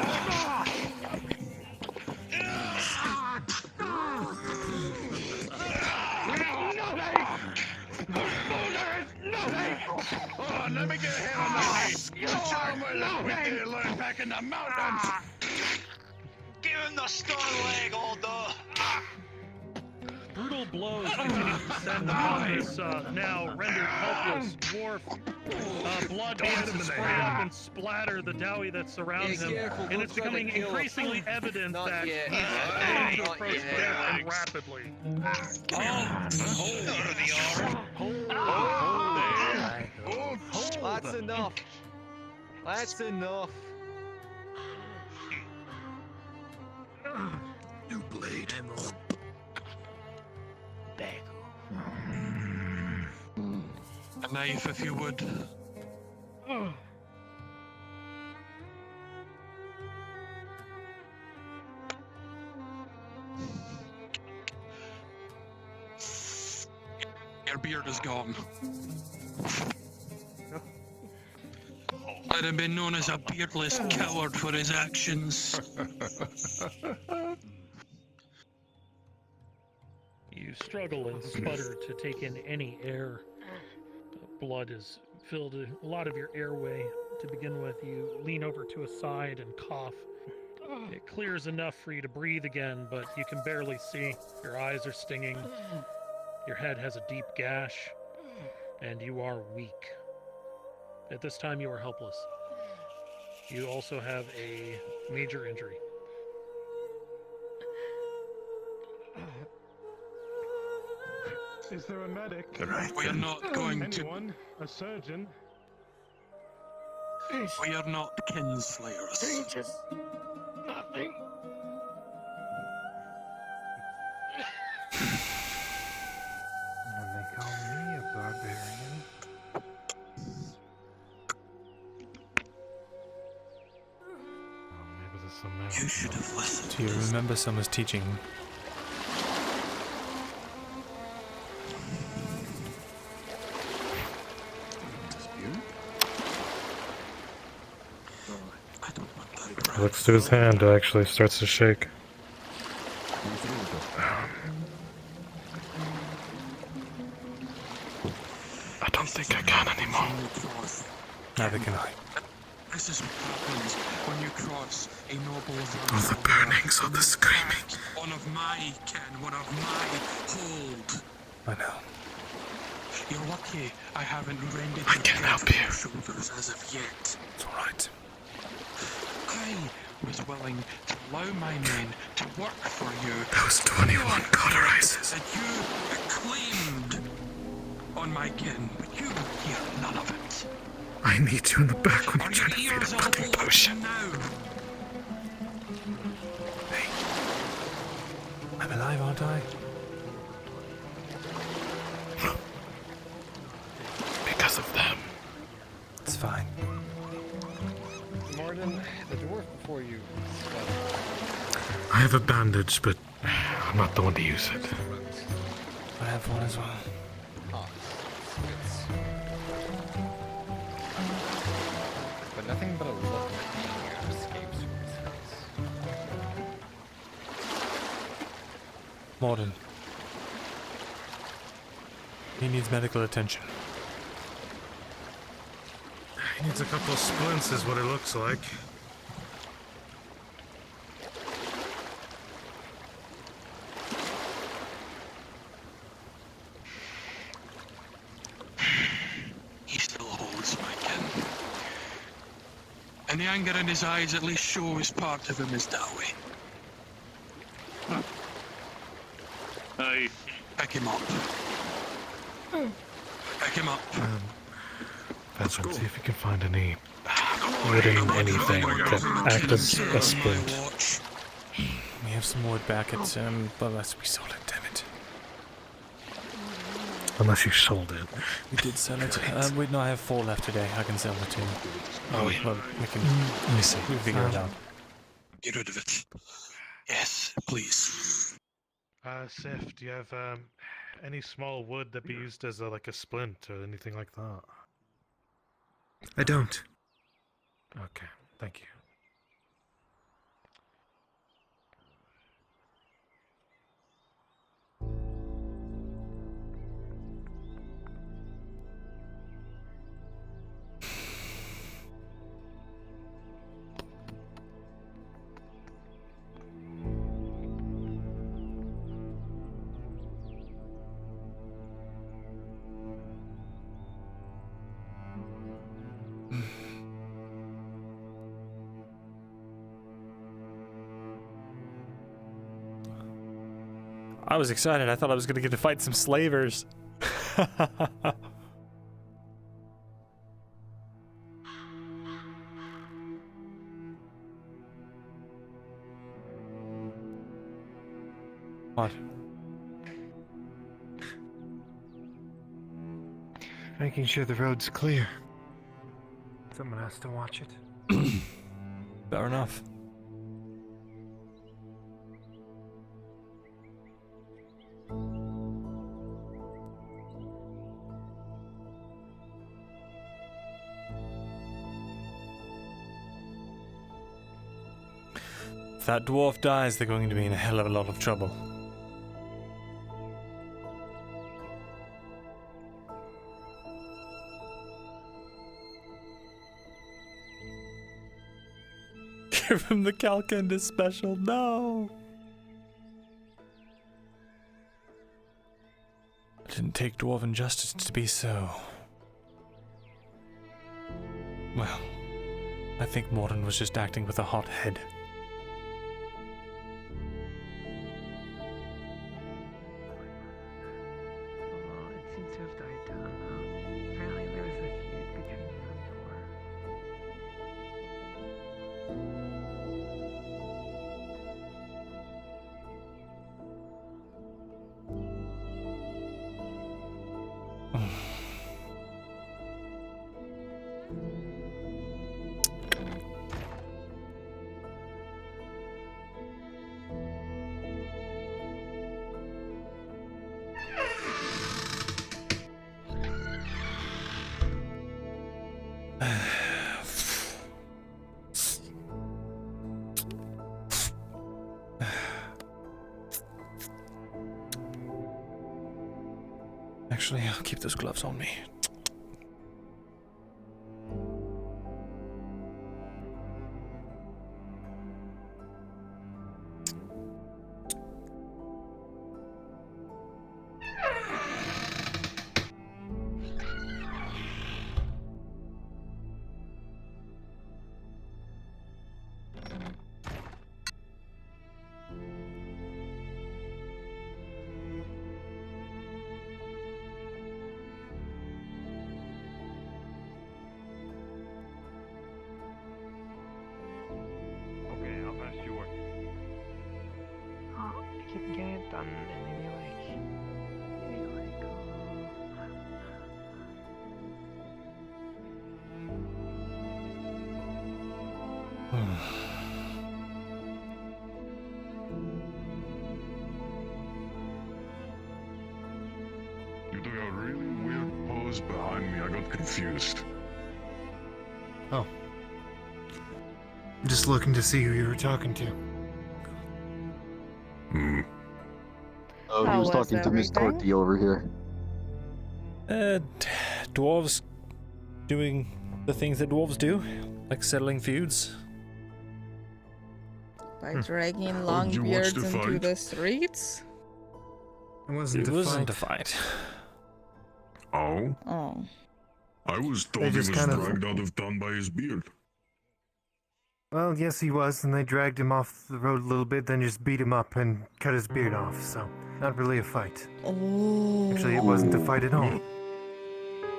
Oh, let me get a hand on the face. Show him what we did learn back in the mountains. Give him the stone leg, Aldo! Brutal blows continue to descend upon this now rendered helpless dwarf. Blood begins to spray up and splatter the dowie that surrounds him, and it's becoming increasingly evident that he's going to approach death and rapidly. That's enough. That's enough. New blade. A knife, if you would. Your beard is gone. Let him be known as a beardless coward for his actions. You struggle and sputter to take in any air. Blood has filled a lot of your airway. To begin with, you lean over to a side and cough. It clears enough for you to breathe again, but you can barely see. Your eyes are stinging. Your head has a deep gash, and you are weak. At this time, you are helpless. You also have a major injury. Is there a medic? We are not going to. Anyone? A surgeon? We are not kinslayers. Just nothing. When they call me a barbarian. Maybe there's some magic. You should have listened. Do you remember someone's teaching? He looks to his hand, actually starts to shake. I don't think I can anymore. Neither can I. This is what happens when you cross a noble Oh, the burnings, oh, the screaming. one of my kin, one of my hold. I know. You're lucky I haven't rendered I can help you. your shoulders as of yet. It's alright. I was willing to allow my men to work for you. Those 21 cauterizes. That you claimed on my kin, but you hear none of it. I need you in the back when Are you're trying to your feed ears a all fucking open potion. now? I'm alive, aren't I? Because of them. It's fine. Martin, the dwarf before you. I have a bandage, but I'm not the one to use it. I have one as well. But nothing but a look at me escapes from his face. Morden. He needs medical attention. He needs a couple of splints is what it looks like. He still holds my kin. And And the anger in his eyes at least shows part of him is that way. Hey. Pick him up. Pick him up. Benson, see if you can find any wooden anything that act as a splint. We have some wood back at Thalas. We sold it, damn it. Unless you sold it. We did sell it. Wait, no, I have 4 left today. I can sell the 2. Oh, yeah. Well, we can. Let me see. We'll figure it out. Get rid of it. Yes, please. Sif, do you have any small wood that be used as like a splint or anything like that? I don't. Okay, thank you. I was excited. I thought I was going to get to fight some slavers. What? Making sure the road's clear. Someone has to watch it. Fair enough. If that dwarf dies, they're going to be in a hell of a lot of trouble. Give him the Calcanda special, no! It didn't take dwarven justice to be so. Well, I think Morden was just acting with a hot head. It seems to have died down now. Apparently there was a feud between Actually, I'll keep those gloves on me. keep getting it done and maybe You took a really weird pose behind me. I got confused. Oh. I'm just looking to see who you were talking to. Oh, he was talking to Miss Torty over here. Dwarves doing the things that dwarves do, like settling feuds. By dragging Longbeards into the streets? It wasn't a fight. Oh? Oh. I was told he was dragged out of town by his beard. Well, yes, he was, and they dragged him off the road a little bit, then just beat him up and cut his beard off, so not really a fight. Oh. Actually, it wasn't a fight at all.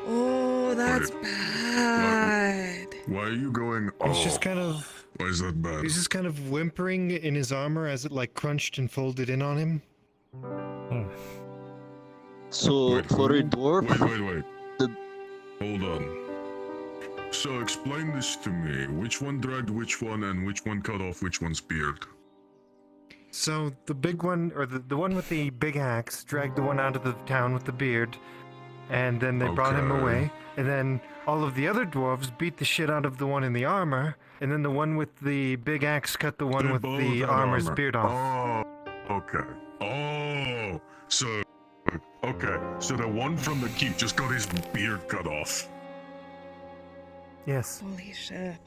Oh, that's bad. Why are you going? He's just kind of. Why is that bad? He's just kind of whimpering in his armor as it like crunched and folded in on him. So for a dwarf, Wait. Hold on. So explain this to me. Which one dragged which one, and which one cut off which one's beard? So the big one, or the one with the big axe, dragged the one out of the town with the beard, and then they brought him Okay. away. And then all of the other dwarves beat the shit out of the one in the armor, and then the one with the big axe cut the one They with both the had armor's armor. beard off. Oh, okay. Oh, so okay. So the one from the keep just got his beard cut off. Yes. Holy shit.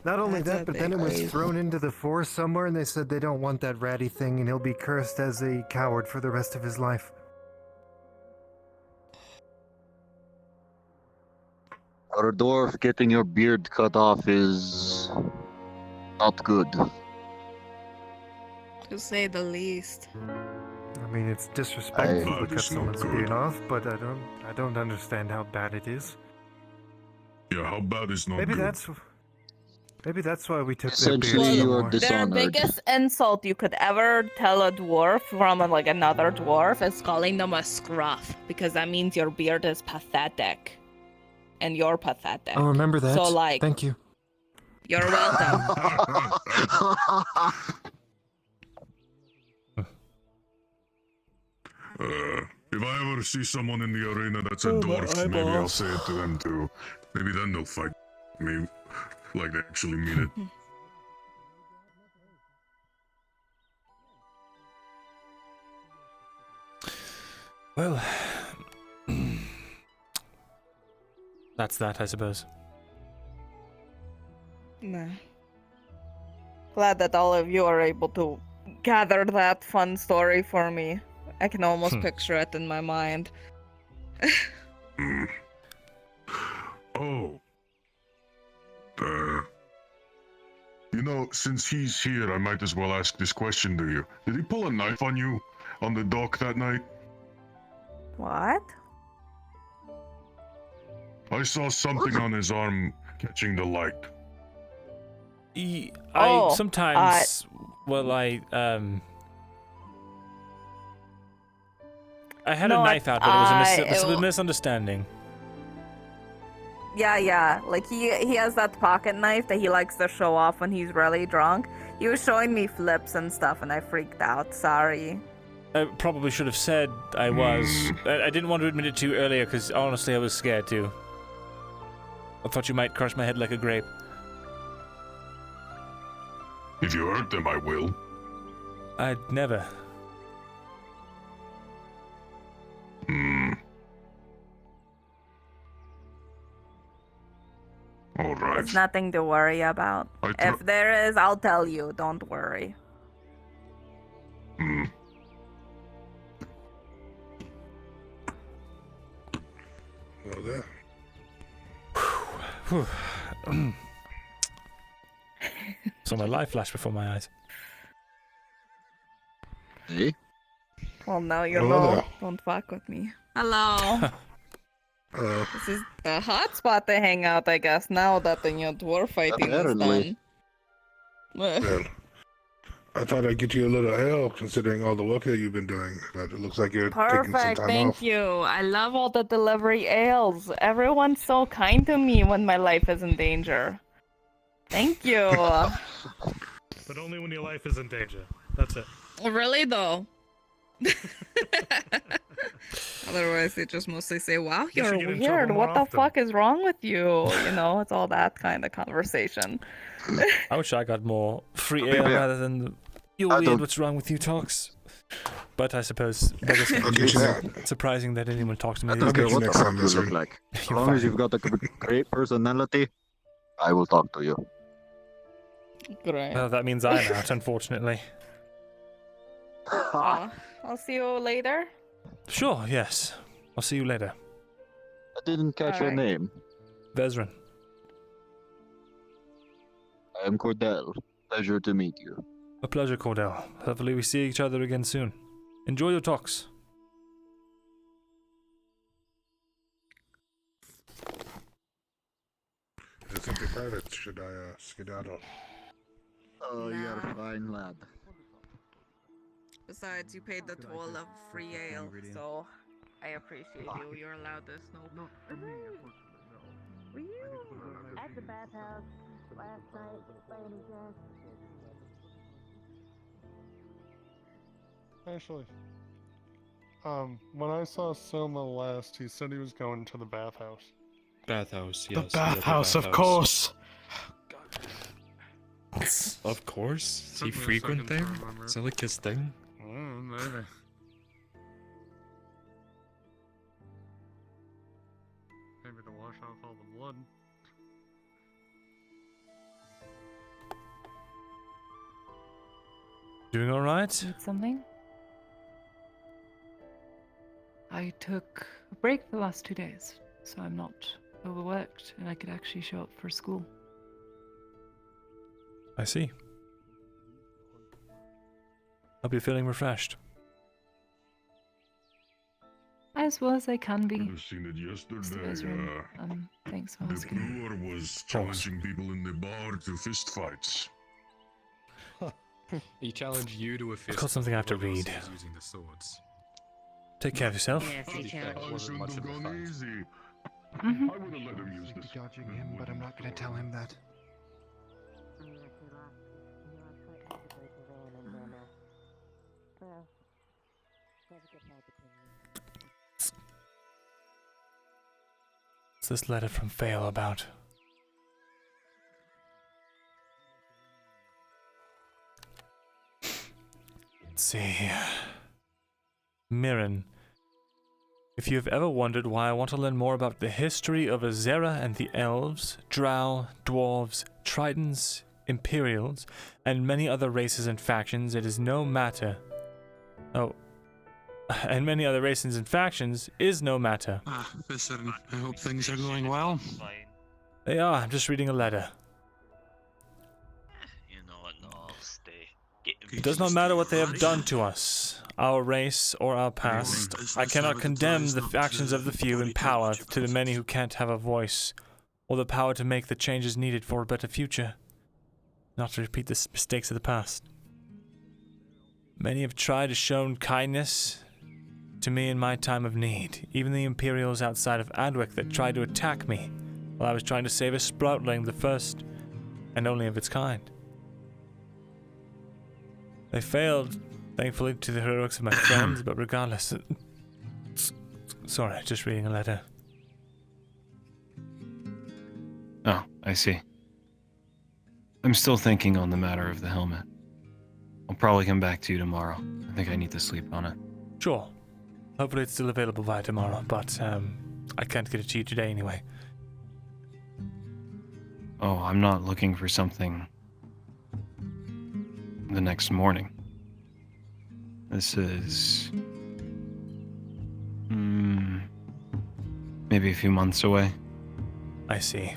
Not only That's that, a but then it big was reason. thrown into the forest somewhere, and they said they don't want that ratty thing, and he'll be cursed as a coward for the rest of his life. for a dwarf, getting your beard cut off is not good. To say the least. I mean, it's disrespectful to That cut is not someone's good. beard off, but I don't understand how bad it is. Yeah, how bad is not Maybe good? that's why we took their Essentially, beards no you are more. Their biggest insult you could ever tell a dwarf from like another dwarf is calling them a scruff, because that means your beard is pathetic. And you're pathetic. I'll remember that. So like, Thank you. you're welcome. If I ever see someone in the arena that's a Oh, my dwarf, maybe I'll eyeballs. say it to them too. Maybe then they'll fight me like they actually mean it. Well, that's that, I suppose. Nah. Glad that all of you are able to gather that fun story for me. I can almost picture it in my mind. Oh. You know, since he's here, I might as well ask this question to you. Did he pull a knife on you on the dock that night? What? I saw something on his arm catching the light. I sometimes, I had No, a knife out, but it was a misunderstanding. Yeah. Like he has that pocket knife that he likes to show off when he's really drunk. He was showing me flips and stuff, and I freaked out. Sorry. I probably should have said I was. I didn't want to admit it to you earlier because honestly I was scared too. I thought you might crush my head like a grape. If you hurt them, I will. I'd never. All right. It's nothing to worry about. If there is, I'll tell you. Don't worry. Well, there. Saw my life flash before my eyes. Hey? Well, now you Hello know. there. Don't fuck with me. Hello. This is a hot spot to hang out, I guess, now that the new dwarf fighting Apparently. is done. Well, I thought I'd get you a little ale, considering all the work that you've been doing. But it looks like you're taking some Perfect, time thank off. you. I love all the delivery ales. Everyone's so kind to me when my life is in danger. Thank you. But only when your life is in danger. That's it. Really, though? Otherwise, they just mostly say, wow, You you're should get in weird. trouble more What the often." fuck is wrong with you? You know, it's all that kind of conversation. I wish I got more free Okay, ale yeah. rather than the "you're I weird, don't- what's wrong with you" talks. But I suppose beggars can't I'll get you choose. that. Surprising that anyone talks to me I these don't care days. what the next fuck time, you Misery. look like. As You're long as fine. you've got a great personality, I will talk to you. Great. Well, that means I'm out, unfortunately. I'll see you later. Sure, yes. I'll see you later. I didn't catch your Alright. name. Vezran. I am Cordell. Pleasure to meet you. A pleasure, Cordell. Hopefully we see each other again soon. Enjoy your talks. It's empty private. Should I skedaddle? Oh, you're fine, lad. Besides, you paid the toll of free ale, so I appreciate you. You're allowed this, no. Were you at the bathhouse last night by any chance? Actually, when I saw Soma last, he said he was going to the bathhouse. Bathhouse, The yes. bathhouse, of course. Of course. Does he Took me a frequent second to there? remember. Is that like his thing? Maybe. Maybe to wash off all the blood. Doing all right? Need something? I took a break the last 2 days, so I'm not overworked and I could actually show up for school. I see. Hope you're feeling refreshed. As well as I can be. I've seen it yesterday. Thanks for The asking. brewer was challenging people in the bar to fist fights. He challenged you to a fist. got something I have to while he was read. Using the swords. Take care of yourself. I shouldn't have gone easy. Mm-hmm. I would have let him use this. Judging him, but I'm not going to tell him that. What's this letter from Vale about? Let's see here. Mirren. If you have ever wondered why I want to learn more about the history of Auzera and the elves, drow, dwarves, tritons, imperials, and many other races and factions, it is no matter. Oh. And many other races and factions is no matter. Ah, Viscerin, I hope things are going well. They are. I'm just reading a letter. You know what? No, I'll stay. It does not matter what they have done to us, our race or our past. I cannot condemn the actions of the few in power to the many who can't have a voice, or the power to make the changes needed for a better future. Not to repeat the mistakes of the past. Many have tried to show kindness to me in my time of need. Even the Imperials outside of Adwick that tried to attack me while I was trying to save a sproutling, the first and only of its kind. They failed, thankfully, to the heroics of my friends, but regardless... Sorry, just reading a letter. Oh, I see. I'm still thinking on the matter of the helmet. I'll probably come back to you tomorrow. I think I need to sleep on it. Sure. Hopefully it's still available by tomorrow, but I can't get it to you today anyway. Oh, I'm not looking for something the next morning. This is... maybe a few months away. I see.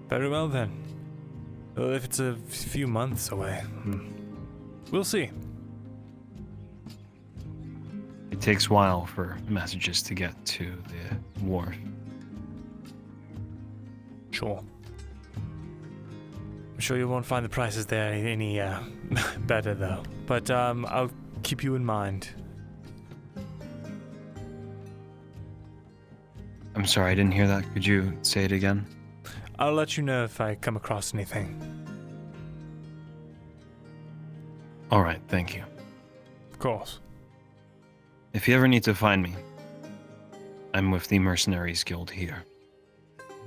Very well then. Well, if it's a few months away, we'll see. It takes a while for messages to get to the wharf. Sure. I'm sure you won't find the prices there any better though. But I'll keep you in mind. I'm sorry, I didn't hear that. Could you say it again? I'll let you know if I come across anything. Alright, thank you. Of course. If you ever need to find me, I'm with the Mercenaries Guild here.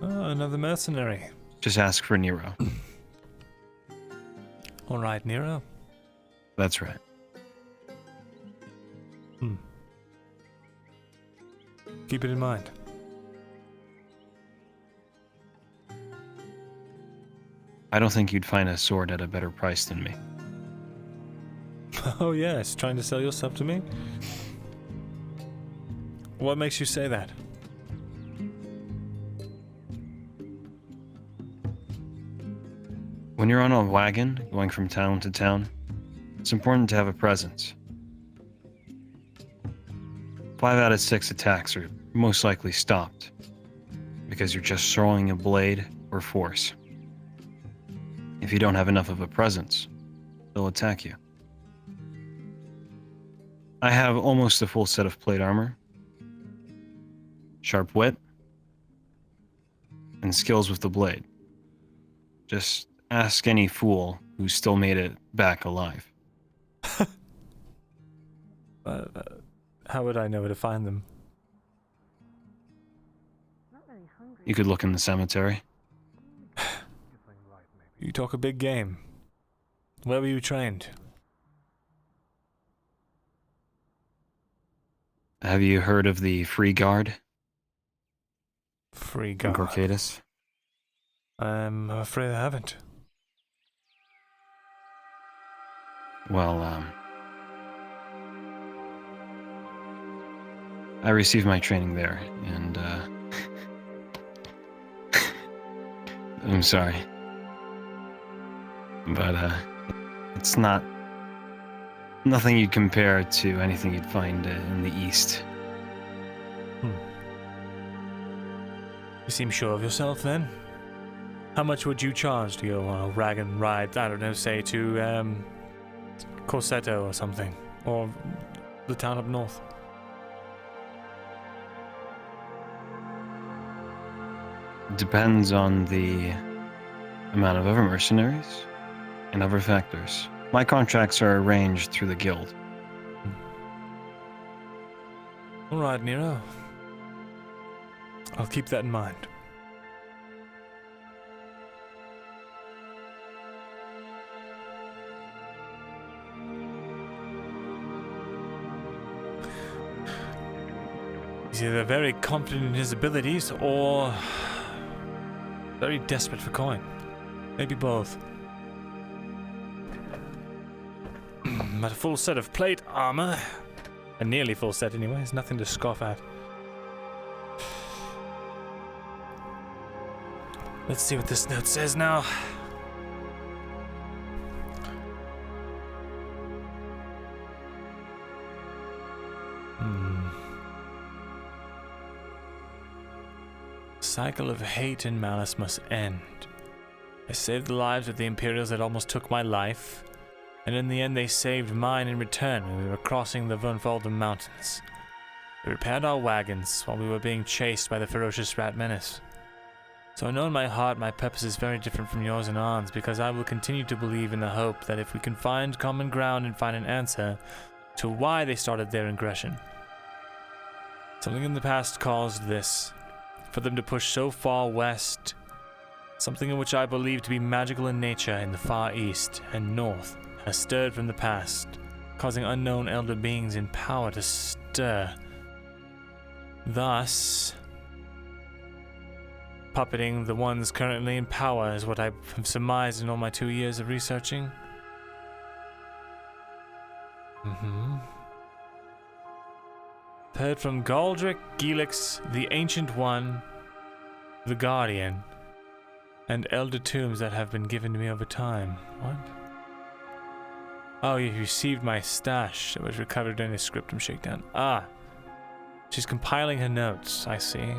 Oh, another mercenary. Just ask for Nero. Alright, Nero. That's right. Keep it in mind. I don't think you'd find a sword at a better price than me. Oh yes, trying to sell yourself to me? What makes you say that? When you're on a wagon going from town to town, it's important to have a presence. 5 out of 6 attacks are most likely stopped because you're just throwing a blade or force. If you don't have enough of a presence, they'll attack you. I have almost a full set of plate armor, sharp wit, and skills with the blade. Just ask any fool who still made it back alive. How would I know where to find them? You could look in the cemetery. You talk a big game. Where were you trained? Have you heard of the Free Guard? Free In Guard. Gorkatus? I'm afraid I haven't. Well, I received my training there, and, I'm sorry. But, it's nothing you'd compare to anything you'd find in the East. You seem sure of yourself, then? How much would you charge to go on a wagon ride, I don't know, say to, Corsetto or something? Or the town up north? Depends on the amount of other mercenaries and other factors. My contracts are arranged through the guild. All right, Nero. I'll keep that in mind. He's either very confident in his abilities or very desperate for coin. Maybe both. But a full set of plate armor, a nearly full set anyway, is nothing to scoff at. Let's see what this note says now. Cycle of hate and malice must end. I saved the lives of the Imperials that almost took my life, and in the end they saved mine in return when we were crossing the Vernfalden Mountains. They repaired our wagons while we were being chased by the ferocious rat menace. So I know in my heart my purpose is very different from yours and Arn's, because I will continue to believe in the hope that if we can find common ground and find an answer to why they started their aggression. Something in the past caused this. For them to push so far west, something in which I believe to be magical in nature in the far east and north has stirred from the past, causing unknown elder beings in power to stir. Thus, puppeting the ones currently in power is what I have surmised in all my 2 years of researching. Heard from Galdric, Gelix, the Ancient One, the Guardian, and elder tombs that have been given to me over time. What? Oh, you received my stash that was recovered during the scriptum shakedown. Ah, she's compiling her notes, I see.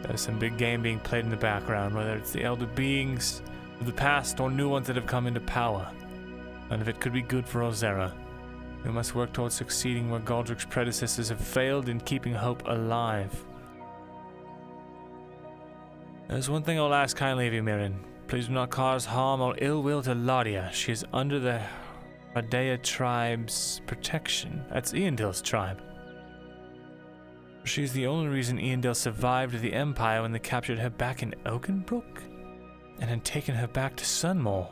There's some big game being played in the background, whether it's the elder beings of the past or new ones that have come into power. None of it could be good for Auzera. We must work towards succeeding where Galdric's predecessors have failed in keeping hope alive. There's one thing I'll ask kindly of you, Mirin. Please do not cause harm or ill will to Laudia. She is under the Ardea tribe's protection. That's Eondil's tribe. She's the only reason Eondil survived the Empire when they captured her back in Oakenbrook and had taken her back to Sunmore.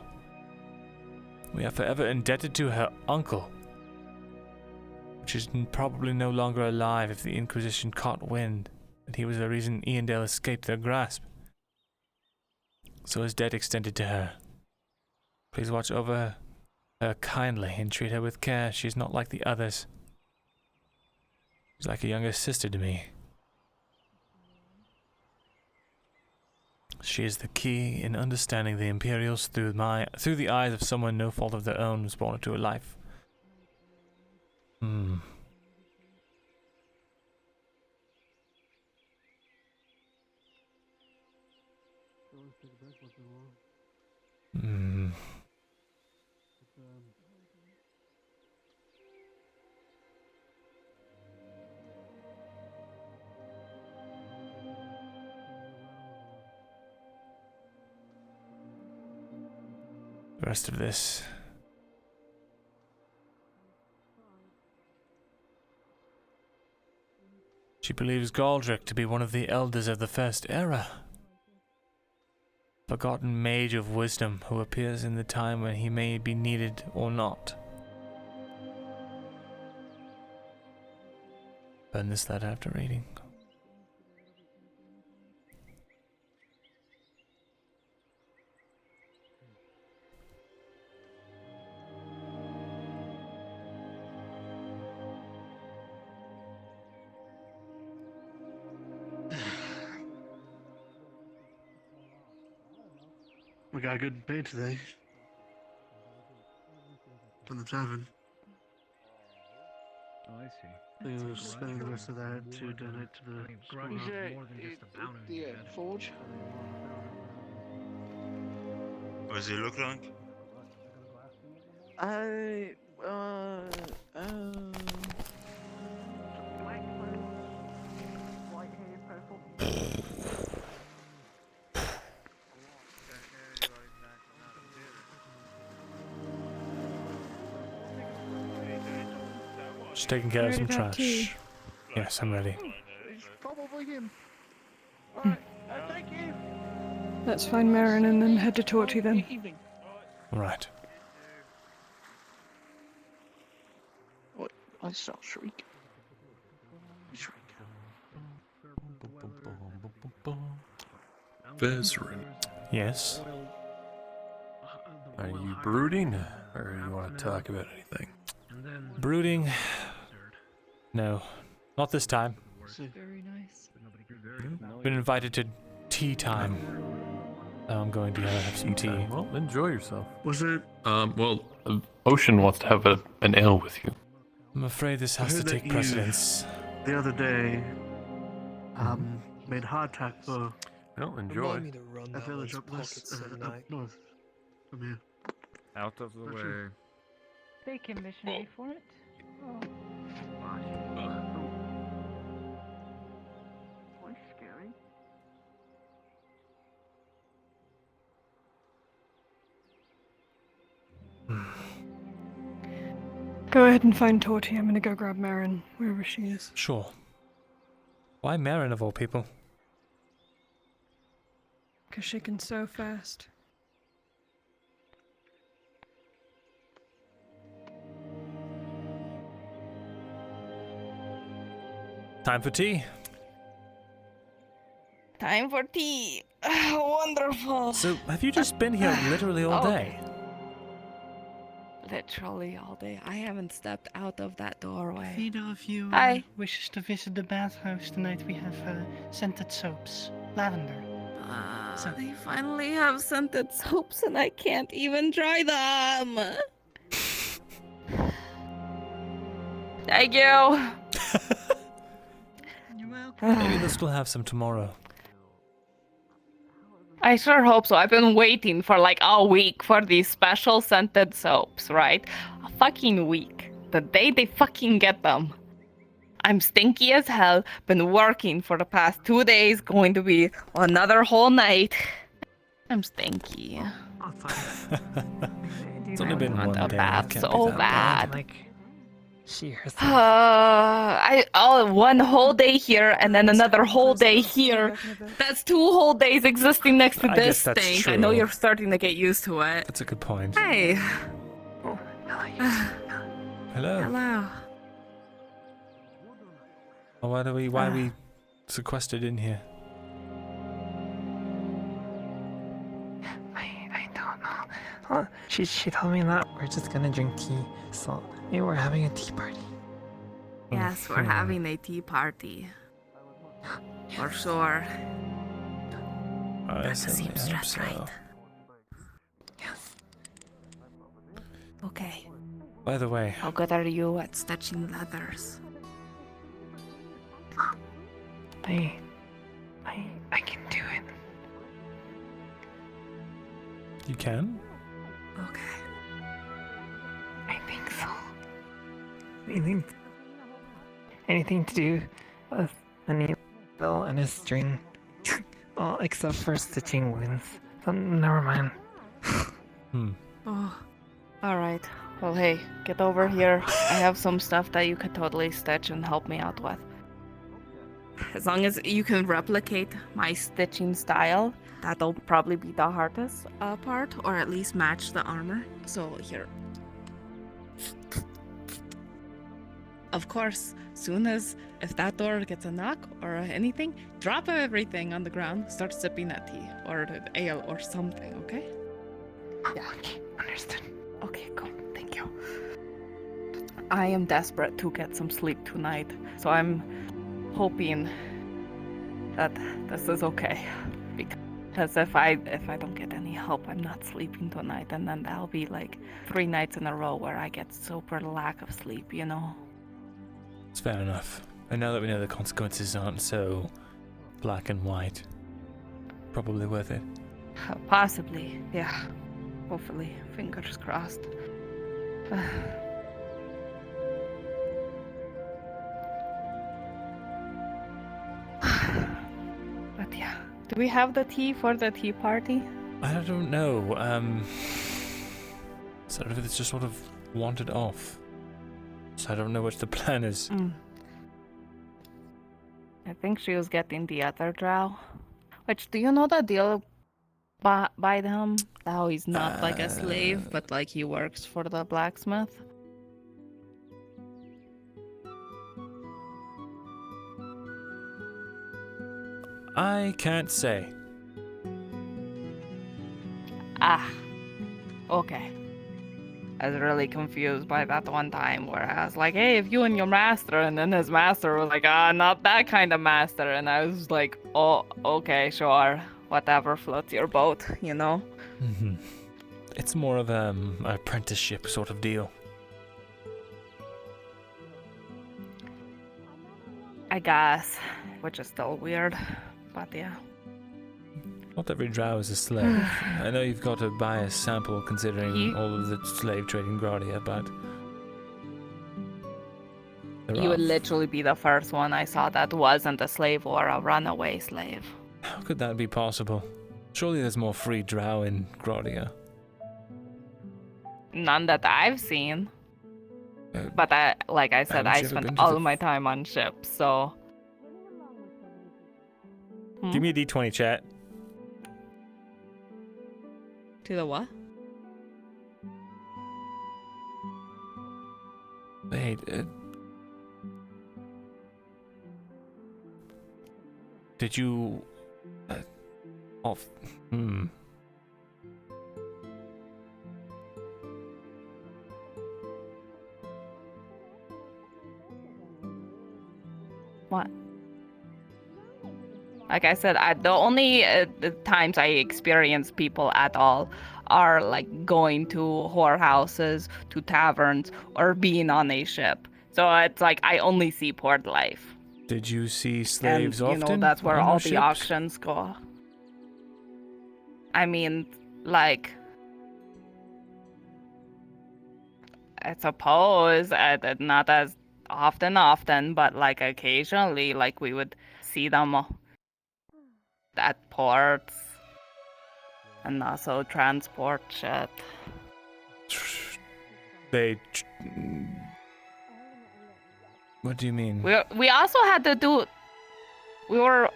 We are forever indebted to her uncle, which is probably no longer alive if the Inquisition caught wind that he was the reason Eondil escaped their grasp. So his debt extended to her. Please watch over her kindly and treat her with care. She's not like the others. She's like a younger sister to me. She is the key in understanding the Imperials through the eyes of someone no fault of their own was born into a life. Hmm. Hmm. The rest of this. She believes Galdrick to be one of the elders of the First Era. Forgotten mage of wisdom who appears in the time when he may be needed or not. Burn this letter after reading. We got a good pay today. From the tavern. Oh, I see. We will spend the rest of that to donate to the school. The forge. What does he look like? Just taking care of some Ready to have tea? trash. Yes, I'm ready. It's probably him. Alright, thank you. Let's find Marin and then head to Torty then. Right. What? I start shrieking. Vezerin. Yes. Are you brooding, or do you want to talk about anything? Brooding? No, not this time. Very nice. Been invited to tea time. Now I'm going to have some tea. Well, enjoy yourself. Was it? Well, Ocean wants to have an ale with you. I'm afraid this has to take precedence. The other day, made hardtack for Well, enjoy. a village up north from here. Out of the way. They commissioned me for it. Oh. Quite scary. Go ahead and find Torty. I'm gonna go grab Marin, wherever she is. Sure. Why Marin of all people? Because she can sew fast. Time for tea. Time for tea. Wonderful. So, have you just been here literally all day? Literally all day. I haven't stepped out of that doorway. If either of you Hi. wishes to visit the bathhouse tonight, we have scented soaps. Lavender. So- They finally have scented soaps and I can't even dry them. Thank you. Maybe this will have some tomorrow. I sure hope so. I've been waiting for like a week for these special scented soaps, right? A fucking week. The day they fucking get them. I'm stinky as hell. Been working for the past 2 days. Going to be another whole night. I'm stinky. It's only been one a day. bath It can't be so that bad. Like, she herself. One whole day here and then another whole day here. That's 2 whole days existing next to I this guess that's thing. I know true. you're starting to get used to it. That's a good point. Hey. Hello. Hello. Well, why are we sequestered in here? I don't know. Oh, she told me that we're just gonna drink tea, so maybe we're having a tea party. Yes, we're having a tea party. For sure. I That certainly seems hope just so. right. Yes. Okay. By the way, How good are you at stitching leathers? I can do it. you can? Okay. I think so. Anything to do with a needle and a string. Well, except for stitching wounds. So never mind. Oh, alright. Well, hey, get over here. I have some stuff that you could totally stitch and help me out with. As long as you can replicate my stitching style, that'll probably be the hardest part, or at least match the armor. So, here. Of course, soon as if that door gets a knock or anything, drop everything on the ground, start sipping that tea or ale or something, okay? Yeah. Okay, understood. Okay, cool. Thank you. I am desperate to get some sleep tonight, so I'm hoping that this is okay. Because if I don't get any help, I'm not sleeping tonight, and then that'll be like 3 nights in a row where I get super lack of sleep, you know? It's fair enough. And now that we know the consequences aren't so black and white, probably worth it. Possibly, yeah. Hopefully, fingers crossed. But yeah, do we have the tea for the tea party? I don't know. Sort of, it's just sort of wandered off. So I don't know what the plan is. I think she was getting the other drow. Which, do you know the deal by them? How he's not like a slave, but like he works for the blacksmith? I can't say. Ah, okay. I was really confused by that one time where I was like, hey, if you and your master, and then his master was like, not that kind of master. And I was like, oh, okay, sure. Whatever floats your boat, you know? Mm-hmm. It's more of an apprenticeship sort of deal. I guess, which is still weird, but yeah. Not every drow is a slave. I know you've got to buy a sample considering all of the slave trade in Gradia, but... You would literally be the first one I saw that wasn't a slave or a runaway slave. How could that be possible? Surely there's more free drow in Gradia. None that I've seen. But like I said, I spent all of my time on ships, so... Give me a d20, chat. To the what? Wait, did you... What? Like I said, the only the times I experience people at all are like going to whorehouses, to taverns, or being on a ship. So it's like I only see port life. Did you see slaves and, you often? know, that's where on all your the ships? auctions go. I mean, like, I suppose not as often, but like occasionally, like we would see them at ports and also transport shit. What do you mean? We also had to do. We were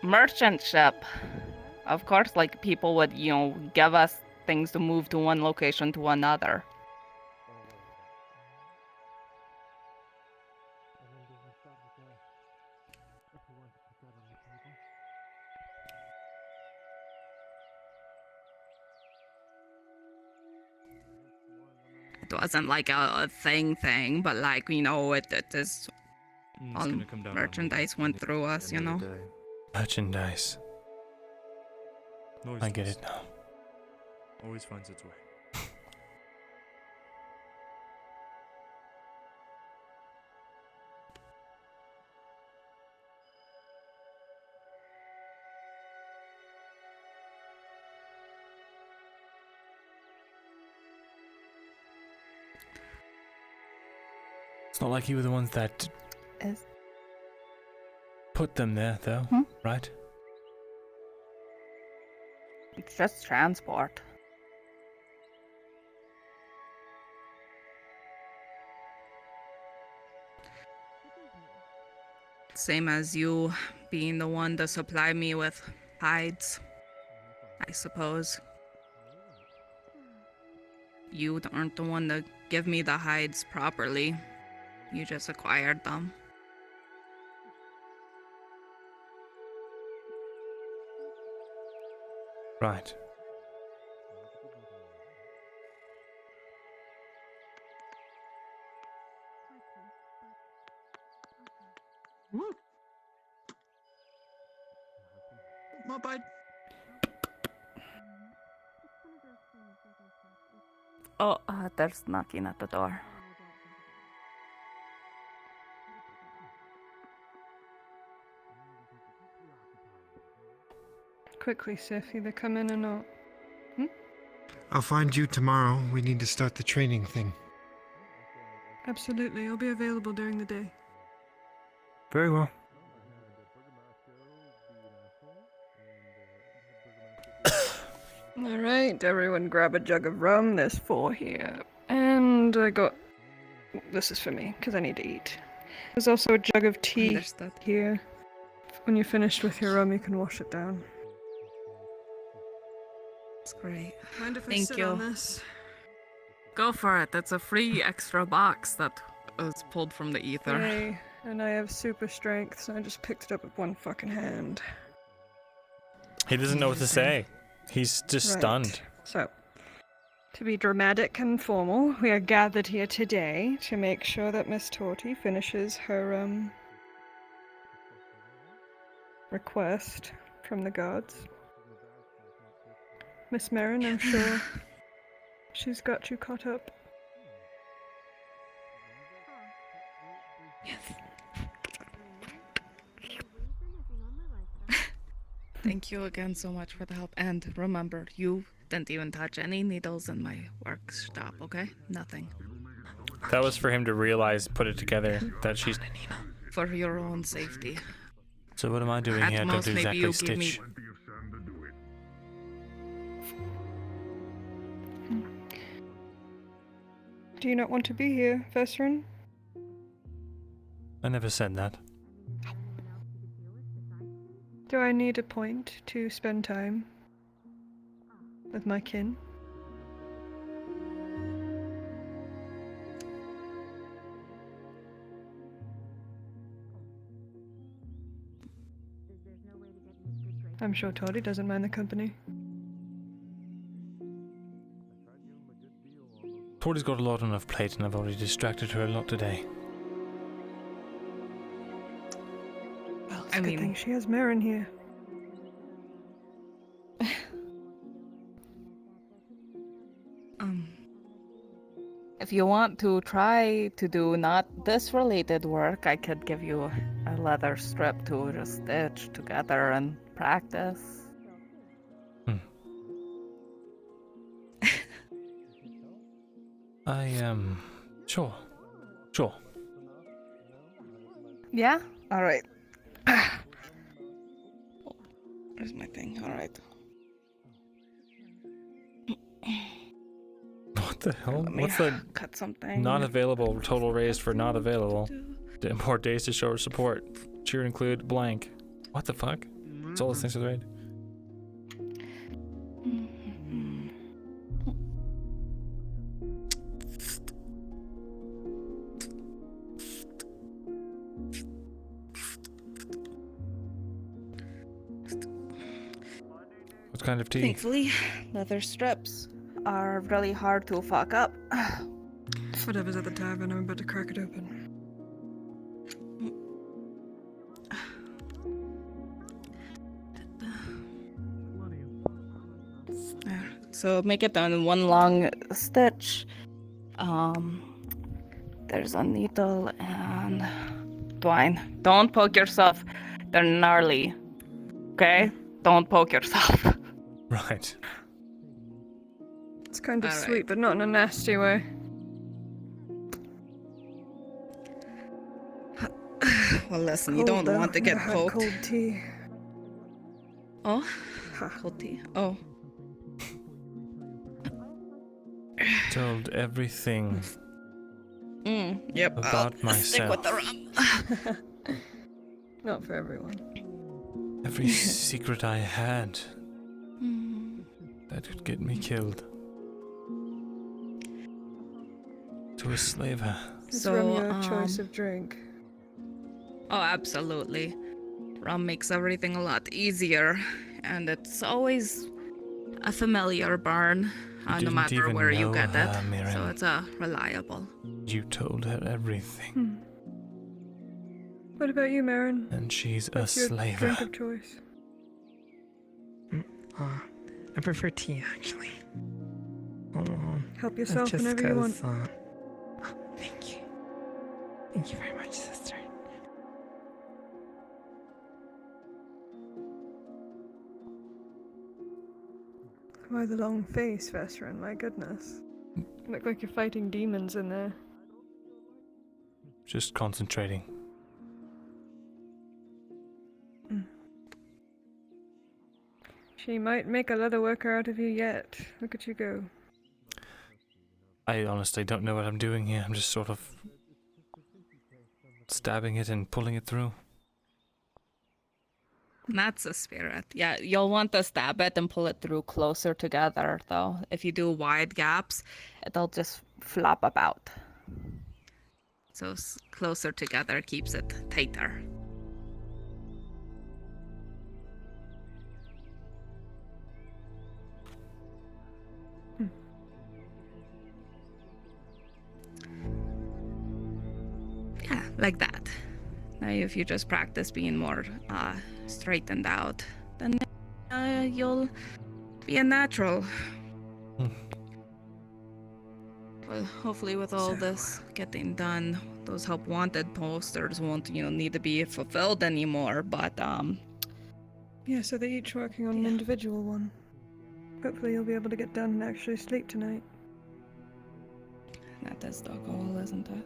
merchant ship. Of course, like people would, you know, give us things to move to one location to another. It wasn't like a thing, but like, you know, it is all merchandise went through us, you know. Merchandise. I get it now. Always finds its way. It's not like you were the ones that put them there, though, right? It's just transport. Same as you being the one to supply me with hides, I suppose. You aren't the one to give me the hides properly. You just acquired them. Right. Woo. Not bad. Oh, there's knocking at the door. Quickly, Sif, either come in or not. I'll find you tomorrow. We need to start the training thing. Absolutely, I'll be available during the day. Very well. Alright, everyone grab a jug of rum. There's 4 here. And I got... This is for me, because I need to eat. There's also a jug of tea Understood. here. When you're finished with your rum, you can wash it down. That's great. Mind if I Thank sit you. on this? Go for it. That's a free extra box that was pulled from the ether. Yay. And I have super strength, so I just picked it up with one fucking hand. He doesn't know what to say. He's just Right. stunned. So, to be dramatic and formal, we are gathered here today to make sure that Miss Torty finishes her, request from the gods. Miss Marin, I'm sure she's got you caught up. Yes. Thank you again so much for the help. And remember, you didn't even touch any needles in my workshop, okay? Nothing. That was for him to realize, put it together, that she's... For your own safety. So what am I doing At here? most, Don't maybe exactly you give me- stitch. Do you not want to be here, Vesrin? I never said that. Do I need a point to spend time with my kin? I'm sure Toddy doesn't mind the company. Tori's got a lot on her plate and I've already distracted her a lot today. Well, it's a good thing she has Marin here. If you want to try to do not this related work, I could give you a leather strip to just stitch together and practice. Sure. Sure. Yeah? Alright. Where's my thing? Alright. What the hell? Let me What's the cut something. not available total raised for not available? More days to show support. Cheer include blank. What the fuck? It's all those things are right. What kind of tea? Thankfully, leather strips are really hard to fuck up. Whatever's at the tavern, I'm about to crack it open. So make it on one long stitch. There's a needle and twine. Don't poke yourself. They're gnarly. Okay? Don't poke yourself. Right. It's kind of All right. sweet, but not in a nasty way. Well, listen, you Cold, don't want though. to get Never had poked. cold tea. Oh? Cold tea. Oh. Told everything Yep. about I'll stick with myself. the rum. Not for everyone. Every secret I had that could get me killed. To a slaver. Is So, rum your choice of drink? Oh, absolutely. Rum makes everything a lot easier, and it's always a familiar burn, no didn't matter even where you know get her, it. Mirin. So it's reliable. You told her everything. What about you, Marin? And she's What's a your slaver. drink of choice? I prefer tea, actually. Help yourself just whenever you want. Thank you. Thank you very much, sister. Why the long face, Vesperin? My goodness. You look like you're fighting demons in there. Just concentrating. She might make a leather worker out of you yet. Look at you go. I honestly don't know what I'm doing here. I'm just sort of stabbing it and pulling it through. That's a spirit. Yeah, you'll want to stab it and pull it through closer together, though. If you do wide gaps, it'll just flop about. So closer together keeps it tighter. Yeah, like that. Now if you just practice being more straightened out, then you'll be a natural. Well, hopefully with all this getting done, those help wanted posters won't, need to be fulfilled anymore, but Yeah, so they're each working on an individual one. Hopefully you'll be able to get done and actually sleep tonight. that is the goal, isn't it?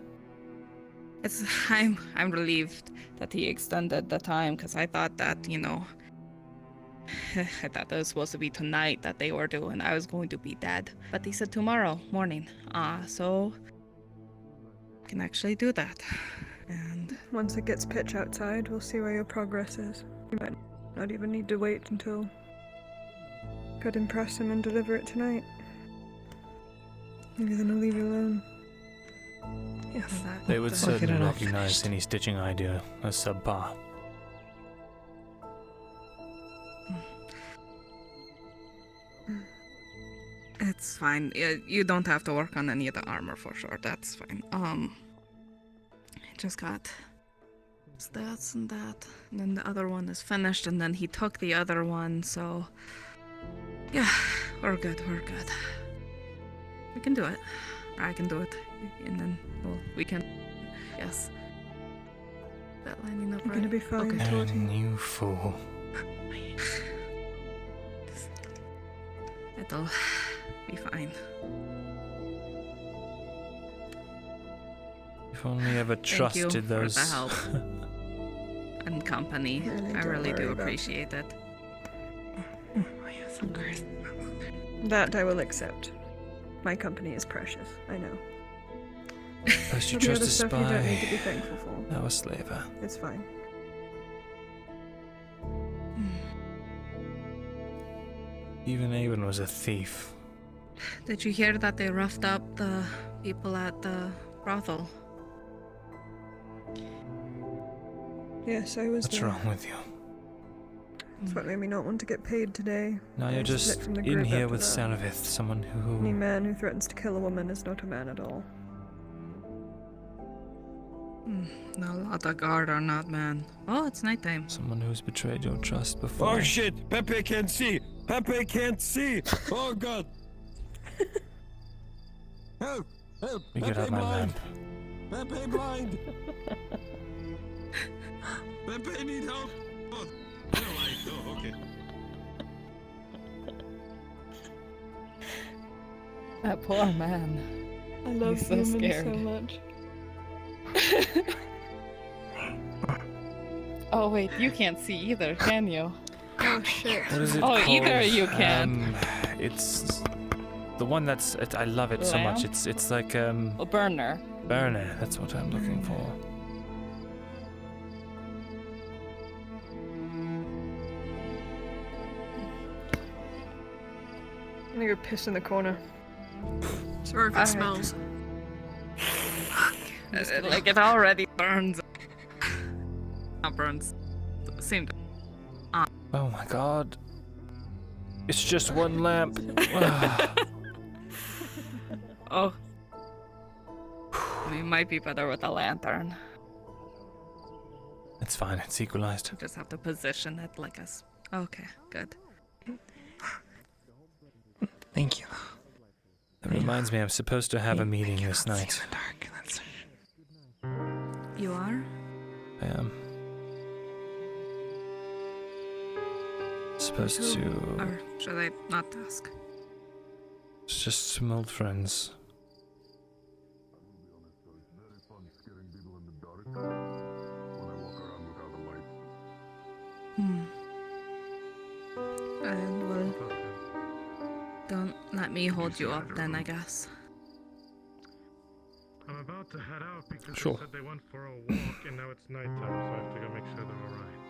I'm relieved that he extended the time, because I thought that, I thought that was supposed to be tonight that they were doing. I was going to be dead. But he said tomorrow morning. So I can actually do that. And Once it gets pitch outside, we'll see where your progress is. You might not even need to wait until could impress him and deliver it tonight. Maybe then he'll leave you alone. Yes. They would I'll certainly get it all recognize any stitching I do as subpar. it's fine. You don't have to work on any of the armor for sure. That's fine. I just got this and that. And then the other one is finished, and then he took the other one, so yeah, we're good. We can do it. I can do it. And then, we can. Yes. That lining up You're right? gonna be fine, Okay. Torty. You fool. It'll be fine. If only I ever Thank you trusted for those. the help and company. I don't really worry do about it. appreciate it. Oh, yes, of course. That I will accept. My company is precious, I know. First you There'll be trust a other stuff you don't need spy, to be thankful for. now a slaver. It's fine. Even Avon was a thief. Did you hear that they roughed up the people at the brothel? Yes, I was What's there. wrong with you? That's what made me not want to get paid today. Now I you're split just from the in group here after with that. Sanavith, someone Any who... man who threatens to kill a woman is not a man at all. No, the guard are not man. Oh, it's nighttime. Someone who's betrayed your trust before. Oh shit! Pepe can see! Pepe can't see! Oh god! Help! Help! You get Pepe out my blind! lamp. Pepe blind! Pepe need help! Oh, no light. Oh, okay. That poor man. I love He's so humans scared. so much. Oh wait, you can't see either, can you? Oh shit. What is it Oh, called? either you can. It's the one that's. I love it so much. Lamp? It's like A burner. burner. That's what I'm looking for. I'm gonna go piss in the corner. Sorry if it Alright. smells. Like it already burns. Not burns. Same. Oh my god. It's just one lamp. Oh. We might be better with a lantern. It's fine. It's equalized. Just have to position it like us. Okay, good. Thank you. That reminds me, I'm supposed to have a meeting this night. You are? I am. Supposed Who? to. Or should I not ask? It's just some old friends. And well, don't let me hold you up then, I guess. I'm about to head out because Sure. they said they went for a walk and now it's nighttime, so I have to go make sure they're alright.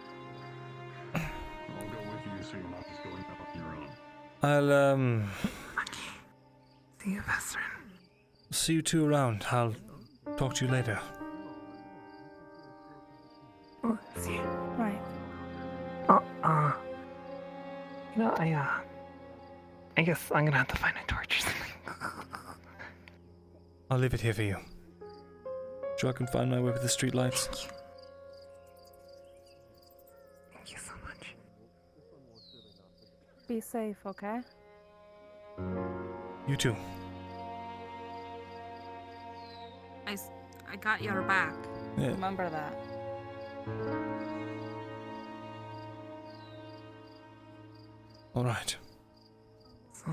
I'll go with you so you're not just going out on your own. I'll See you, Vesrin. see you two around. I'll talk to you later. Oh, see you. Right. You know, I guess I'm gonna have to find a torch or something. I'll leave it here for you. Sure I can find my way with the streetlights. Thank you so much. Be safe, okay? You too. I got your back. Yeah. Remember that. All right. So,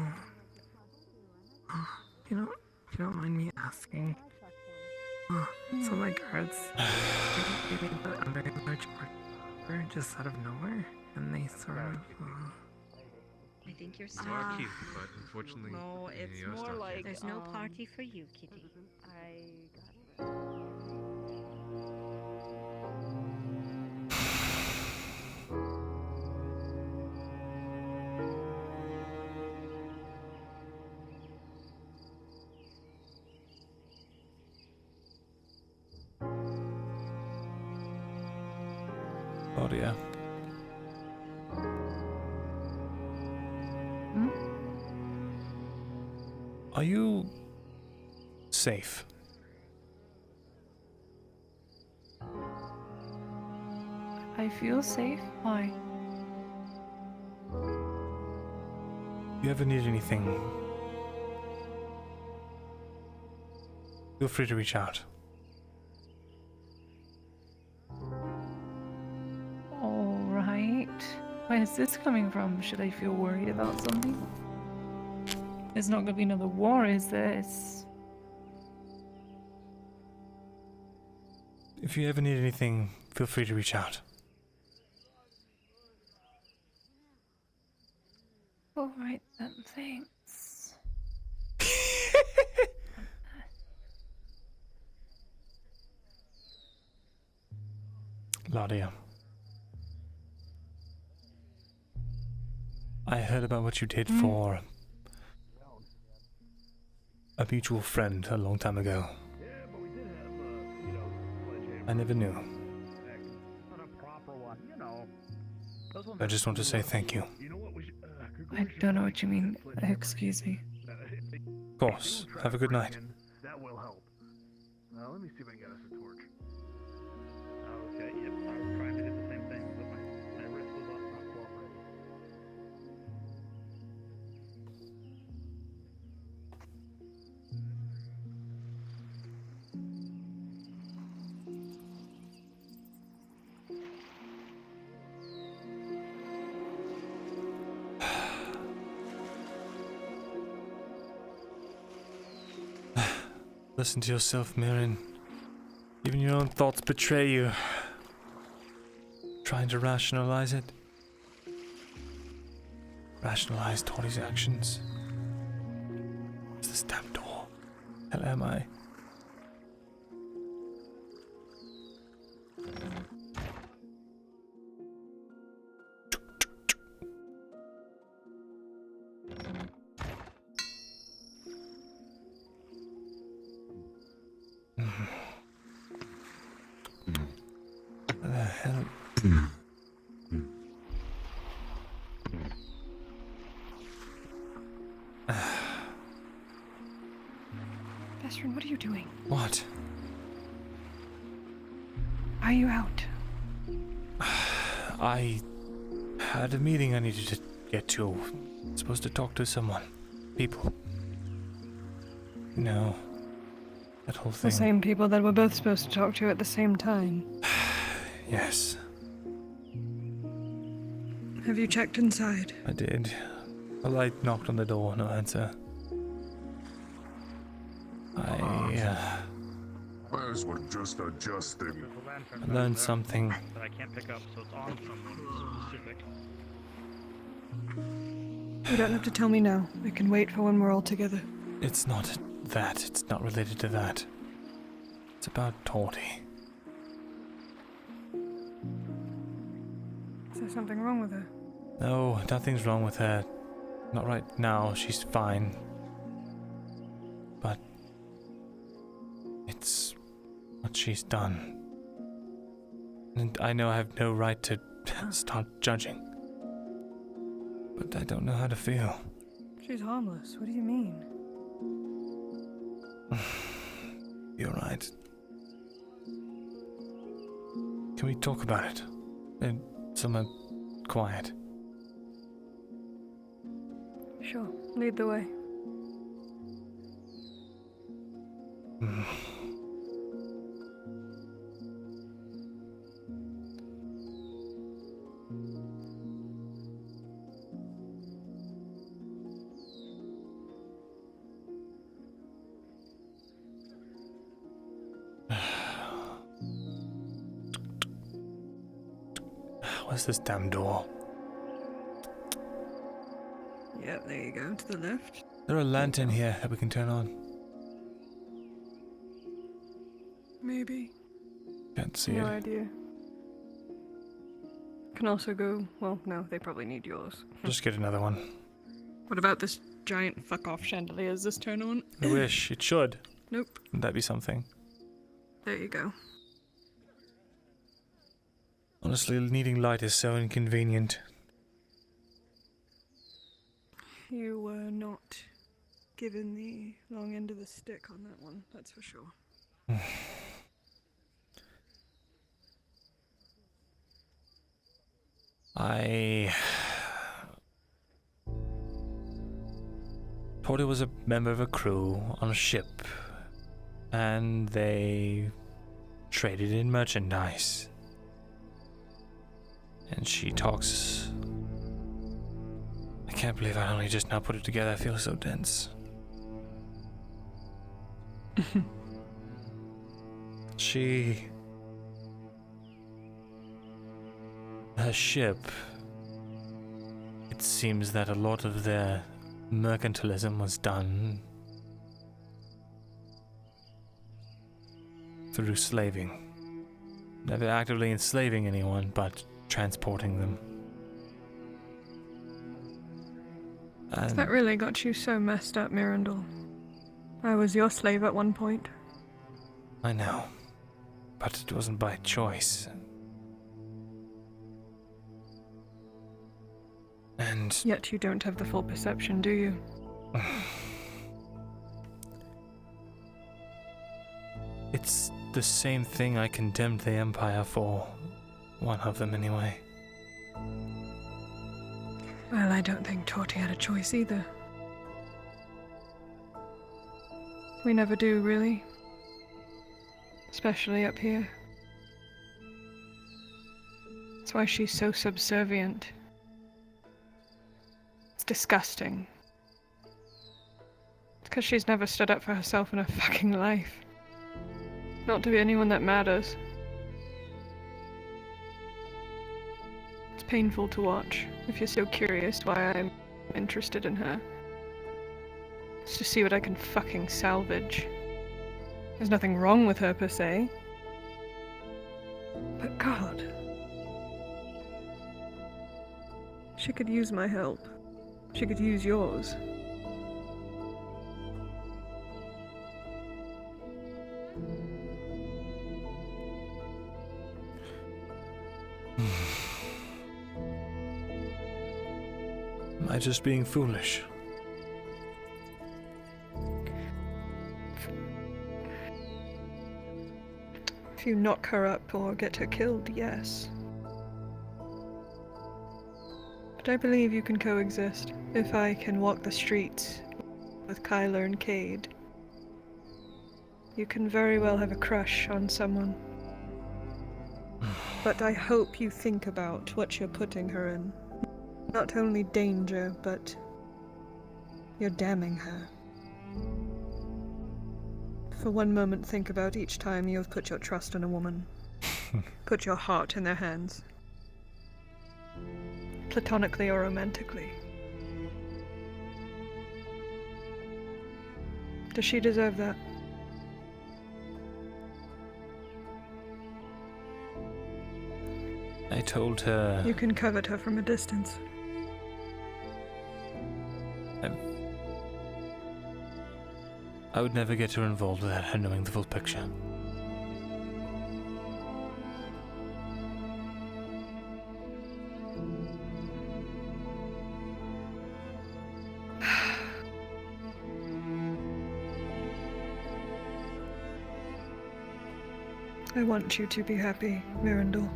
you don't mind me asking. So my guards gave me a very large order just out of nowhere, and they sort of. I think you're Barkeep, but unfortunately, No, it's he asked more us. like There's no party for you, Kitty. Oh dear. Hmm? Are you safe? I feel safe. Why? If you ever need anything, feel free to reach out. All right. Where is this coming from? Should I feel worried about something? There's not gonna be another war, is there? If you ever need anything, feel free to reach out. All right then. Thanks. Ladia. I heard about what you did for a mutual friend a long time ago. I never knew. I just want to say thank you. I don't know what you mean. Excuse me. Of course. Have a good night. That will help. Let me see if I can get us a torch. Okay, yep, I was trying to do the same thing, but my wrist was not cooperating. Listen to yourself, Myrin. Even your own thoughts betray you. Trying to rationalize it. Rationalize Tori's actions. It's this damn door. Hell am I? What the hell? Bestrin, what are you doing? What? Are you out? I had a meeting I needed to get to. Supposed to talk to someone. People. No. That whole thing. The same people that we're both supposed to talk to at the same time. Yes, Have you checked inside? I did. Well, I knocked on the door, no answer. As we're just adjusting. I learned something. That I can't pick up, so it's on someone specific. You don't have to tell me now. I can wait for when we're all together. It's not that. It's not related to that. It's about Tori. Is there something wrong with her? No, nothing's wrong with her. Not right now. She's fine. But it's what she's done. And I know I have no right to start judging. But I don't know how to feel. She's harmless. What do you mean? You're right. Can we talk about it? In somewhere quiet. Sure. Lead the way. Where's this damn door? Yep, there you go, to the left. There's a lantern here that we can turn on. Maybe. Can't see No it. idea. Can also go, well, no, they probably need yours. Just get another one. What about this giant fuck-off chandelier? Does this turn on? I wish it should. Nope. Wouldn't that be something? There you go. Honestly, needing light is so inconvenient. You were not given the long end of the stick on that one, that's for sure. Tori was a member of a crew on a ship, and they traded in merchandise. And she talks. I can't believe I only just now put it together. I feel so dense. Her ship. It seems that a lot of their mercantilism was done through slaving. Never actively enslaving anyone, but transporting them. And That really got you so messed up, Myrindal. I was your slave at one point. I know, but it wasn't by choice. And yet you don't have the full perception, do you? It's the same thing I condemned the Empire for. One of them, anyway. Well, I don't think Tori had a choice either. We never do, really. Especially up here. That's why she's so subservient. It's disgusting. It's Because she's never stood up for herself in her fucking life. Not to be anyone that matters. It's painful to watch, if you're so curious why I'm interested in her. It's to see what I can fucking salvage. There's nothing wrong with her per se. But God. She could use my help. She could use yours. Am I just being foolish? If you knock her up or get her killed, yes. But I believe you can coexist if I can walk the streets with Kyler and Cade. You can very well have a crush on someone. But I hope you think about what you're putting her in. Not only danger, but you're damning her. For one moment, think about each time you have put your trust in a woman. Put your heart in their hands. Platonically or romantically. Does she deserve that? I told her... You can covet her from a distance. I would never get her involved without her knowing the full picture. I want you to be happy, Myrindal.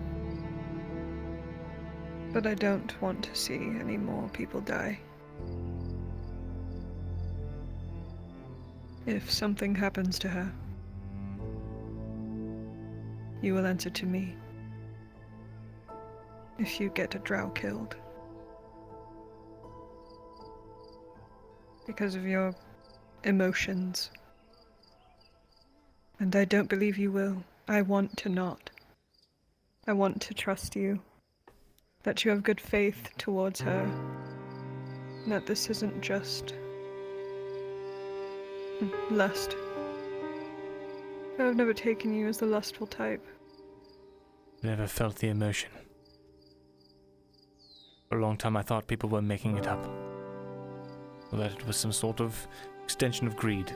But I don't want to see any more people die. If something happens to her, you will answer to me. If you get a drow killed. Because of your emotions. And I don't believe you will. I want to not. I want to trust you. That you have good faith towards her. That this isn't just lust. I've never taken you as the lustful type. Never felt the emotion. For a long time I thought people were making it up. Or that it was some sort of extension of greed.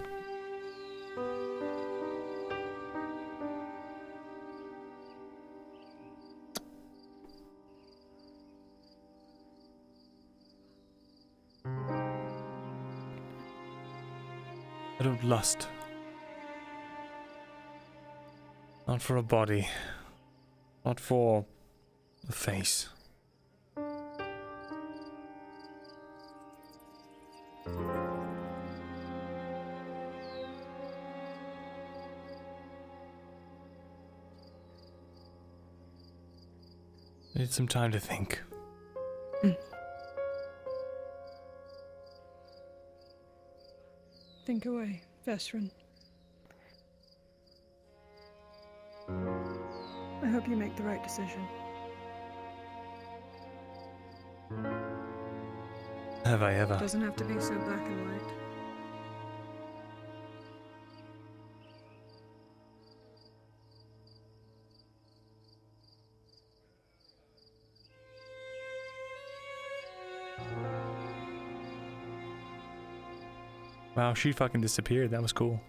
I don't lust. Not for a body. Not for a face. I need some time to think. Think away, Vesrin. I hope you make the right decision. Have I ever? Doesn't have to be so black and white. Wow, she fucking disappeared. That was cool.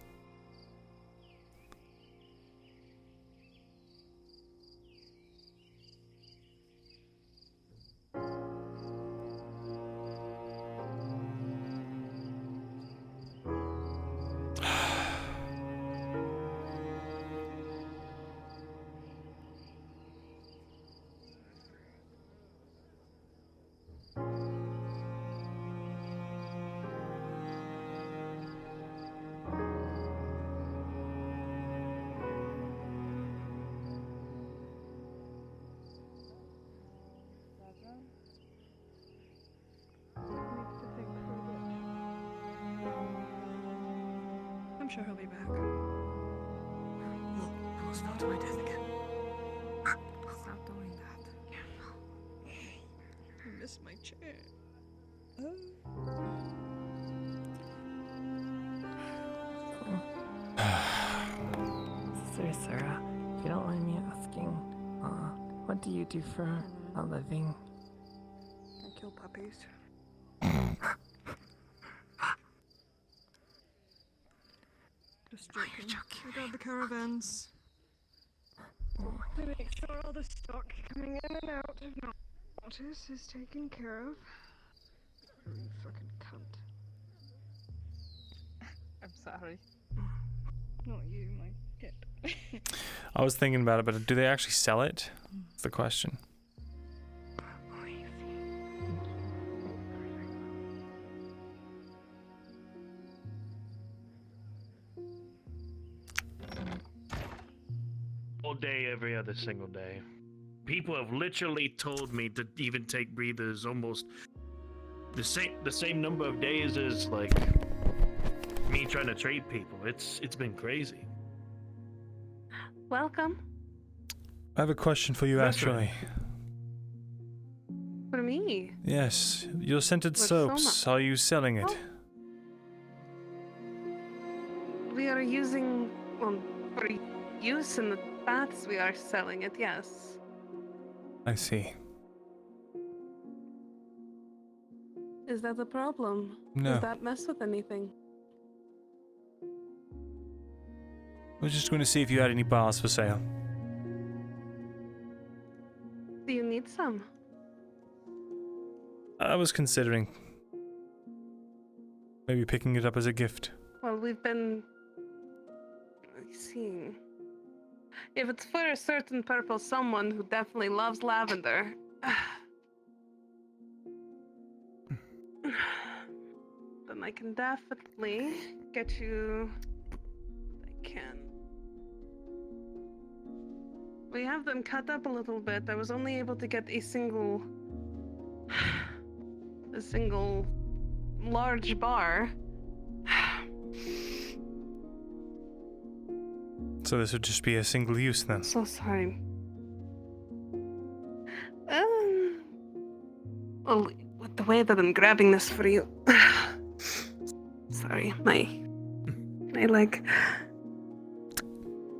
sure he'll be back. Almost fell to my death again. Stop doing that. I miss my chair. Sister Sarah, if you don't mind me asking, what do you do for a living? I kill puppies. Just joking. I guard the caravans. I make sure all the stock coming in and out of notice is taken care of. You fucking cunt. I'm sorry. Not you, my kid. I was thinking about it, but do they actually sell it? That's the question. All day, every other single day. People have literally told me to even take breathers almost the same number of days as like me trying to trade people. It's been crazy. Welcome. I have a question for you, actually. For me? Yes, your scented What's soaps. Are you selling it? We are using, well, for use in the baths, we are selling it, yes. I see. Is that the problem? No. Does that mess with anything? I was just going to see if you had any bars for sale. Do you need some? I was considering maybe picking it up as a gift. Well, we've been seeing. If it's for a certain purpose, someone who definitely loves lavender. Then I can definitely get you. I can. We have them cut up a little bit. I was only able to get a single large bar. So this would just be a single use then? So sorry. Well, with the way that I'm grabbing this for you. Sorry, my leg.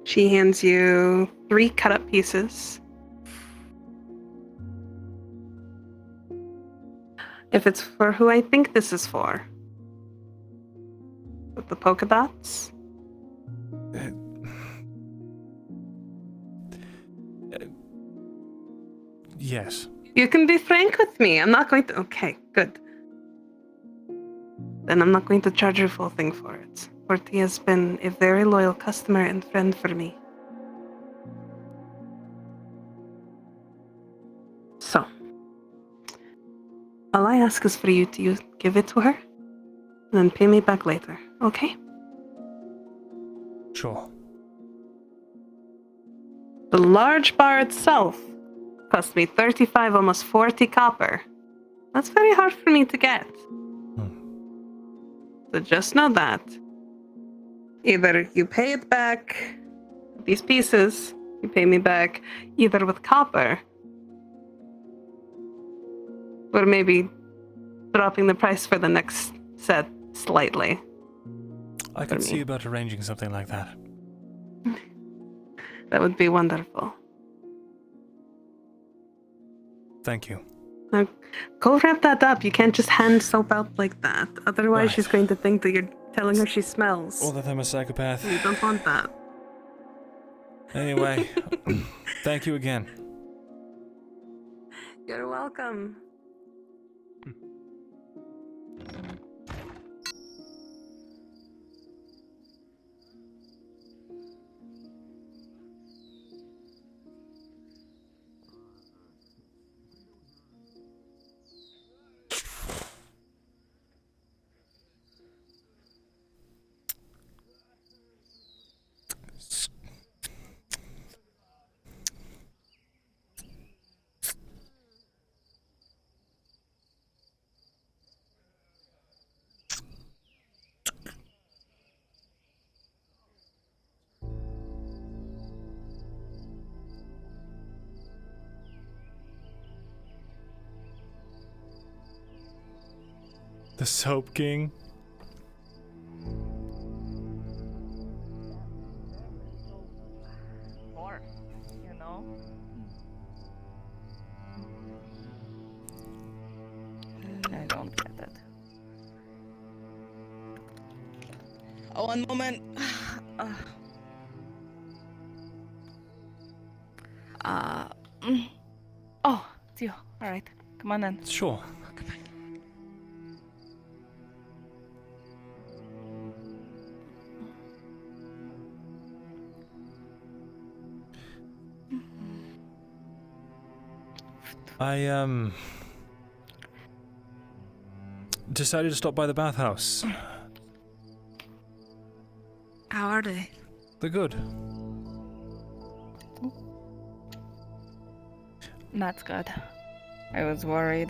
She hands you 3 cut up pieces. If it's for who I think this is for. With the polka dots. Yes. You can be frank with me. I'm not going to. Okay, good. Then I'm not going to charge you full thing for it. Forty has been a very loyal customer and friend for me. So, all I ask is for you to give it to her, and then pay me back later, okay? Sure. The large bar itself cost me 35, almost 40 copper. That's very hard for me to get. So just know that. Either you pay it back, these pieces, you pay me back either with copper, or maybe dropping the price for the next set slightly. I can see about arranging something like that. That would be wonderful. Thank you. Now, go wrap that up. You can't just hand soap out like that. Otherwise, she's going to think that you're telling her she smells. Or that I'm a psychopath. You don't want that. Anyway, thank you again. You're welcome. The Soap King. Or, you know? I don't get it. Oh, one moment. Oh, it's you. All right, come on in. Sure. I decided to stop by the bathhouse. How are they? They're good. That's good. I was worried.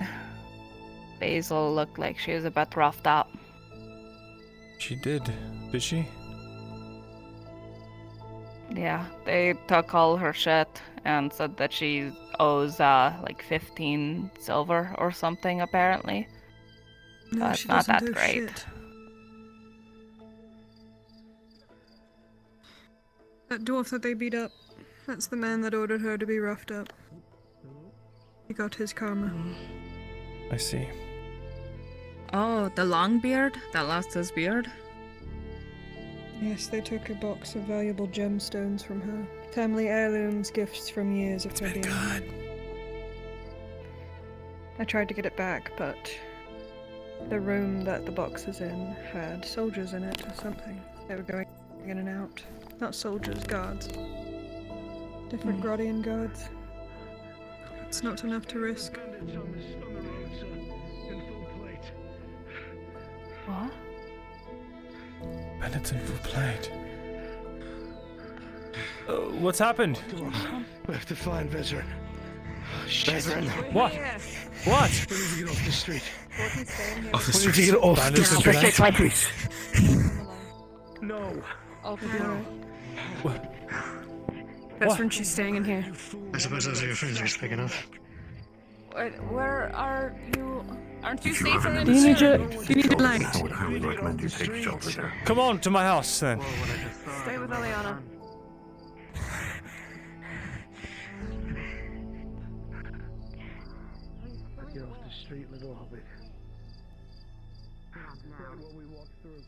Basil looked like she was a bit roughed up. She did she? Yeah, they took all her shit and said that she owes like 15 silver or something apparently. No, But she not doesn't that do great. shit. That dwarf that they beat up, that's the man that ordered her to be roughed up. He got his karma. I see. Oh, the long beard that lost his beard? Yes, they took a box of valuable gemstones from her. Family heirlooms, gifts from years of her being. God. I tried to get it back, but the room that the box is in had soldiers in it or something. They were going in and out. Not soldiers, guards. Different Grodian guards. It's not enough to risk. What? Bandits in full plate. What's happened? We have to find Vezran. Vezran. What? What? We need to get off the street. Off the We need to street. get off Bandits the in street. full Please. No. I'll be alright. That's when she's staying in here. I suppose those are your friends you're speaking of. Where are you? Aren't you safer in Do you need here? your light? I would highly recommend you take shelter there. Come on to my house then. Stay with Eliana. Get off the street, little hobbit. What we walked through.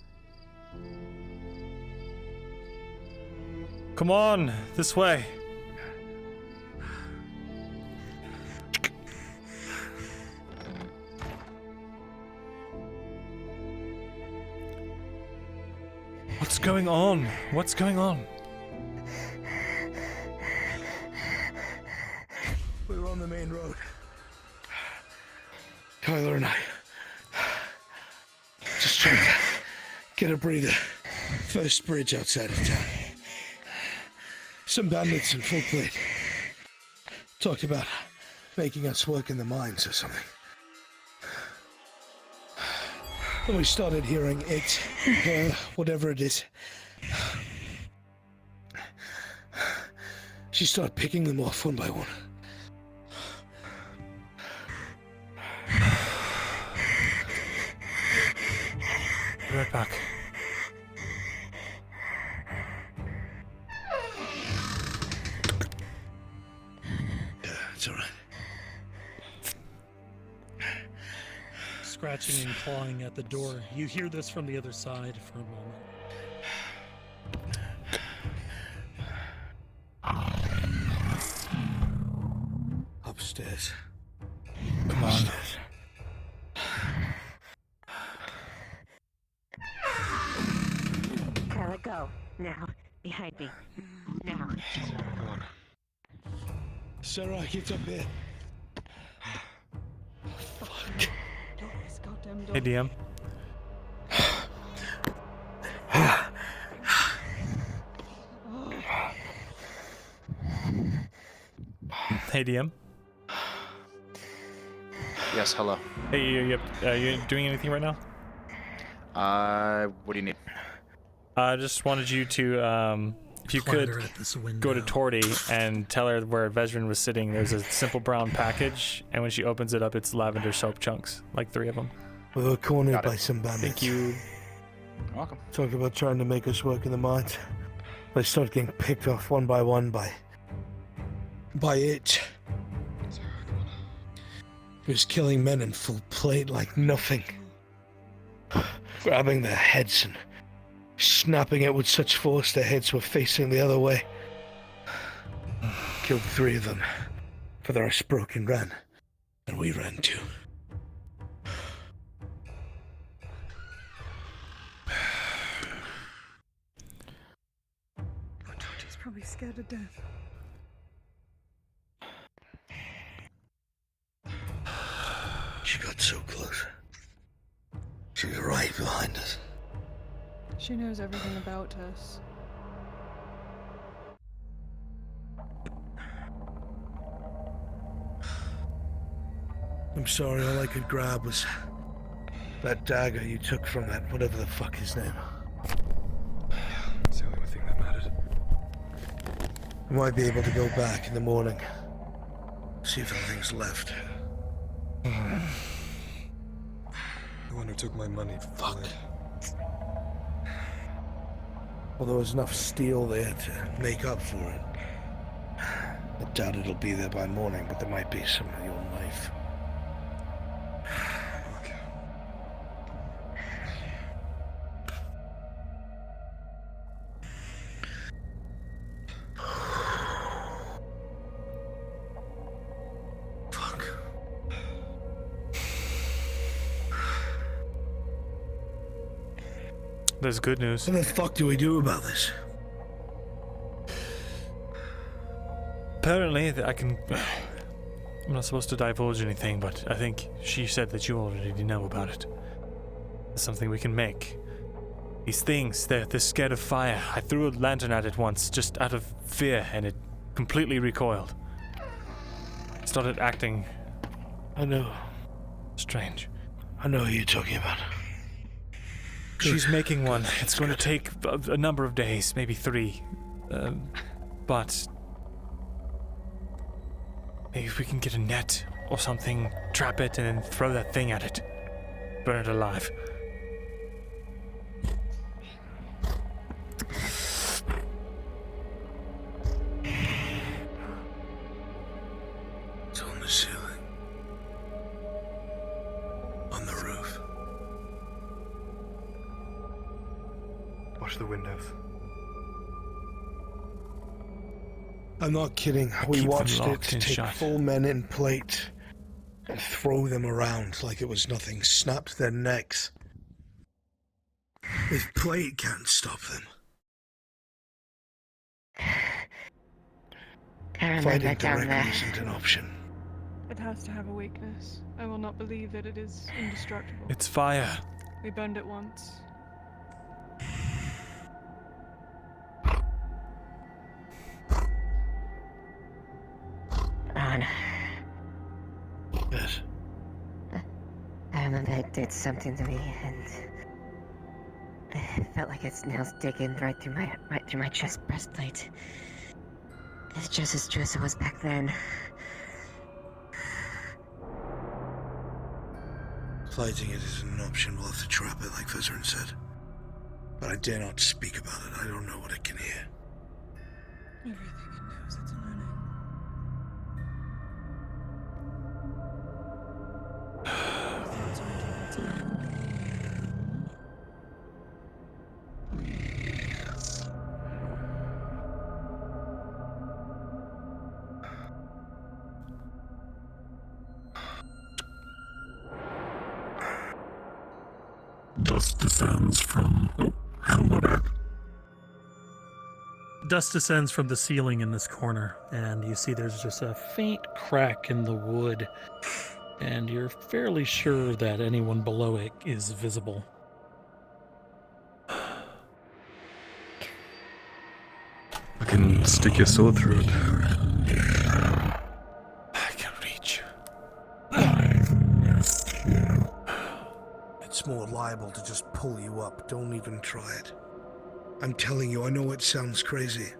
Come on, this way. What's going on? What's going on? We were on the main road. Tyler and I. Just trying to get a breather. First bridge outside of town. Some bandits in full plate. Talked about making us work in the mines or something. Then we started hearing it, whatever it is. She started picking them off one by one. Be right back. It's alright. Scratching and clawing at the door. You hear this from the other side for a moment. Upstairs. Come on. Let go. Now. Behind me. Now. Come on. Sarah, get up here. Hey, DM. Hey, DM. Yes, hello. Hey, you doing anything right now? What do you need? I just wanted you to, if you could, Clatter at this window. go to Torty and tell her where Vezran was sitting. There's a simple brown package, and when she opens it up, it's lavender soap chunks, like 3 of them. We were cornered Got it. by some bandits. Thank you. You're welcome. Talk about trying to make us work in the mines. They started getting picked off one by one by it. He was killing men in full plate like nothing. Grabbing their heads and snapping it with such force their heads were facing the other way. Killed 3 of them. For the rest broke and ran. And we ran too. She's probably scared to death. She got so close. She was right behind us. She knows everything about us. I'm sorry, all I could grab was that dagger you took from that, whatever the fuck his name. It's the only thing that mattered. We might be able to go back in the morning. See if anything's left. The one who took my money. Fuck. Well, there was enough steel there to make up for it. I doubt it'll be there by morning, but there might be some of your knife. There's good news. What the fuck do we do about this? Apparently, I'm not supposed to divulge anything, but I think she said that you already know about it. It's something we can make. These things, they're scared of fire. I threw a lantern at it once, just out of fear, and it completely recoiled. It started acting... I know. Strange. I know who you're talking about. She's making one. It's going to take a number of days, maybe 3. But maybe if we can get a net or something, trap it, and then throw that thing at it. Burn it alive. It's on the ceiling. On the roof. Watch the windows. I'm not kidding. We watched it take 4 men in plate and throw them around like it was nothing. Snapped their necks. If plate can't stop them. Fighting directly isn't an option. It has to have a weakness. I will not believe that it is indestructible. It's fire. We burned it once. On. Yes. I remember it did something to me, and it felt like its nails digging right through my chest breastplate. It's just as true as it was back then. Fighting it isn't an option. We'll have to trap it, like Veteran said. But I dare not speak about it. I don't know what it can hear. Everything it knows, it's learning. Dust descends from... Dust descends from the ceiling in this corner, and you see there's just a faint crack in the wood, and you're fairly sure that anyone below it is visible. I can stick your sword through it. I can reach. It's more liable to just pull you up. Don't even try it. I'm telling you, I know it sounds crazy.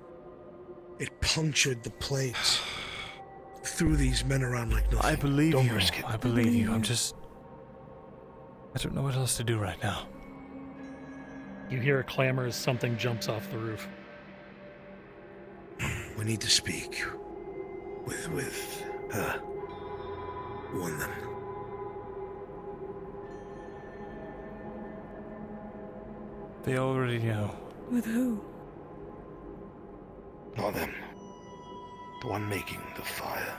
It punctured the plates. Threw these men around like nothing. I believe Don't you. risk it. I believe you. I'm just... I don't know what else to do right now. You hear a clamor as something jumps off the roof. We need to speak with her. Warn them. They already know. With who? Not them. The one making the fire.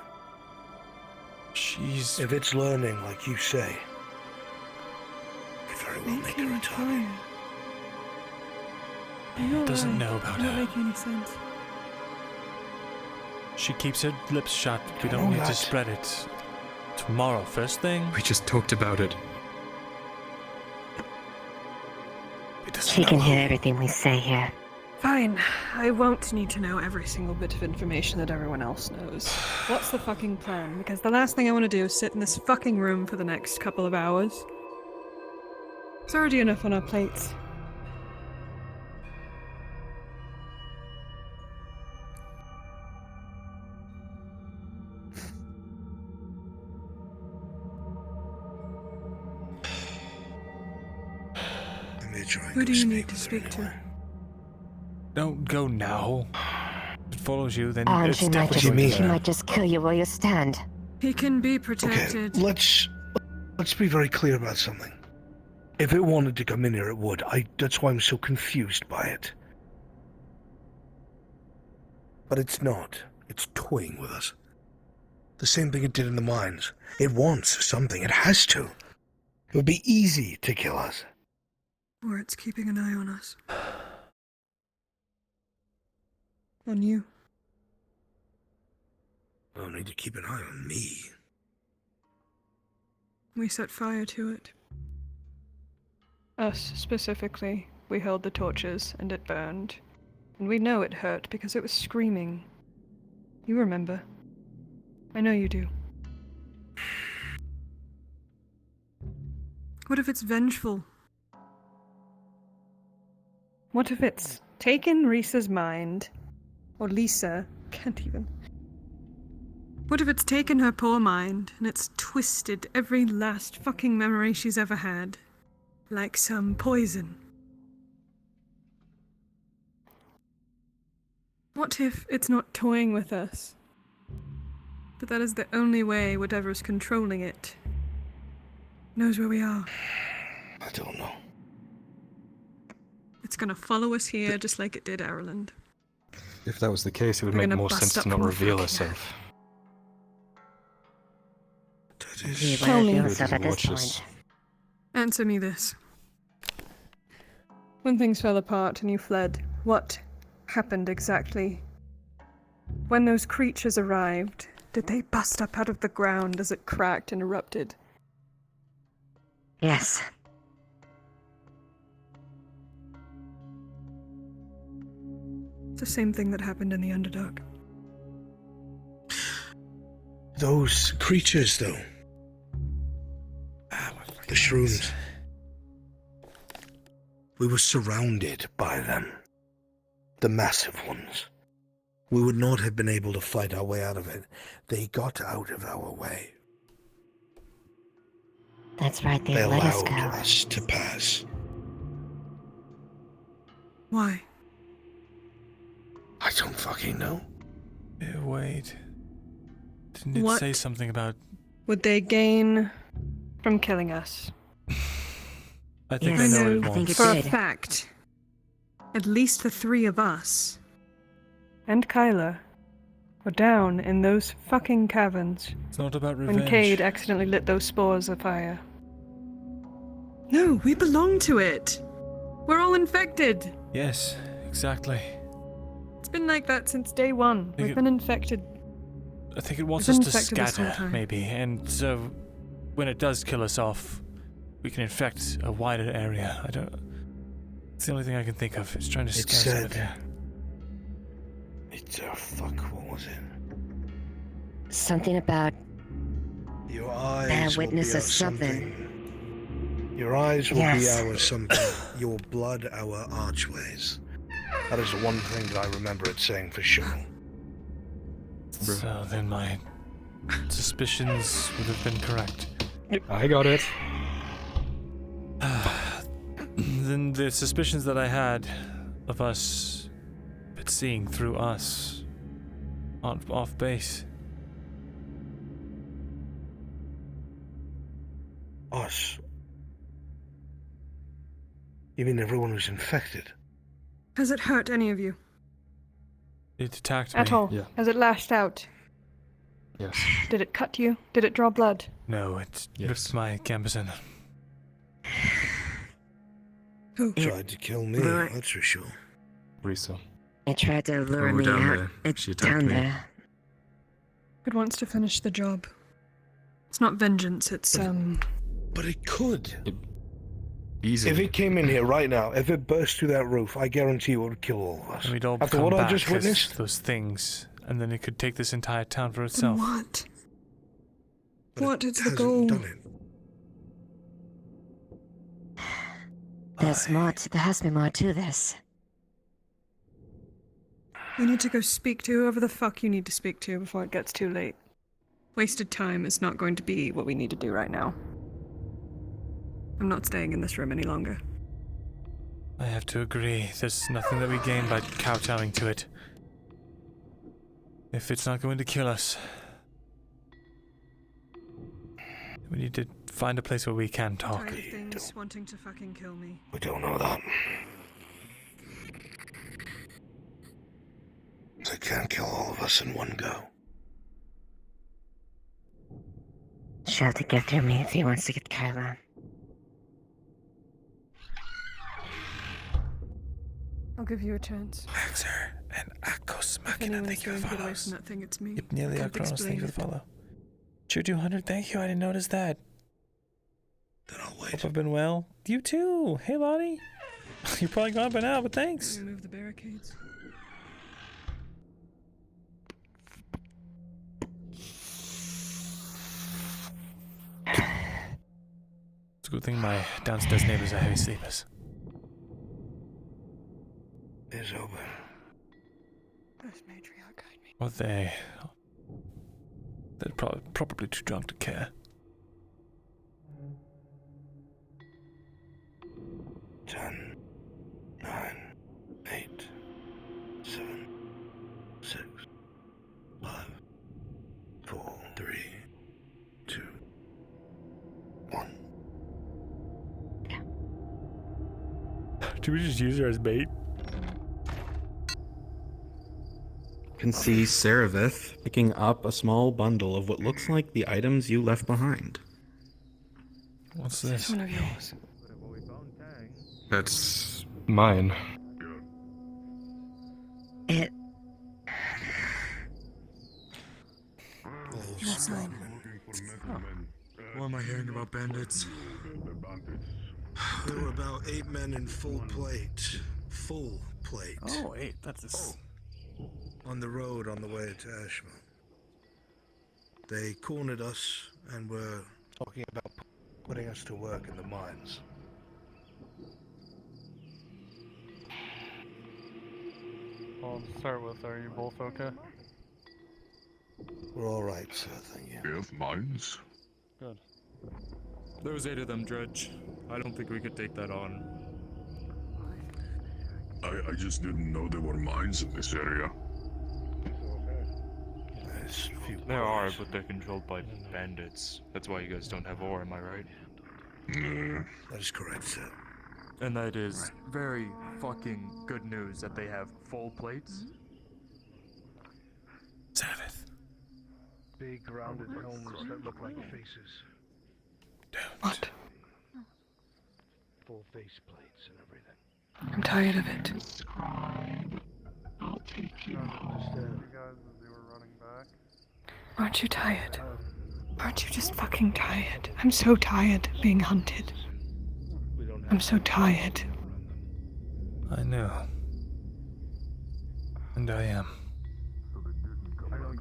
She's... If it's learning, like you say, we very well make her a target. Doesn't know about Not her. making any sense. She keeps her lips shut. We don't need to spread it. Tomorrow, first thing. We just talked about it. She can hear everything we say here. Fine. I won't need to know every single bit of information that everyone else knows. What's the fucking plan? Because the last thing I want to do is sit in this fucking room for the next couple of hours. It's already enough on our plates. Who do you need to speak to? Don't go now. If it follows you, then And it's she might definitely just, she might just kill you while you stand. He can be protected. Let's be very clear about something. If it wanted to come in here, it would. That's why I'm so confused by it. But it's not. It's toying with us. The same thing it did in the mines. It wants something. It has to. It would be easy to kill us. Or it's keeping an eye on us. On you. Well, need to keep an eye on me. We set fire to it. Us, specifically. We held the torches, and it burned. And we know it hurt because it was screaming. You remember. I know you do. What if it's vengeful? What if it's taken Risa's mind, or Lisa, can't even. What if it's taken her poor mind and it's twisted every last fucking memory she's ever had? Like some poison. What if it's not toying with us? But that is the only way whatever's controlling it knows where we are. I don't know. It's gonna follow us here just like it did Ireland. If that was the case, it would We're make gonna more bust sense up to not from reveal fucking- herself. He Tell me. reveals himself at this point. Answer me this. When things fell apart and you fled, what happened exactly? When those creatures arrived, did they bust up out of the ground as it cracked and erupted? Yes. It's the same thing that happened in the Underdark. Those creatures, though. The shrooms. We were surrounded by them. The massive ones. We would not have been able to fight our way out of it. They got out of our way. That's right, they They let us allowed go. us to pass. Why? I don't fucking know. Wait. Didn't it What? say something about... Would they gain from killing us? I think I I know what know it wants. for a fact. At least the three of us. And Kyla were down in those fucking caverns It's not about revenge. when Cade accidentally lit those spores afire. No, we belong to it. We're all infected. Yes, exactly. It's been like that since day one. Think We've it- been infected. I think it wants We've us been to infected this whole scatter, time. maybe, and so when it does kill us off, we can infect a wider area. I don't... It's the only thing I can think of. It's trying to It scatter said- there. It's what was it? Something about Your eyes bear will witness be of our something. Your eyes will Yes. be our something. Your blood our archways. That is the one thing that I remember it saying for sure. So then my suspicions would have been correct. I got it. than the suspicions that I had of us seeing through us off base. Us? You mean everyone was infected? Has it hurt any of you? It attacked me. At all? Yeah. Has it lashed out? Yes. Did it cut you? Did it draw blood? No, it ripped my gambeson. Who tried to kill me? That's for sure. Risa. It tried to lure me down out. there. It's She attacked down me. there. It wants to finish the job. It's not vengeance, it's But it could. Easy. If it came in here right now, if it burst through that roof, I guarantee it would kill all of us. And we'd all After come what I back just as witnessed? those things, and then it could take this entire town for Then itself. what? But What it is the hasn't goal? done it. There's more. There has to be more to this. We need to go speak to whoever the fuck you need to speak to before it gets too late. Wasted time is not going to be what we need to do right now. I'm not staying in this room any longer. I have to agree. There's nothing that we gain by kowtowing to it. If it's not going to kill us, we need to find a place where we can talk. Tired of things wanting to fucking kill me. We don't know that. They can't kill all of us in one go. She'll have to get through me if he wants to get Kyla. I'll give you a chance. Maxer and Akos If Machina, anyone's thank you going for to get away follows. from that thing, it's me. Nearly Can't Akronos, thank you for the explain follow. Cheer 200, thank you, I didn't notice that. Then I'll wait. Hope I've been well. You too. Hey, Lonnie. You're probably gone by now, but thanks. Remove the barricades. It's a good thing my downstairs neighbors are heavy sleepers. It's open. Or they're probably too drunk to care. 10, 9, 8, 7, 6, 5, 4, 3, 2, 1. Should we just use her as bait? Can see Saravith picking up a small bundle of what looks like the items you left behind. What's this? One of yours. That's mine. It. That's mine. Why am I hearing about bandits? There were about 8 men in full plate. Full plate. Oh, 8. That's On the road on the way to Eshma. They cornered us and were talking about putting us to work in the mines. Well, to start with, are you both okay? We're all right, sir, thank you. We have mines? Good. There was 8 of them, Dredge. I don't think we could take that on. I just didn't know there were mines in this area. There are, but they're controlled by bandits. That's why you guys don't have ore, am I right? That is correct, sir. And that is very fucking good news that they have full plates. Sabbath. Big rounded helmets that look like faces. What? Full face plates and everything. I'm tired of it. Aren't you tired? Aren't you just fucking tired? I'm so tired of being hunted. I'm so tired. I know. And I am. I know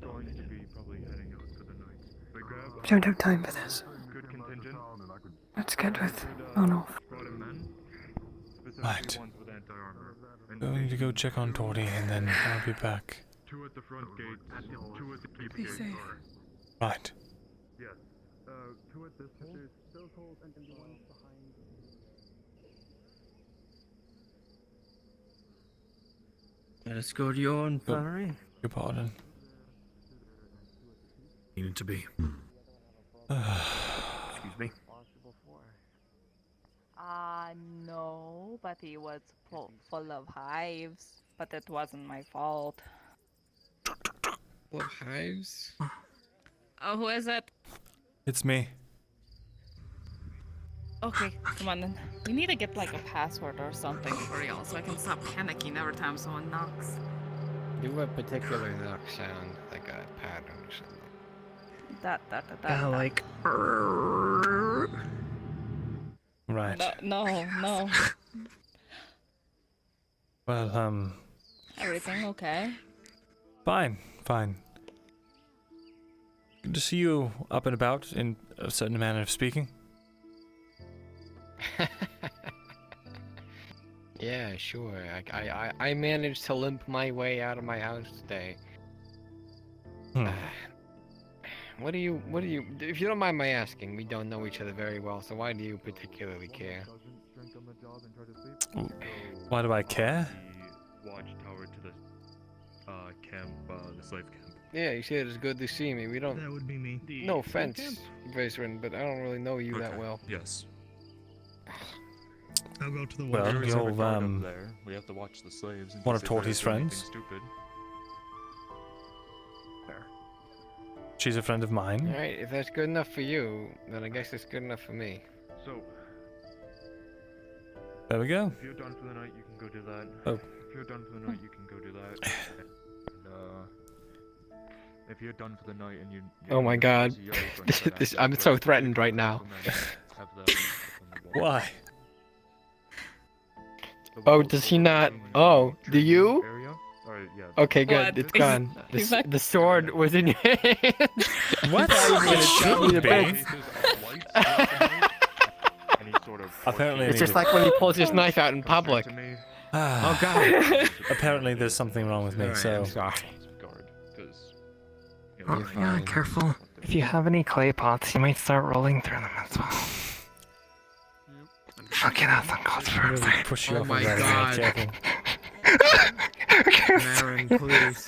you're going to be probably heading out for the night. I don't have time for this. Good contingent. Let's get with on off. Right. Going to go check on Tori and then I'll be back. 2 at the front gate, 2 at the keep Be gate. safe. Right. Yes. 2 at this. There's those holes and then the ones behind. Let's go to your infirmary. Your pardon. Needed to be. Excuse me. No, but he was full of hives. But it wasn't my fault. Full of hives? Oh, who is it? It's me. Okay, come on then. We need to get like a password or something for y'all so I can stop panicking every time someone knocks. Do a particular knock sound, like a pattern or something. Like. Right. No. Well, Everything okay? fine. Good to see you up and about in a certain manner of speaking. Yeah, sure. I managed to limp my way out of my house today. What do you, if you don't mind my asking, we don't know each other very well, so why do you particularly care? Why do I care? Watchtower to the camp, the slave camp. Yeah, you said it's good to see me. We don't. That would be me. No offense, Vaisrin, but I don't really know you that well. Yes. I'll go to the Well, There is a you're, guard up there. We have to watch the slaves. in one of case they Torty's do anything friends? Stupid. She's a friend of mine. Alright, if that's good enough for you, then I guess it's good enough for me. So, There we go. if you're done for the night, you can go do that. Oh. If you're done for the night, you can go do that. And, if you're done for the night and you. Oh my god. I'm so threatened right now. Why? Oh, does he not? Oh, do you? Okay, good. What? It's gone. The sword was in your hand. What? Apparently, It's just like when he pulls his knife out in public. Oh god. Apparently, there's something wrong with me. Alright, so I'm sorry. Oh, yeah, careful. If you have any clay pots, you might start rolling through them as well. Okay, that's uncalled for. I'm really push you Oh off my of that, god. careful. Marin, please.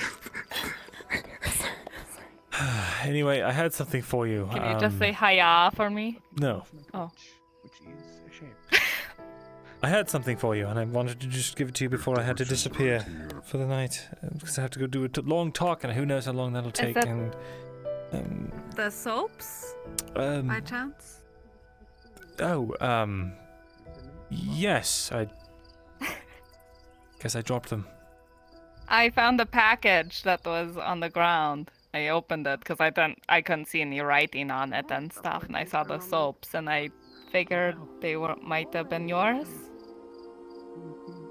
Anyway, I had something for you. Can you just say hiya for me? No. Oh. I had something for you, and I wanted to just give it to you before I had to disappear for the night, because I have to go do a long talk, and who knows how long that'll take. that- And The soaps? um, By chance? yes, I guess I dropped them. I found a package that was on the ground. I opened it because I couldn't see any writing on it and stuff, and I saw the soaps, and I figured they might have been yours.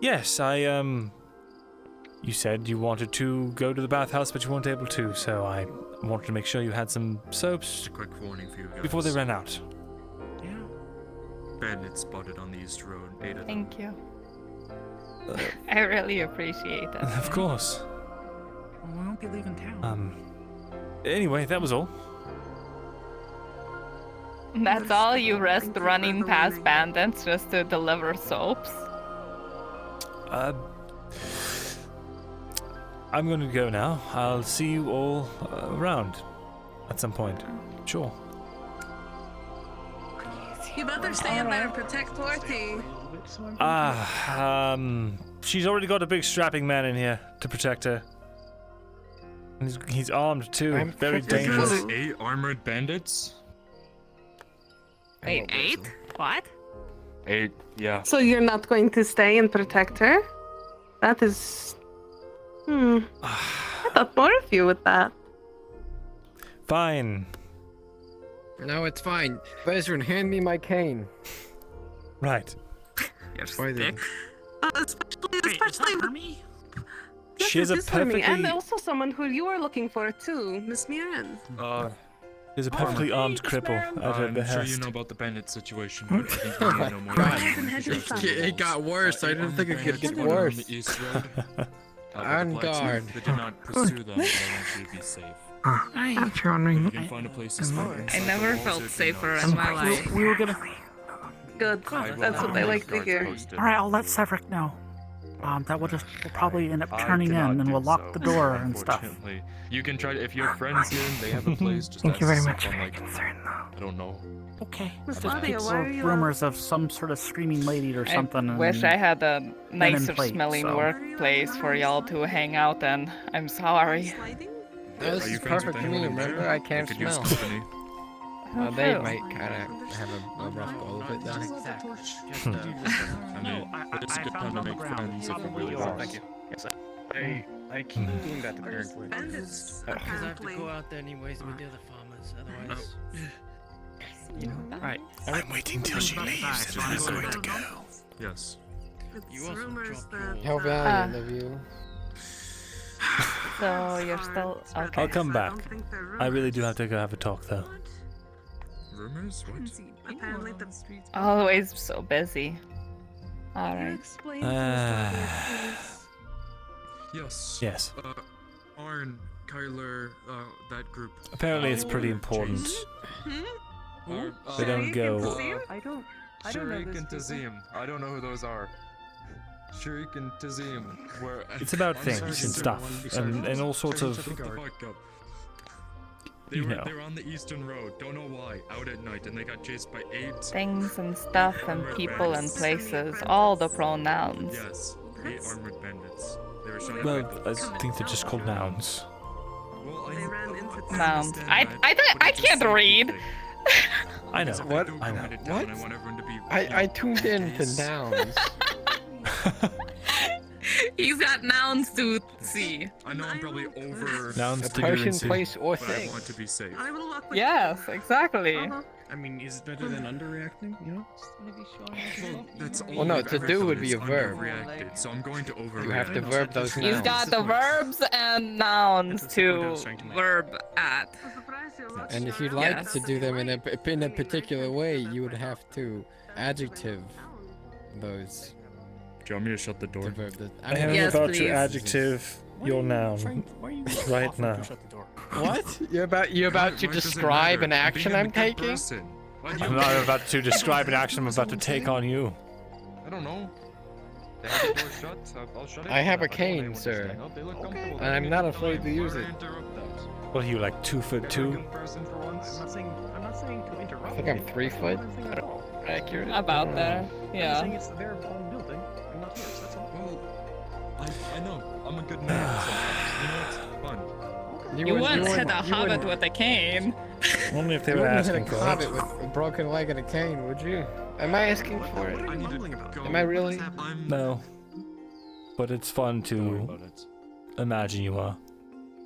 Yes, you said you wanted to go to the bathhouse, but you weren't able to, so I wanted to make sure you had some soaps Just a quick warning for you guys. before they ran out. Bandits spotted on the east road. 8 of them. Thank you. I really appreciate it. Of course. We won't be leaving town. Anyway, that was all. That's all you risk running past bandits just to deliver soaps? I'm going to go now. I'll see you all around at some point. Sure. You better stay in there and protect Torty. She's already got a big strapping man in here to protect her. And he's armed too. Very dangerous. 8 armored bandits? Wait, 8? What? 8, yeah. So you're not going to stay and protect her? That is... I thought more of you with that. Fine. No, it's fine. Vaisrin, hand me my cane. Right. Your stick. Especially for me. She has a perfectly... And also someone who you are looking for too, Miss Mirren. She's a perfectly armed cripple at her I'm behest. sure you know about the bandit situation, but I think you need to know more about it. It got worse. I didn't think it could get Bandits were on worse. the east road. On guard. They did not pursue them, but I want you to be safe. If you're wondering, You can find a place to stay. I never felt safer in my life. we were gonna. Good. That's what I like to hear. Alright, I'll let Severick know. that will just probably end up turning in, and we'll lock the door and stuff. Unfortunately. You can try to, if you have friends here and they have a place, just Thank you very ask much someone, for like, your concern, I don't know. Okay. Just Just Claudia, people why are you, rumors of some sort of screaming lady or something. I wish and I had a men in nicer plate, smelling so. workplace for y'all to hang out in. I'm sorry. This is perfect for me, remember? I can't smell. They might kind of have a rough go of it, though. I mean, it's a good time to make friends if it really works. Thank you. Yes, I keep doing that apparently. Because I have to go out there anyways with the other farmers, otherwise. Right. I'm waiting till she leaves and I'm going to go. Yes. You also drop your... How valiant of you. So you're still okay. I'll come back. I really do have to go have a talk though. Rumors? What? Apparently the streets. Always so busy. Alright. Yes. Yes. Arn, Kyler, that group. Apparently it's pretty important. They don't go. I don't know Sharik this and Tazim. I don't know who those are. Sharik and Tazim. Where It's about things and stuff and all sorts of. They You were, know. they were on the Eastern Road, don't know why, out at night, and they got chased by 8 Things and stuff and people and places. All the pronouns. Yes, 8 armored bandits. They were shot Well, at by I think they're just called nouns. Nouns. I can't read. I know. What? I know. What? I tuned in to nouns. He's got nouns to see. I know I'm probably over Nouns A to do and person, see. place, or but I thing. want to be safe. Yes, exactly. I mean, is it better than underreacting, you know? Well, that's all Well, no, I've to ever do done would be is a verb. underreacted, so I'm going to overreact. You have to verb those nouns. He's got the verbs and nouns to verb at. And if you'd like to do them in a particular way, you would have to adjective those. Do you want me to shut the door? I am Yes, about please. to adjective your noun right now. What? You're about to describe an action I'm taking? I'm not about to describe an action I'm about to take on you. I don't know. They have the door shut. I'll shut it. I have a If want cane, anyone to sir. stay out, they look comfortable. And I'm not afraid to use it. What are you, like 2'2"? I'm not saying to interrupt. I think I'm 3 foot. Accurate. About there. I'm Yeah. saying it's their own building. I'm not yours, that's all. I know. I'm a good man sometimes. You know, it's fun. You once hit a hobbit with a cane. Only if they You were wouldn't hit asking a for hobbit it. with a broken leg and a cane, would you? Am I asking for it? Am I really? No. But it's fun to imagine you are.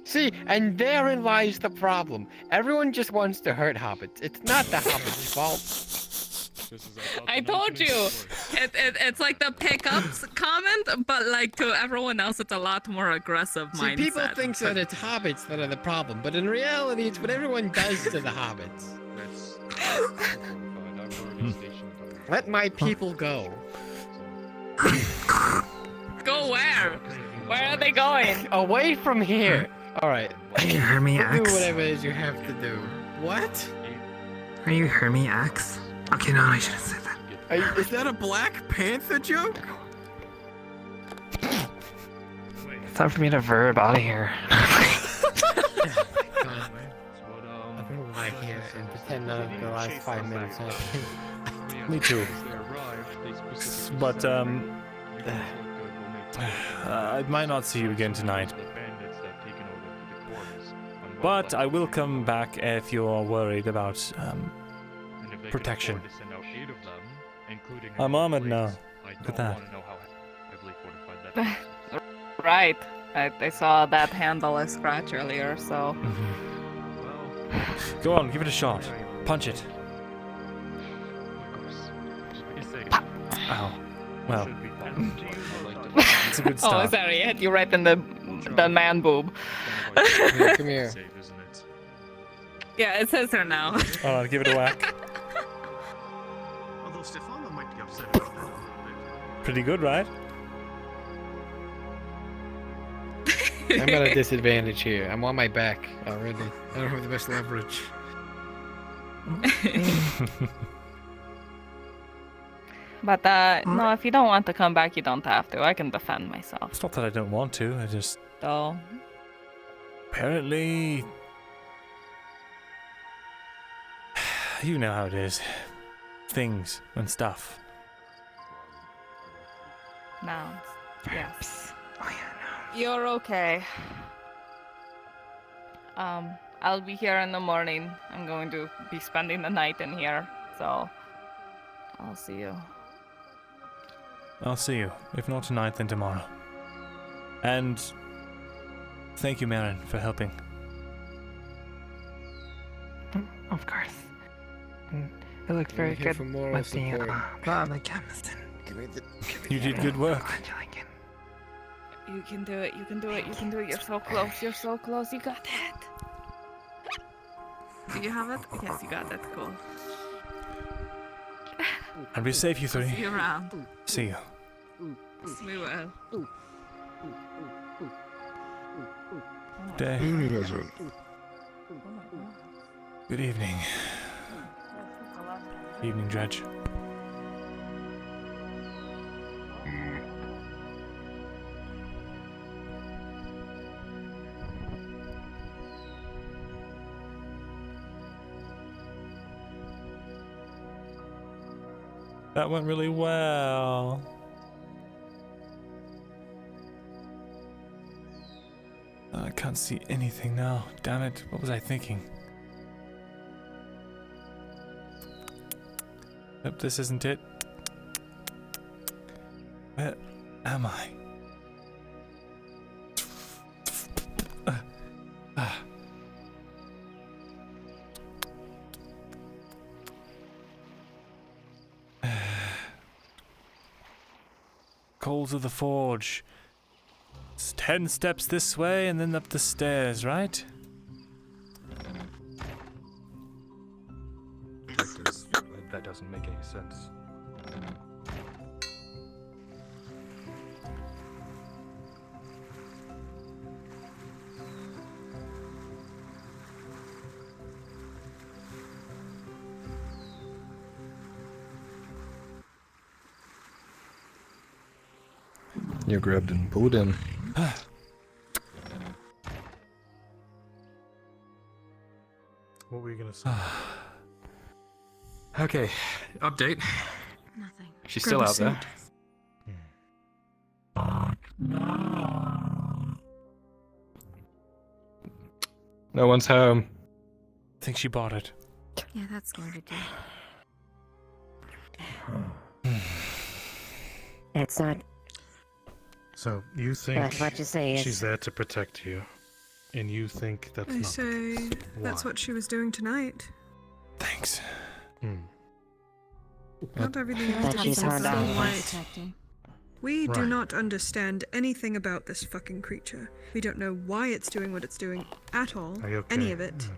See, and therein lies the problem. Everyone just wants to hurt hobbits. It's not the hobbits' fault. I told you, it's like the pickups comment, but like to everyone else, it's a lot more aggressive See, mindset. people think that it's hobbits that are the problem, but in reality, it's what everyone does to the hobbits. Let my people go. Go where? Where are they going? Away from here. All right. Can you hear me, Do Axe? whatever it is you have to do. What? Are you hear me, Axe? Okay, no, I shouldn't say that. Is that a Black Panther joke? It's time for me to verb out of here. I've been lying here and pretend none of the last 5 minutes happened. Me too. But, I might not see you again tonight. But I will come back if you're worried about, protection. I'm armored now. Look at that. Right. I saw that handle I scratched earlier, so. Go on, give it a shot. Punch it. Ow. Well. It's a good Oh, start. sorry, I hit you right in the man boob. Come here. Yeah, it says her now. Hold on, give it a whack. Although Stefano might be upset about that. Pretty good, right? I'm at a disadvantage here. I'm on my back already. I don't have the best leverage. But no, if you don't want to come back, you don't have to. I can defend myself. It's not that I don't want to. I just. So. Apparently. You know how it is. Things and stuff. Nouns. Yes. Oh yeah, no. You're okay. I'll be here in the morning. I'm going to be spending the night in here, so I'll see you. I'll see you. If not tonight, then tomorrow. And thank you, Marin, for helping. Of course. It looked very good with the chemist. You did good work. You can do it. You can do it. You can do it. You're so close. You're so close. You got it. Do you have it? Yes, you got it. Cool. And be safe, you three. See you around. See you. We will. Day. Good evening. Evening, Dredge. That went really well. I can't see anything now. Damn it. What was I thinking? Nope, this isn't it. Where am I? Coals of the Forge. It's 10 steps this way and then up the stairs, right? That doesn't make any sense. You grabbed and pulled in. What were you gonna say? Okay, update. Nothing. She's still out there. No one's home. I think she bought it. Yeah, that's going to do. It's not. So you think That's what you say is- she's there to protect you, and you think that's I not say that's Why? what she was doing tonight. Thanks. Not everything That has to be she's hard so on. white. We do Right. not understand anything about this fucking creature. We don't know why it's doing what it's doing at all. Are you okay? Any of it.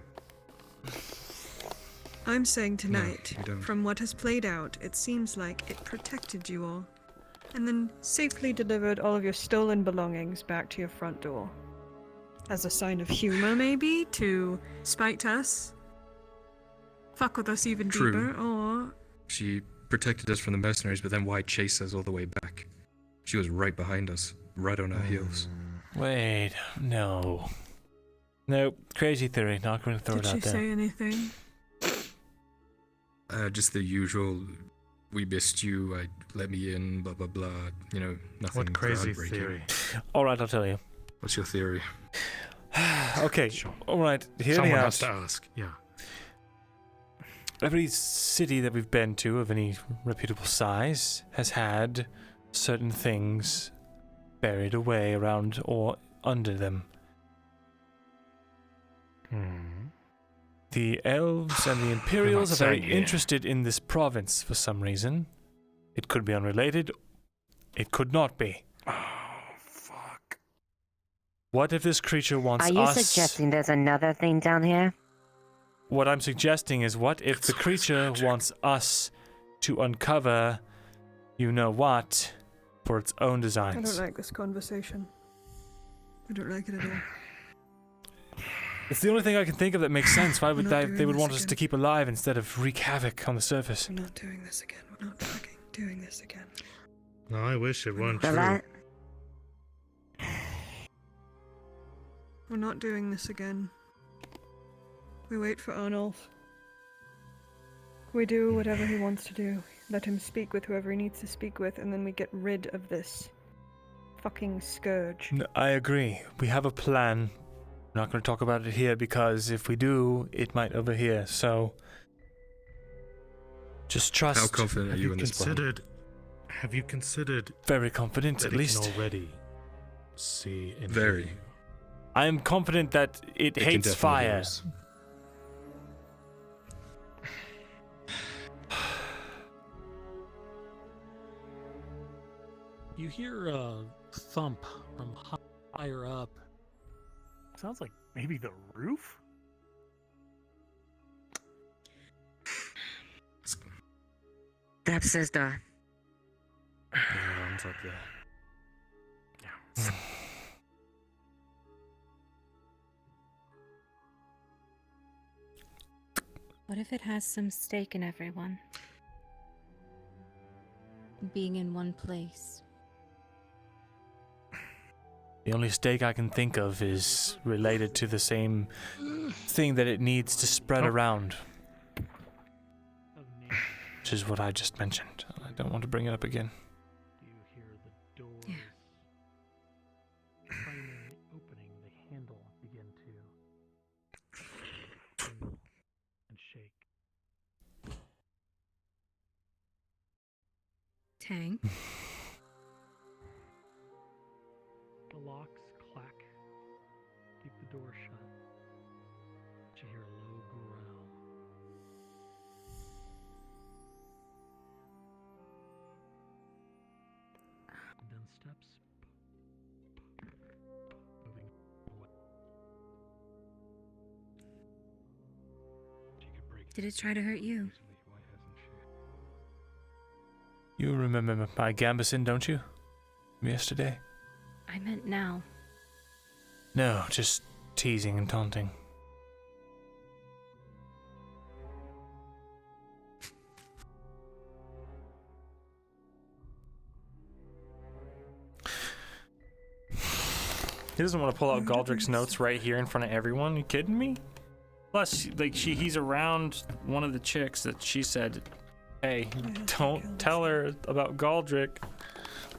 I'm saying tonight, you don't. from what has played out, it seems like it protected you all. And then safely delivered all of your stolen belongings back to your front door. As a sign of humor, maybe? To spite us? Fuck with us even True. deeper? Or... She protected us from the mercenaries, but then why chase us all the way back? She was right behind us, right on our heels. Wait, no. Nope, crazy theory. Not going to throw Did it she out there. say anything? Just the usual, we missed you, let me in, blah blah blah, you know, nothing What crazy groundbreaking. theory? Alright, I'll tell you. What's your theory? Okay, alright, hear me Someone out. has to ask. Yeah. Every city that we've been to of any reputable size has had certain things buried away around or under them. The elves and the Imperials are very saying here. interested in this province for some reason. It could be unrelated. It could not be. What if this creature wants Are you us... suggesting there's another thing down here? What I'm suggesting is, what if the creature wants us to uncover you-know-what for its own I designs? don't like this conversation. I don't like it at all. It's the only thing I can think of that makes sense. Why would We're not they doing would this want us again. to keep alive instead of wreak havoc on the surface? We're not doing this again. We're not fucking doing this again. No, I wish it weren't Well, true. We're not doing this again. We wait for Arnulf. We do whatever he wants to do. Let him speak with whoever he needs to speak with, and then we get rid of this fucking scourge. No, I agree. We have a plan. We're not going to talk about it here because if we do, it might overhear. So just trust. How confident are you in this plan? Have you considered? Very confident, that at it least. Can already see. And Very. hear you? I am confident that it can hates definitely fire. hear us. You hear a thump from higher up. Sounds like maybe the roof? The upstairs door. The alarm's up there. What if it has some stake in everyone? Being in one place. The only stake I can think of is related to the same thing that it needs to spread around. Which is what I just mentioned. I don't want to bring it up again. You hear the doors framing opening, the handle begin to tingle and shake. Tang? The locks clack. Keep the door shut. But you hear a low growl. And then steps moving away. Did it try to hurt you? You remember my Gambison, don't you? From yesterday? I meant now. No, just teasing and taunting. He doesn't want to pull out Galdrick's notes right here in front of everyone. You kidding me? Plus, like, he's around one of the chicks that she said, "Hey, don't tell her about Galdrick."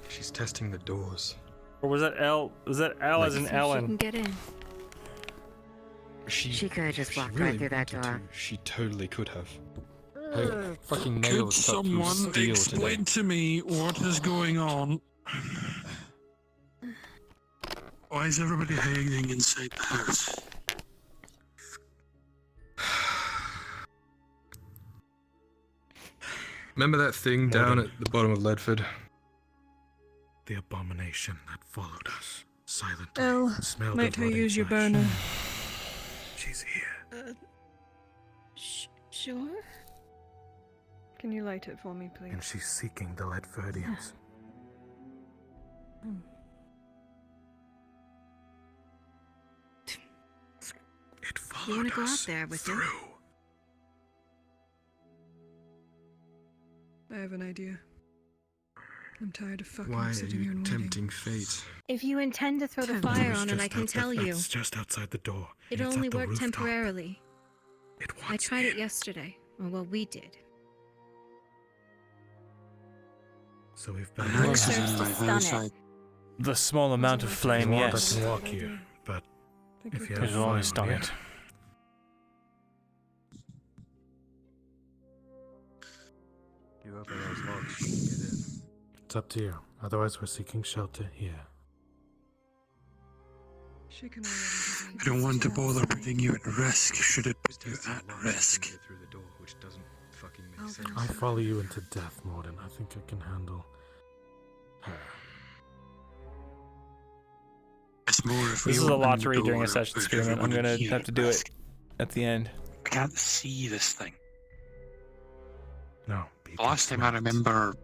She's testing the doors. Or was that L? Was that L as in So Ellen? she can get in. She could have just if she walked really right through that wanted door. to, she totally could have. Her fucking Could nails cut through someone steel explain today. to me what is going on? Why is everybody hiding inside the house? Remember that thing down at the bottom of Ledford? The abomination that followed us silently. Elle, smelled might of I rotting use your flesh. burner? She's here. Sure? Can you light it for me, please? And she's seeking the Ledfordians. It followed You want to go out us there with through. him? I have an idea. I'm tired of fucking Why are sitting here you and waiting. tempting fate? If you intend to throw the fire on it, I can tell you. It's just outside the door. It and it's only at the worked rooftop. temporarily. It I wants tried it in. yesterday. Or well, we did. So we've It been only serves to stun it. The small amount of flame, yes. I can walk here, but if you have It'll only fire stun here- it. You open those locks, you can get in. It's up to you. Otherwise, we're seeking shelter here. She can already I don't want to bother putting you at risk should it put you at risk. Through the door, which doesn't fucking make sense. I'll follow you into death, Morden. I think I can handle her. It's more if This we is a open lot the to read during a door, session put experiment. I'm everyone gonna here have at to do it risk. at the end. I can't see this thing. No. The last time I remember,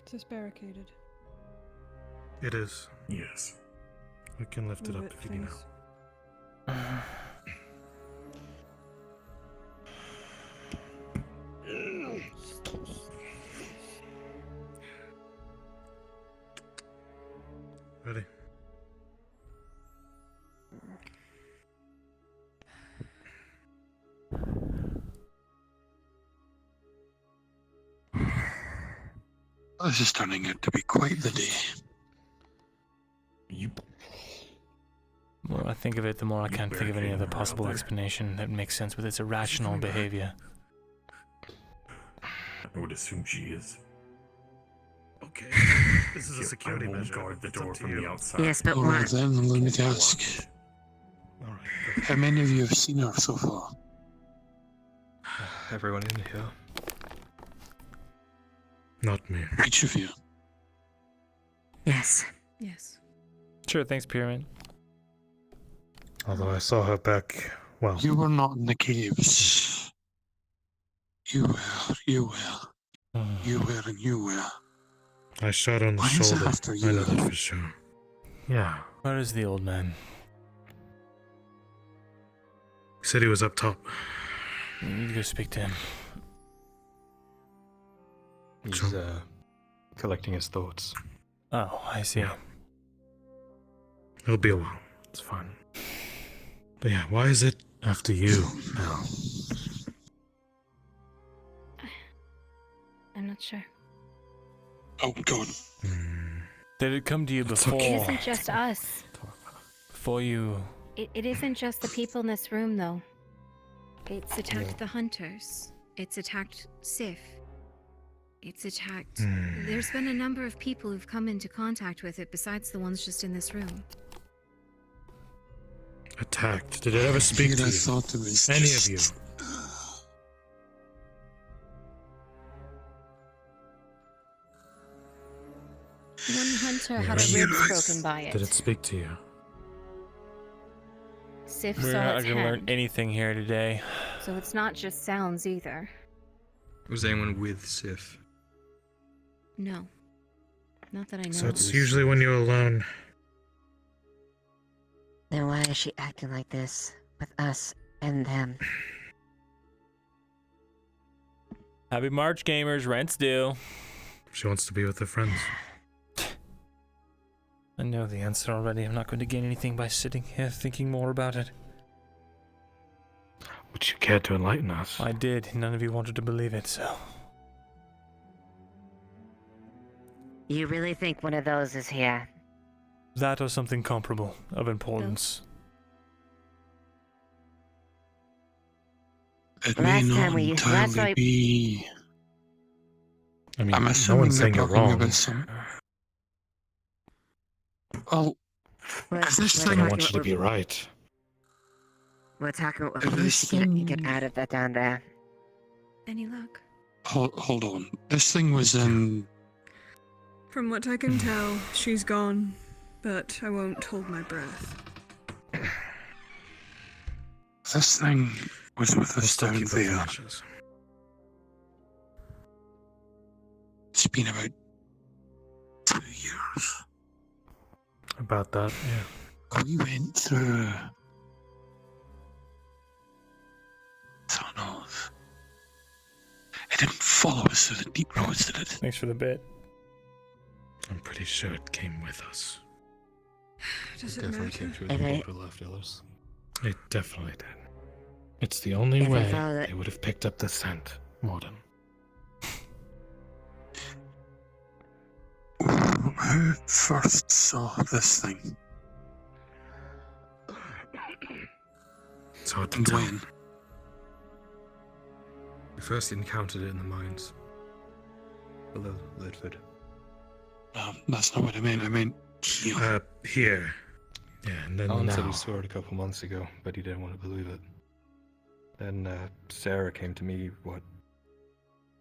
Is this barricaded? It is. Yes. We can lift it Move up if you need please. help. Ready. This is turning out to be quite the day. The more I think of it, the more I can't think of any other possible explanation that makes sense with its irrational behavior. I would assume she is. Okay, this is a security I won't measure. guard the It's up door to from you. the outside. Yes, but Alright what? then, I'm going to ask. How many of you have seen her so far? Everyone in here. Not me. Each of you. Yes. Yes. Sure, thanks, Pyramid. Although I saw her back, well... You were not in the caves. You were, you were. You were and you were. I shot on the Why is it shoulder. after I you? know that for sure. Yeah. Where is the old man? He said he was up top. You need to go speak to him. He's collecting his thoughts. Oh, I see. Yeah. It'll be a while. It's fine. But yeah, why is it after you now? I'm not sure. Oh, God. Did it come to you before? It isn't just us. Before you... It isn't just the people in this room, though. It's attacked the hunters. It's attacked Sif. It's attacked... There's been a number of people who've come into contact with it besides the ones just in this room. Attacked? Did it ever speak to you? I thought it was Any just... of you? One hunter had a rib broken by it. Did it speak to you? Sif We're saw not its going to learn hand. anything here today. So it's not just sounds either. Was anyone with Sif? No. Not that I know. So it's usually when you're alone. Then why is she acting like this with us and them? Happy March, gamers. Rent's due. She wants to be with her friends. I know the answer already. I'm not going to gain anything by sitting here thinking more about it. Would you care to enlighten us? I did. None of you wanted to believe it, so... You really think one of those is here? That or something comparable of importance. It may not entirely be... I mean, I'm no assuming one's they're saying you're talking wrong. about some... Oh, is this I thing... don't want you to be right. We're talking about If who this should get out of that down there. Any luck? Hold on. This thing was in... From what I can tell, she's gone, but I won't hold my breath. This thing was with us down there. It's been about 2 years. About that, yeah. We went through... tunnels. It didn't follow us through the deep roads, did it? Thanks for the bit. I'm pretty sure it came with us. Does it Definitely matter? came through the border left, Ellis. It definitely did. It's the only If I way follow it- they would have picked up the scent, Morden. Who first saw this thing? It's hard to And tell. when? We first encountered it in the mines. Below Lidford. That's not what I meant. I meant here. Here. Yeah, and then Alan said now. he saw it a couple months ago, but he didn't want to believe it. Then Sarah came to me, what,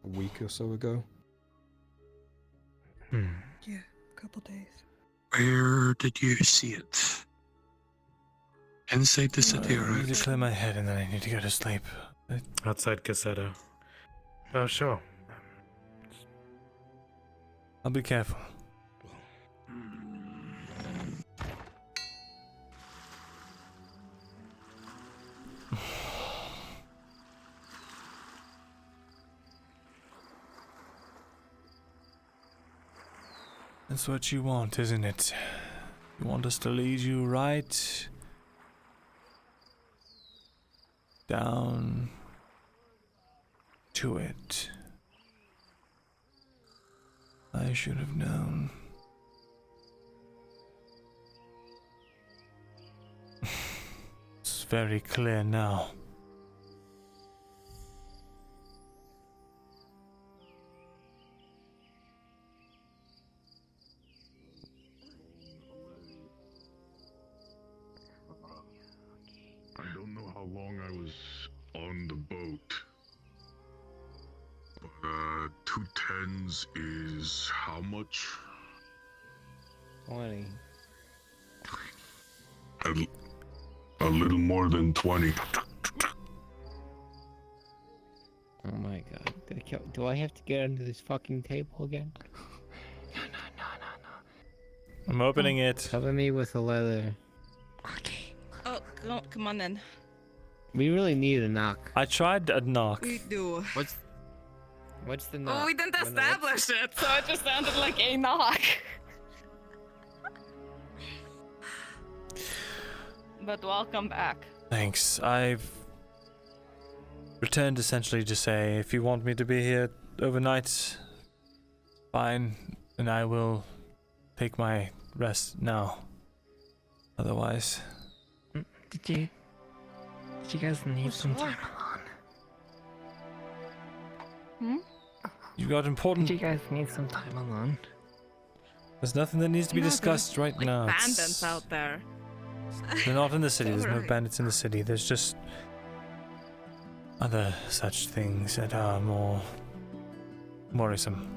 a week or so ago? Yeah, a couple days. Where did you see it? Inside the city or I out? need to clear my head and then I need to go to sleep. Outside Casetta. Oh, sure. I'll be careful. That's what you want, isn't it? You want us to lead you right down to it. I should have known. It's very clear now. I don't know how long I was on the boat. But 2 tens is how much? 20. A little more than 20. Oh my god. Do I have to get under this fucking table again? I'm opening it. Cover me with the leather. Oh, come on then. We really need a knock. I tried a knock. We do. What's the knock? Oh, we didn't establish it, so it just sounded like a knock. But welcome back. Thanks. I've returned essentially to say if you want me to be here overnight, fine, and I will take my rest now. Otherwise. Did you guys need some time alone? You got important. Did you guys need some time alone? There's nothing that needs to be discussed right now. Bandits out there. They're not in the city. There's no Alright. bandits in the city. There's just other such things that are more worrisome.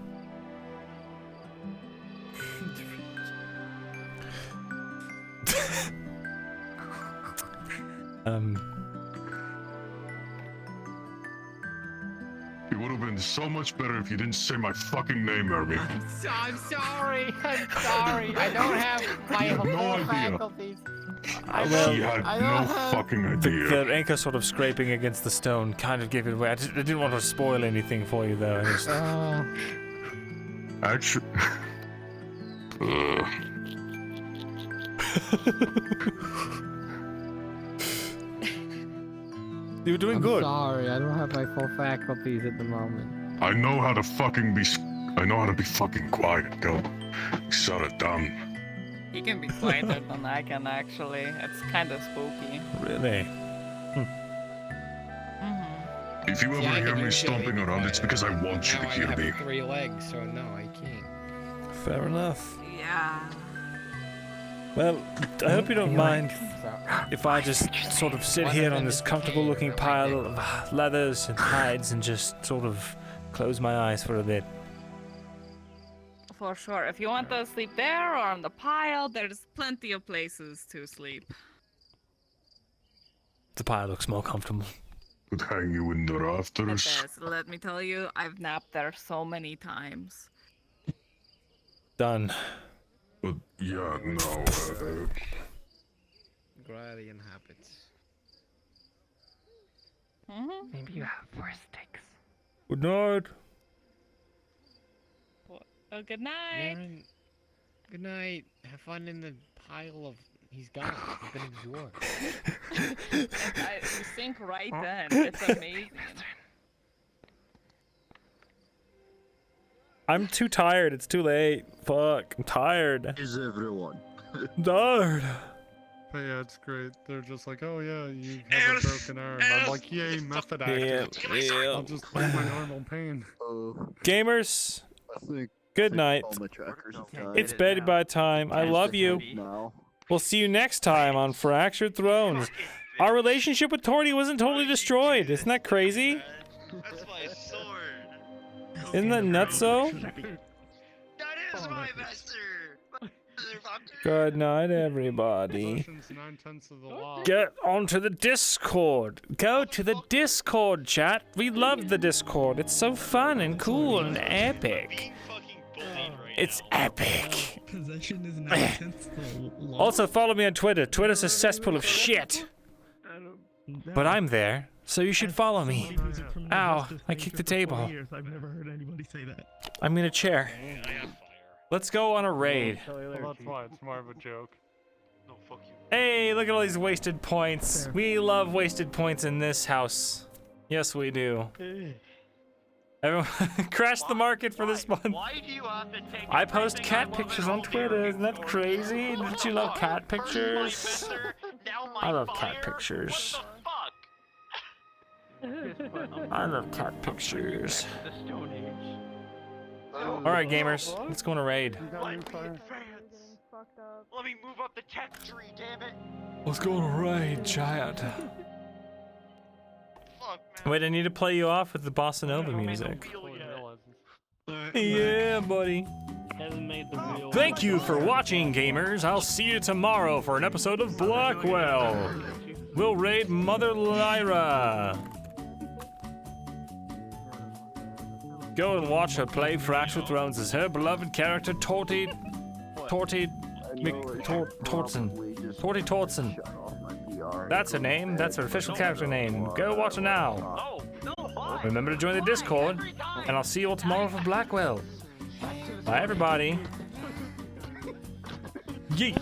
It would have been so much better if you didn't say my fucking name, Ermy. I'm sorry. I'm sorry. I don't have my You have no full idea. faculties. He had no fucking idea. The anchor sort of scraping against the stone kind of gave it away. I didn't want to spoil anything for you though. Actually, You were doing I'm good. Sorry, I don't have my full faculties at the moment. I know how to fucking be. I know how to be fucking quiet. Go, shut it down. He can be quieter than I can, actually. It's kind of spooky. Really? If you ever Yeah, I hear can me usually stomping be around, it's because I want you Now to I hear have me. 3 legs, so no, I can't. Fair enough. Yeah. Well, I hope you don't mind if I just sort of sit One here of on them this is comfortable pain, looking but my pile of leathers and hides and just sort of close my eyes for a bit. For sure. If you want to sleep there or on the pile, there's plenty of places to sleep. The pile looks more comfortable. Could hang you in the It rafters. is. Let me tell you, I've napped there so many times. Done. But yeah, no. Agrarian habits. Maybe you have worse sticks. Good night. Oh, good night. Maren, good night. Have fun in the pile of. He's gone. He's been absorbed. You sink right then. It's amazing. I'm too tired. It's too late. Fuck. I'm tired. Is everyone? I'm tired. But yeah, it's great. They're just like, oh yeah, you have a broken arm. I'm like, yay, method acting. Yeah. I'll just feel my normal pain. Gamers, good night. It's bedtime time. I love you. We'll see you next time on Fractured Thrones. Our relationship with Torty wasn't totally destroyed. Isn't that crazy? That's my sword. Isn't that nutso? That is my master. Good night, everybody. Get onto the Discord. Go to the Discord, chat. We love the Discord. It's so fun and cool and epic. It's epic. Possession is not intentional. Also, follow me on Twitter. Twitter's a cesspool of shit. But I'm there, so you should follow me. Ow, I kicked the table. I've never heard anybody say that. I'm in a chair. Let's go on a raid. Well, that's why it's more of a joke. Hey, look at all these wasted points. We love wasted points in this house. Yes, we do. Everyone, crash the market for this month. I post cat pictures on Twitter. Isn't that crazy? Don't you love cat pictures? I love cat pictures. I love cat pictures. Alright, gamers. Let's go on a raid. Let me move up the tech tree, damn it. Let's go on a raid, chat. Wait, I need to play you off with the bossa nova music. Yeah, buddy. Thank you for watching, gamers. I'll see you tomorrow for an episode of Blackwell. We'll raid Mother Lyra. Go and watch her play Fractured Thrones as her beloved character Torty Tortson. That's her name. That's her official character name. Go watch her now. Remember to join the Discord, and I'll see you all tomorrow for Blackwell. Bye, everybody. Yeet.